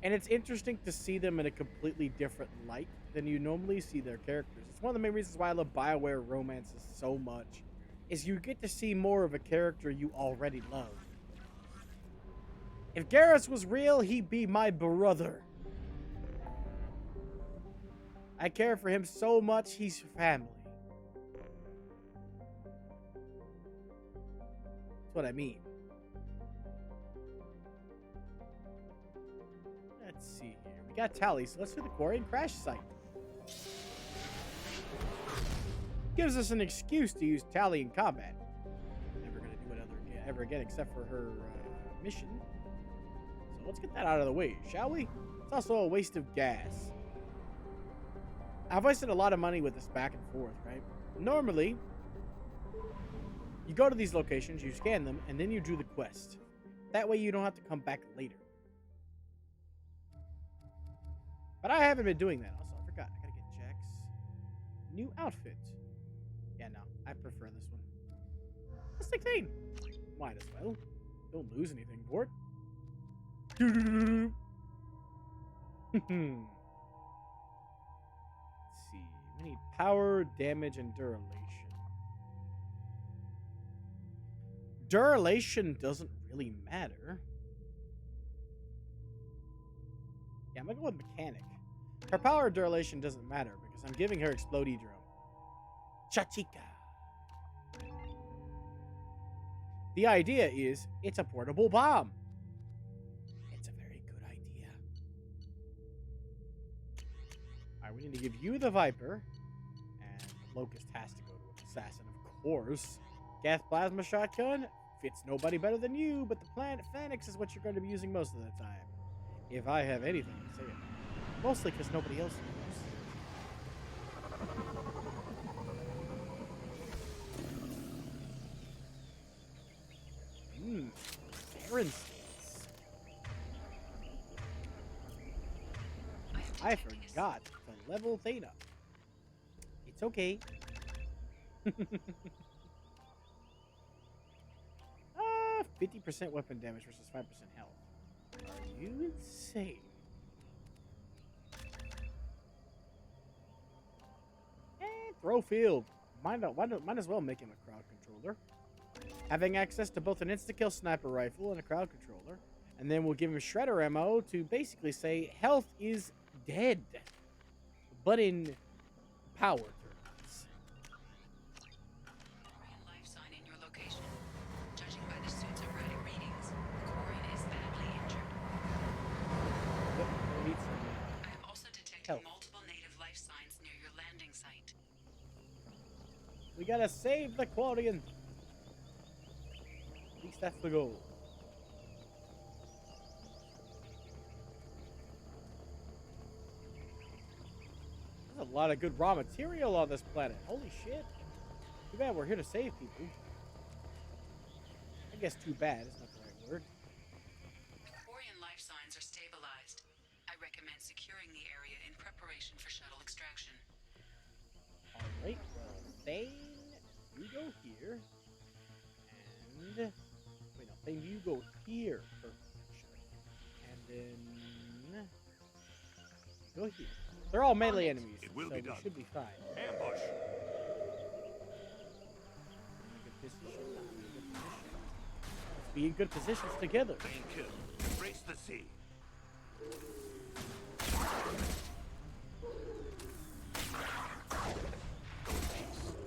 And it's interesting to see them in a completely different light than you normally see their characters. It's one of the main reasons why I love BioWare romances so much, is you get to see more of a character you already love. If Garrus was real, he'd be my brother. I care for him so much, he's family. That's what I mean. Let's see here. We got Tally, so let's do the quarry and crash site. Gives us an excuse to use Tally in combat. Never gonna do it ever again except for her mission. So let's get that out of the way, shall we? It's also a waste of gas. I've wasted a lot of money with this back and forth, right? Normally, you go to these locations, you scan them, and then you do the quest. That way you don't have to come back later. But I haven't been doing that. Also, I forgot. I gotta get Jack's new outfit. Yeah, no. I prefer this one. Let's 16. Might as well. Don't lose anything for it. Let's see. We need power, damage, and durability. Durability doesn't really matter. Yeah, I'm gonna go with mechanic. Her power durability doesn't matter because I'm giving her explodey drone. Chachika. The idea is it's a portable bomb. It's a very good idea. Alright, we need to give you the Viper. And Locust has to go to Assassin, of course. Gas Plasma Shotgun fits nobody better than you, but the Planet Phoenix is what you're going to be using most of the time. If I have anything to say about it. Mostly because nobody else knows. Baron States. I forgot to level Theta. It's okay. 50% weapon damage versus 5% health. Are you insane? Throw field. Might as well make him a crowd controller. Having access to both an insta-kill sniper rifle and a crowd controller. And then we'll give him shredder ammo to basically say health is dead. But in power terms. Life sign in your location. Judging by the suit's erratic readings, Corian is badly injured. I am also detecting multiple native life signs near your landing site. We gotta save the Quarian. At least that's the goal. There's a lot of good raw material on this planet. Holy shit. Too bad we're here to save people. I guess too bad is not the right word. Quarian life signs are stabilized. I recommend securing the area in preparation for shuttle extraction. Alright, well, Thane, you go here. And... wait, no, Thane, you go here. Perfect. And then... you go here. They're all melee enemies, It will so be we done. should be fine. Ambush. Let's be in good positions together. Main kill. Race the sea.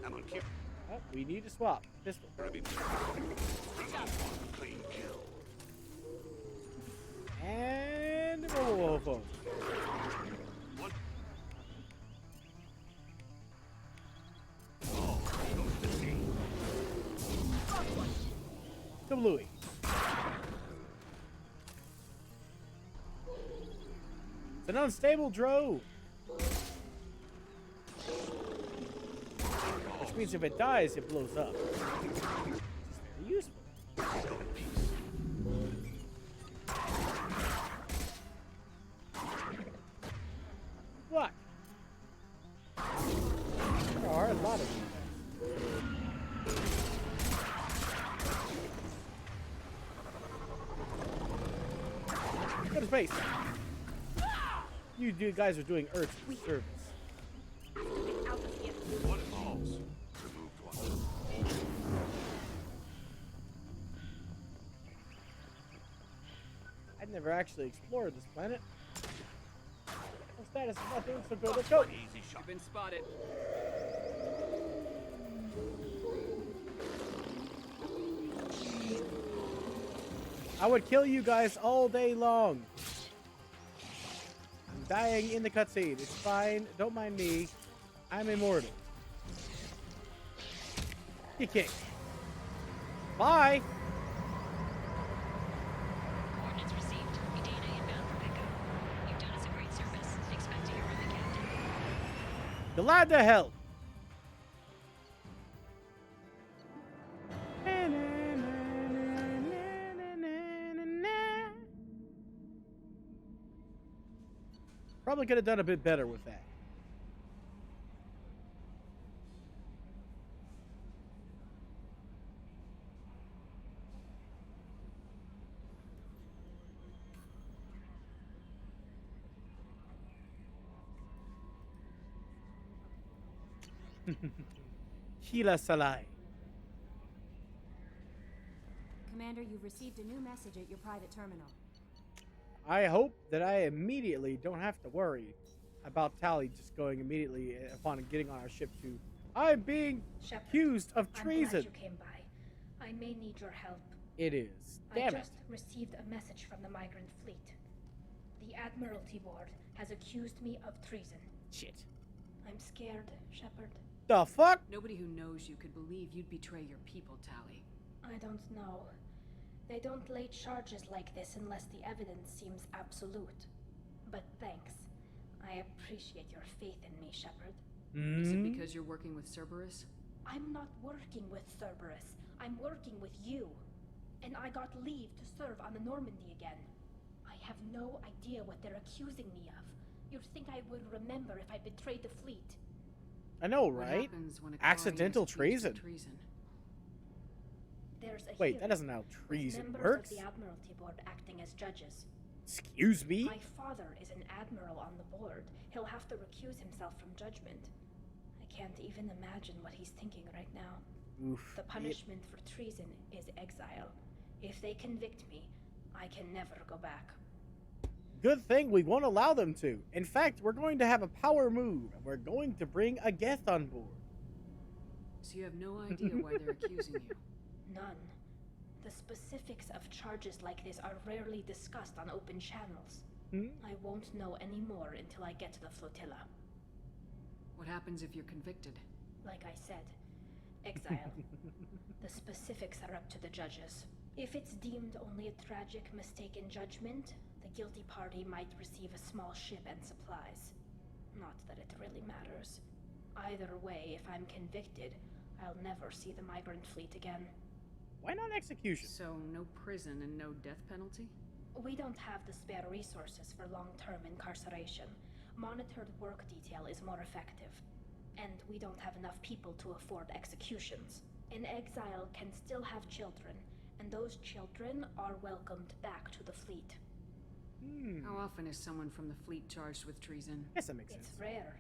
I'm on kill. Oh, we need to swap. Pistol. Clean kill. And... whoa. What? To Louis. It's an unstable drone. Which means if it dies, it blows up. Which is very useful. What? There are a lot of them. Go to space. You guys are doing Earth service. What falls? Removed one. I've never actually explored this planet. My status is not doing so good. Let's go. Easy shot. You've been spotted. I would kill you guys all day long. I'm dying in the cutscene. It's fine. Don't mind me. I'm immortal. You kick. Bye. Coordinates received. Immediate Glad to help. Probably could have done a bit better with that. Hila Salai. Commander, you've received a new message at your private terminal. I hope that I immediately don't have to worry about Tally just going immediately upon getting on our ship to, I'm being accused of treason. I'm glad you came by. I may need your help. It is. I Damn it. just received a message from the migrant fleet. The Admiralty Board has accused me of treason. Shit. I'm scared, Shepard. The fuck? Nobody who knows you could believe you'd betray your people, Tally. I don't know. They don't lay charges like this unless the evidence seems absolute. But thanks. I appreciate your faith in me, Shepard. Is it because you're working with Cerberus? I'm not working with Cerberus. I'm working with you. And I got leave to serve on the Normandy again. I have no idea what they're accusing me of. You'd think I would remember if I betrayed the fleet. I know, What right? happens when a Accidental treason. There's a Wait, hearing that doesn't how with treason members works. of the Admiralty Board acting as judges. Excuse me? My father is an admiral on the board. He'll have to recuse himself from judgment. I can't even imagine what he's thinking right now. Oof. The punishment for treason is exile. If they convict me, I can never go back. Good thing we won't allow them to. In fact, we're going to have a power move, and we're going to bring a guest on board. So you have no idea why they're accusing you? None. The specifics of charges like this are rarely discussed on open channels. I won't know any more until I get to the flotilla. What happens if you're convicted? Like I said, exile. The specifics are up to the judges. If it's deemed only a tragic mistake in judgment, the guilty party might receive a small ship and supplies. Not that it really matters. Either way, if I'm convicted, I'll never see the migrant fleet again. Why not execution? So no prison and no death penalty? We don't have the spare resources for long-term incarceration. Monitored work detail is more effective. And we don't have enough people to afford executions. An exile can still have children, and those children are welcomed back to the fleet. How often is someone from the fleet charged with treason? Yes, that makes sense. It's rare.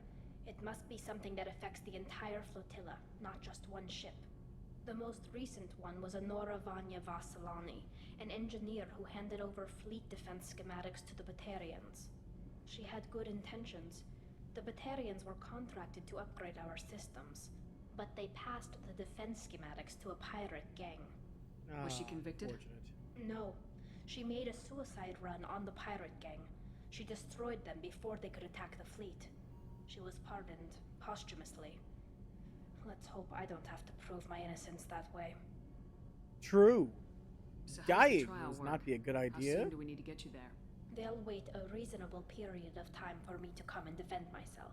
It must be something that affects the entire flotilla, not just one ship. The most recent one was Honora Vanya Vasilani, an engineer who handed over fleet defense schematics to the Batarians. She had good intentions. The Batarians were contracted to upgrade our systems, but they passed the defense schematics to a pirate gang. Was she convicted? No. She made a suicide run on the pirate gang. She destroyed them before they could attack the fleet. She was pardoned posthumously. Let's hope I don't have to prove my innocence that way. True. So how does the Dying trial would work? not be a good How idea. soon do we need to get you there? They'll wait a reasonable period of time for me to come and defend myself.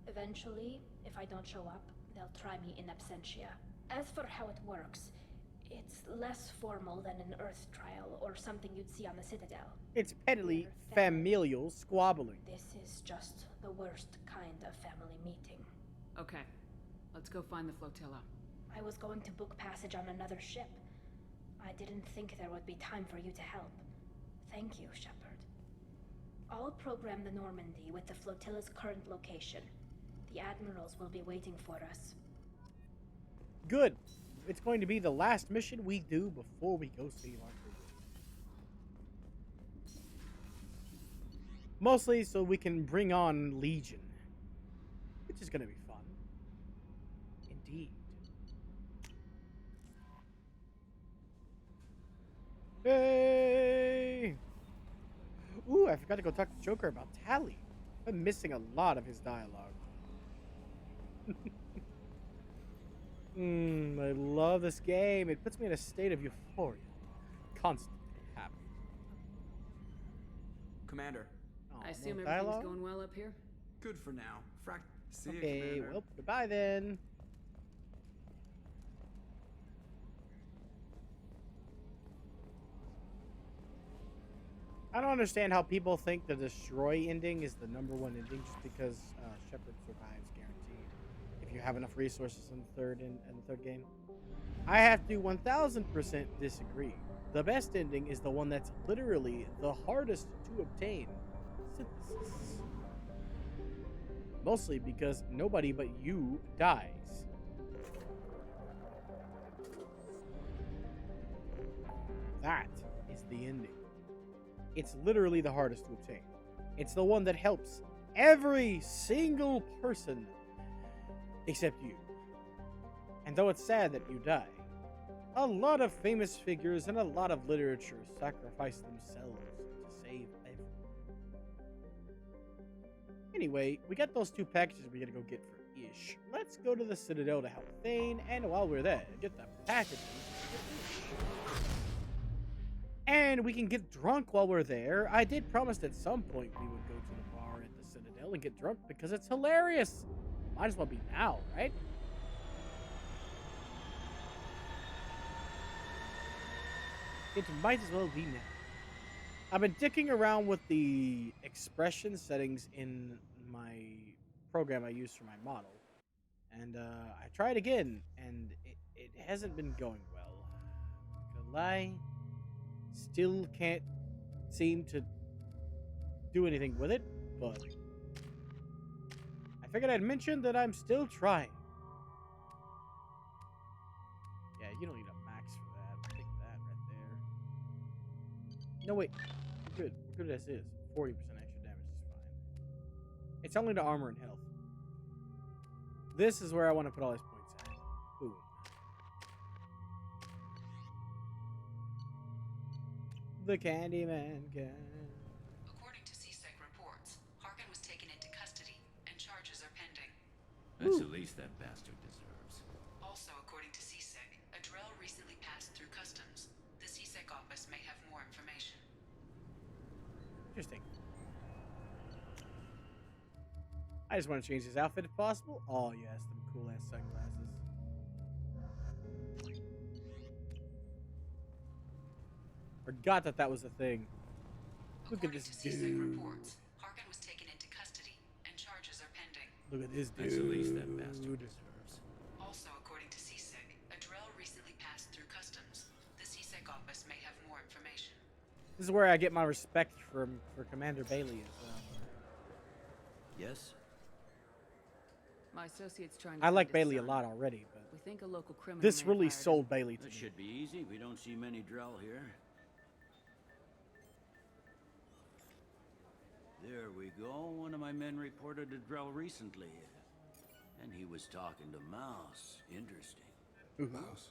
Eventually, if I don't show up, they'll try me in absentia. As for how it works, it's less formal than an Earth trial or something you'd see on the Citadel. It's petty familial squabbling. This is just the worst kind of family meeting. Okay, let's go find the flotilla. I was going to book passage on another ship. I didn't think there would be time for you to help. Thank you, Shepard. I'll program the Normandy with the flotilla's current location. The admirals will be waiting for us. Good. It's going to be the last mission we do before we go see our crew. Mostly so we can bring on Legion, which is going to be fun. Indeed. Hey! Ooh, I forgot to go talk to Joker about Tally. I'm missing a lot of his dialogue. I love this game. It puts me in a state of euphoria. Constantly happy. Commander. I assume more everything's dialogue? going well up here? Good for now. See you, Okay, Commander. well, goodbye then. I don't understand how people think the destroy ending is the #1 ending just because Shepard survives guaranteed if you have enough resources in the third game. I have to 1000% disagree. The best ending is the one that's literally the hardest to obtain. Synthesis. Mostly because nobody but you dies. That is the ending. It's literally the hardest to obtain. It's the one that helps every single person except you. And though it's sad that you die, a lot of famous figures and a lot of literature sacrifice themselves to save everyone. Anyway, we got those 2 packages we gotta go get for Ish. Let's go to the Citadel to help Thane, and while we're there, get the packages for Ish. And we can get drunk while we're there. I did promise at some point we would go to the bar at the Citadel and get drunk because it's hilarious. Might as well be now, right? It might as well be now. I've been dicking around with the expression settings in my program I use for my model. And I tried again, and it hasn't been going well. Not gonna lie. Still can't seem to do anything with it, but I figured I'd mention that I'm still trying. Yeah, you don't need a max for that. I'll take that right there. No, wait. We're good. We're good as is. 40% extra damage is fine. It's only to armor and health. This is where I want to put all his points at. Boom. The Candyman can. According to CSEC reports, Harkin was taken into custody and charges are pending. That's the least that bastard deserves. Also, according to CSEC, a Drell recently passed through customs. The CSEC office may have more information. Interesting. I just want to change his outfit if possible. Oh, yes, them cool ass sunglasses. Forgot that that was a thing. Look at this dude. Reports, Harkin was taken into custody and charges are pending. Look at this dude. That's the least that bastard deserves. Also, according to CSEC, a Drell recently passed through customs. The CSEC office may have more information. This is where I get my respect for Commander Bailey as well. Yes? My associate's trying to I like find his Bailey a son. lot already, but We think a local criminal this may have really hired him. sold Bailey to That me. should be easy. We don't see many Drell here. There we go. One of my men reported a Drell recently. And he was talking to Mouse. Interesting. Mouse?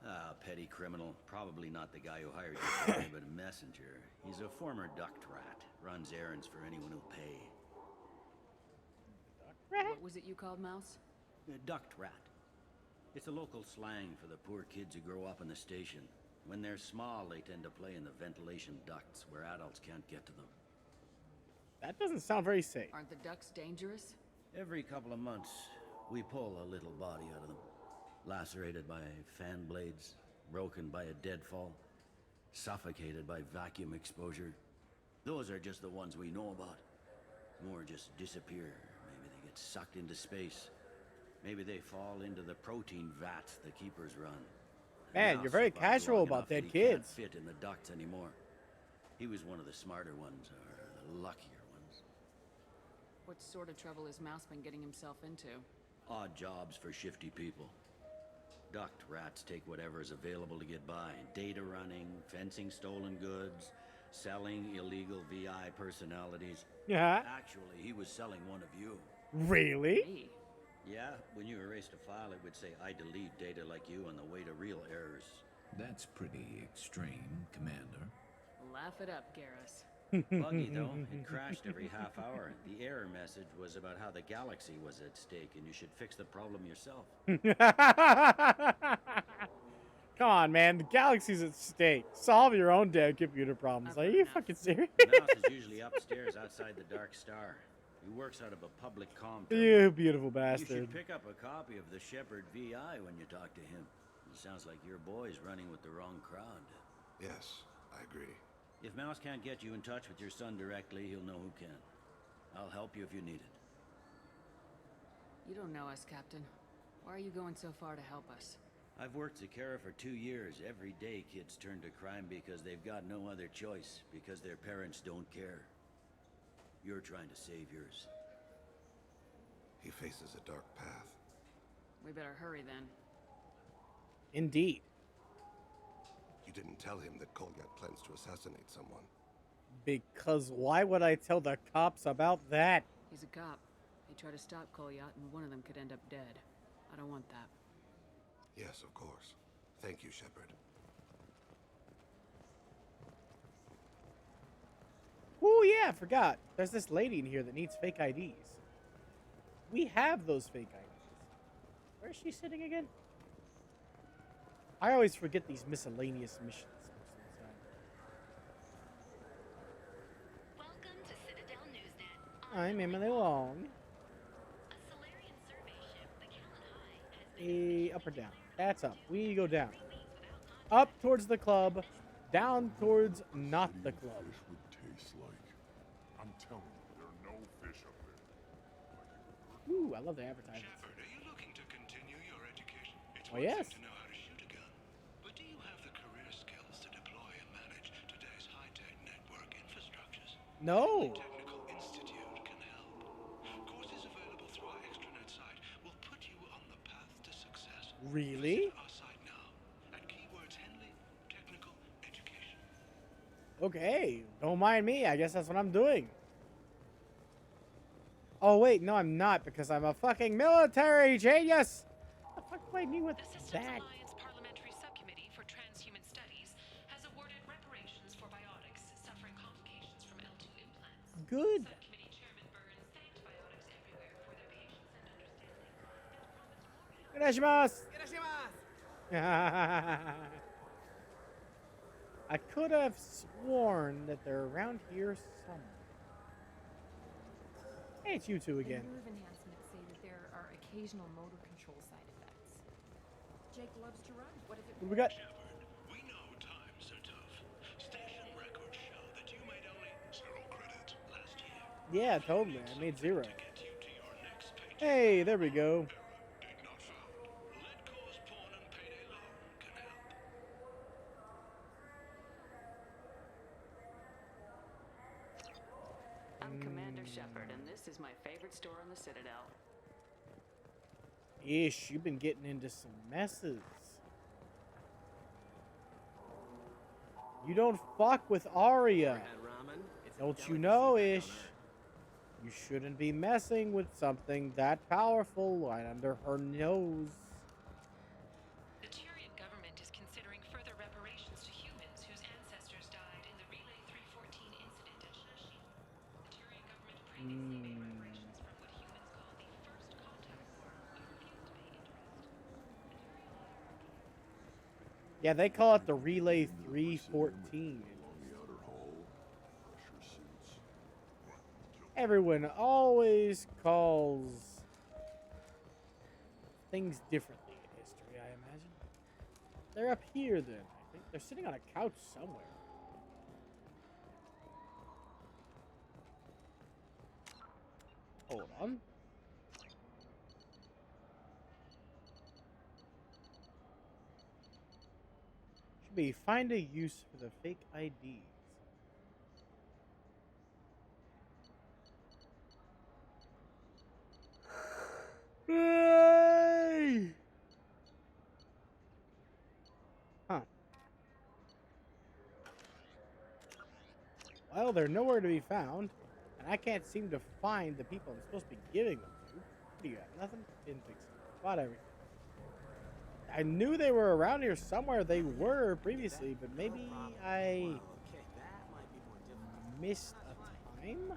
Ah, petty criminal. Probably not the guy who hired you, today, but a messenger. He's a former duct rat. Runs errands for anyone who'll pay. What was it you called Mouse? A duct rat. It's a local slang for the poor kids who grow up in the station. When they're small, they tend to play in the ventilation ducts where adults can't get to them. That doesn't sound very safe. Aren't the ducks dangerous? Every couple of months, we pull a little body out of them. Lacerated by fan blades, broken by a deadfall, suffocated by vacuum exposure. Those are just the ones we know about. More just disappear. Maybe they get sucked into space. Maybe they fall into the protein vats the keepers run. Man, you're very casual about dead kids. He can't fit in the ducts anymore. He was one of the smarter ones, or the luckier ones. What sort of trouble has Mouse been getting himself into? Odd jobs for shifty people. Duct rats take whatever is available to get by. Data running, fencing stolen goods, selling illegal VI personalities. Yeah. Actually, he was selling one of you. Really? Yeah, when you erased a file, it would say, I delete data like you on the way to real errors. That's pretty extreme, Commander. Laugh it up, Garrus. Buggy, though. It crashed every half hour. The error message was about how the galaxy was at stake, and you should fix the problem yourself. Come on, man. The galaxy's at stake. Solve your own damn computer problems. Are you fucking serious? Mouse is usually upstairs outside the Dark Star. He works out of a public comm You terminal. beautiful You bastard. should pick up a copy of the Shepherd VI when you talk to him. It sounds like your boy's running with the wrong crowd. Yes, I agree. If Mouse can't get you in touch with your son directly, he'll know who can. I'll help you if you need it. You don't know us, Captain. Why are you going so far to help us? I've worked at Kara for 2 years. Every day kids turn to crime because they've got no other choice, because their parents don't care. You're trying to save yours. He faces a dark path. We better hurry then. Indeed. You didn't tell him that Kolyat plans to assassinate someone. Because why would I tell the cops about that? He's a cop. He tried to stop Kolyat, and one of them could end up dead. I don't want that. Yes, of course. Thank you, Shepard. Oh yeah, I forgot. There's this lady in here that needs fake IDs. We have those fake IDs. Where is she sitting again? I always forget these miscellaneous missions. Welcome to Citadel Newsnet. I'm Emily Long. A Solarian survey ship, the Callan High, has Up or down? That's up. We go down. Up towards the club. Down towards not the club. Fish would taste like. I'm telling you, there are no fish up there. Ooh, I love the advertisements. Shepard, are you looking to continue your education? It's Oh, one yes. thing to know how to shoot a gun, but do you have the career skills to deploy and manage today's high-tech network infrastructures? No. The Technical Institute can help. Courses available through our extranet site will put you on the path to success. Really? Visit our site now at keywords Henley Technical Education. Okay, don't mind me. I guess that's what I'm doing. Oh wait, no, I'm not because I'm a fucking military genius. What the fuck do I need with that? Alliance Parliamentary Subcommittee for Transhuman Studies has awarded reparations for biotics suffering complications from L2 implants. Good. Subcommittee Chairman Burns thanked biotics everywhere for their patience and understanding. I could have sworn that they're around here somewhere. Hey, it's you two again. The nerve enhancements say that there are occasional motor control side effects. Jake loves to run. What if it... We got... We know times are tough. Station records show that you made only 0 credits last year. Yeah, totally. I made 0. Hey, there we go. I'm Commander Shepard, and this is my favorite store on the Citadel. Ish, you've been getting into some messes. You don't fuck with Arya. Don't you know, Ish? You shouldn't be messing with something that powerful right under her nose. The Turian government is considering further reparations to humans whose ancestors died in the Relay 314 incident at Shashi. The Turian government previously made reparations from what humans call the First Contact War, but refused to pay interest. Yeah, they call it the Relay 314. Everyone always calls things differently in history, I imagine. They're up here then, I think. They're sitting on a couch somewhere. Hold on. Should be find a use for the fake IDs. Yay! Huh. Well, they're nowhere to be found, and I can't seem to find the people I'm supposed to be giving them to. What do you got? Nothing? Didn't think so. Bought everything. I knew they were around here somewhere. They were previously, but maybe I missed a time?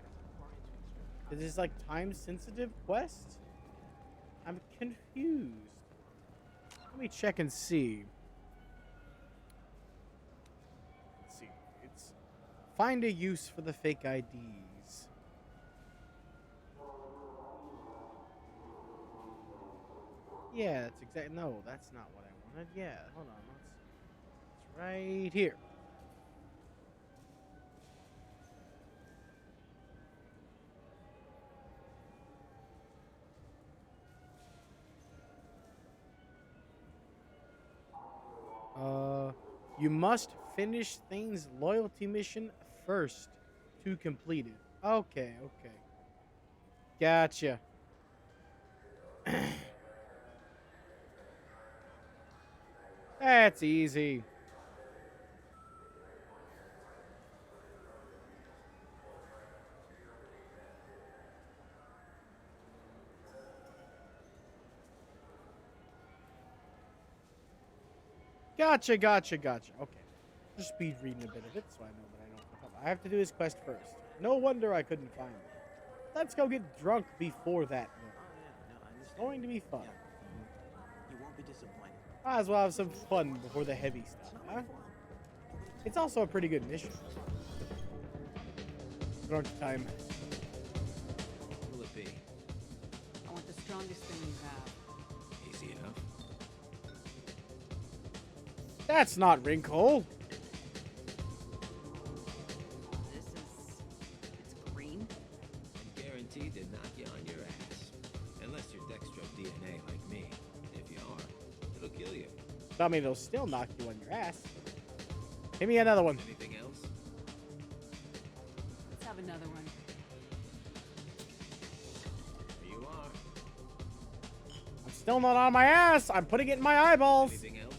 Is this like time-sensitive quest? I'm confused. Let me check and see. Let's see. It's find a use for the fake IDs. Yeah, that's exactly. No, that's not what I wanted. Yeah, hold on. It's right here. You must finish Thane's loyalty mission first to complete it. Okay, okay. Gotcha. That's easy. Gotcha, gotcha, gotcha. Okay. Just speed reading a bit of it so I know that I don't fuck up. I have to do this quest first. No wonder I couldn't find it. Let's go get drunk before that, though. It's going to be fun. You won't be disappointed. Might as well have some fun before the heavy stuff, huh? It's also a pretty good mission. Drunk time. What will it be? I want the strongest thing you have. Easy enough. That's not wrinkle. It's green? And guaranteed to knock you on your ass. Unless you're Dextro DNA like me. If you are, it'll kill you. Tell me they'll still knock you on your ass. Give me another one. Anything else? Let's have another one. Here you are. I'm still not on my ass. I'm putting it in my eyeballs. Anything else?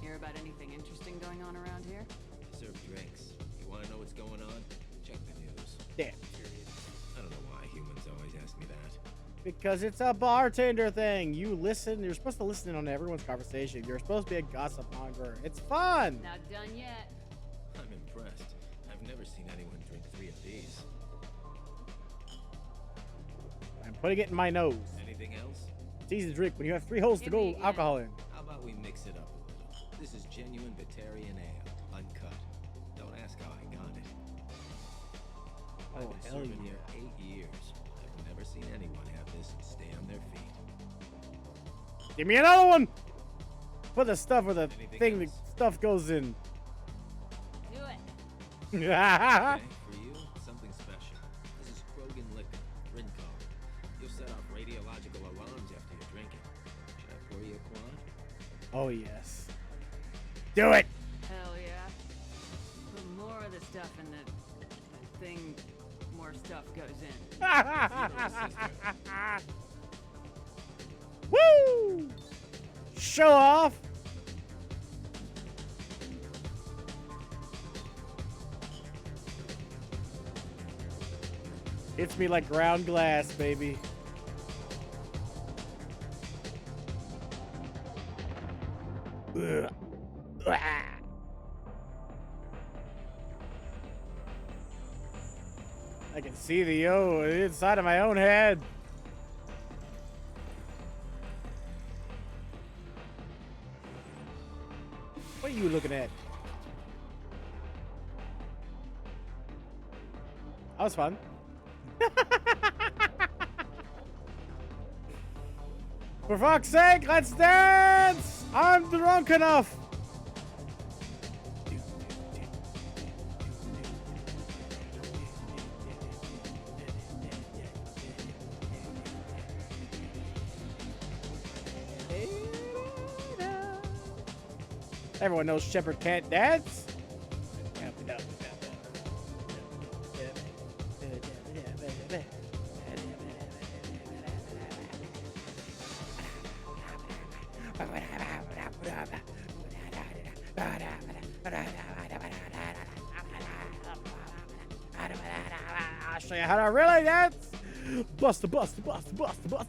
Hear about anything interesting going on around here? I serve drinks. You want to know what's going on? Check the news. Damn. I don't know why humans always ask me that. Because it's a bartender thing. You listen. You're supposed to listen in on everyone's conversation. You're supposed to be a gossip monger. It's fun. Not done yet. I'm impressed. I've never seen anyone drink 3 of these. I'm putting it in my nose. Anything else? It's easy to drink when you have 3 holes to go alcohol in. How about we mix it up a little? This is genuine Batarian ale, uncut. Don't ask how I got it. I've been hell serving yeah. here 8 years. I've never seen anyone have this and stay on their feet. Give me another one. Put the stuff where the Anything thing the else? stuff goes in. Do it. Okay, for you, something special. This is Krogan liquor, Rinco. You'll set off radiological alarms after you drink it. Should I pour you a quad? Oh yes. Do it. Hell yeah. Put more of the stuff in the thing, more stuff goes in. Woo! Show off. Hits me like ground glass, baby. Ugh. Ah. I can see the O inside of my own head. What are you looking at? That was fun. For fuck's sake, let's dance! I'm drunk enough. Everyone knows Shepard can't dance. I'll show you how to really dance. Bust a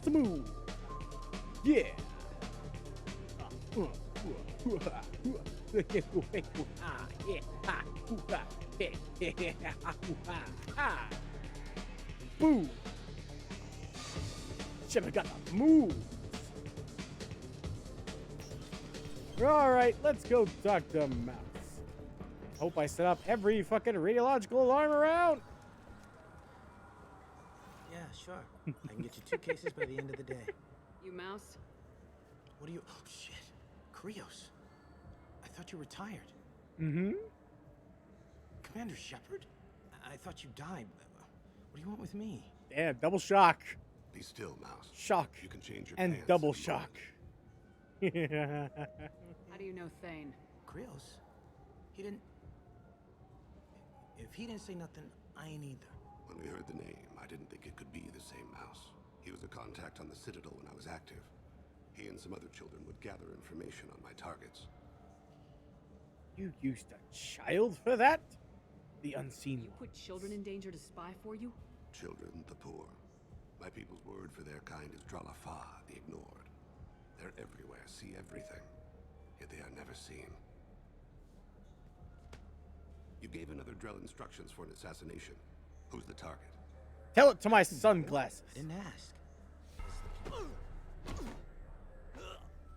move. Yeah. Boo. Shepard got the move. Alright, let's go talk to Mouse. Hope I set up every fucking radiological alarm around. Yeah, sure. I can get you 2 cases by the end of the day. You Mouse? What are you... Oh, shit. Krios. I thought you retired. Mm-hmm. Commander Shepard? I thought you died. What do you want with me? Yeah, double shock. Be still, Mouse. Shock. You can change your and pants double in a shock. How do you know Thane? Krios? He didn't... If he didn't say nothing, I ain't either. When we heard the name, I didn't think it could be the same Mouse. He was a contact on the Citadel when I was active. He and some other children would gather information on my targets. You used a child for that? The unseen You put children in danger to spy for you? Children, the poor. My people's word for their kind is Dralafa, the ignored. They're everywhere, see everything, yet they are never seen. You gave another Drell instructions for an assassination. Who's the target? Tell it to my sunglasses. I didn't ask.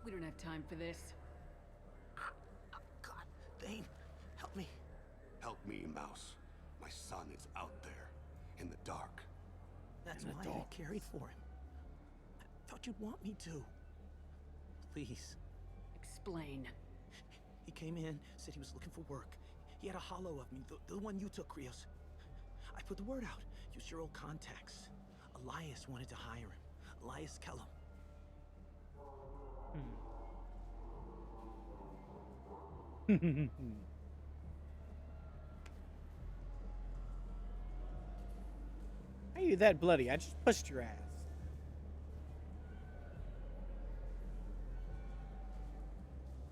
We don't have time for this. God, Thane, help me. Help me, Mouse. My son is out there, in the dark. That's why I carried for him. I thought you'd want me to. Please. Explain. He came in, said he was looking for work. He had a hollow of me, the one you took, Krios. I put the word out. Used your old contacts. Elias wanted to hire him. Elias Kellum. How are you that bloody? I just pushed your ass.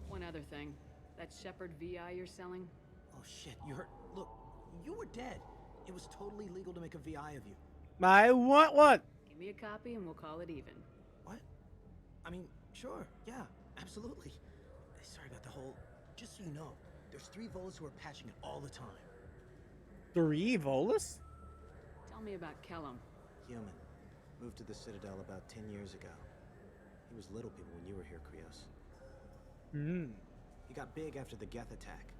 One other thing. That Shepard VI you're selling? Oh shit, you heard? Look, you were dead. It was totally legal to make a VI of you. I want one. Give me a copy and we'll call it even. What? I mean, sure, yeah, absolutely. Sorry about the whole... Just so you know, there's 3 Volas who are patching it all the time. 3 Volas? Tell me about Kellum. Human. Moved to the Citadel about 10 years ago. He was Little People when you were here, Krios. He got big after the Geth attack.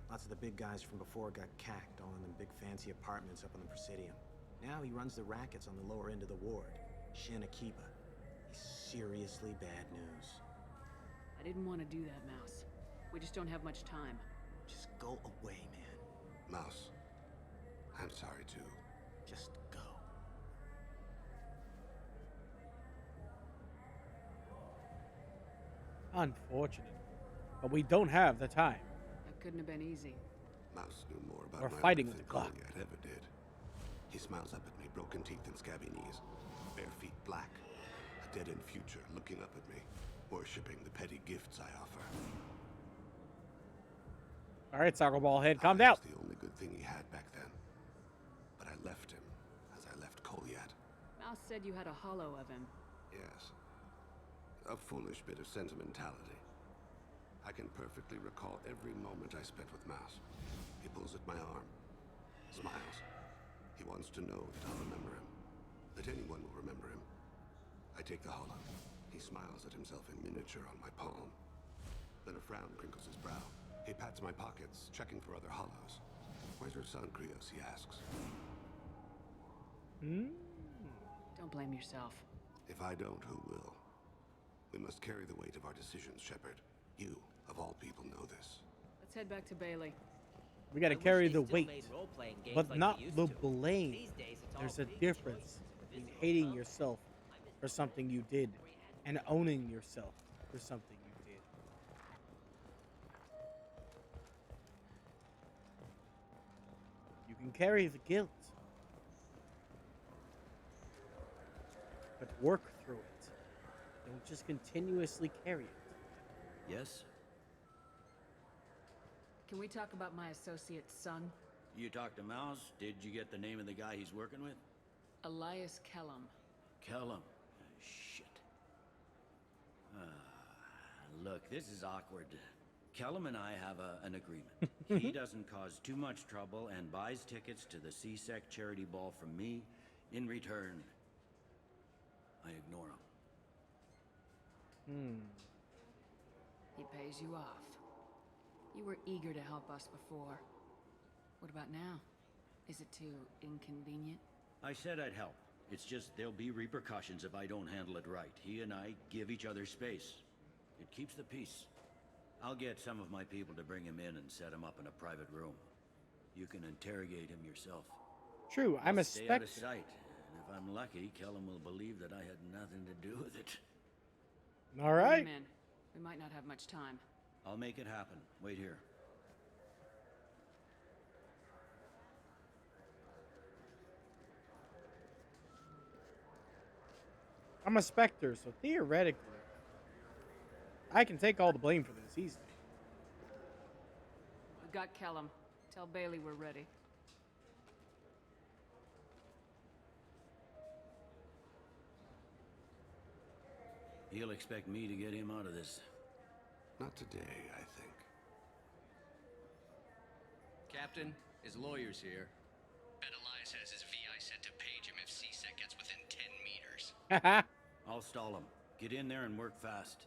Lots of the big guys from before got cacked, all in them big fancy apartments up on the Presidium. Now he runs the rackets on the lower end of the ward, Shin Akiba. He's seriously bad news. I didn't want to do that, Mouse. We just don't have much time. Just go away, man. Mouse, I'm sorry too. Just go. Unfortunate. But we don't have the time. That couldn't have been easy. Mouse knew more about We're my fighting life with than the clock. Goliath ever did. He smiles up at me, broken teeth and scabby knees, bare feet black, a dead-end future looking up at me, worshipping the petty gifts I offer. All right, soccer ball head, calm That down. was the only good thing he had back then. But I left him, as I left Goliath. Mouse said you had a hollow of him. Yes. A foolish bit of sentimentality. I can perfectly recall every moment I spent with Mouse. He pulls at my arm, smiles. He wants to know that I'll remember him, that anyone will remember him. I take the hollow. He smiles at himself in miniature on my palm. Then a frown crinkles his brow. He pats my pockets, checking for other hollows. Where's your son, Krios? He asks. Don't blame yourself. If I don't, who will? We must carry the weight of our decisions, Shepard. You, of all people, know this. Let's head back to Bailey. We gotta carry the weight, but not the blame. There's a difference between hating yourself for something you did and owning yourself for something you did. You can carry the guilt, but work through it. Don't just continuously carry it. Yes? Can we talk about my associate's son? You talked to Mouse? Did you get the name of the guy he's working with? Elias Kellum. Kellum. Shit. Look, this is awkward. Kellum and I have an agreement. He doesn't cause too much trouble and buys tickets to the CSEC charity ball from me. In return, I ignore him. He pays you off. You were eager to help us before. What about now? Is it too inconvenient? I said I'd help. It's just there'll be repercussions if I don't handle it right. He and I give each other space. It keeps the peace. I'll get some of my people to bring him in and set him up in a private room. You can interrogate him yourself. True, I'm a Stay out of specter. sight, and if I'm lucky, Kellum will believe that I had nothing to do with it. All right. Man, we might not have much time. I'll make it happen. Wait here. I'm a specter, so theoretically, I can take all the blame for this. Easy. We got Kellum. Tell Bailey we're ready. He'll expect me to get him out of this. Not today, I think. Captain, his lawyer's here. Bet Elias has his VI set to page him if C-Sec gets within 10 meters. I'll stall him. Get in there and work fast.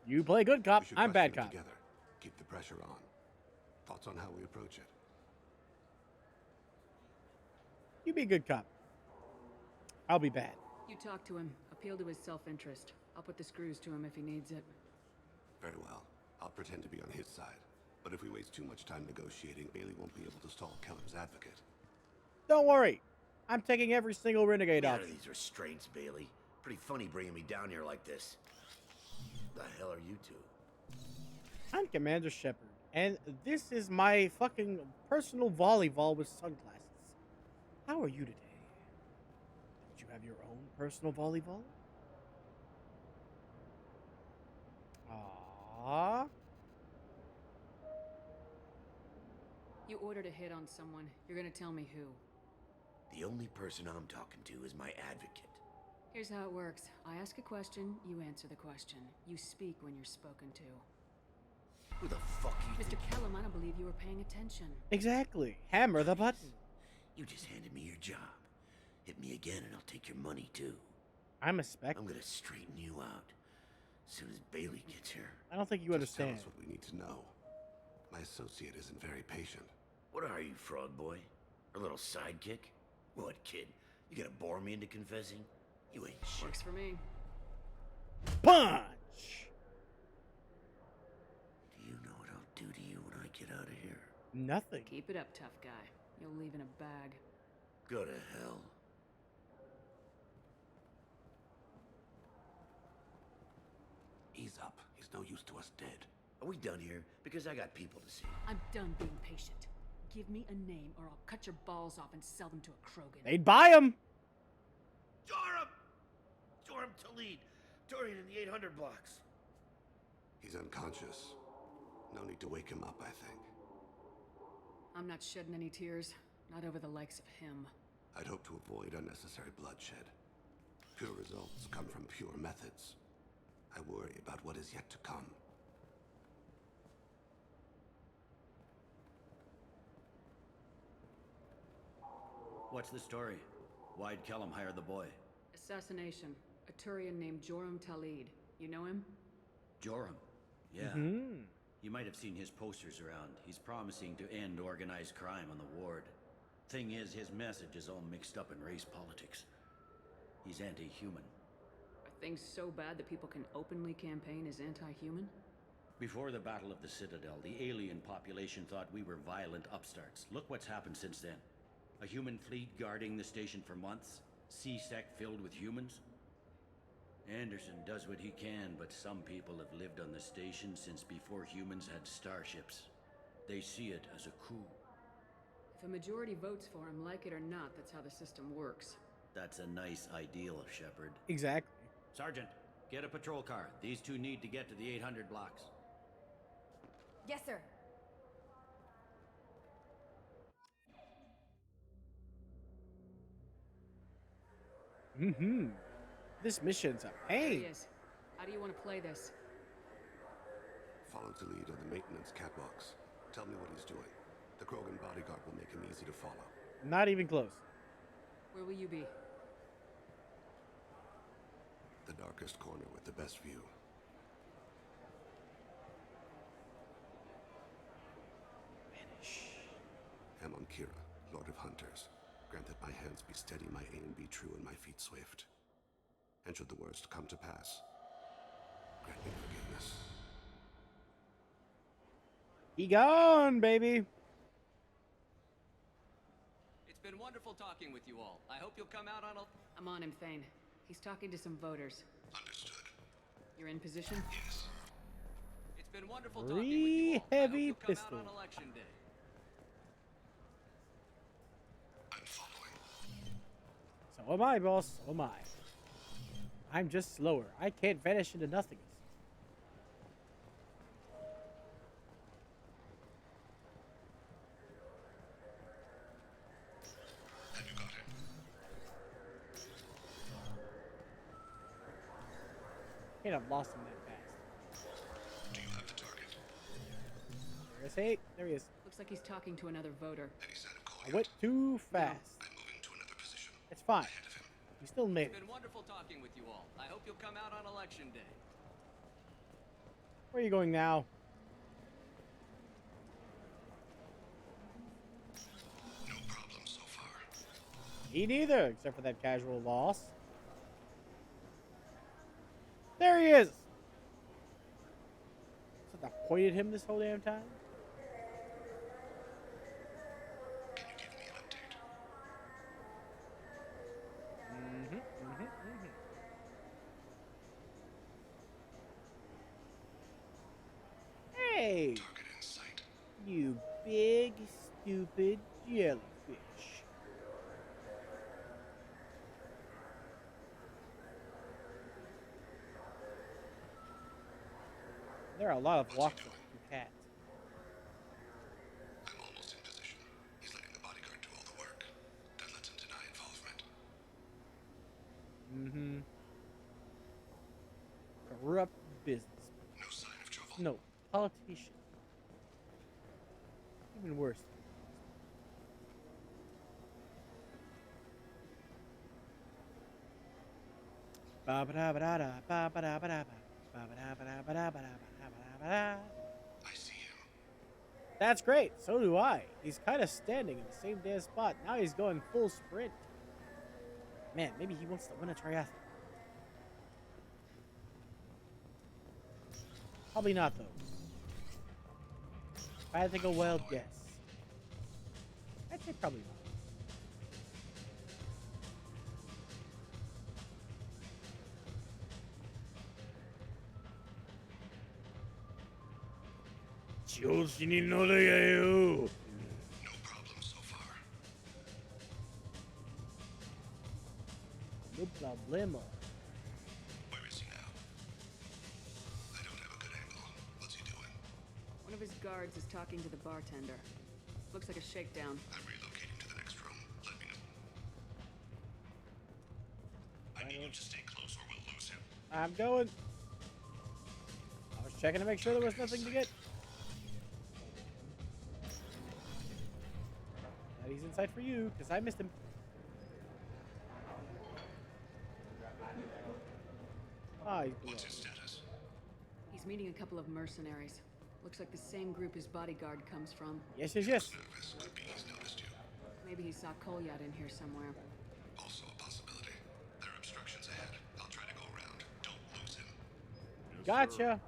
You play good cop. We should I'm bad question cop. together. Keep the pressure on. Thoughts on how we approach it? You be a good cop. I'll be bad. You talk to him. Appeal to his self-interest. I'll put the screws to him if he needs it. Very well. I'll pretend to be on his side. But if we waste too much time negotiating, Bailey won't be able to stall Kellum's advocate. Don't worry. I'm taking every single renegade Get off. out of these restraints, Bailey. Pretty funny bringing me down here like this. The hell are you two? I'm Commander Shepard, and this is my fucking personal volleyball with sunglasses. How are you today? Don't you have your own personal volleyball? Aww. You ordered a hit on someone. You're gonna tell me who. The only person I'm talking to is my advocate. Here's how it works. I ask a question, you answer the question. You speak when you're spoken to. Who the fuck you Mr. Kellum, I don't believe you were paying attention. Exactly. Hammer the button. You just handed me your job. Hit me again and I'll take your money too. I'm a specter. I'm gonna straighten you out. As soon as Bailey gets here. I don't think you Just understand. Tell us what we need to know. My associate isn't very patient. What are you, frog boy? A little sidekick? What, kid? You gonna bore me into confessing? You ain't shit. Works for me. Punch! Do you know what I'll do to you when I get out of here? Nothing. Keep it up, tough guy. You'll leave in a bag. Go to hell. Ease up. He's no use to us dead. Are we done here? Because I got people to see. I'm done being patient. Give me a name or I'll cut your balls off and sell them to a Krogan. They'd buy him. Joram! Joram Talid. Dorian in the 800 blocks. He's unconscious. No need to wake him up, I think. I'm not shedding any tears. Not over the likes of him. I'd hope to avoid unnecessary bloodshed. Pure results come from pure methods. I worry about what is yet to come. What's the story? Why'd Kellum hire the boy? Assassination. A Turian named Joram Talid. You know him? Joram. Yeah. Mm-hmm. You might have seen his posters around. He's promising to end organized crime on the ward. Thing is, his message is all mixed up in race politics. He's anti-human. Are things so bad that people can openly campaign as anti-human? Before the Battle of the Citadel, the alien population thought we were violent upstarts. Look what's happened since then. A human fleet guarding the station for months. C-Sec filled with humans. Anderson does what he can, but some people have lived on the station since before humans had starships. They see it as a coup. If a majority votes for him, like it or not, that's how the system works. That's a nice ideal, Shepard. Exactly. Sergeant, get a patrol car. These two need to get to the 800 blocks. Yes, sir. Mm-hmm. This mission's a There he pain. is. How do you want to play this? Follow to lead on the maintenance catwalks. Tell me what he's doing. The Krogan bodyguard will make him easy to follow. Not even close. Where will you be? The darkest corner with the best view. Amon Kira, Lord of Hunters. Grant that my hands be steady, my aim be true, and my feet swift. And should the worst come to pass, Grant me forgiveness. Be gone, baby. It's been wonderful talking with you all. I hope you'll come out on a... I'm on him, Thane. He's talking to some voters. Understood. You're in position? Yes. It's been wonderful talking with you all. I hope you'll come out on election day. I'm following. So am I, boss. So am I. I'm just slower. I can't vanish into nothingness. Have you got him? Can't have lost him that fast. Do you have the target? Where is he? There he is. Looks like he's talking to another voter. Any sign of calling I went too fast. I'm moving to another position. It's fine. Ahead of him. We still made It's it. been wonderful talking with you all. I hope you'll come out on election day. Where are you going now? No problem so far. Me neither, except for that casual loss. There he is! So I pointed him this whole damn time? Can you give me an update? Hey! Target in sight. You big, stupid jellyfish. There are a lot of walks of cats. I'm almost in position. He's letting the bodyguard do all the work. That lets him deny involvement. Corrupt business. No sign of trouble. No, politician. Even worse. I see him. That's great. So do I. He's kind of standing in the same damn spot. Now he's going full sprint. Man, maybe he wants to win a triathlon. Probably not, though. If I had to take a wild guess, I'd say probably not. No problem so far. No problemo. Where is he now? I don't have a good angle. What's he doing? One of his guards is talking to the bartender. Looks like a shakedown. I'm relocating to the next room. Let me know. I need you to stay close or we'll lose him. I'm going. I was checking to make sure there was nothing to get. That he's inside for you, because I missed him. Ah, he's below. What's his status? He's meeting a couple of mercenaries. Looks like the same group his bodyguard comes from. Yes, yes, yes. Nervous. Could be he's noticed you. Maybe he saw Kolyat in here somewhere. Also a possibility. There are obstructions ahead. I'll try to go around. Don't lose him. Gotcha.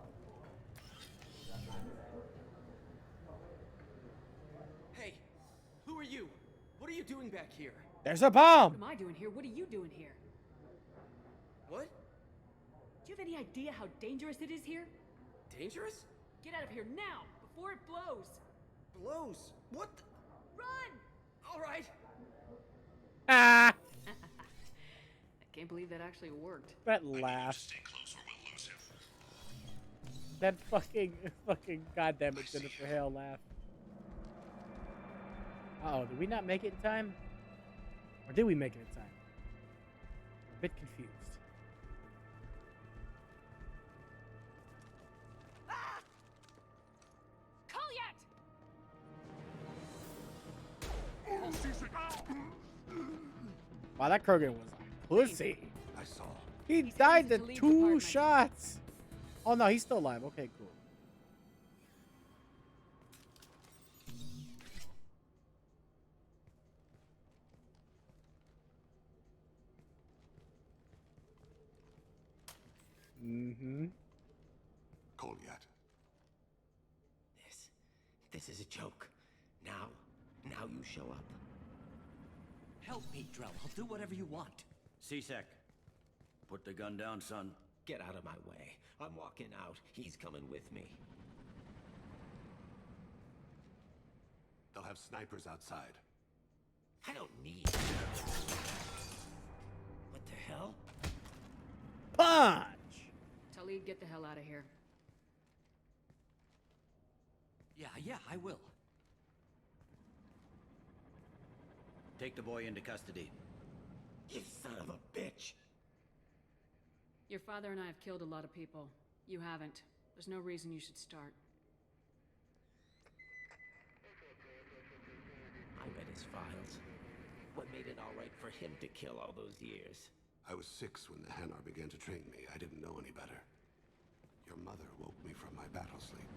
Hey, who are you? What are you doing back here? There's a bomb. What am I doing here? What are you doing here? What? Do you have any idea how dangerous it is here? Dangerous? Get out of here now, before it blows! Blows? What the? Run! Alright. Ah! I can't believe that actually worked. That laugh. Stay close or we'll lose him. That fucking goddamn it, Jennifer Hale laugh. Uh-oh, did we not make it in time? Or did we make it in time? A bit confused. Wow, that Krogan was a pussy. I saw. He died in 2 shots. Oh no, he's still alive. Okay, cool. this is a joke. Now you show up. Help me, Drell. I'll do whatever you want. C-Sec, put the gun down, son. Get out of my way. I'm walking out. He's coming with me. They'll have snipers outside. I don't need. What the hell? Punch! Talib, get the hell out of here. Yeah, I will. Take the boy into custody. You son of a bitch! Your father and I have killed a lot of people. You haven't. There's no reason you should start. I read his files. What made it all right for him to kill all those years? I was 6 when the Hanar began to train me. I didn't know any better. Your mother woke me from my battle sleep.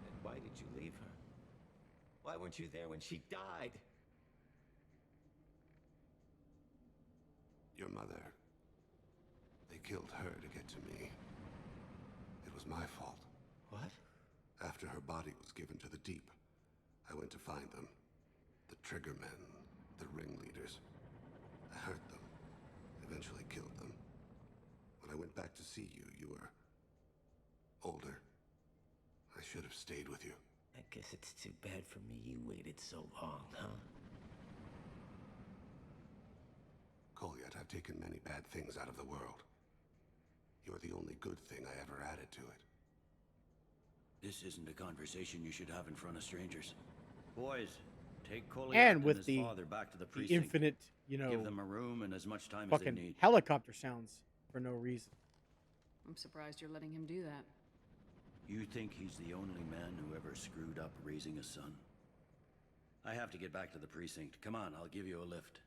And why did you leave her? Why weren't you there when she died? Your mother. They killed her to get to me. It was my fault. What? After her body was given to the Deep, I went to find them. The Triggermen, the ringleaders. I hurt them. Eventually killed them. When I went back to see you, you were older. I should have stayed with you. I guess it's too bad for me you waited so long, huh? Kolyat, I've taken many bad things out of the world. You're the only good thing I ever added to it. This isn't a conversation you should have in front of strangers. Boys, take Kolyat And with his the, father back to the the precinct. infinite, you know, Give them a room and as much time as they fucking need. helicopter sounds for no reason. I'm surprised you're letting him do that. You think he's the only man who ever screwed up raising a son? I have to get back to the precinct. Come on, I'll give you a lift.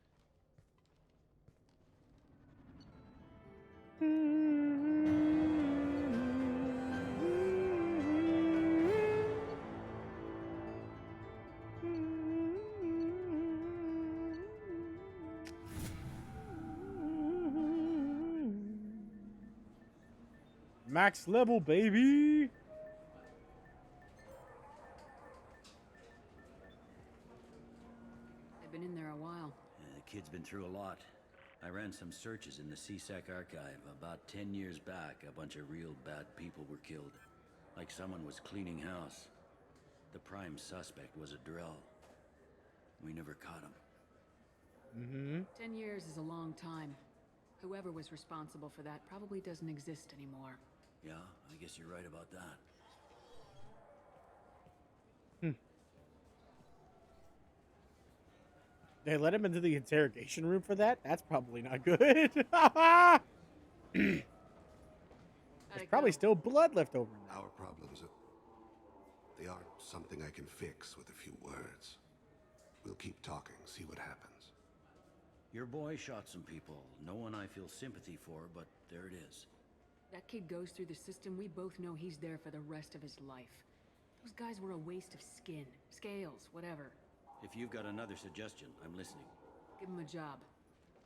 Max level, baby! They've been in there a while. The kid's been through a lot. I ran some searches in the C-Sec archive. About 10 years back, a bunch of real bad people were killed. Like someone was cleaning house. The prime suspect was a Drell. We never caught him. 10 years is a long time. Whoever was responsible for that probably doesn't exist anymore. Yeah, I guess you're right about that. They let him into the interrogation room for that? That's probably not good. There's probably still blood left over in that. Our problems they aren't something I can fix with a few words. We'll keep talking, see what happens. Your boy shot some people. No one I feel sympathy for, but there it is. That kid goes through the system, we both know he's there for the rest of his life. Those guys were a waste of skin, scales, whatever. If you've got another suggestion, I'm listening. Give him a job.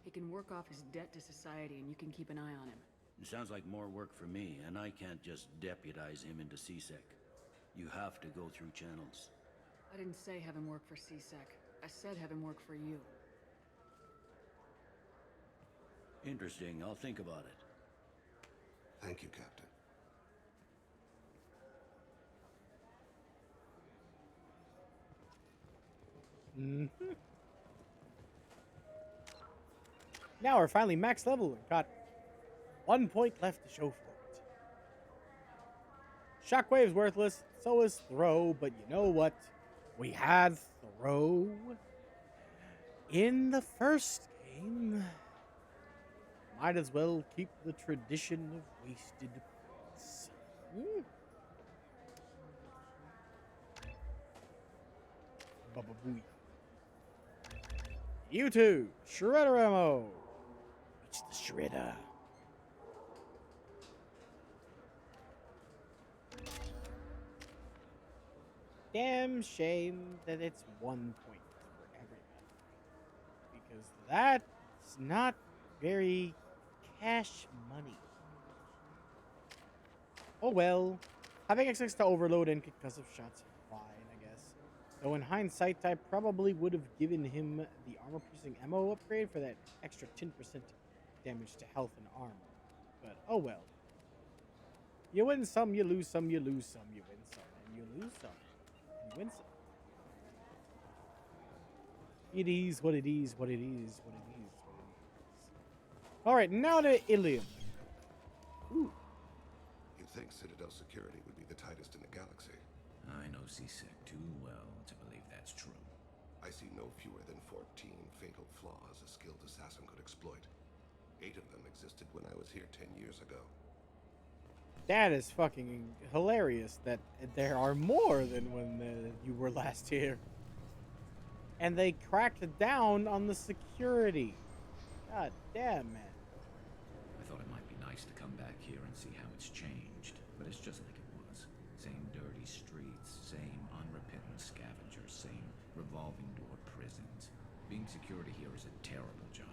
He can work off his debt to society and you can keep an eye on him. It sounds like more work for me, and I can't just deputize him into C-Sec. You have to go through channels. I didn't say have him work for C-Sec. I said have him work for you. Interesting. I'll think about it. Thank you, Captain. Now we're finally max level and got 1 point left to show for it. Shockwave's worthless, so is Throw, but you know what? We had Throw in the first game. Might as well keep the tradition of wasted points. Baba Booey. You two, Shredder ammo. It's the Shredder. Damn shame that it's 1 point for everybody. Because that's not very cash money. Oh well. Having access to overload and concussive shots, fine, I guess. Though in hindsight, I probably would have given him the armor-piercing ammo upgrade for that extra 10% damage to health and armor. But oh well. You win some, you lose some, you lose some, you win some, and you lose some, and you win some. It is what it is, what it is, what it is, what it is. Alright, now to Ilium. Ooh. You'd think Citadel security would be the tightest in the galaxy. I know C-Sec too well to believe that's true. I see no fewer than 14 fatal flaws a skilled assassin could exploit. 8 of them existed when I was here 10 years ago. That is fucking hilarious that there are more than when you were last here. And they cracked down on the security. God damn, man. I thought it might be nice to come back here and see how it's changed, but it's just like it was. Same dirty streets, same unrepentant scavengers, same revolving door prisons. Being security here is a terrible job.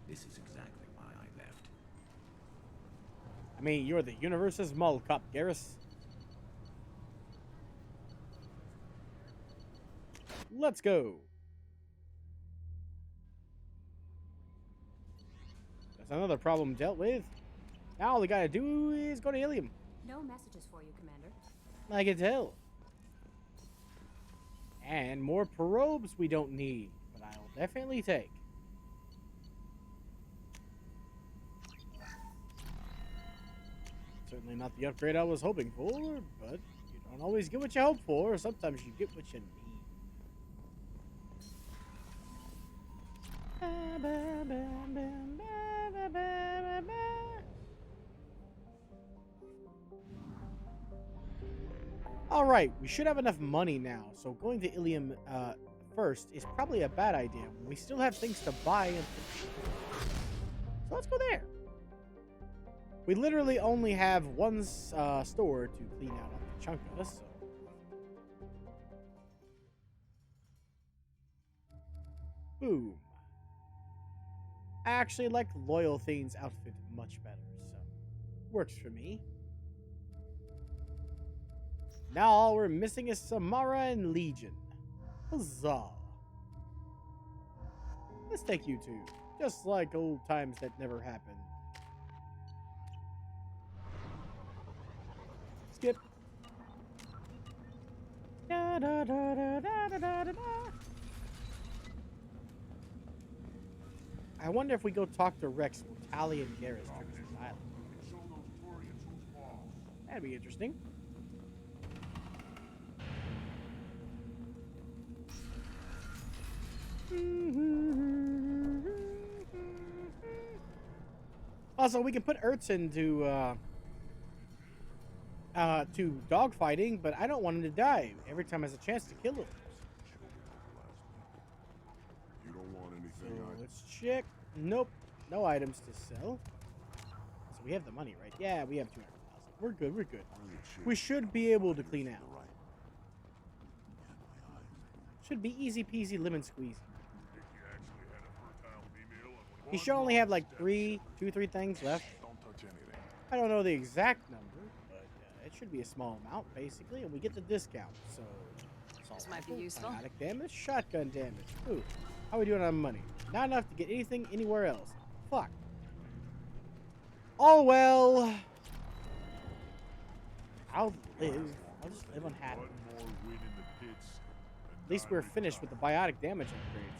This is exactly why I left. I mean, you're the universe's mall cop, Garrus. Let's go. That's another problem dealt with. Now all we gotta do is go to Ilium. No messages for you, Commander. I can tell. And more probes we don't need, but I'll definitely take. Certainly not the upgrade I was hoping for, but you don't always get what you hope for. Sometimes you get what you need. Alright, we should have enough money now, so going to Ilium first is probably a bad idea. We still have things to buy, and so let's go there. We literally only have one store to clean out of the chunk of us, so. Boom. I actually like Loyal Thane's outfit much better, so works for me. Now all we're missing is Samara and Legion. Huzzah. Let's take you two, just like old times that never happened. Skip. Da, da, da, da, da, da, da, da. I wonder if we go talk to Rex, will Tali and Garrus trip to the island. That'd be interesting. Also, we can put Ertz into to dogfighting, but I don't want him to die every time has a chance to kill him. You don't want anything. So let's check. Nope, no items to sell. So we have the money, right? Yeah, we have 200,000. We're good. We're good. We should be able to clean out. Should be easy peasy lemon squeezy. He should only have like 2, 3 things left. Don't touch anything. I don't know the exact number, but it should be a small amount basically, and we get the discount. So This might be useful. biotic damage, shotgun damage. Ooh, how are we doing on money? Not enough to get anything anywhere else. Fuck. Oh well. I'll live. I'll just live unhappy. At least we're finished with the biotic damage upgrades.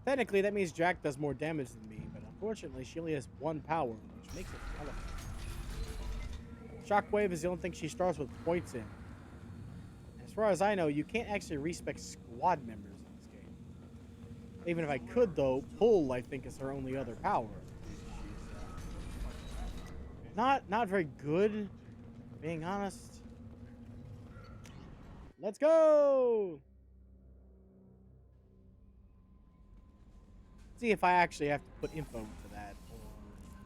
Technically, that means Jack does more damage than me, but unfortunately, she only has 1 power, which makes it relevant. Shockwave is the only thing she starts with points in. As far as I know, you can't actually respec squad members in this game. Even if I could, though, Pull, I think, is her only other power. Not very good, being honest. Let's go! See if I actually have to put info into that, or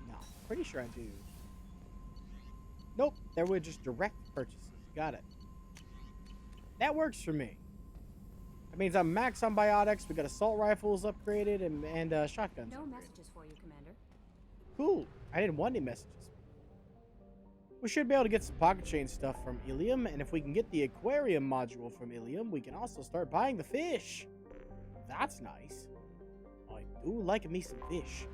no. Pretty sure I do. Nope, there were just direct purchases. Got it. That works for me. That means I'm max on biotics. We got assault rifles upgraded and shotguns. No upgraded. messages for you, Commander. Cool. I didn't want any messages. We should be able to get some pocket change stuff from Ilium, and if we can get the aquarium module from Ilium, we can also start buying the fish. That's nice. I do like me some fish.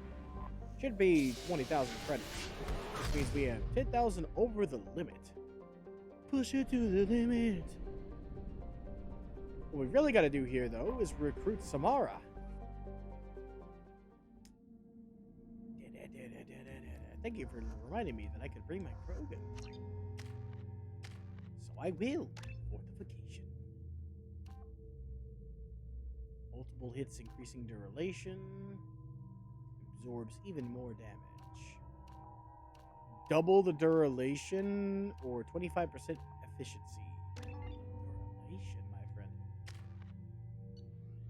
Should be 20,000 credits, which means we have 10,000 over the limit. Push it to the limit. What we really got to do here, though, is recruit Samara. Thank you for reminding me that I could bring my Krogan. So I will. Fortification. Multiple hits increasing duration. Absorbs even more damage. Double the duration or 25% efficiency. Duration, my friend.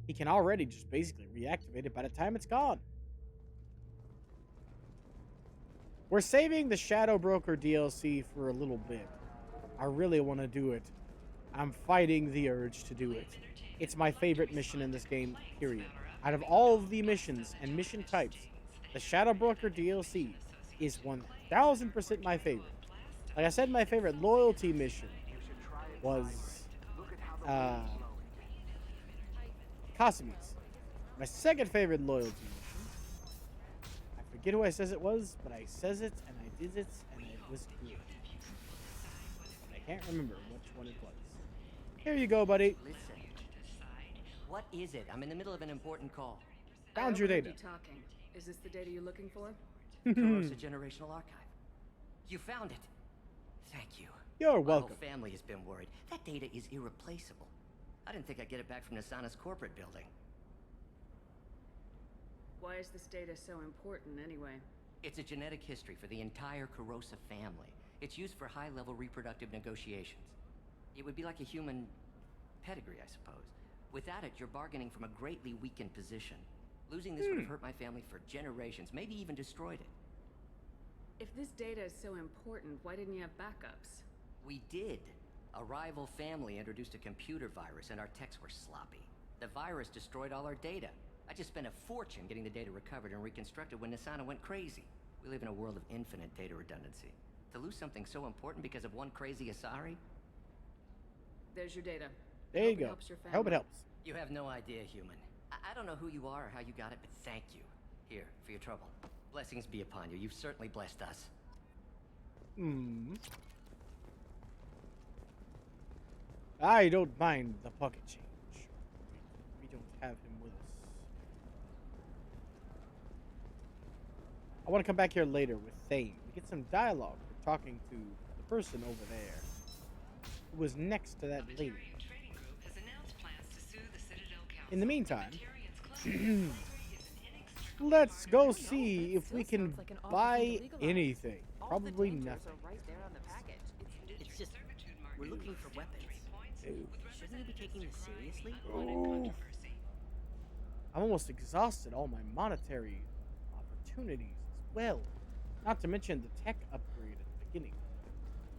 He can already just basically reactivate it by the time it's gone. We're saving the Shadow Broker DLC for a little bit. I really want to do it. I'm fighting the urge to do it. It's my favorite mission in this game, period. Out of all of the missions and mission types, the Shadow Broker DLC is 1000% my favorite. Like I said, my favorite loyalty mission was Kasami's. My second favorite loyalty mission, I forget who I says it was, but I says it and I did it and it was good. But I can't remember which one it was. Here you go, buddy. Listen. What is it? I'm in the middle of an important call. Found your data. Talking. Is this the data you're looking for? Corrosa Generational Archive. You found it. Thank you. You're My welcome. whole family has been worried. That data is irreplaceable. I didn't think I'd get it back from Nasana's corporate building. Why is this data so important anyway? It's a genetic history for the entire Corrosa family. It's used for high-level reproductive negotiations. It would be like a human pedigree, I suppose. Without it, you're bargaining from a greatly weakened position. Losing this would have hurt my family for generations, maybe even destroyed it. If this data is so important, why didn't you have backups? We did. A rival family introduced a computer virus, and our techs were sloppy. The virus destroyed all our data. I just spent a fortune getting the data recovered and reconstructed when Nasana went crazy. We live in a world of infinite data redundancy. To lose something so important because of one crazy Asari? There's your data. There you go. I hope it helps. You have no idea, human. I don't know who you are or how you got it, but thank you. Here, for your trouble. Blessings be upon you. You've certainly blessed us. I don't mind the pocket change. We don't have him with us. I want to come back here later with Thane. We get some dialogue. We're talking to the person over there who was next to that lady. In the meantime, let's go see if we can buy anything. Probably nothing. It's just, we're looking for weapons. Shouldn't we be taking this seriously? Oh. I'm almost exhausted all my monetary opportunities as well. Not to mention the tech upgrade at the beginning.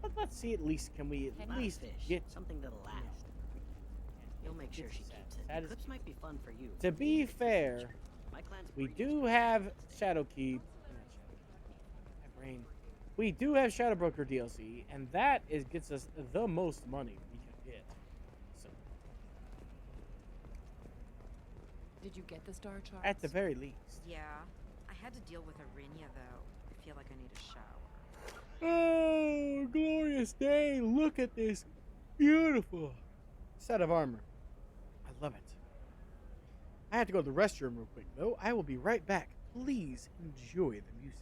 But let's see, at least can we at least get something that'll last. You'll make sure she keeps it. Clips might be fun for you. To be fair, we do have Shadowkeep. My brain. We do have Shadow Broker DLC, and that gets us the most money we can get. So, did you get the star chart? at the very least. Yeah. I had to deal with Arinia, though. I feel like I need a shower. Oh, glorious day! Look at this beautiful set of armor. I love it. I have to go to the restroom real quick, though. I will be right back. Please enjoy the music.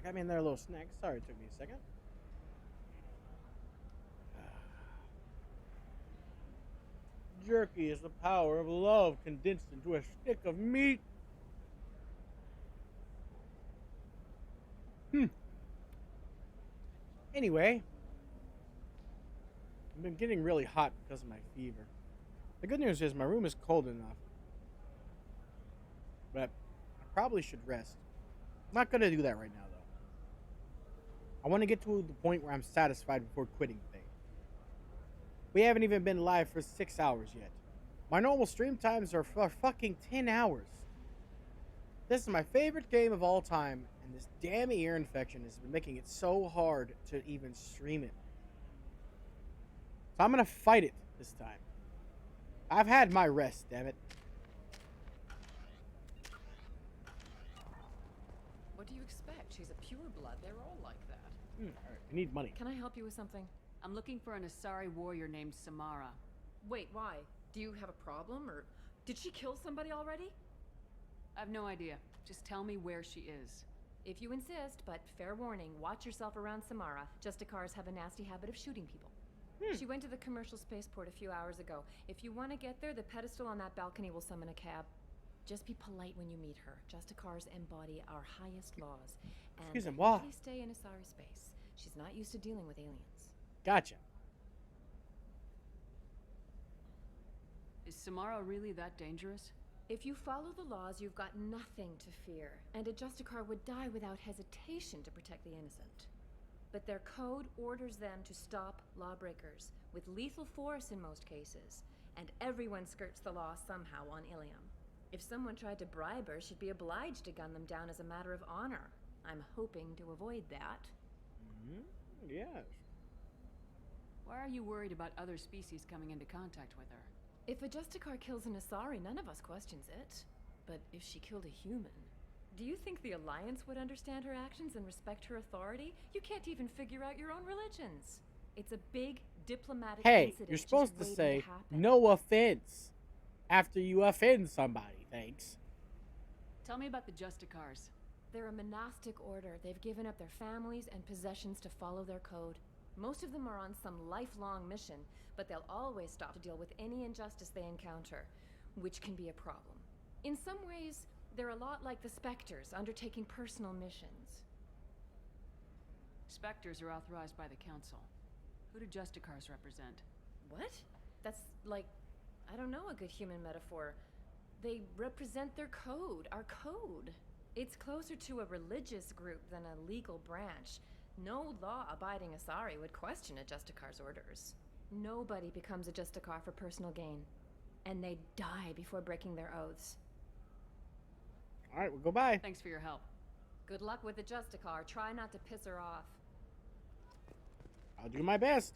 got me in there a little snack. Sorry, it took me a second. Jerky is the power of love condensed into a stick of meat. Anyway, I've been getting really hot because of my fever. The good news is my room is cold enough. But I probably should rest. I'm not going to do that right now, though. I want to get to the point where I'm satisfied before quitting things. We haven't even been live for 6 hours yet. My normal stream times are for fucking 10 hours. This is my favorite game of all time, and this damn ear infection has been making it so hard to even stream it. So I'm going to fight it this time. I've had my rest, damn it. What do you expect? She's a pureblood. They're all like that. Alright, I need money. Can I help you with something? I'm looking for an Asari warrior named Samara. Wait, why? Do you have a problem, or did she kill somebody already? I have no idea. Just tell me where she is. If you insist, but fair warning, watch yourself around Samara. Justicars have a nasty habit of shooting people. She went to the commercial spaceport a few hours ago. If you want to get there, the pedestal on that balcony will summon a cab. Just be polite when you meet her. Justicars embody our highest laws. And Excusez-moi. please stay in Asari space. She's not used to dealing with aliens. Gotcha. Is Samara really that dangerous? If you follow the laws, you've got nothing to fear, and a Justicar would die without hesitation to protect the innocent. But their code orders them to stop lawbreakers, with lethal force in most cases, and everyone skirts the law somehow on Ilium. If someone tried to bribe her, she'd be obliged to gun them down as a matter of honor. I'm hoping to avoid that. Yes. Why are you worried about other species coming into contact with her? If a Justicar kills an Asari, none of us questions it. But if she killed a human, do you think the Alliance would understand her actions and respect her authority? You can't even figure out your own religions. It's a big diplomatic incident. You're supposed just to waiting say happen. no offense after you offend somebody. Thanks. Tell me about the Justicars. They're a monastic order. They've given up their families and possessions to follow their code. Most of them are on some lifelong mission, but they'll always stop to deal with any injustice they encounter, which can be a problem. In some ways, they're a lot like the Spectres, undertaking personal missions. Spectres are authorized by the Council. Who do Justicars represent? What? That's like, I don't know, a good human metaphor. They represent their code, our code. It's closer to a religious group than a legal branch. No law-abiding Asari would question a Justicar's orders. Nobody becomes a Justicar for personal gain. And they die before breaking their oaths. Alright, well, goodbye. Thanks for your help. Good luck with the Justicar. Try not to piss her off. I'll do my best.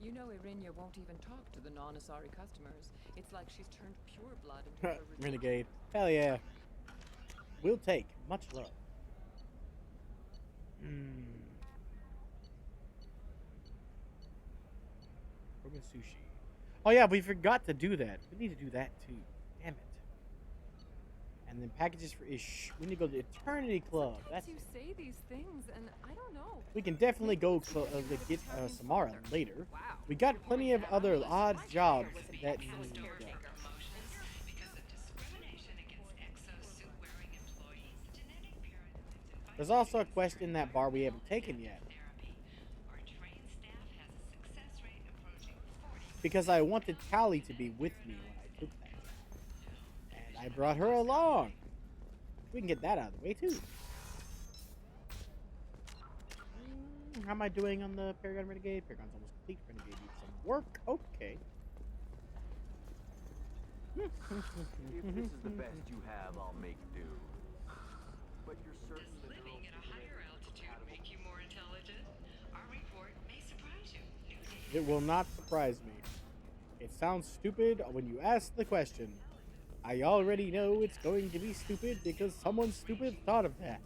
You know Irinia won't even talk to the non-Asari customers. It's like she's turned pure blood into her Renegade. Hell yeah. We'll take. Much love. Broken sushi. Oh yeah, we forgot to do that. We need to do that too. Damn it. And then packages for Ish. We need to go to Eternity Club. That's You say these things, and I don't know. We can definitely go get Samara later. We got plenty of other odd jobs that need There's also a quest in that bar we haven't taken yet. Because I wanted Callie to be with me when I took that job. And I brought her along. We can get that out of the way too. How am I doing on the Paragon Renegade? Paragon's almost complete. Renegade needs some work. Okay. If this is the best you have, I'll make do. But you're certain Does living at a higher altitude make you more intelligent? Our report may surprise you. New data. It will not surprise me. It sounds stupid when you ask the question. I already know it's going to be stupid because someone stupid thought of that.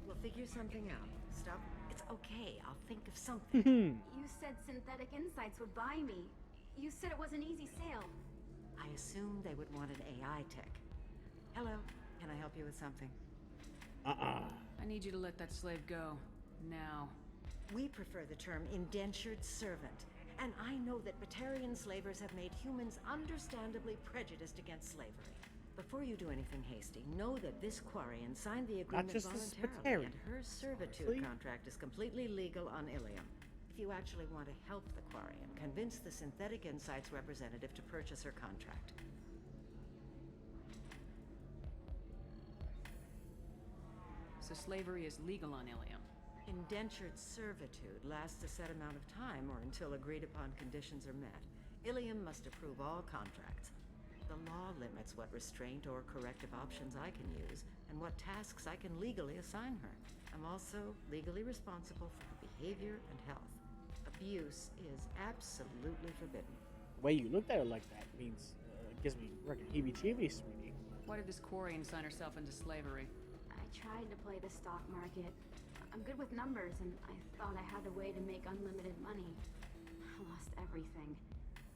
We'll figure something out. Stop. It's okay. I'll think of something. You said Synthetic Insights would buy me. You said it was an easy sale. I assumed they would want an AI tech. Hello. Can I help you with something? I need you to let that slave go. Now. We prefer the term indentured servant. And I know that Batarian slavers have made humans understandably prejudiced against slavery. Before you do anything hasty, know that this Quarian signed the agreement voluntarily, and her servitude contract is completely legal on Ilium. If you actually want to help the Quarian, convince the Synthetic Insights representative to purchase her contract. So slavery is legal on Ilium. Indentured servitude lasts a set amount of time or until agreed upon conditions are met. Ilium must approve all contracts. The law limits what restraint or corrective options I can use and what tasks I can legally assign her. I'm also legally responsible for her behavior and health. Abuse is absolutely forbidden. The way you looked at it like that means gives me freaking heebie-jeebies, sweetie. Why did this Quarian sign herself into slavery? I tried to play the stock market. I'm good with numbers, and I thought I had a way to make unlimited money. I lost everything.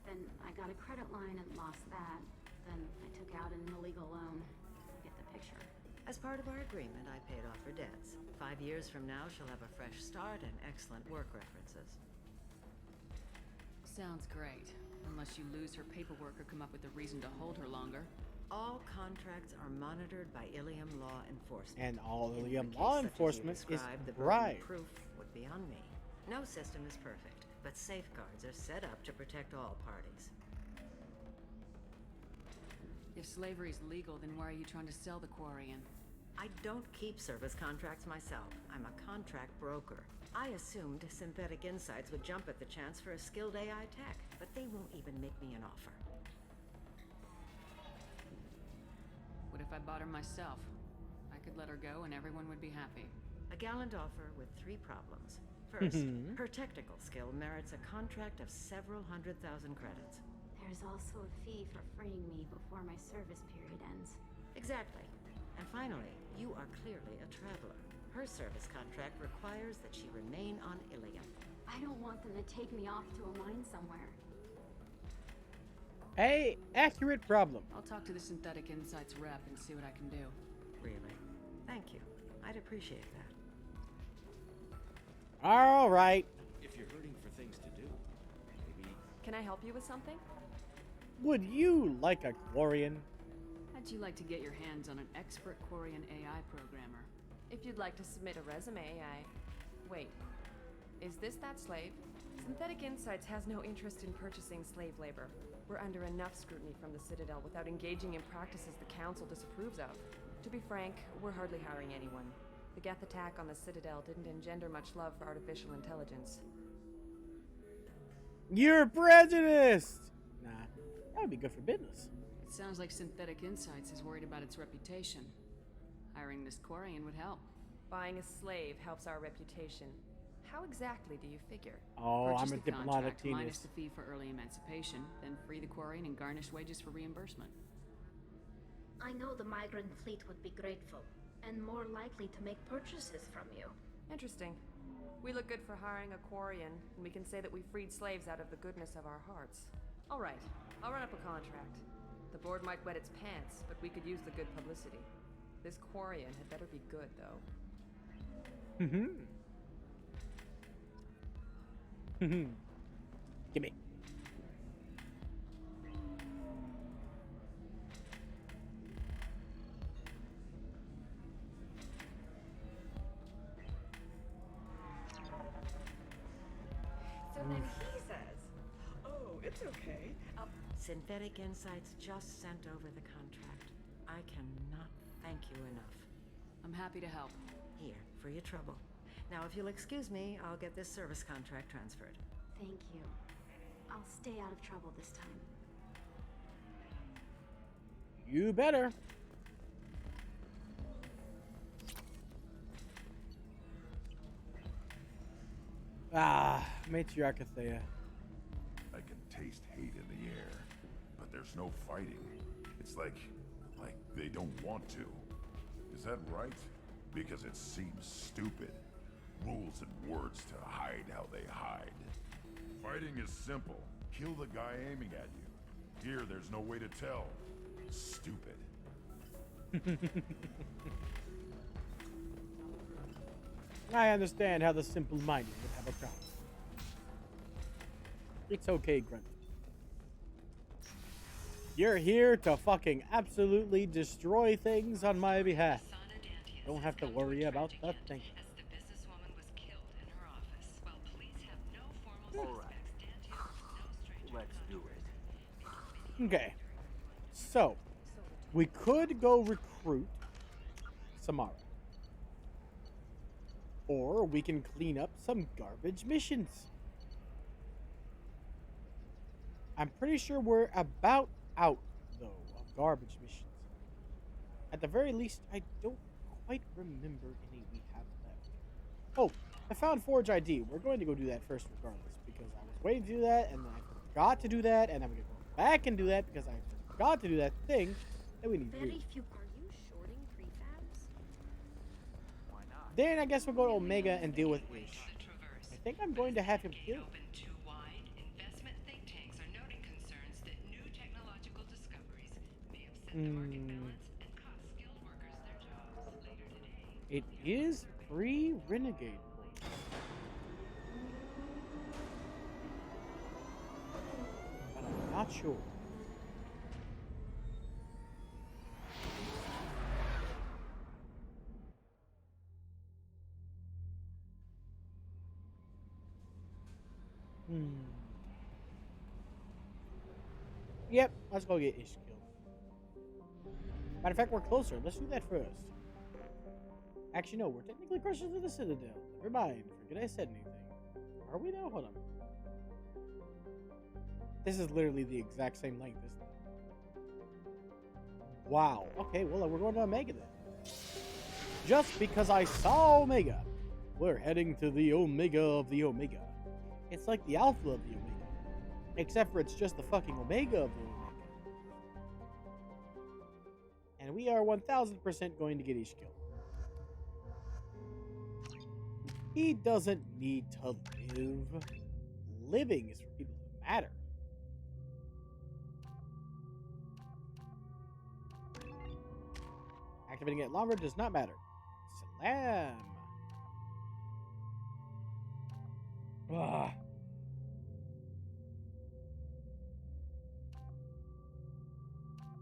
Then I got a credit line and lost that. Then I took out an illegal loan. You get the picture. As part of our agreement, I paid off her debts. 5 years from now, she'll have a fresh start and excellent work references. Sounds great. Unless you lose her paperwork or come up with a reason to hold her longer. All contracts are monitored by Ilium law enforcement. And all Ilium law enforcement is right. Proof would be on me. No system is perfect, but safeguards are set up to protect all parties. If slavery is legal, then why are you trying to sell the Quarian? I don't keep service contracts myself. I'm a contract broker. I assumed Synthetic Insights would jump at the chance for a skilled AI tech, but they won't even make me an offer. What if I bought her myself? I could let her go and everyone would be happy. A gallant offer with 3 problems. First, her technical skill merits a contract of several 100,000 credits. There's also a fee for freeing me before my service period ends. Exactly. And finally, you are clearly a traveler. Her service contract requires that she remain on Ilium. I don't want them to take me off to a mine somewhere. Hey, accurate problem. I'll talk to the Synthetic Insights rep and see what I can do. Really? Thank you. I'd appreciate that. All right. If you're hurting for things to do, maybe... Can I help you with something? Would you like a Quarian? How'd you like to get your hands on an expert Quarian AI programmer? If you'd like to submit a resume, Wait. Is this that slave? Synthetic Insights has no interest in purchasing slave labor. We're under enough scrutiny from the Citadel without engaging in practices the Council disapproves of. To be frank, we're hardly hiring anyone. The Geth attack on the Citadel didn't engender much love for artificial intelligence. You're prejudiced! Nah, that would be good for business. It sounds like Synthetic Insights is worried about its reputation. Hiring this Quarian would help. Buying a slave helps our reputation. How exactly do you figure? Oh, Purchase I'm a the diplomatic contract minus genius. the fee for early emancipation, then free the Quarian and garnish wages for reimbursement. I know the migrant fleet would be grateful, and more likely to make purchases from you. Interesting. We look good for hiring a Quarian, and we can say that we freed slaves out of the goodness of our hearts. All right, I'll run up a contract. The board might wet its pants, but we could use the good publicity. This Quarian had better be good, though. Gimme. So then he says, oh, it's okay. Synthetic Insights just sent over the contract. I cannot thank you enough. I'm happy to help. Here, for your trouble. Now, if you'll excuse me, I'll get this service contract transferred. Thank you. I'll stay out of trouble this time. You better. Ah, Matriarch Athea. I can taste hate in the air, but there's no fighting. It's like they don't want to. Is that right? Because it seems stupid. Rules and words to hide how they hide. Fighting is simple. Kill the guy aiming at you. Here, there's no way to tell. Stupid. I understand how the simple-minded would have a problem. It's okay, Grunt. You're here to fucking absolutely destroy things on my behalf. Don't have to worry about the thing. Alright. Let's do it. Okay. So, we could go recruit Samara. Or we can clean up some garbage missions. I'm pretty sure we're about out, though, of garbage missions. At the very least, I don't quite remember any we have left. Oh, I found Forge ID. We're going to go do that first regardless, because I was waiting to do that, and then I forgot to do that, and I'm going to go back and do that because I forgot to do that thing that we need to do. Are you shorting prefabs? Then I guess we'll go to Omega and deal with Ish. I think I'm going to have him killed. It is free Renegade points. But I'm not sure. Yep, let's go get Ish killed. Matter of fact, we're closer. Let's do that first. Actually, no, we're technically closer to the Citadel. Never mind. Forget I said anything. Are we now? Hold on. This is literally the exact same length, isn't it? Wow. Okay, well, we're going to Omega then. Just because I saw Omega. We're heading to the Omega of the Omega. It's like the Alpha of the Omega. Except for it's just the fucking Omega of the Omega. And we are 1000% going to get Ish killed. He doesn't need to live. Living is for people that matter. Activating it longer does not matter. Salam. Ugh.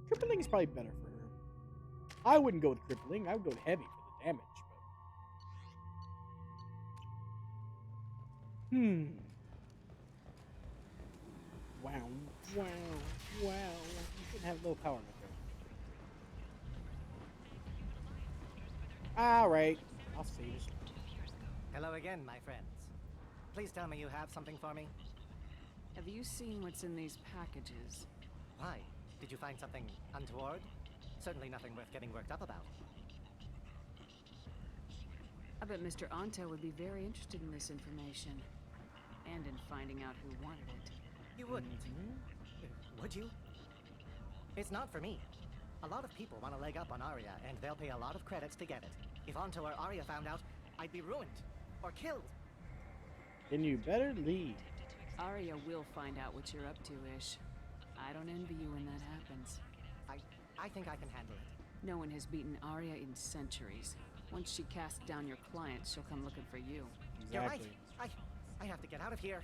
Crippling is probably better for her. I wouldn't go with crippling. I would go with heavy for the damage. Wow. Wow. Wow. You shouldn't have low power, my friend. Alright. I'll save it. Hello again, my friends. Please tell me you have something for me. Have you seen what's in these packages? Why? Did you find something untoward? Certainly nothing worth getting worked up about. I bet Mr. Anto would be very interested in this information. And in finding out who wanted it. You wouldn't. Would you? It's not for me. A lot of people want a leg up on Arya, and they'll pay a lot of credits to get it. If Anto or Arya found out, I'd be ruined. Or killed. Then you better leave. Arya will find out what you're up to, Ish. I don't envy you when that happens. I think I can handle it. No one has beaten Arya in centuries. Once she casts down your clients, she'll come looking for you. Exactly. You're right. I have to get out of here.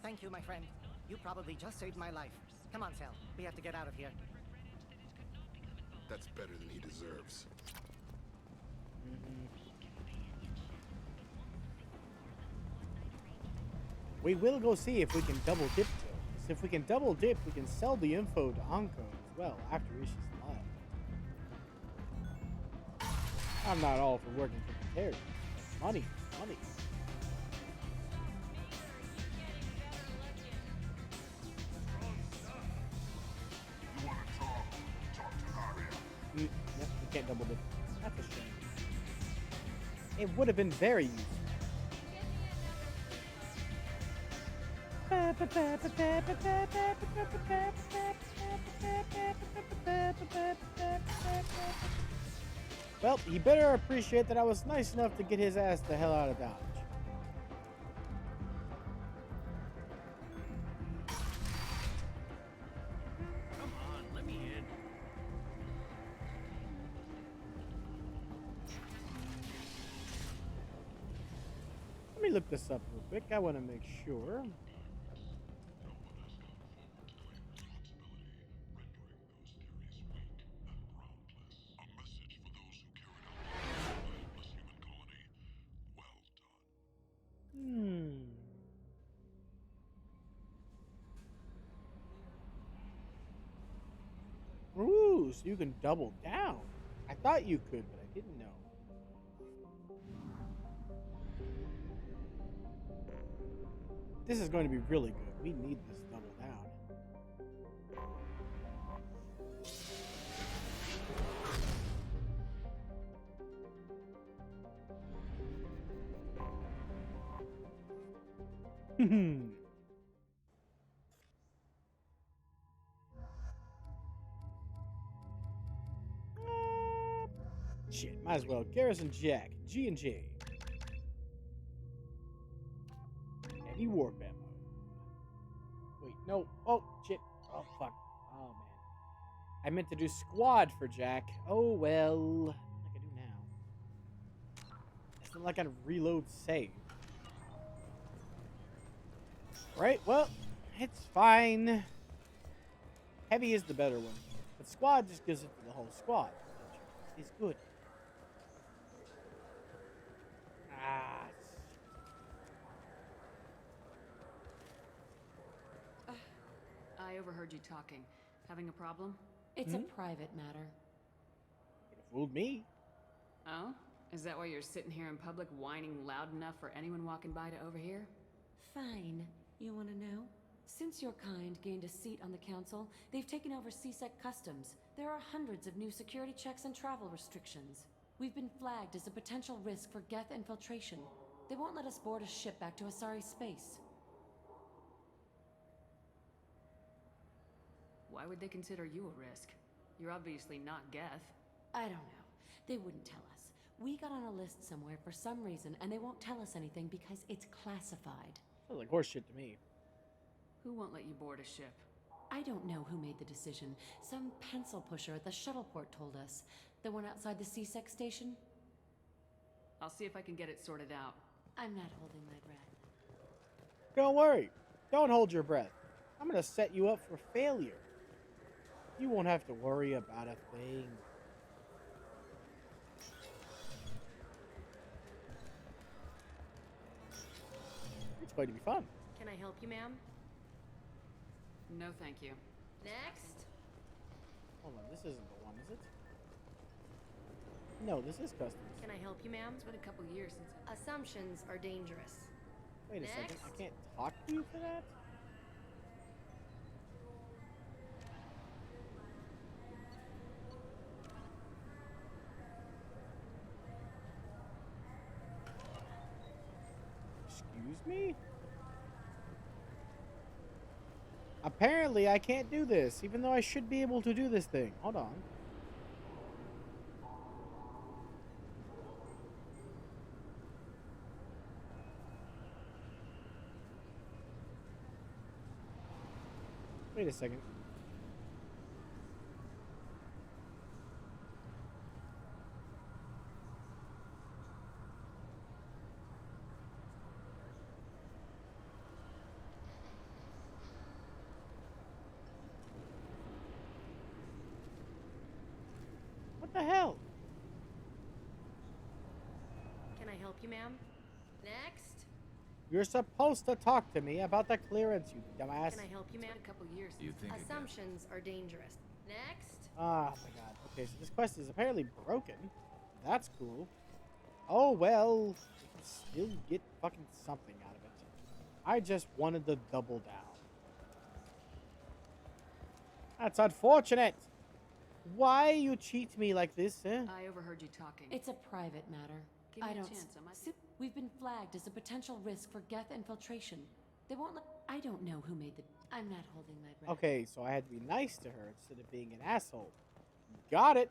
Thank you, my friend. You probably just saved my life. Come on, Sal. We have to get out of here. That's better than he deserves. We will go see if we can double dip though. 'Cause if we can double dip, we can sell the info to Anko as well after Ish's live. I'm not all for working for the charity. Money, money. Yep, we can't double dip. That's a shame. It would have been very useful. Well, he better appreciate that I was nice enough to get his ass the hell out of Dodge. Come on, let me in. me look this up real quick. I want to make sure. Hmm. Ooh, so you can double down. I thought you could, but I didn't know. This is going to be really good. We need this double down. Shit, might as well. Garrison Jack, G&J. Heavy warp ammo. Wait, no. Oh, shit. Oh, fuck. Oh, man. I meant to do squad for Jack. Oh, well. What can I do now? It's not like I reload save. Right, well, it's fine. Heavy is the better one. But squad just gives it to the whole squad. It's good. Ah. I overheard you talking. Having a problem? It's a private matter. It fooled me. Oh? Is that why you're sitting here in public whining loud enough for anyone walking by to overhear? Fine. You want to know? Since your kind gained a seat on the council, they've taken over CSEC customs. There are hundreds of new security checks and travel restrictions. We've been flagged as a potential risk for Geth infiltration. They won't let us board a ship back to Asari space. Why would they consider you a risk? You're obviously not Geth. I don't know. They wouldn't tell us. We got on a list somewhere for some reason, and they won't tell us anything because it's classified. Sounds like horseshit to me. Who won't let you board a ship? I don't know who made the decision. Some pencil pusher at the shuttleport told us. The one outside the CSEC station? I'll see if I can get it sorted out. I'm not holding my breath. Don't worry. Don't hold your breath. I'm going to set you up for failure. You won't have to worry about a thing. It's going to be fun. Can I help you, ma'am? No, thank you. Next. Hold on, this isn't the one, is it? No, this is customs. Can I help you, ma'am? It's been a couple years since Assumptions are dangerous. Wait a second, I can't talk to you for that? Excuse me? Apparently, I can't do this, even though I should be able to do this thing. Hold on. Wait a second. What the hell? Can I help you, ma'am? Next. You're supposed to talk to me about the clearance, you dumbass. Can I help you, ma'am? a couple years. You think Assumptions are dangerous. Next. Oh my god. Okay, so this quest is apparently broken. That's cool. Oh well. You can still get fucking something out of it. I just wanted the double down. That's unfortunate. Why you cheat me like this, eh? I overheard you talking. It's a private matter. Give me I a don't. chance, am I? We've been flagged as a potential risk for Geth infiltration. They won't let. I don't know who made the. I'm not holding my breath. Okay, so I had to be nice to her instead of being an asshole. Got it.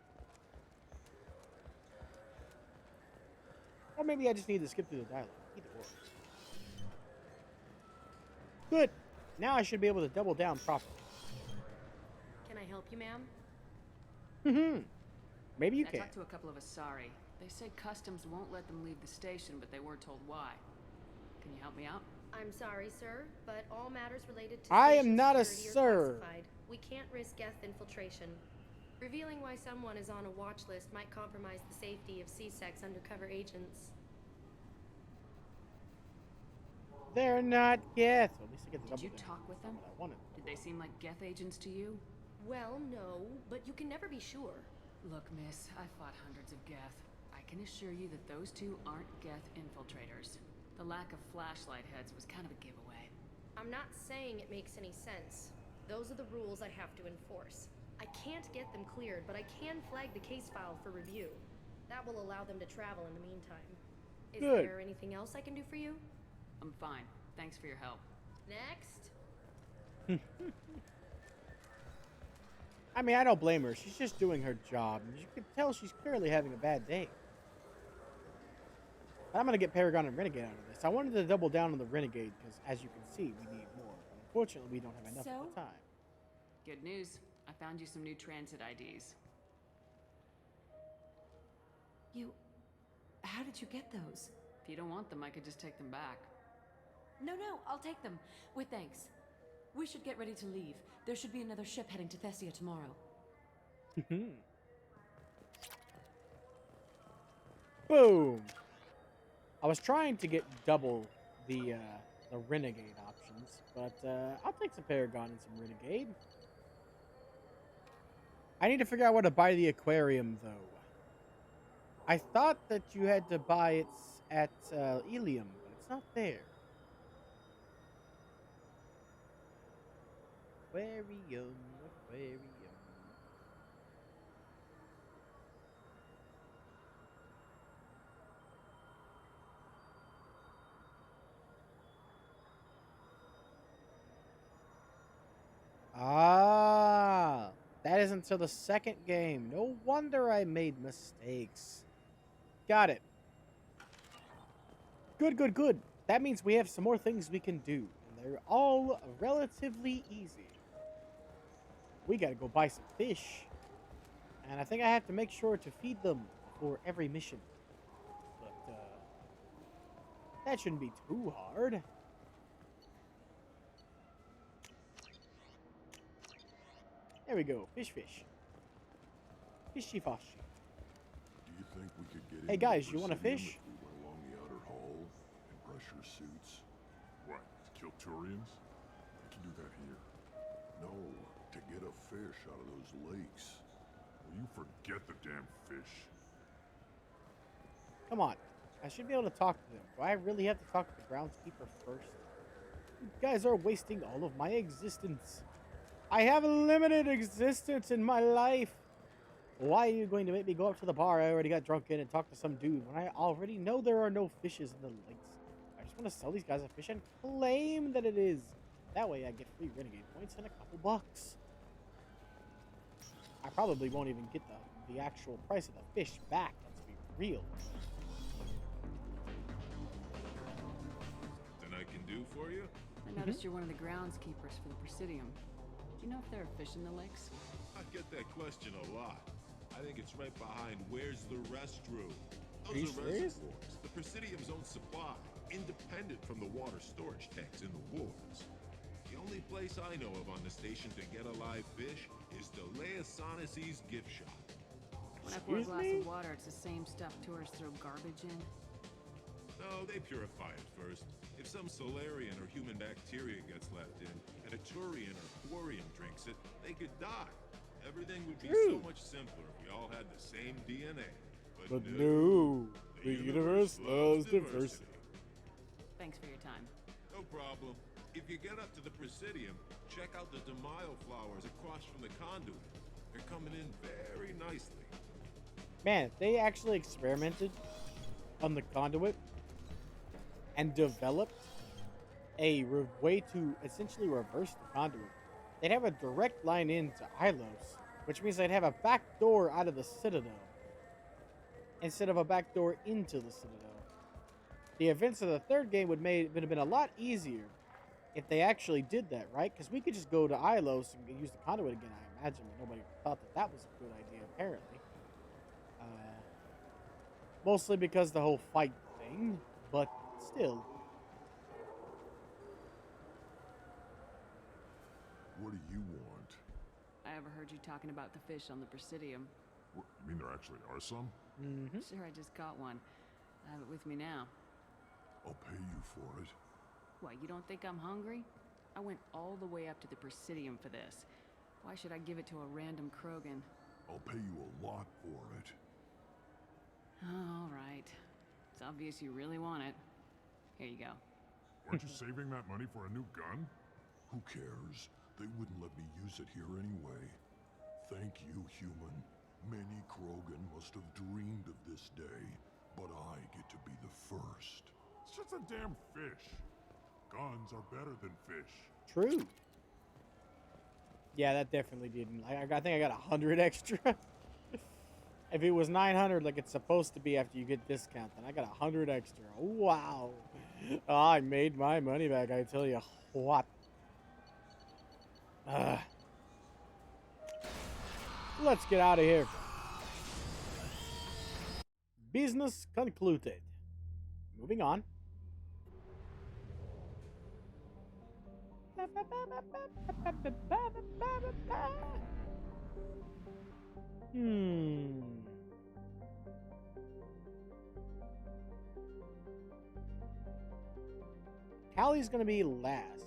Or maybe I just need to skip through the dialogue. Either or. Good. Now I should be able to double down properly. Can I help you, ma'am? Maybe you I can. talked to a couple of Asari. They say customs won't let them leave the station, but they weren't told why. Can you help me out? I'm sorry, sir, but all matters related to I station am not a security are sir. classified. We can't risk Geth infiltration. Revealing why someone is on a watch list might compromise the safety of C-Sec's undercover agents. They're not Geth. Well, at least I get the Did you double talk with them? what I wanted. Did they seem like Geth agents to you? Well, no, but you can never be sure. Look, miss, I fought hundreds of Geth. I can assure you that those two aren't Geth infiltrators. The lack of flashlight heads was kind of a giveaway. I'm not saying it makes any sense. Those are the rules I have to enforce. I can't get them cleared, but I can flag the case file for review. That will allow them to travel in the meantime. Is Good. there anything else I can do for you? I'm fine. Thanks for your help. Next. I mean, I don't blame her. She's just doing her job. And you can tell she's clearly having a bad day. But I'm going to get Paragon and Renegade out of this. I wanted to double down on the Renegade because, as you can see, we need more. But unfortunately, we don't have enough at the time. Good news. I found you some new transit IDs. How did you get those? If you don't want them, I could just take them back. No, I'll take them. With thanks. We should get ready to leave. There should be another ship heading to Thessia tomorrow. Boom! I was trying to get double the Renegade options, but I'll take some Paragon and some Renegade. I need to figure out where to buy the aquarium, though. I thought that you had to buy it at Ilium, but it's not there. Aquarium. Ah, that is until the second game. No wonder I made mistakes. Got it. Good. That means we have some more things we can do, and they're all relatively easy. We gotta go buy some fish, and I think I have to make sure to feed them for every mission. But that shouldn't be too hard. There we go. Fish. Fishy. Do you think we could get Hey guys, you want to fish? If we went along the outer hull in pressure suits? What? To kill Turians? We can do that here. No, to get a fish out of those lakes. Will you forget the damn fish? Come on. I should be able to talk to them. Do I really have to talk to the groundskeeper first? You guys are wasting all of my existence. I have a limited existence in my life. Why are you going to make me go up to the bar I already got drunk in and talk to some dude when I already know there are no fishes in the lakes? I just want to sell these guys a fish and claim that it is. That way I get free Renegade points and a couple bucks. I probably won't even get the actual price of the fish back. Let's be real. Something I can do for you? I noticed you're one of the groundskeepers for the Presidium. Do you know if there are fish in the lakes? I get that question a lot. I think it's right behind where's the restroom. Are you Those are serious? reservoirs. The Presidium's own supply, independent from the water storage tanks in the wards. The only place I know of on the station to get a live fish is Deleasonesi's gift shop. When I pour a glass of water, it's the same stuff tourists throw garbage in. No, they purify it first. If some Solarian or human bacteria gets left in, and a Turian or Quarian drinks it, they could die. Everything would be so much simpler if we all had the same DNA. But no, the universe loves diversity. Thanks for your time. No problem. If you get up to the Presidium, check out the Demaio flowers across from the conduit. They're coming in very nicely. Man, they actually experimented on the conduit and developed a way to essentially reverse the conduit. They'd have a direct line into Ilos, which means they'd have a back door out of the Citadel instead of a back door into the Citadel. The events of the third game would have been a lot easier if they actually did that, right? Because we could just go to Ilos and use the conduit again, I imagine, but nobody thought that was a good idea, apparently. Mostly because the whole fight thing, but still. do you want? I overheard you talking about the fish on the Presidium. What, you mean there actually are some? Mm-hmm. Sure, I just caught one. I have it with me now. I'll pay you for it. What, you don't think I'm hungry? I went all the way up to the Presidium for this. Why should I give it to a random Krogan? I'll pay you a lot for it. Oh, all right. It's obvious you really want it. Here you go. Weren't you saving that money for a new gun? Who cares? They wouldn't let me use it here anyway. Thank you, human. Many Krogan must have dreamed of this day, but I get to be the first. It's just a damn fish. Guns are better than fish. True. Yeah, that definitely didn't. I think I got 100 extra. If it was 900 like it's supposed to be after you get discount, then I got 100 extra. Wow. I made my money back, I tell you what. Let's get out of here. Business concluded. Moving on. Callie's gonna be last.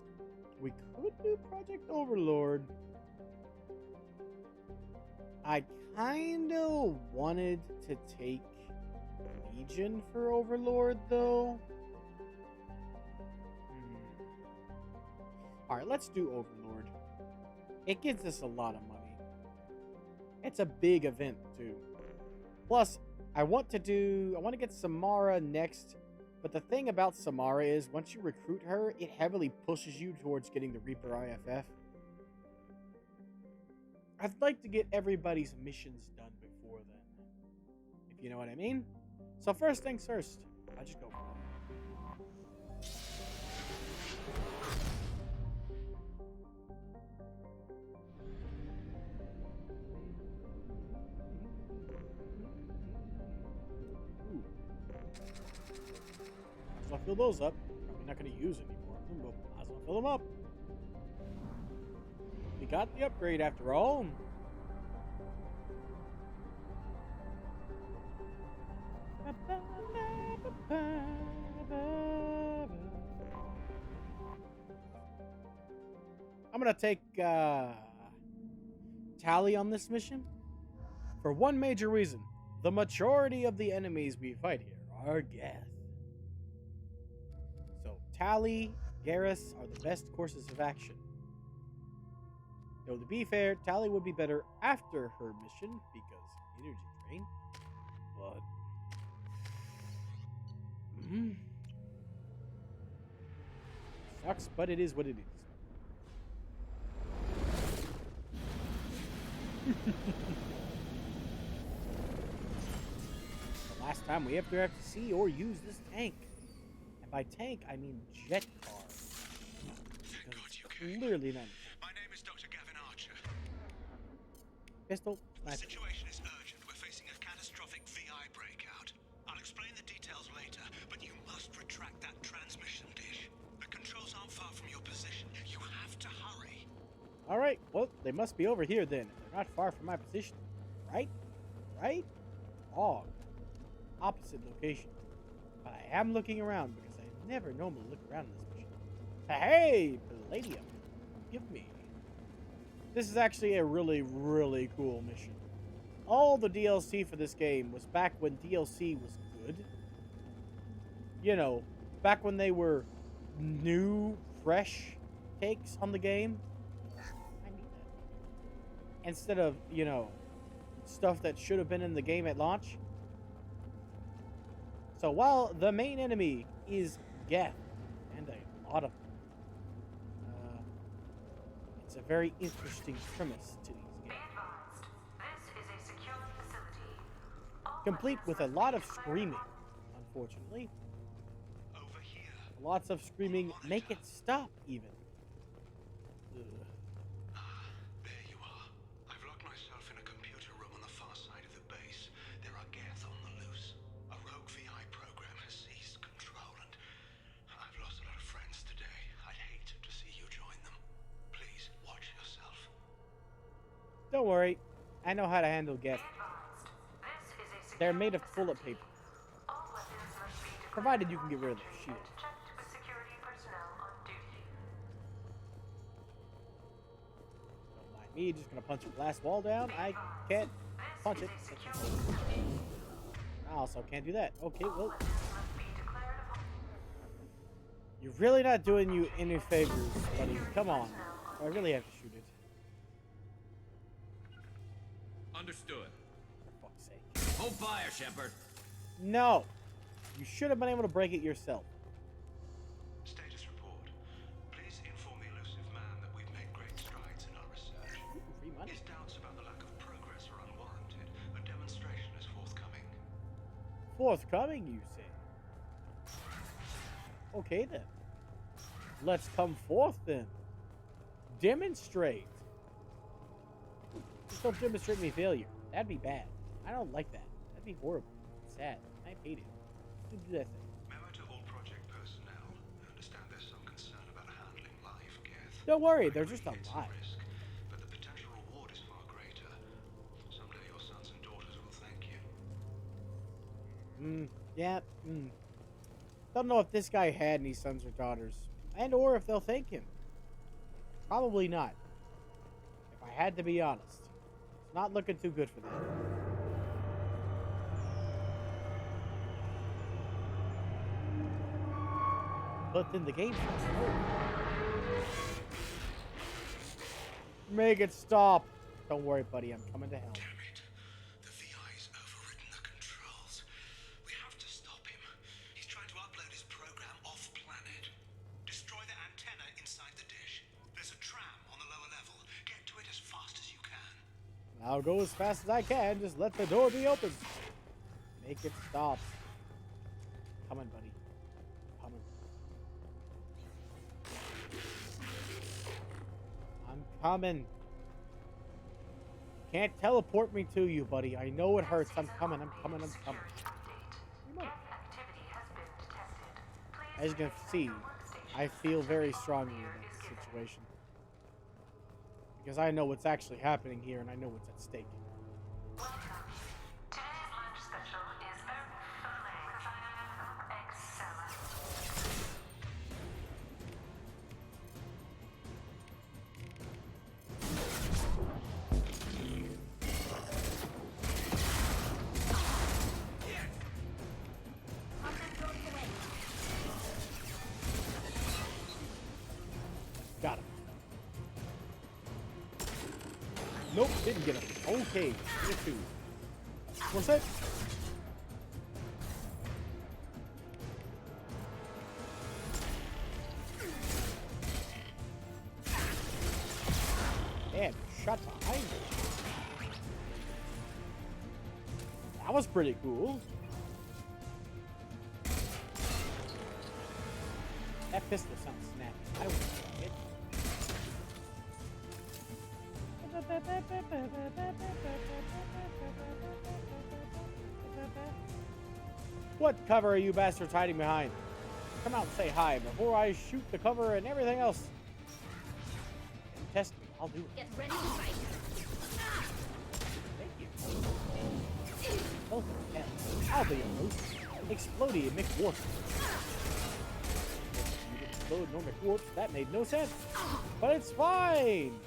We could do Project Overlord. I kinda wanted to take Legion for Overlord, though. Alright, let's do Overlord. It gives us a lot of money. It's a big event, too. Plus, I want to get Samara next. But the thing about Samara is, once you recruit her, it heavily pushes you towards getting the Reaper IFF. I'd like to get everybody's missions done before then. If you know what I mean. So first things first. I just go for it. I'll fill those up. Probably not going to use any more of them, but might as well fill them up. We got the upgrade after all. I'm going to take Tally on this mission for one major reason. The majority of the enemies we fight here are Geth. Tally, Garrus are the best courses of action. Though to be fair, Tally would be better after her mission because energy drain. But sucks, but it is what it is. The last time we ever have to see or use this tank. By tank, I mean jet car. Thank God you came. Clearly not. My name is Dr. Gavin Archer. Pistol. The situation is urgent. We're facing a catastrophic VI breakout. I'll explain the details later, but you must retract that transmission dish. The controls aren't far from your position. You have to hurry. All right. Well, they must be over here then. They're not far from my position. Right? Right? Wrong. Opposite location. But I am looking around because I never normally look around in this mission. Hey, Palladium. Give me. This is actually a really, really cool mission. All the DLC for this game was back when DLC was good. You know, back when they were new, fresh takes on the game. I need that. Instead of, you know, stuff that should have been in the game at launch. So while the main enemy is Geth, and a lot of them, it's a very interesting premise to these games. Complete with a lot of screaming, unfortunately. Over here. Lots of screaming, make it stop even. There you are. I've locked myself in a computer room on the far side of the base. There are Geth on the loose. A rogue VI program has seized control, and I've lost a lot of friends today. I'd hate to see you join them. Please watch yourself. Don't worry. I know how to handle guests. They're made of toilet paper. Provided you can get rid of the shield. Don't mind me, just gonna punch a glass wall down. I can't punch it. I also can't do that. Okay, well. You're really not doing you any favors, buddy. Come on. I really have to shoot it. Understood. For fuck's sake. Hold fire, Shepard. No. You should have been able to break it yourself. Status report. Please inform the elusive man that we've made great strides in our research. Free money. His doubts about the lack of progress are unwarranted. A demonstration is forthcoming. Forthcoming, you say? Okay then. Let's come forth then. Demonstrate. Just don't demonstrate me failure. That'd be bad. I don't like that. That'd be horrible. Sad. I hate it. Do that thing. Memo to all project personnel. I understand there's some concern about handling live Geth. Don't worry, they're just a lie. Risk, but the potential reward is far greater. Someday your sons and daughters will thank you. Yeah. Don't know if this guy had any sons or daughters. And or if they'll thank him. Probably not. If I had to be honest. It's not looking too good for that. But then the game says no. Make it stop. Don't worry, buddy. I'm coming to help. Damn it. The VI's overridden the controls. We have to stop him. He's trying to upload his program off-planet. Destroy the antenna inside the dish. There's a tram on the lower level. Get to it as fast as you can. I'll go as fast as I can. Just let the door be open. Make it stop. Coming, buddy. Coming. I'm coming. Can't teleport me to you, buddy. I know it hurts. I'm coming. I'm coming. I'm coming. As you can see, I feel very strongly about this situation. Because I know what's actually happening here and I know what's at stake. Got him. Nope, didn't get him. Okay, get two. What's that? Damn, shot behind me. That was pretty cool. That pistol sounds snappy. I would try it. What cover are you bastards hiding behind? Come out and say hi before I shoot the cover and everything else. And test me. I'll do it. Get ready to fight. Thank you. Oh, hell. I'll be your host. Explodey McWarp. You explode no McWarps. That made no sense. But it's fine.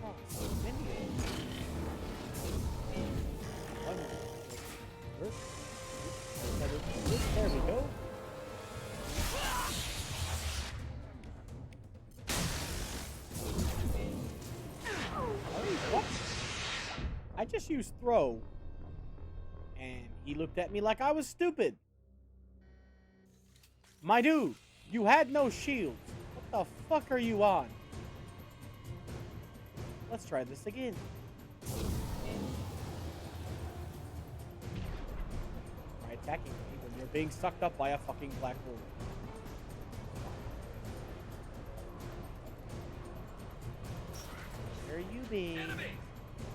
Oh, so many of them. There we go. What? I just used throw. And he looked at me like I was stupid. My dude, you had no shields. What the fuck are you on? Let's try this again. Try attacking me when you're being sucked up by a fucking black hole. Where are you being?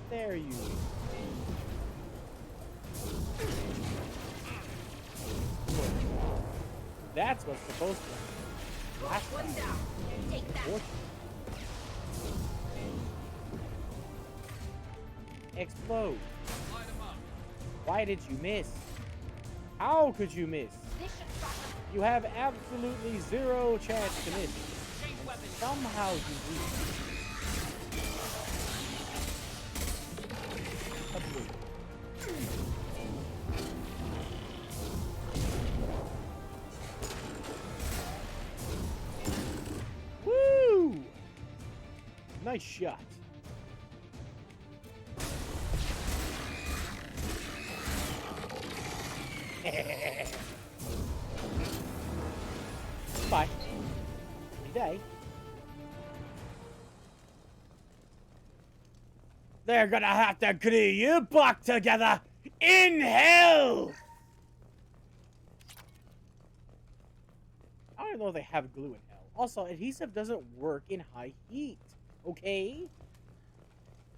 There you be. That's what's supposed to happen. One down. Take that. explode. Why did you miss? How could you miss? You have absolutely zero chance to miss. And somehow you lose. Woo! Nice shot. Bye. Day. They're gonna have to glue you back together in hell! I don't even know if they have glue in hell. Also, adhesive doesn't work in high heat, okay?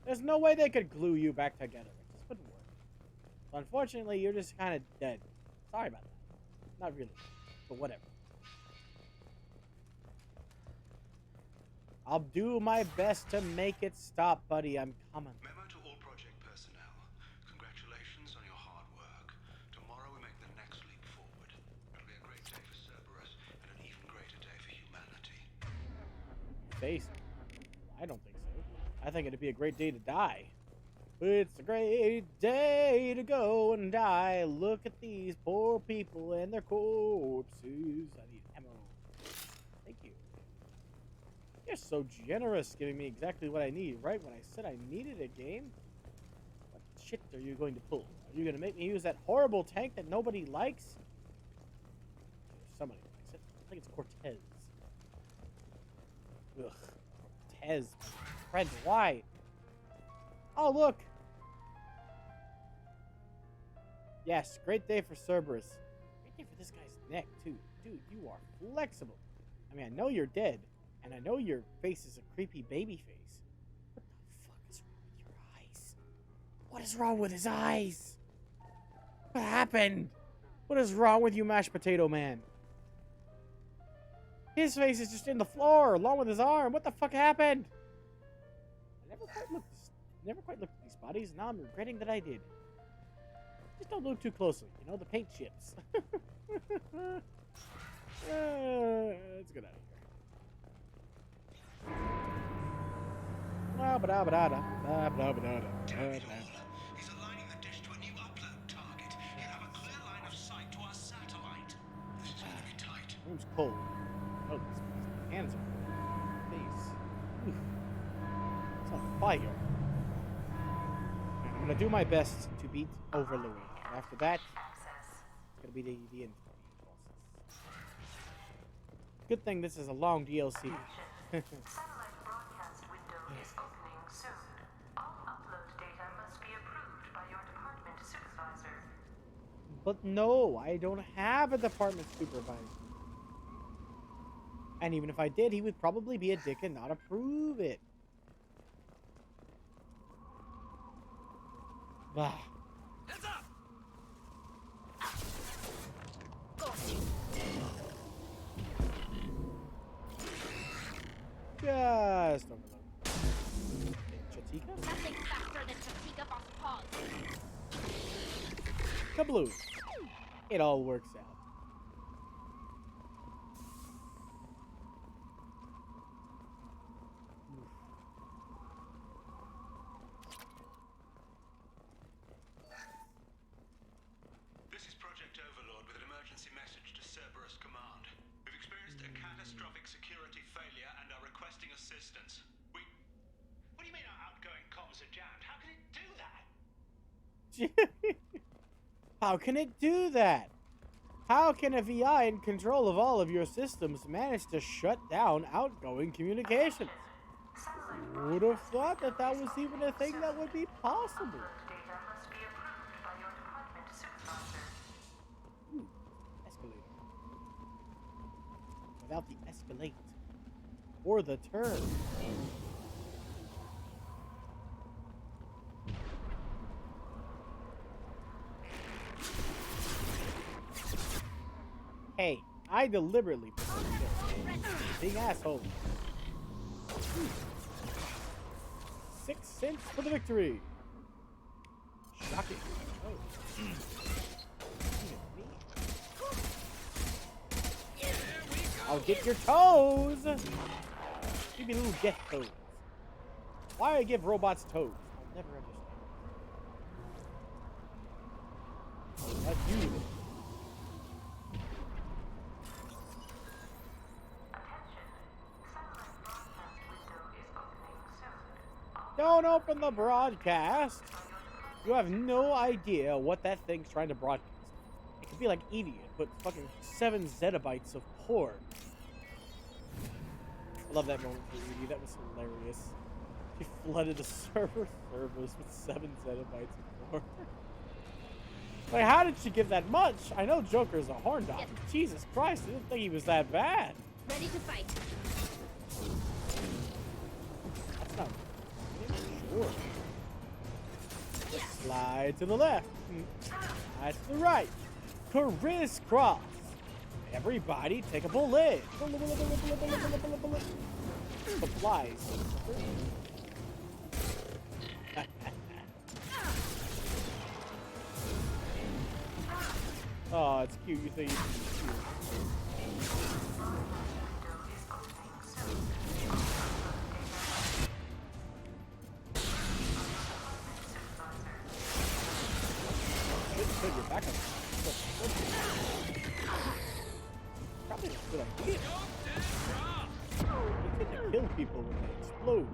There's no way they could glue you back together. It just wouldn't work. So unfortunately, you're just kind of dead. Sorry about that. Not really, but whatever. I'll do my best to make it stop, buddy. I'm coming. Memo to all project personnel. Congratulations on your hard work. Tomorrow we make the next leap forward. It'll be a great day for Cerberus and an even greater day for humanity. Face. I don't think so. I think it'd be a great day to die. It's a great day to go and die. Look at these poor people and their corpses. I need ammo. Thank you. You're so generous, giving me exactly what I need, right when I said I needed a game. What shit are you going to pull? Are you going to make me use that horrible tank that nobody likes? Somebody likes it. I think it's Cortez. Ugh. Cortez. Friends, why? Oh, look! Yes, great day for Cerberus. Great day for this guy's neck, too. Dude, you are flexible. I mean, I know you're dead, and I know your face is a creepy baby face. What the fuck is wrong with your eyes? What is wrong with his eyes? What happened? What is wrong with you, mashed potato man? His face is just in the floor, along with his arm. What the fuck happened? I never quite looked at these bodies. Now I'm regretting that I did. Just don't look too closely. You know, the paint chips. Let's get out of here. He's aligning the dish to a new upload target. He'll have a clear line of sight to our satellite. This is going to be tight. Room's cold. Oh, his hands are cold. Face. Oof. It's on fire. I'm gonna do my best to beat Overlord. After that, it's gonna be the end process. Good thing this is a long DLC. Satellite broadcast window is opening soon. All upload data must be approved by your department supervisor. But no, I don't have a department supervisor. And even if I did, he would probably be a dick and not approve it. Bah. Heads up! Just overload. Chatika? Nothing faster than Chatika boss paws. Kablooey. It all works out. This is Project Overlord with an emergency message to Cerberus Command. We've experienced a catastrophic security failure and are requesting assistance. What do you mean our outgoing comms are jammed? How can it do that? How can it do that? How can a VI in control of all of your systems manage to shut down outgoing communications? Would have thought that that was even a thing that would be possible. Data must be approved by your department supervisor. Escalator. Without the escalate. Or the turn. Hey, I deliberately put this there. Big asshole. 6 cents for the victory. Rocket. Oh. I'll get your toes! Give me little get toes. Why I give robots toes? I'll never understand. That's you. Don't open the broadcast. You have no idea what that thing's trying to broadcast. It could be like Edie and put fucking 7 zettabytes of porn. I love that moment for Edie. That was hilarious. She flooded the server service with 7 zettabytes of porn. Like, how did she give that much? I know Joker's a horn dog. Jesus Christ, I didn't think he was that bad. Ready to fight. That's not sure. Just slide to the left. Slide to the right. Crisscross. Everybody take a bullet. Supplies. Oh, it's cute. You think it's cute. Good, you're back up. Probably a good idea. You tend to kill people when they explode.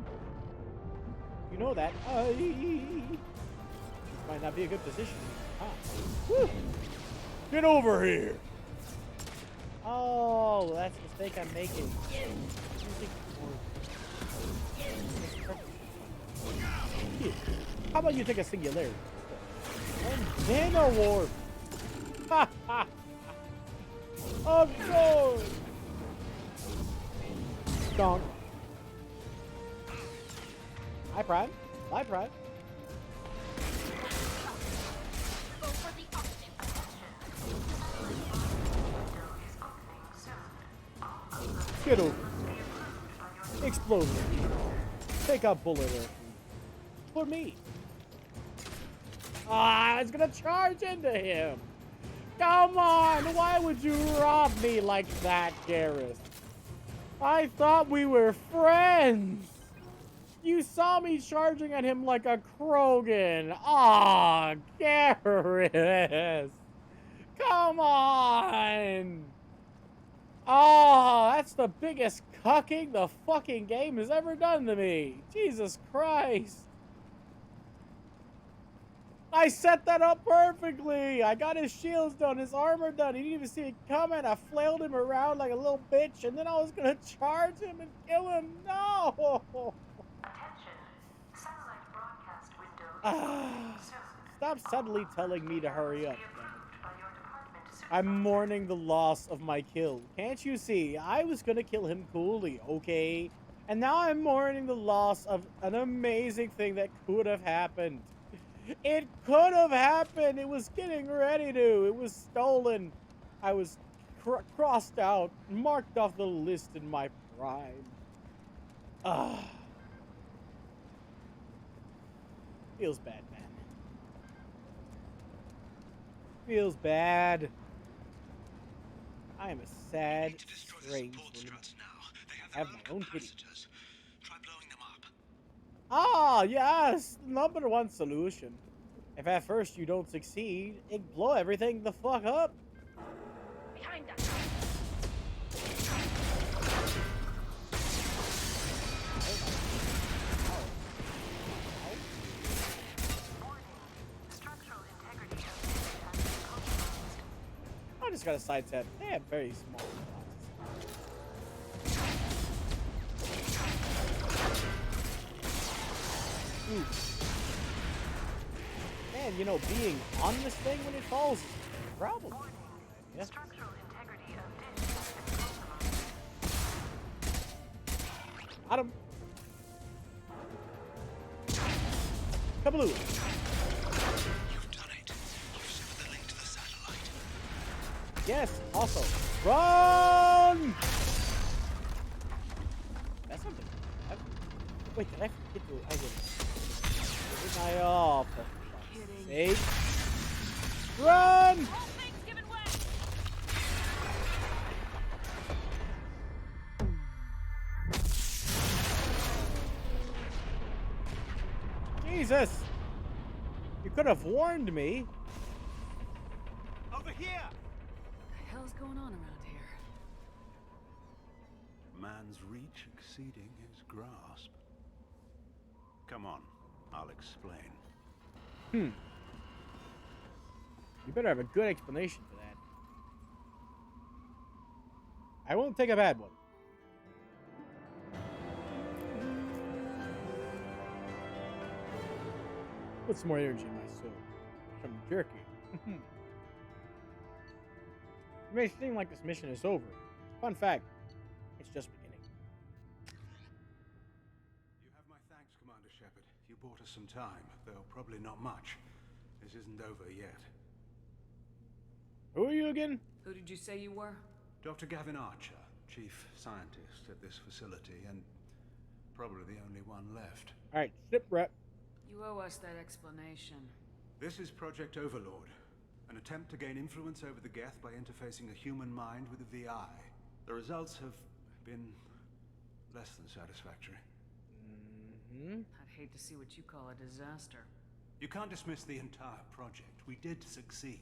You know that. This might not be a good position. Woo! Get over here! Oh, that's the mistake I'm making. How about you take a singularity? And then a warp. Ha ha! Of course! Donk. Hi, Prime. Bye, Prime. Get over. Explode. Take a bullet for me. Ah, it's gonna charge into him. Come on, why would you rob me like that, Garrus? I thought we were friends. You saw me charging at him like a Krogan. Ah, Garrus. Come on. Oh, that's the biggest cucking the fucking game has ever done to me. Jesus Christ. I set that up perfectly. I got his shields done, his armor done. He didn't even see it coming. I flailed him around like a little bitch, and then I was going to charge him and kill him. No. Attention. Satellite broadcast window is Stop suddenly telling me to hurry up. by your department supervisor. I'm mourning the loss of my kill. Can't you see? I was going to kill him coolly, okay? And now I'm mourning the loss of an amazing thing that could have happened. It could have happened. It was getting ready to. It was stolen. I was crossed out, marked off the list in my prime. Feels bad, man. Feels bad. I am a sad, strange woman. I have my own pity. Ah, yes! Number one solution. If at first you don't succeed, it blow everything the fuck up. Behind us. I just got a side step. They have very small Man, you know, being on this thing when it falls is a problem. Yeah. Structural integrity of dish has been compromised. Got him. Kablooey. You've done it. You've severed the link to the satellite. Yes, also. Run! That's something. Wait, did I forget to... I didn't. Oh, fuck. kidding. Safe. Run! Whole thing's giving way. Jesus! You could have warned me. Over here! What the hell's going on around here? Man's reach exceeding his grasp. Come on, I'll explain. You better have a good explanation for that. I won't take a bad one. Put some more energy in my soul. Some jerky. It may seem like this mission is over. Fun fact, it's just beginning. You have my thanks, Commander Shepard. You bought us some time, though probably not much. This isn't over yet. Who are you again? Who did you say you were? Dr. Gavin Archer, chief scientist at this facility, and probably the only one left. Alright, sit rep. You owe us that explanation. This is Project Overlord, an attempt to gain influence over the Geth by interfacing a human mind with a VI. The results have been less than satisfactory. I'd hate to see what you call a disaster. You can't dismiss the entire project. We did succeed,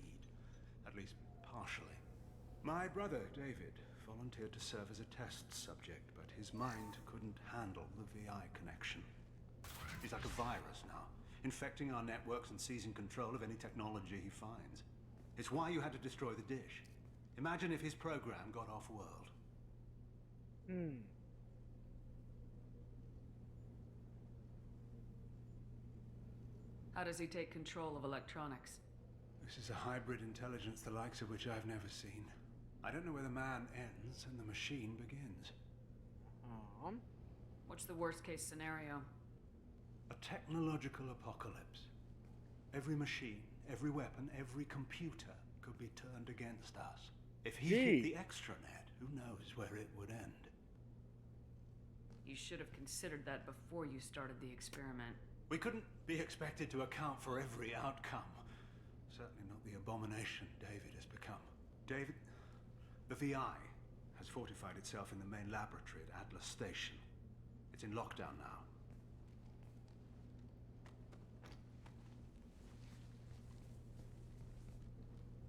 at least partially. My brother, David, volunteered to serve as a test subject, but his mind couldn't handle the VI connection. He's like a virus now, infecting our networks and seizing control of any technology he finds. It's why you had to destroy the dish. Imagine if his program got off-world. How does he take control of electronics? This is a hybrid intelligence the likes of which I've never seen. I don't know where the man ends and the machine begins. What's the worst case scenario? A technological apocalypse. Every machine, every weapon, every computer could be turned against us. If he hit the extranet, who knows where it would end? You should have considered that before you started the experiment. We couldn't be expected to account for every outcome. Certainly not the abomination David has become. David, the VI has fortified itself in the main laboratory at Atlas Station. It's in lockdown now.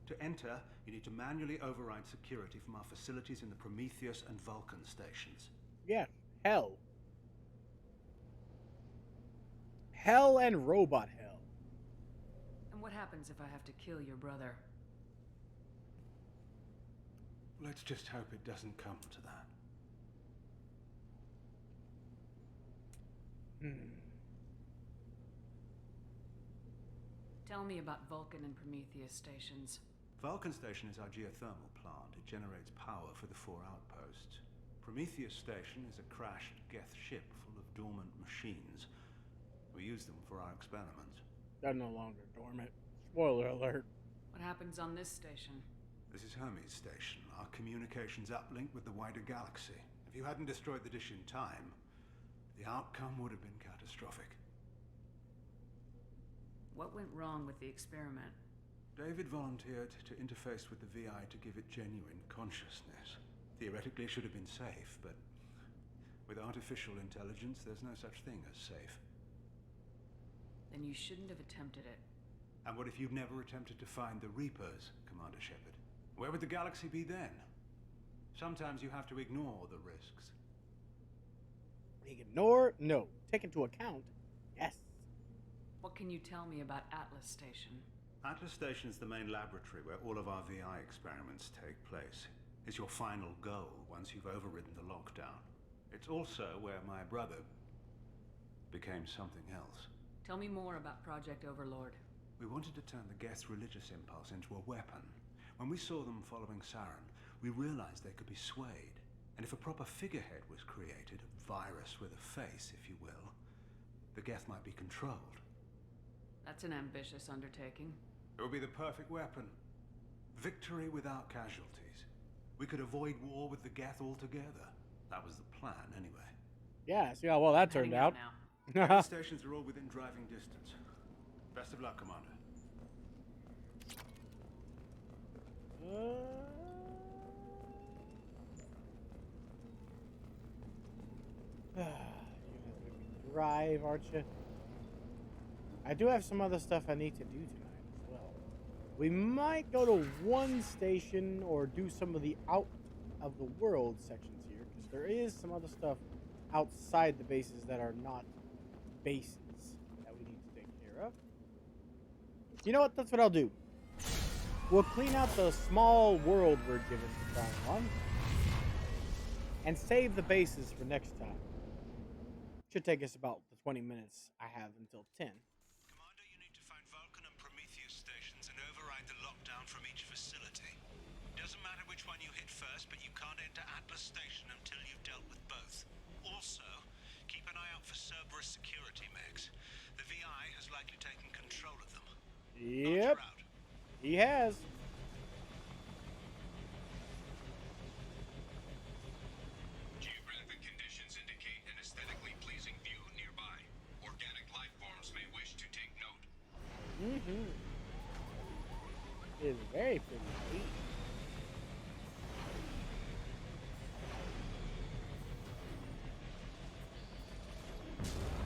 To enter, you need to manually override security from our facilities in the Prometheus and Vulcan stations. Yeah, hell. Hell and robot hell. And what happens if I have to kill your brother? Let's just hope it doesn't come to that. Tell me about Vulcan and Prometheus stations. Vulcan Station is our geothermal plant. It generates power for the 4 outposts. Prometheus Station is a crashed Geth ship full of dormant machines. We use them for our experiments. They're no longer dormant. Spoiler alert. What happens on this station? This is Hermes Station, our communications uplink with the wider galaxy. If you hadn't destroyed the dish in time, the outcome would have been catastrophic. What went wrong with the experiment? David volunteered to interface with the VI to give it genuine consciousness. Theoretically, it should have been safe, but with artificial intelligence, there's no such thing as safe. Then you shouldn't have attempted it. And what if you'd never attempted to find the Reapers, Commander Shepard? Where would the galaxy be then? Sometimes you have to ignore the risks. Ignore? No. Take into account? Yes. What can you tell me about Atlas Station? Atlas Station is the main laboratory where all of our VI experiments take place. It's your final goal once you've overridden the lockdown. It's also where my brother became something else. Tell me more about Project Overlord. We wanted to turn the Geth's religious impulse into a weapon. When we saw them following Saren, we realized they could be swayed. And if a proper figurehead was created, a virus with a face, if you will, the Geth might be controlled. That's an ambitious undertaking. It would be the perfect weapon. Victory without casualties. We could avoid war with the Geth altogether. That was the plan, anyway. Yeah, see how well that turned out. The stations are all within driving distance. Best of luck, Commander. You're gonna have to make me drive, aren't you? I do have some other stuff I need to do tonight as well. We might go to one station or do some of the out of the world sections here, because there is some other stuff outside the bases that are not bases that we need to take care of. You know what? That's what I'll do. We'll clean out the small world we're given for trying on and save the bases for next time. Should take us about the 20 minutes I have until 10. Commander, you need to find Vulcan and Prometheus stations and override the lockdown from each facility. Doesn't matter which one you hit first, but you can't enter Atlas Station until you've dealt with both. Also, keep an eye out for Cerberus security mechs. The VI has likely taken control of them. Yep, he has. Geographic conditions indicate an aesthetically pleasing view nearby. Organic life forms may wish to take note. It is very pretty.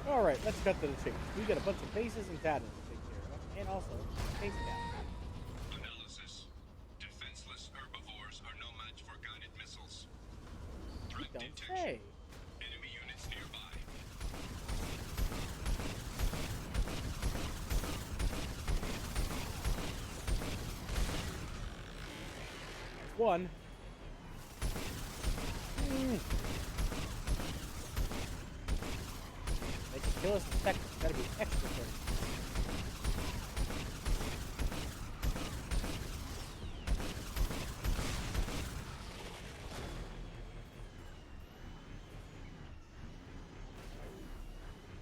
Alright, let's cut to the chase. We got a bunch of bases and data to take care of, and also space data. Analysis. Defenseless herbivores are no match for guided missiles. You don't say. Enemy units nearby. One. They can kill us in seconds. Gotta be extra quick.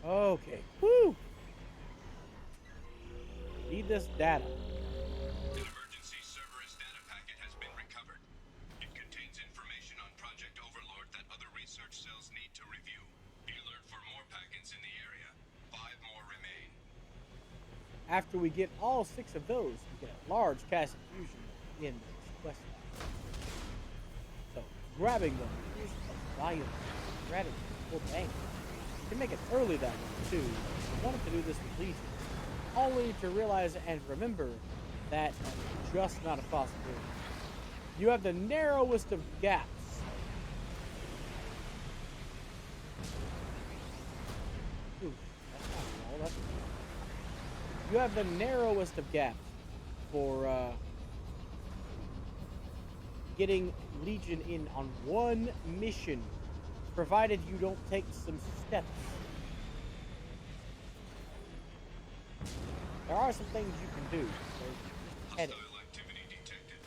Okay. Woo! Need this data. An emergency Cerberus data packet has been recovered. It contains information on Project Overlord that other research cells need to review. Be alert for more packets in the area. 5 more remain. After we get all 6 of those, we get a large cash infusion in this quest line. So, grabbing them is a violent strategy. Full bang. You can make it early that way, too. I wanted to do this with Legion, only to realize and remember that that's just not a possibility. You have the narrowest of gaps. Ooh, that's not a wall, that's you have the narrowest of gaps for getting Legion in on one mission, provided you don't take some steps. There are some things you can do. So head it. Hostile activity detected.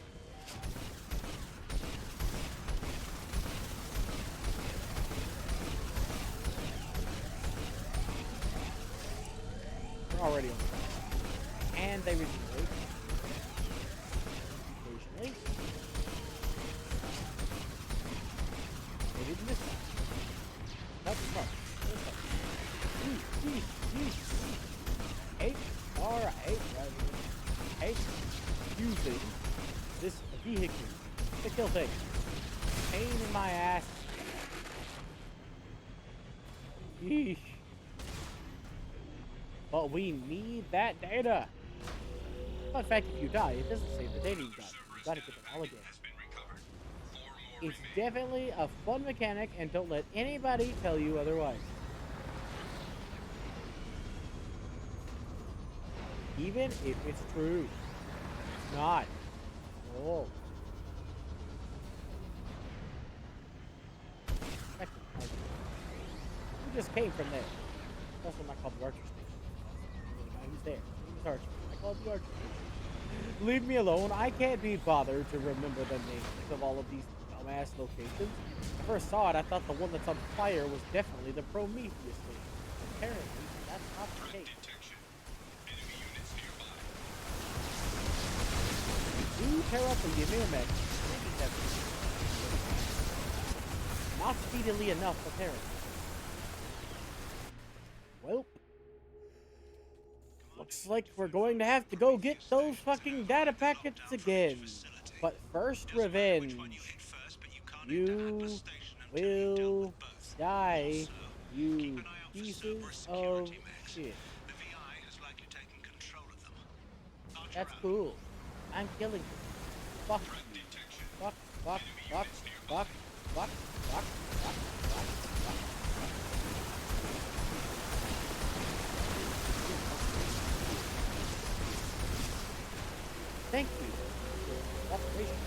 They're already on fire. And they regenerate. Occasionally. They didn't miss that. That's the part. Hey, alright, hey, using this vehicle to kill things. Pain in my ass. Yeesh. But we need that data. Fun fact, if you die, it doesn't save the data you got. You gotta get them all again. It's definitely a fun mechanic, and don't let anybody tell you otherwise. Even if it's true. It's not. Oh. We just came from there. That's what I call the Archer Station. The guy who's there. He was Archer. I call it the Archer Station. Leave me alone. I can't be bothered to remember the names of all of these dumbass locations. When I first saw it, I thought the one that's on fire was definitely the Prometheus station. Apparently, that's not the case. Do tear up and give me a mech. Not speedily enough, apparently. Well, Looks like we're going to have to go get those fucking data packets again. But first, revenge. You will die, you pieces of shit. That's cool. I'm killing you. Fuck you. Fuck, fuck, fuck, fuck, fuck, fuck, fuck, fuck, fuck. Thank you for operation.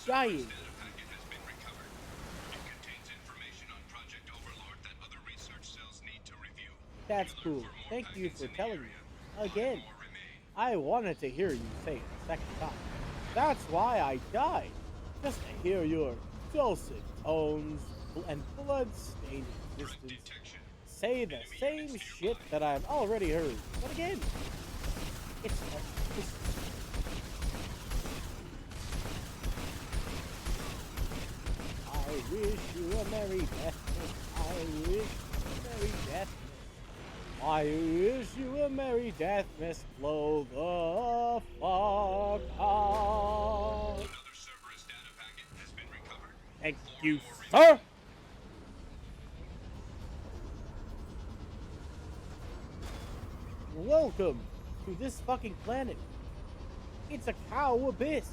Dying. That's cool. Thank you for telling me. Again. I wanted to hear you say it a second time. That's why I died. Just to hear your dulcet tones and blood-stained existence say the same shit that I've already heard. But again, it's I wish you a merry death. I wish you a merry death. I wish you a merry death, Miss. Blow the fuck out. Another Cerberus data packet has been recovered. Thank you, sir. Welcome to this fucking planet. It's a cow abyss.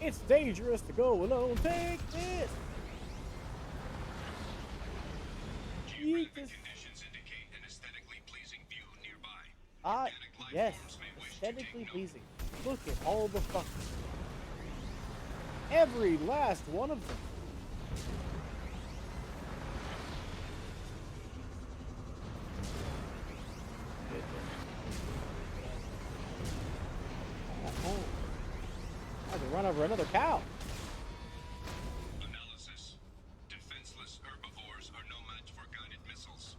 It's dangerous to go alone. Take this. Eat this. Conditions indicate an aesthetically pleasing view nearby. Yes, aesthetically pleasing. Look at all the fuckers. Every last one of them. I had to run over another cow. Analysis. Defenseless herbivores are no match for guided missiles.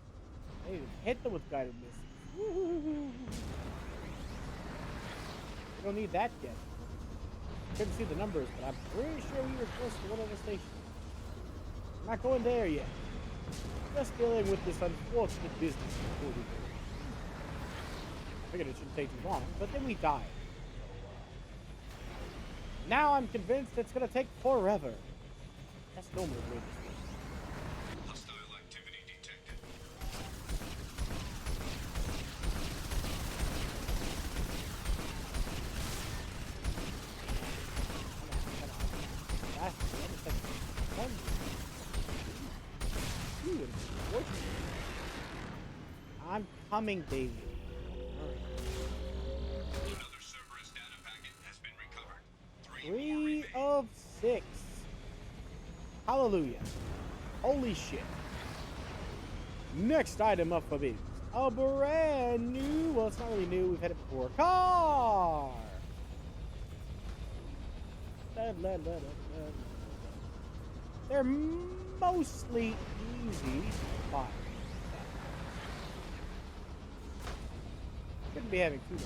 They even hit them with guided missiles. Woo-hoo-hoo. We don't need that yet. Couldn't see the numbers, but I'm pretty sure we were close to one of the stations. I'm not going there yet. Just dealing with this unfortunate business before we go. I figured it shouldn't take too long, but then we died. Now I'm convinced it's gonna take forever. That's normally the way this works. Hostile activity detected. I'm coming, David. Another Cerberus data packet has been recovered. 3 of 6. Hallelujah. Holy shit. Next item up for bids. A brand new, well, it's not really new, we've had it before. Car! They're mostly easy to buy. Shouldn't be having too much.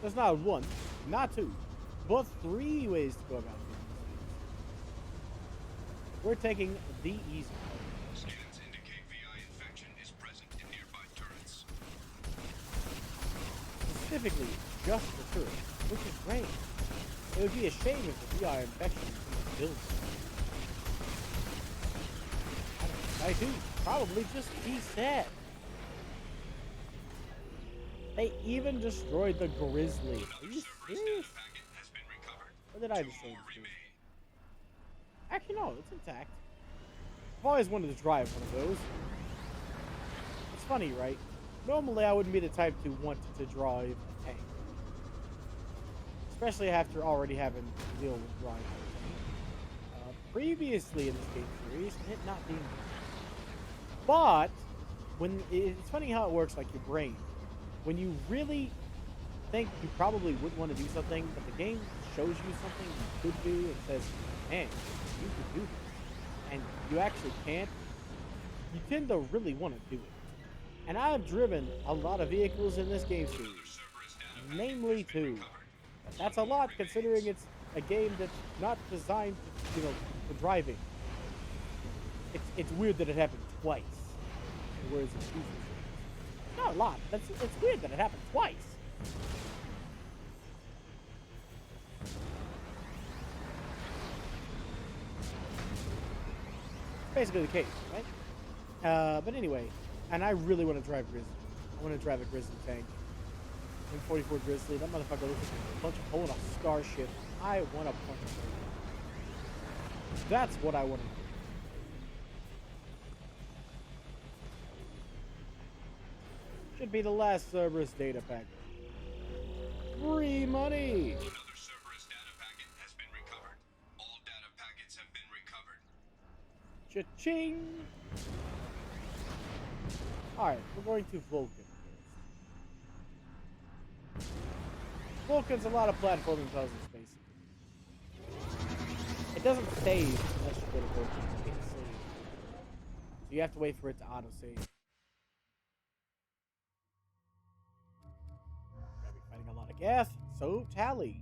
There's not one, not two, but 3 ways to go about it. We're taking the easy way. Scans indicate VI infection is present in nearby turrets. Specifically, just the turret, which is great. It would be a shame if the VI infection was in the building. I do. Probably just be sad. They even destroyed the Grizzly. Are you serious? Or did I destroy the Grizzly? Actually, no, it's intact. I've always wanted to drive one of those. It's funny, right? Normally, I wouldn't be the type to want to drive a tank. Especially after already having to deal with driving a tank. Previously in this game series, and it not being... But, when it's funny how it works, like your brain. When you really think you probably wouldn't want to do something, but the game shows you something you could do and says, man, you could do this, and you actually can't, you tend to really want to do it. And I've driven a lot of vehicles in this game series, namely 2. But that's a lot considering it's a game that's not designed to, for driving. It's weird that it happened twice, whereas it's usually. Not a lot. It's weird that it happened twice. Basically the case, right? But anyway, and I really want to drive Grizzly. I want to drive a Grizzly tank. M44 Grizzly. That motherfucker looks like a bunch of pulling a starship. I want to punch him. That's what I want to do. Should be the last Cerberus data packet. Free money! Another Cerberus data packet has been recovered. All data packets have been recovered. Cha-ching! Alright, we're going to Vulcan first. Vulcan's a lot of platforming puzzles, basically. It doesn't save unless you go to Vulcan. It can't save. So you have to wait for it to auto-save. Gotta be fighting a lot of gas. So, Tally.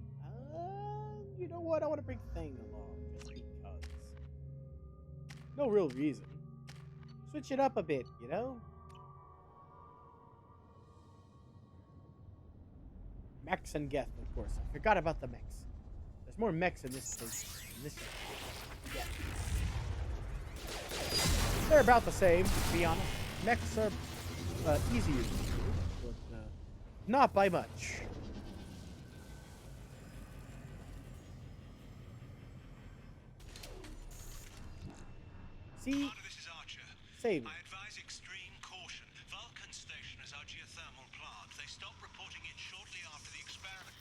You know what? I want to bring Thing along. Just because. No real reason. Switch it up a bit, you know? Mechs and Geth, of course. I forgot about the mechs. There's more mechs in this station than this station. Yeah. They're about the same, to be honest. Mechs are easier to do, but not by much. See? This is Archer. Save it. I advise extreme caution. Vulcan Station is our geothermal plant. They stopped reporting it shortly after the experiment.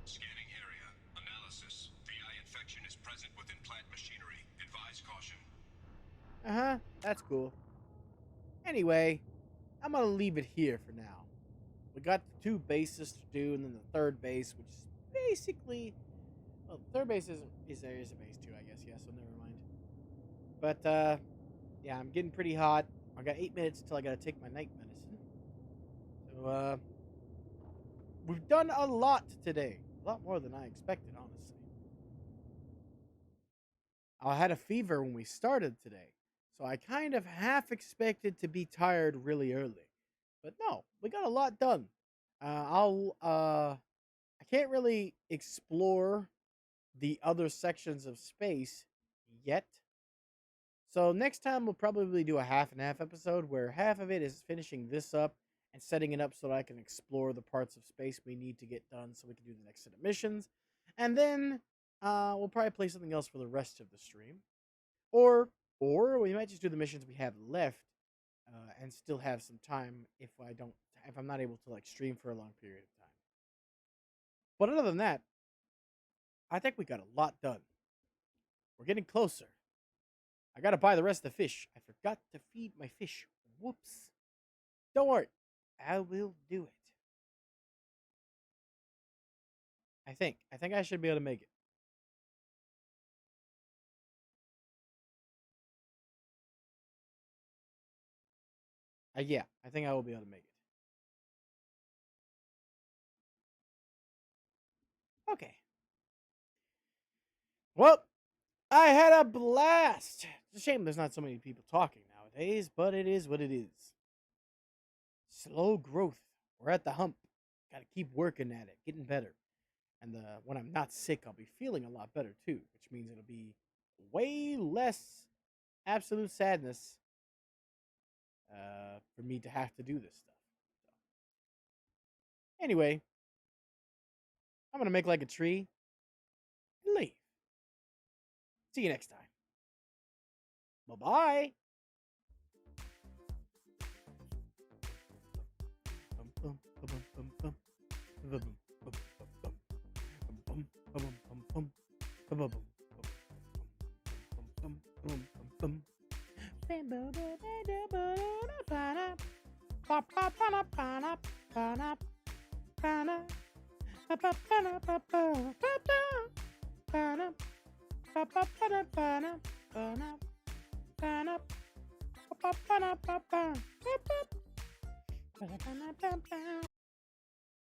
Scanning area. Analysis. VI infection is present within plant machinery. Advise caution. Uh-huh. That's cool. Anyway, I'm gonna leave it here for now. We got the 2 bases to do, and then the 3rd base, which is basically... Well, the 3rd base is there is a base too, I guess. Yeah, so never mind. But, yeah, I'm getting pretty hot. I got 8 minutes until I gotta take my night medicine. So, we've done a lot today. A lot more than I expected, honestly. I had a fever when we started today, so I kind of half expected to be tired really early. But no, we got a lot done. I can't really explore the other sections of space yet. So next time we'll probably do a half and half episode where half of it is finishing this up and setting it up so that I can explore the parts of space we need to get done so we can do the next set of missions. And then we'll probably play something else for the rest of the stream. Or we might just do the missions we have left and still have some time if I'm not able to like stream for a long period of time. But other than that, I think we got a lot done. We're getting closer. I gotta buy the rest of the fish. I forgot to feed my fish. Whoops. Don't worry. I will do it. I think I should be able to make it. Yeah, I think I will be able to make it. Okay. Well, I had a blast. It's a shame there's not so many people talking nowadays, but it is what it is. Slow growth. We're at the hump. Gotta keep working at it, getting better. And when I'm not sick, I'll be feeling a lot better too, which means it'll be way less absolute sadness for me to have to do this stuff. So. Anyway, I'm gonna make like a tree and leave. See you next time. Bye-bye.